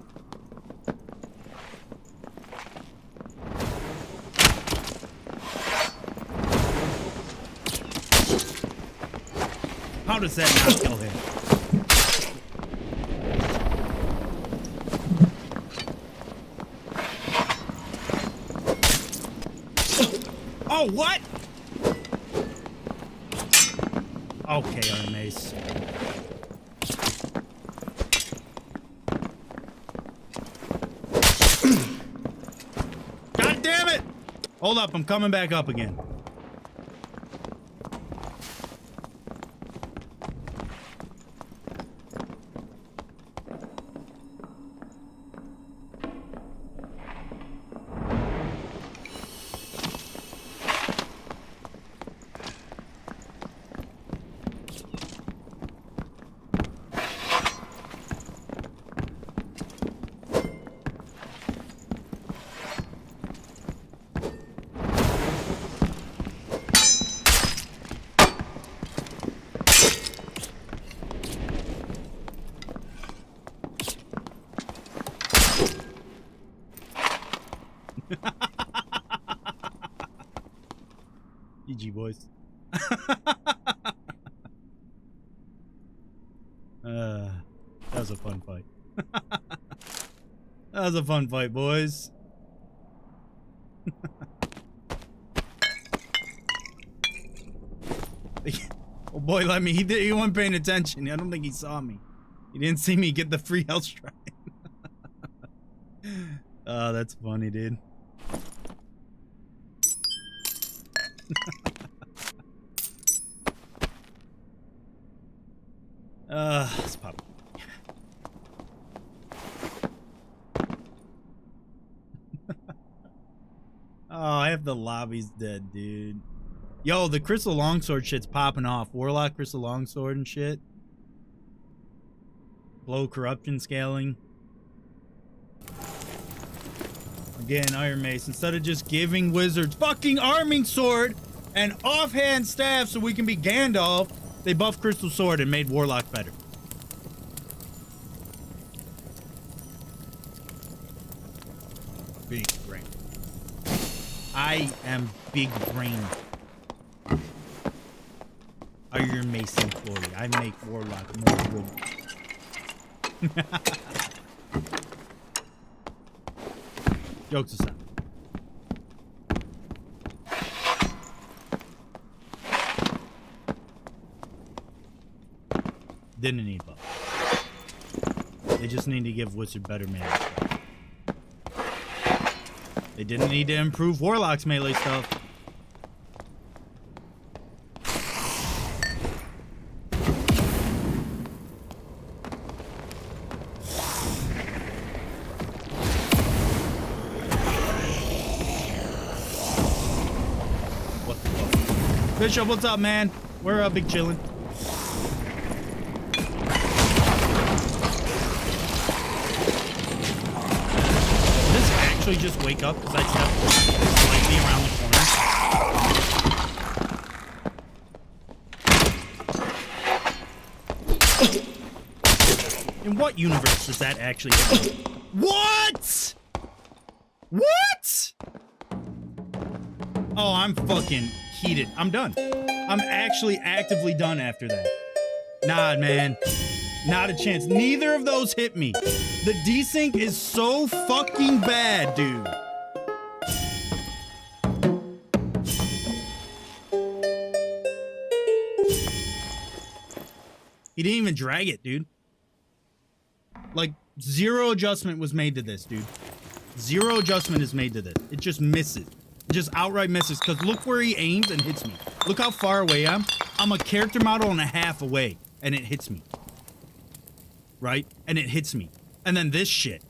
How does that not kill him? Oh, what? Okay, Ironmace. God damn it! Hold up, I'm coming back up again. GG, boys. That was a fun fight. That was a fun fight, boys. Oh boy, let me. He wasn't paying attention. I don't think he saw me. He didn't see me get the free health shrine. Oh, that's funny, dude. Let's pop. Oh, if the lobby's dead, dude? Yo, the Crystal Longsword shit's popping off. Warlock Crystal Longsword and shit. Blow corruption scaling. Again, Ironmace, instead of just giving wizards fucking arming sword and offhand staff so we can be Gandalf, they buffed Crystal Sword and made Warlock better. Big brain. I am big brain. Ironmace employee. I make Warlock more good. Jokes aside. Didn't need buff. They just need to give Wizard better melee stuff. They didn't need to improve Warlock's melee stuff. What the fuck? Bishop, what's up, man? We're big chillin'. Actually just wake up because I stepped slightly around the corner. In what universe does that actually happen? What? What? Oh, I'm fucking heated. I'm done. I'm actually actively done after that. Nah, man. Not a chance. Neither of those hit me. The desync is so fucking bad, dude. He didn't even drag it, dude. Like, zero adjustment was made to this, dude. Zero adjustment is made to this. It just misses. It just outright misses, because look where he aims and hits me. Look how far away I am. I'm a character model and a half away, and it hits me. Right? And it hits me. And then this shit.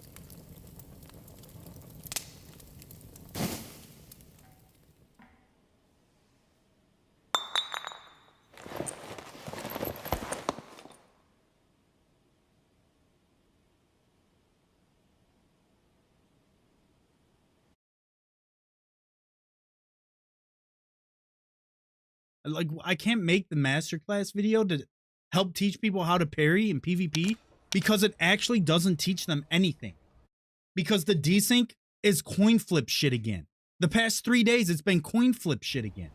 Like, I can't make the masterclass video to help teach people how to parry in PvP because it actually doesn't teach them anything. Because the desync is coin flip shit again. The past 3 days, it's been coin flip shit again.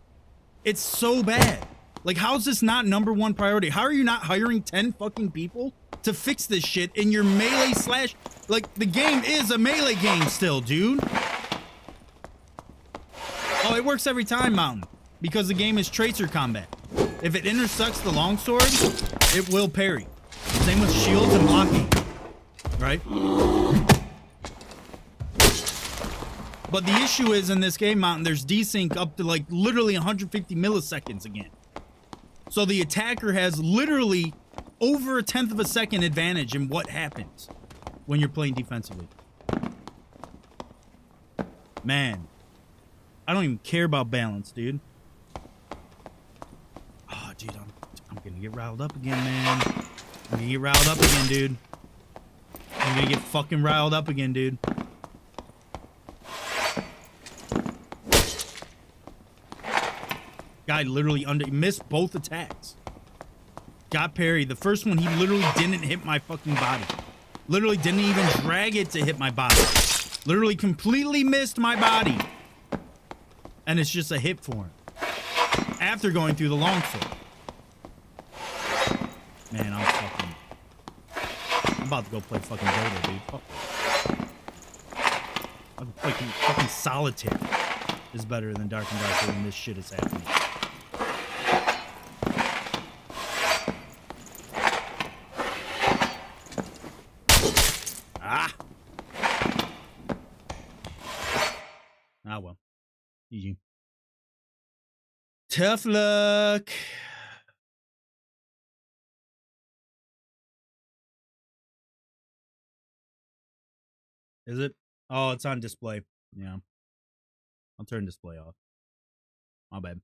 It's so bad. Like, how's this not #1 priority? How are you not hiring 10 fucking people to fix this shit in your melee slash... Like, the game is a melee game still, dude. Oh, it works every time, Mountain. Because the game is tracer combat. If it intersects the longsword, it will parry. Same with shields and blocking. Right? But the issue is in this game, Mountain, there's desync up to like literally 150 milliseconds again. So the attacker has literally over 1/10 of a second advantage in what happens when you're playing defensively. Man, I don't even care about balance, dude. Oh, dude, I'm gonna get riled up again, man. I'm gonna get riled up again, dude. I'm gonna get fucking riled up again, dude. Guy literally missed both attacks. Got parried. The first one, he literally didn't hit my fucking body. Literally didn't even drag it to hit my body. Literally completely missed my body. And it's just a hit for him. After going through the longsword. Man, I'm about to go play fucking Dota, dude. I'm fucking solitaire is better than Dark and Darker when this shit is happening. Ah, well. GG. Tough luck. Is it? Oh, it's on display. Yeah. I'll turn display off. My bad.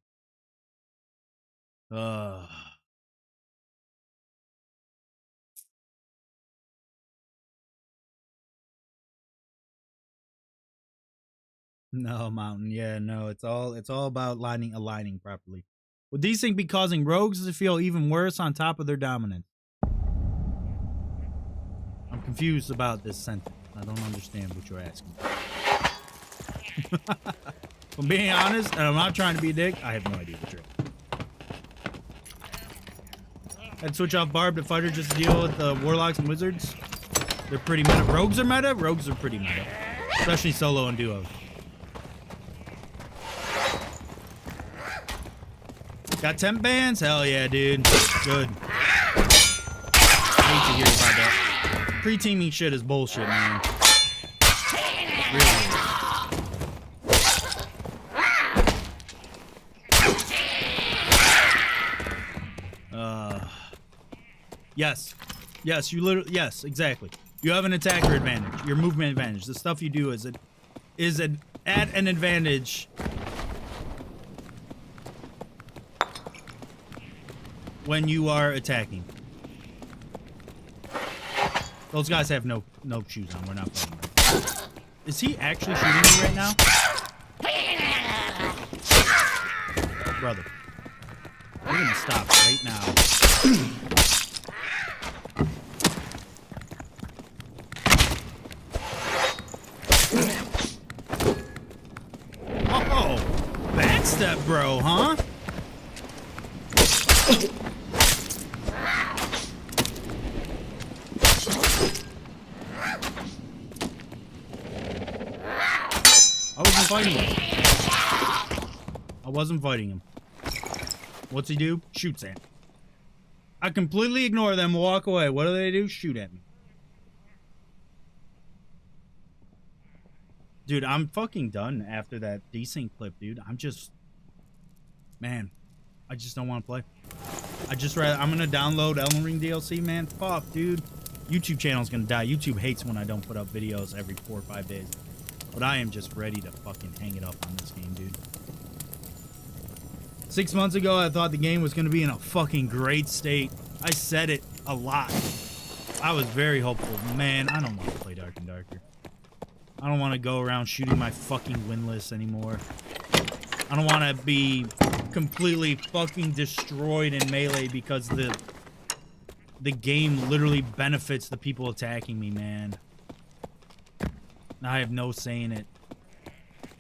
No, Mountain. Yeah, no, it's all about aligning properly. Would these things be causing rogues to feel even worse on top of their dominance? I'm confused about this sentence. I don't understand what you're asking. If I'm being honest, and I'm not trying to be a dick, I have no idea what you're asking. I'd switch off Barb to Fighter just to deal with the Warlocks and Wizards. They're pretty meta. Rogues are meta? Rogues are pretty meta. Especially solo and duo. Got temp bans? Hell yeah, dude. Good. Hate to hear about that. Pre-teaming shit is bullshit, man. Really. Yes. Yes, you literally, yes, exactly. You have an attacker advantage, your movement advantage. The stuff you do is at an advantage when you are attacking. Those guys have no shoes on. We're not fighting them. Is he actually shooting me right now? Brother. We're gonna stop right now. Oh, backstep, bro, huh? I wasn't fighting him. What's he do? Shoots at me. I completely ignore them, walk away. What do they do? Shoot at me. Dude, I'm fucking done after that Desync clip, dude. I'm just... Man, I just don't want to play. I'm gonna download Elden Ring DLC, man. Fuck, dude. YouTube channel's gonna die. YouTube hates when I don't put up videos every 4 or 5 days. But I am just ready to fucking hang it up on this game, dude. 6 months ago, I thought the game was going to be in a fucking great state. I said it a lot. I was very hopeful. Man, I don't want to play Dark and Darker. I don't want to go around shooting my fucking winless anymore. I don't want to be completely fucking destroyed in melee because the game literally benefits the people attacking me, man. I have no say in it.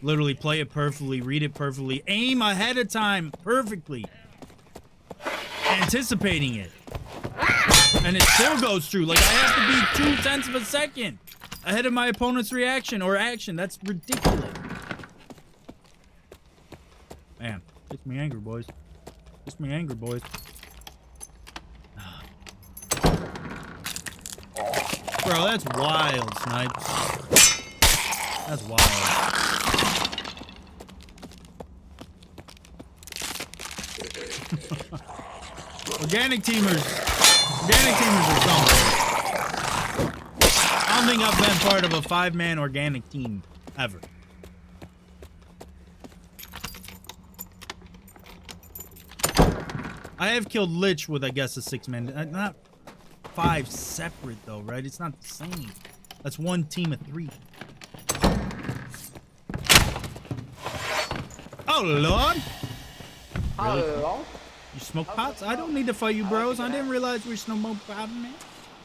Literally play it perfectly, read it perfectly, aim ahead of time perfectly. Anticipating it. And it still goes through. Like, I have to be 0.2 of a second ahead of my opponent's reaction or action. That's ridiculous. Man, gets me angry, boys. Gets me angry, boys. Bro, that's wild, Snipe. That's wild. Organic teamers are something. I don't think I've been part of a 5-man organic team ever. I have killed Lich with, I guess, a 6-man. Not 5 separate though, right? It's not the same. That's one team of 3. Oh Lord! Really? Hello. You smoke pots? I don't need to fight you, bros. I didn't realize we were smoking pots, man.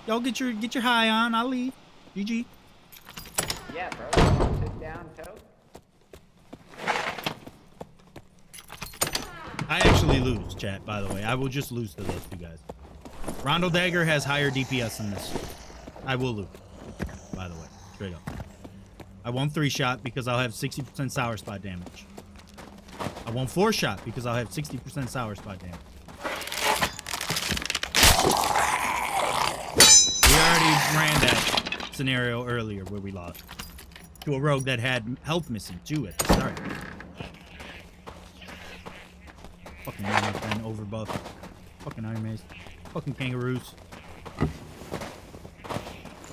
Y'all get your high on. I'll leave. GG. Yeah, bro. Sit down, tote. I actually lose, chat, by the way. I will just lose to those 2 guys. Rondo Dagger has higher DPS than this. I will lose, by the way. Straight up. I won't 3-shot because I'll have 60% sour spot damage. I won't 4-shot because I'll have 60% sour spot damage. We already ran that scenario earlier where we lost to a rogue that had health missing too at the start. Fucking Ironmace, man, overbuff. Fucking Ironmace. Fucking kangaroos.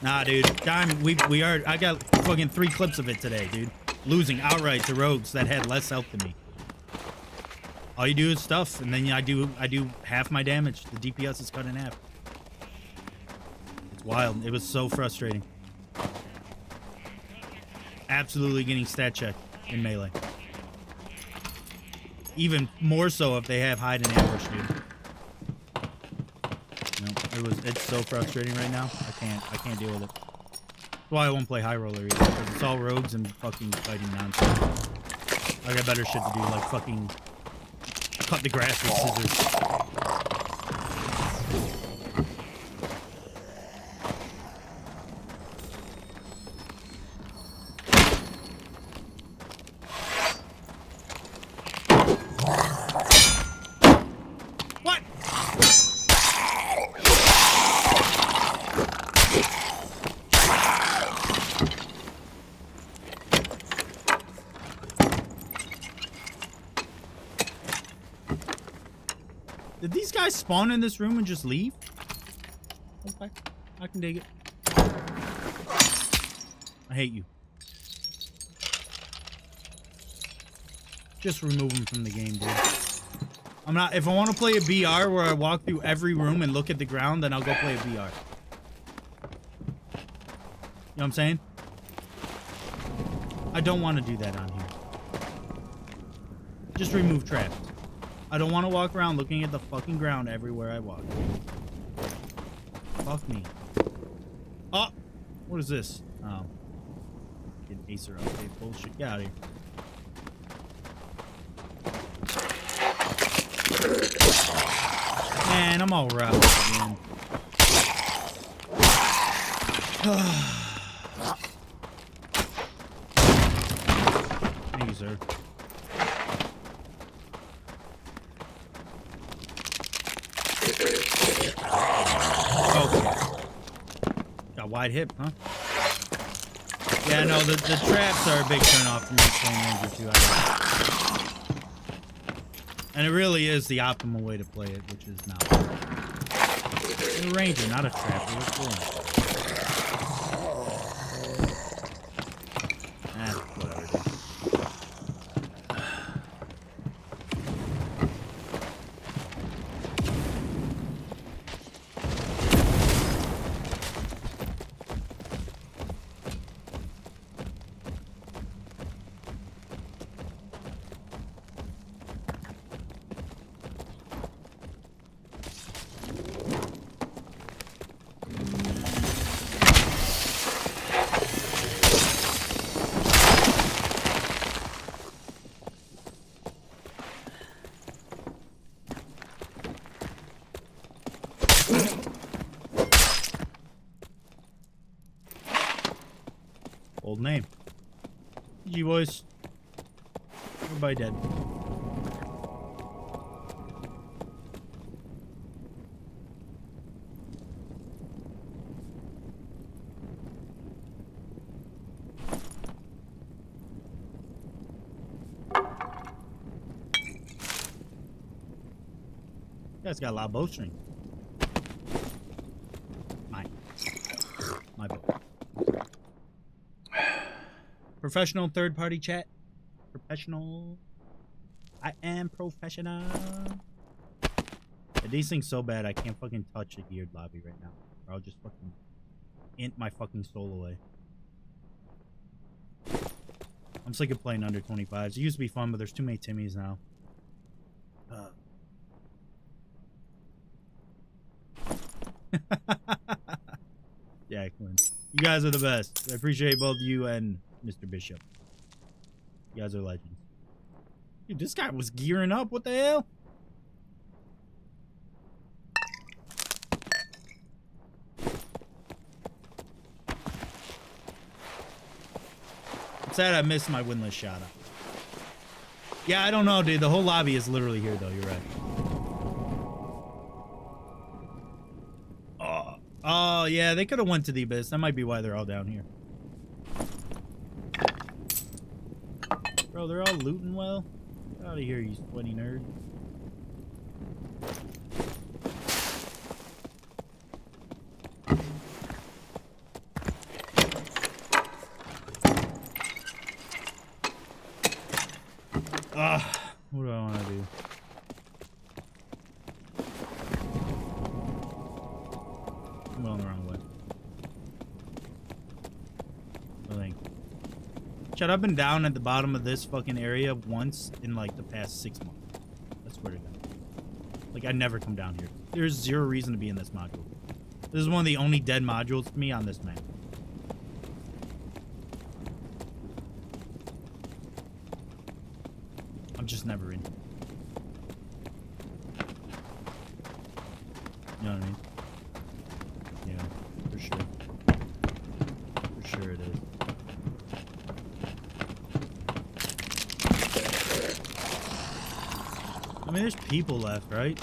Nah, dude. I got fucking 3 clips of it today, dude. losing outright to rogues that had less health than me. All you do is stuff, and then I do half my damage. The DPS is cut in half. It's wild. It was so frustrating. Absolutely getting stat checked in melee. Even more so if they have hide and ambush, dude. No, it's so frustrating right now. I can't deal with it. That's why I won't play high roller either. Because it's all rogues and fucking fighting nonsense. I got better shit to do, like fucking cut the grass with scissors. Did these guys spawn in this room and just leave? Okay, I can dig it. I hate you. Just remove them from the game, dude. I'm not. If I want to play a BR where I walk through every room and look at the ground, then I'll go play a BR. You know what I'm saying? I don't want to do that on here. Just remove traps. I don't want to walk around looking at the fucking ground everywhere I walk. Fuck me. Oh! What is this? Oh. Get Acer update bullshit. Get out of here. Man, I'm all right again. Thank you, sir. Okay. Got wide hip, huh? Yeah, no, the traps are a big turn off for me playing Ranger 2. And it really is the optimal way to play it, which is now. It's a Ranger, not a trap. What's going on? Whatever, dude. Old name. GG boys. Everybody dead. You guys got a lot of bowstring. Mine. My bow. Professional third-party chat. Professional. I am professional. Yeah, these things so bad I can't fucking touch a geared lobby right now. Or I'll just fucking int my fucking soul away. I'm sick of playing under 25s. It used to be fun, but there's too many Timmies now. Jacqueline. You guys are the best. I appreciate both you and Mr. Bishop. You guys are legends. Dude, this guy was gearing up. What the hell? I'm sad I missed my winless shot up. Yeah, I don't know, dude. The whole lobby is literally here, though. You're right. Oh, yeah. They could have went to the abyss. That might be why they're all down here. Bro, they're all looting well. Get out of here, you sweaty nerd. Chad, I've been down at the bottom of this fucking area once in like the past 6 months. I swear to God. Like, I never come down here. There's zero reason to be in this module. This is one of the only dead modules to me on this map. I'm just never in. You know what I mean? Yeah, for sure. For sure it is. I mean, there's people left, right?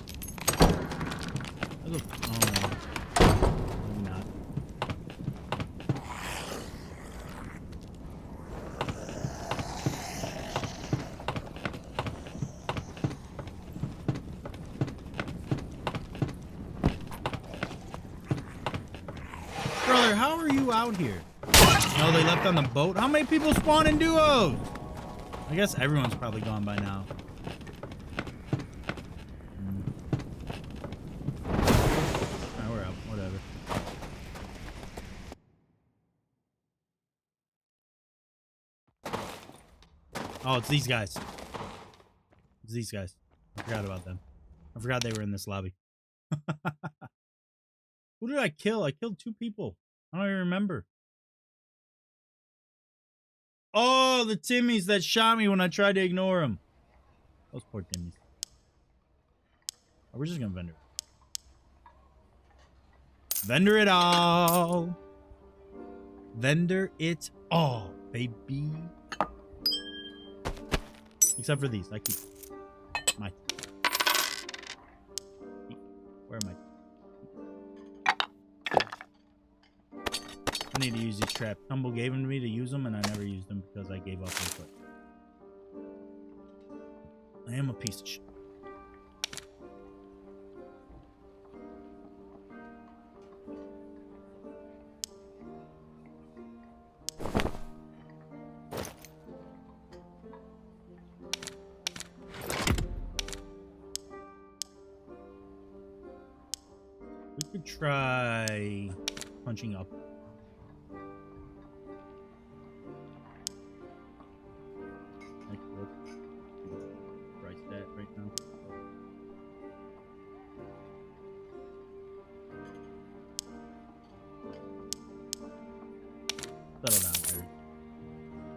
There's a, oh, no. Maybe not. Brother, how are you out here? No, they left on the boat? How many people spawn in duos? I guess everyone's probably gone by now. Oh, it's these guys. It's these guys. I forgot about them. I forgot they were in this lobby. Who did I kill? I killed 2 people. I don't even remember. Oh, the Timmies that shot me when I tried to ignore them. Those poor Timmies. Oh, we're just gonna vendor. Vendor it all. Vendor it all, baby. Except for these. I keep my. Where am I? I need to use these traps. Tumble gave them to me to use them, and I never used them because I gave up on foot. I am a piece of shit. We could try punching up. Like what price that right now? Settle down, dude.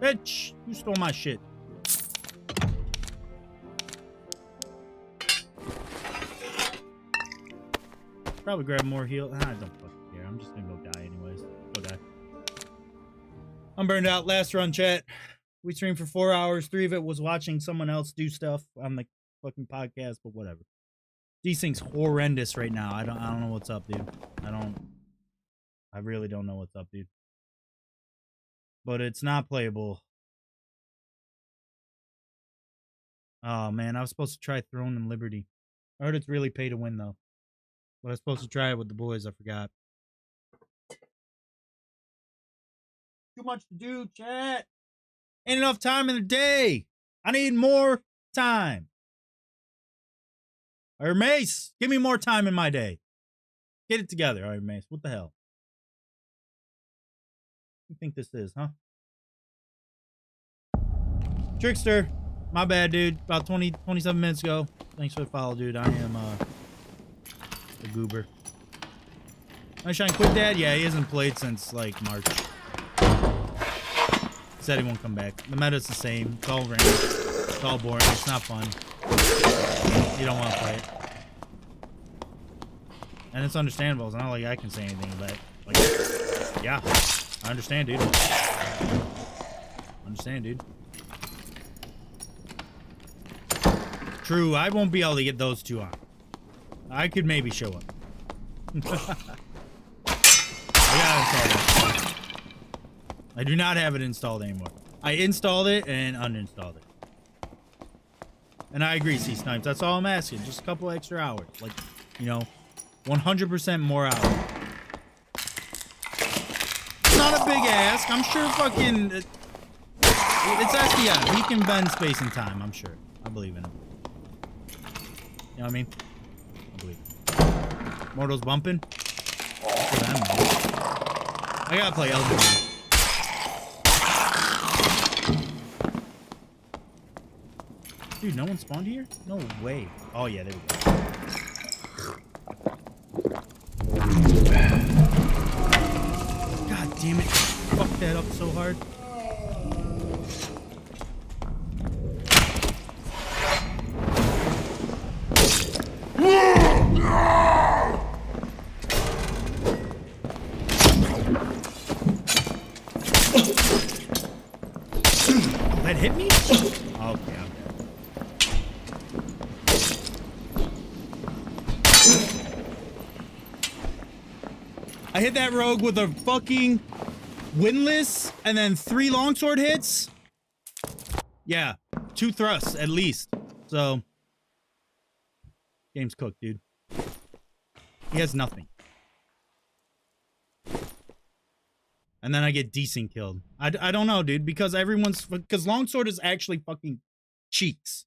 Bitch! You stole my shit. Probably grab more heal. I don't fucking care. I'm just gonna go die anyways. Go die. I'm burned out. Last run, chat. We streamed for 4 hours. 3 of it was watching someone else do stuff on the fucking podcast, but whatever. Desync's horrendous right now. I don't know what's up, dude. I really don't know what's up, dude. But it's not playable. Oh man, I was supposed to try Throne and Liberty. I heard it's really pay to win though. But I was supposed to try it with the boys. I forgot. Too much to do, chat. Ain't enough time in the day. I need more time. Ironmace, give me more time in my day. Get it together, Ironmace. What the hell? What do you think this is, huh? Trickster. My bad, dude. About 27 minutes ago. Thanks for the follow, dude. I am, a goober. Nice shine. Quit dad? Yeah, he hasn't played since, like, March. Said he won't come back. The meta's the same. It's all random. It's all boring. It's not fun. You don't want to play it. And it's understandable. It's not like I can say anything about it. Like, yeah. I understand, dude. Understand, dude. True, I won't be able to get those 2 on. I could maybe show up. I gotta install it. I do not have it installed anymore. I installed it and uninstalled it. And I agree, C-Snipes. That's all I'm asking. Just a couple extra hours. Like, you know, 100% more hours. It's not a big ask. I'm sure fucking... It's SDI. He can bend space and time, I'm sure. I believe in him. You know what I mean? I believe. Mortal's bumping. For them, man. I gotta play Elden Ring. Dude, no one spawned here? No way. Oh, yeah, there we go. God damn it. Fuck that up so hard. That hit me? Okay, I'm dead. I hit that rogue with a fucking windlass and then 3 longsword hits. Yeah, 2 thrusts at least. So, game's cooked, dude. He has nothing. And then I get Desync killed. I don't know, dude, because because longsword is actually fucking cheeks.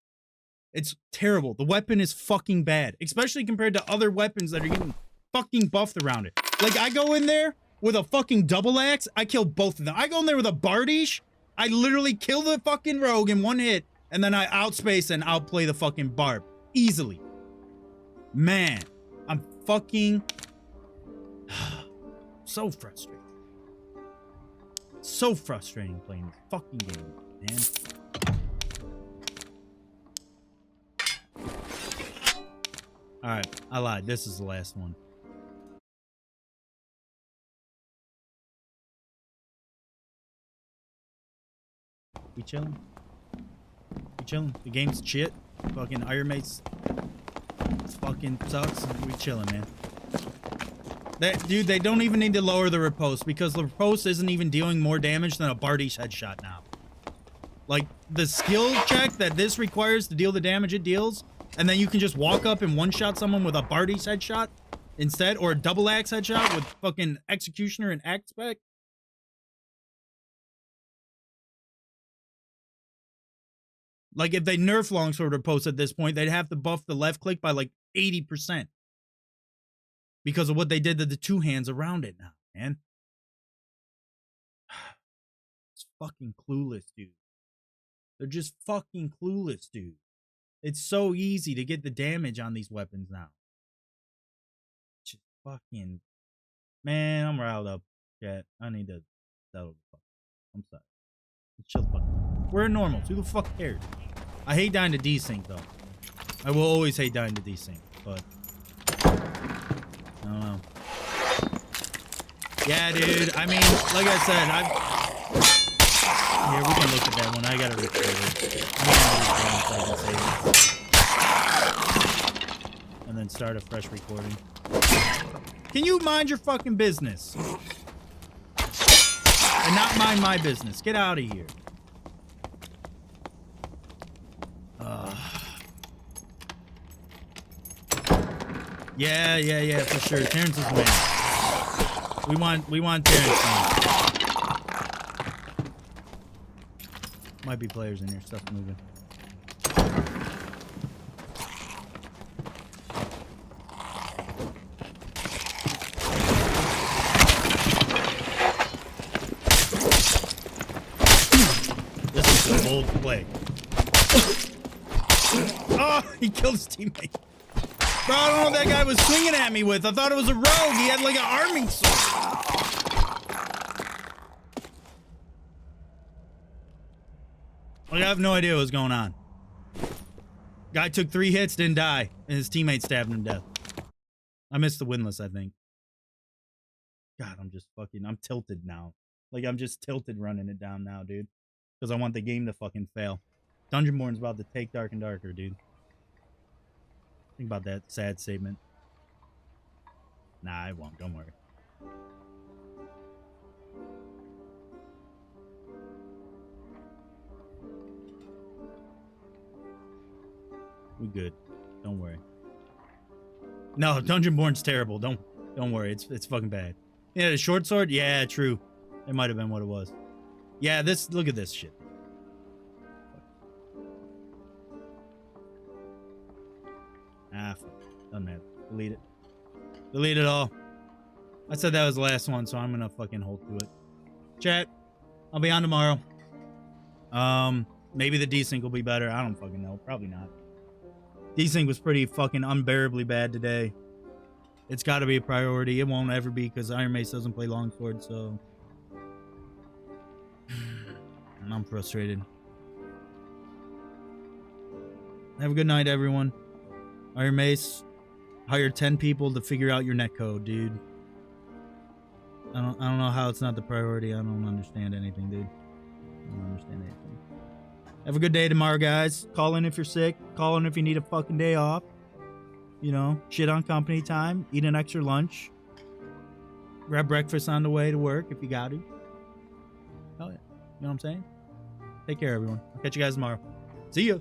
It's terrible. The weapon is fucking bad, especially compared to other weapons that are getting fucking buffed around it. Like, I go in there with a fucking double axe, I kill both of them. I go in there with a bardish, I literally kill the fucking rogue in 1 hit, and then I outspace and outplay the fucking barb. Easily. Man, I'm fucking so frustrated. So frustrating playing this fucking game, man. Alright, I lied. This is the last one. We chilling? We chilling? The game's shit. Fucking Ironmace fucking sucks. We chilling, man. Dude, they don't even need to lower the riposte because the riposte isn't even dealing more damage than a bardish headshot now. Like, the skill check that this requires to deal the damage it deals, and then you can just walk up and one-shot someone with a bardish headshot instead, or a double axe headshot with fucking executioner and axe spec. Like, if they nerf longsword riposte at this point, they'd have to buff the left click by like 80%. Because of what they did to the 2 hands around it now, man. It's fucking clueless, dude. They're just fucking clueless, dude. It's so easy to get the damage on these weapons now. Just fucking... Man, I'm riled up, chat. I need to settle the fuck. I'm sorry. Chill the fuck. We're in normals. Who the fuck cares? I hate dying to desync, though. I will always hate dying to desync, but... I don't know. Yeah, dude. I mean, like I said, Here, we can look at that one. I gotta record it. And then start a fresh recording. Can you mind your fucking business? And not mind my business. Get out of here. Yeah, for sure. Terrence is man. We want Terrence, man. Might be players in here. Stuff moving. This is a bold play. Oh, he killed his teammate. Bro, I don't know what that guy was swinging at me with. I thought it was a rogue. He had like an arming sword. Like, I have no idea what's going on. Guy took 3 hits, didn't die, and his teammate stabbed him to death. I missed the windlass, I think. God, I'm tilted now. Like, I'm just tilted running it down now, dude. Because I want the game to fucking fail. Dungeonborn's about to take Dark and Darker, dude. Think about that sad statement. Nah, I won't. Don't worry. We good. Don't worry. No, Dungeonborn's terrible. Don't worry. It's fucking bad. Yeah, the short sword. Yeah, true. It might have been what it was. Yeah, look at this shit. Ah, fuck. Doesn't matter. Delete it. Delete it all. I said that was the last one, so I'm gonna fucking hold to it. Chat, I'll be on tomorrow. Maybe the desync will be better. I don't fucking know. Probably not. Desync was pretty fucking unbearably bad today. It's got to be a priority. It won't ever be because Ironmace doesn't play longsword, so... And I'm frustrated. Have a good night, everyone. Ironmace, hire 10 people to figure out your netcode, dude. I don't know how it's not the priority. I don't understand anything, dude. I don't understand anything. Have a good day tomorrow, guys. Call in if you're sick. Call in if you need a fucking day off. You know, shit on company time. Eat an extra lunch. Grab breakfast on the way to work if you got to. Hell yeah. You know what I'm saying? Take care, everyone. I'll catch you guys tomorrow. See ya.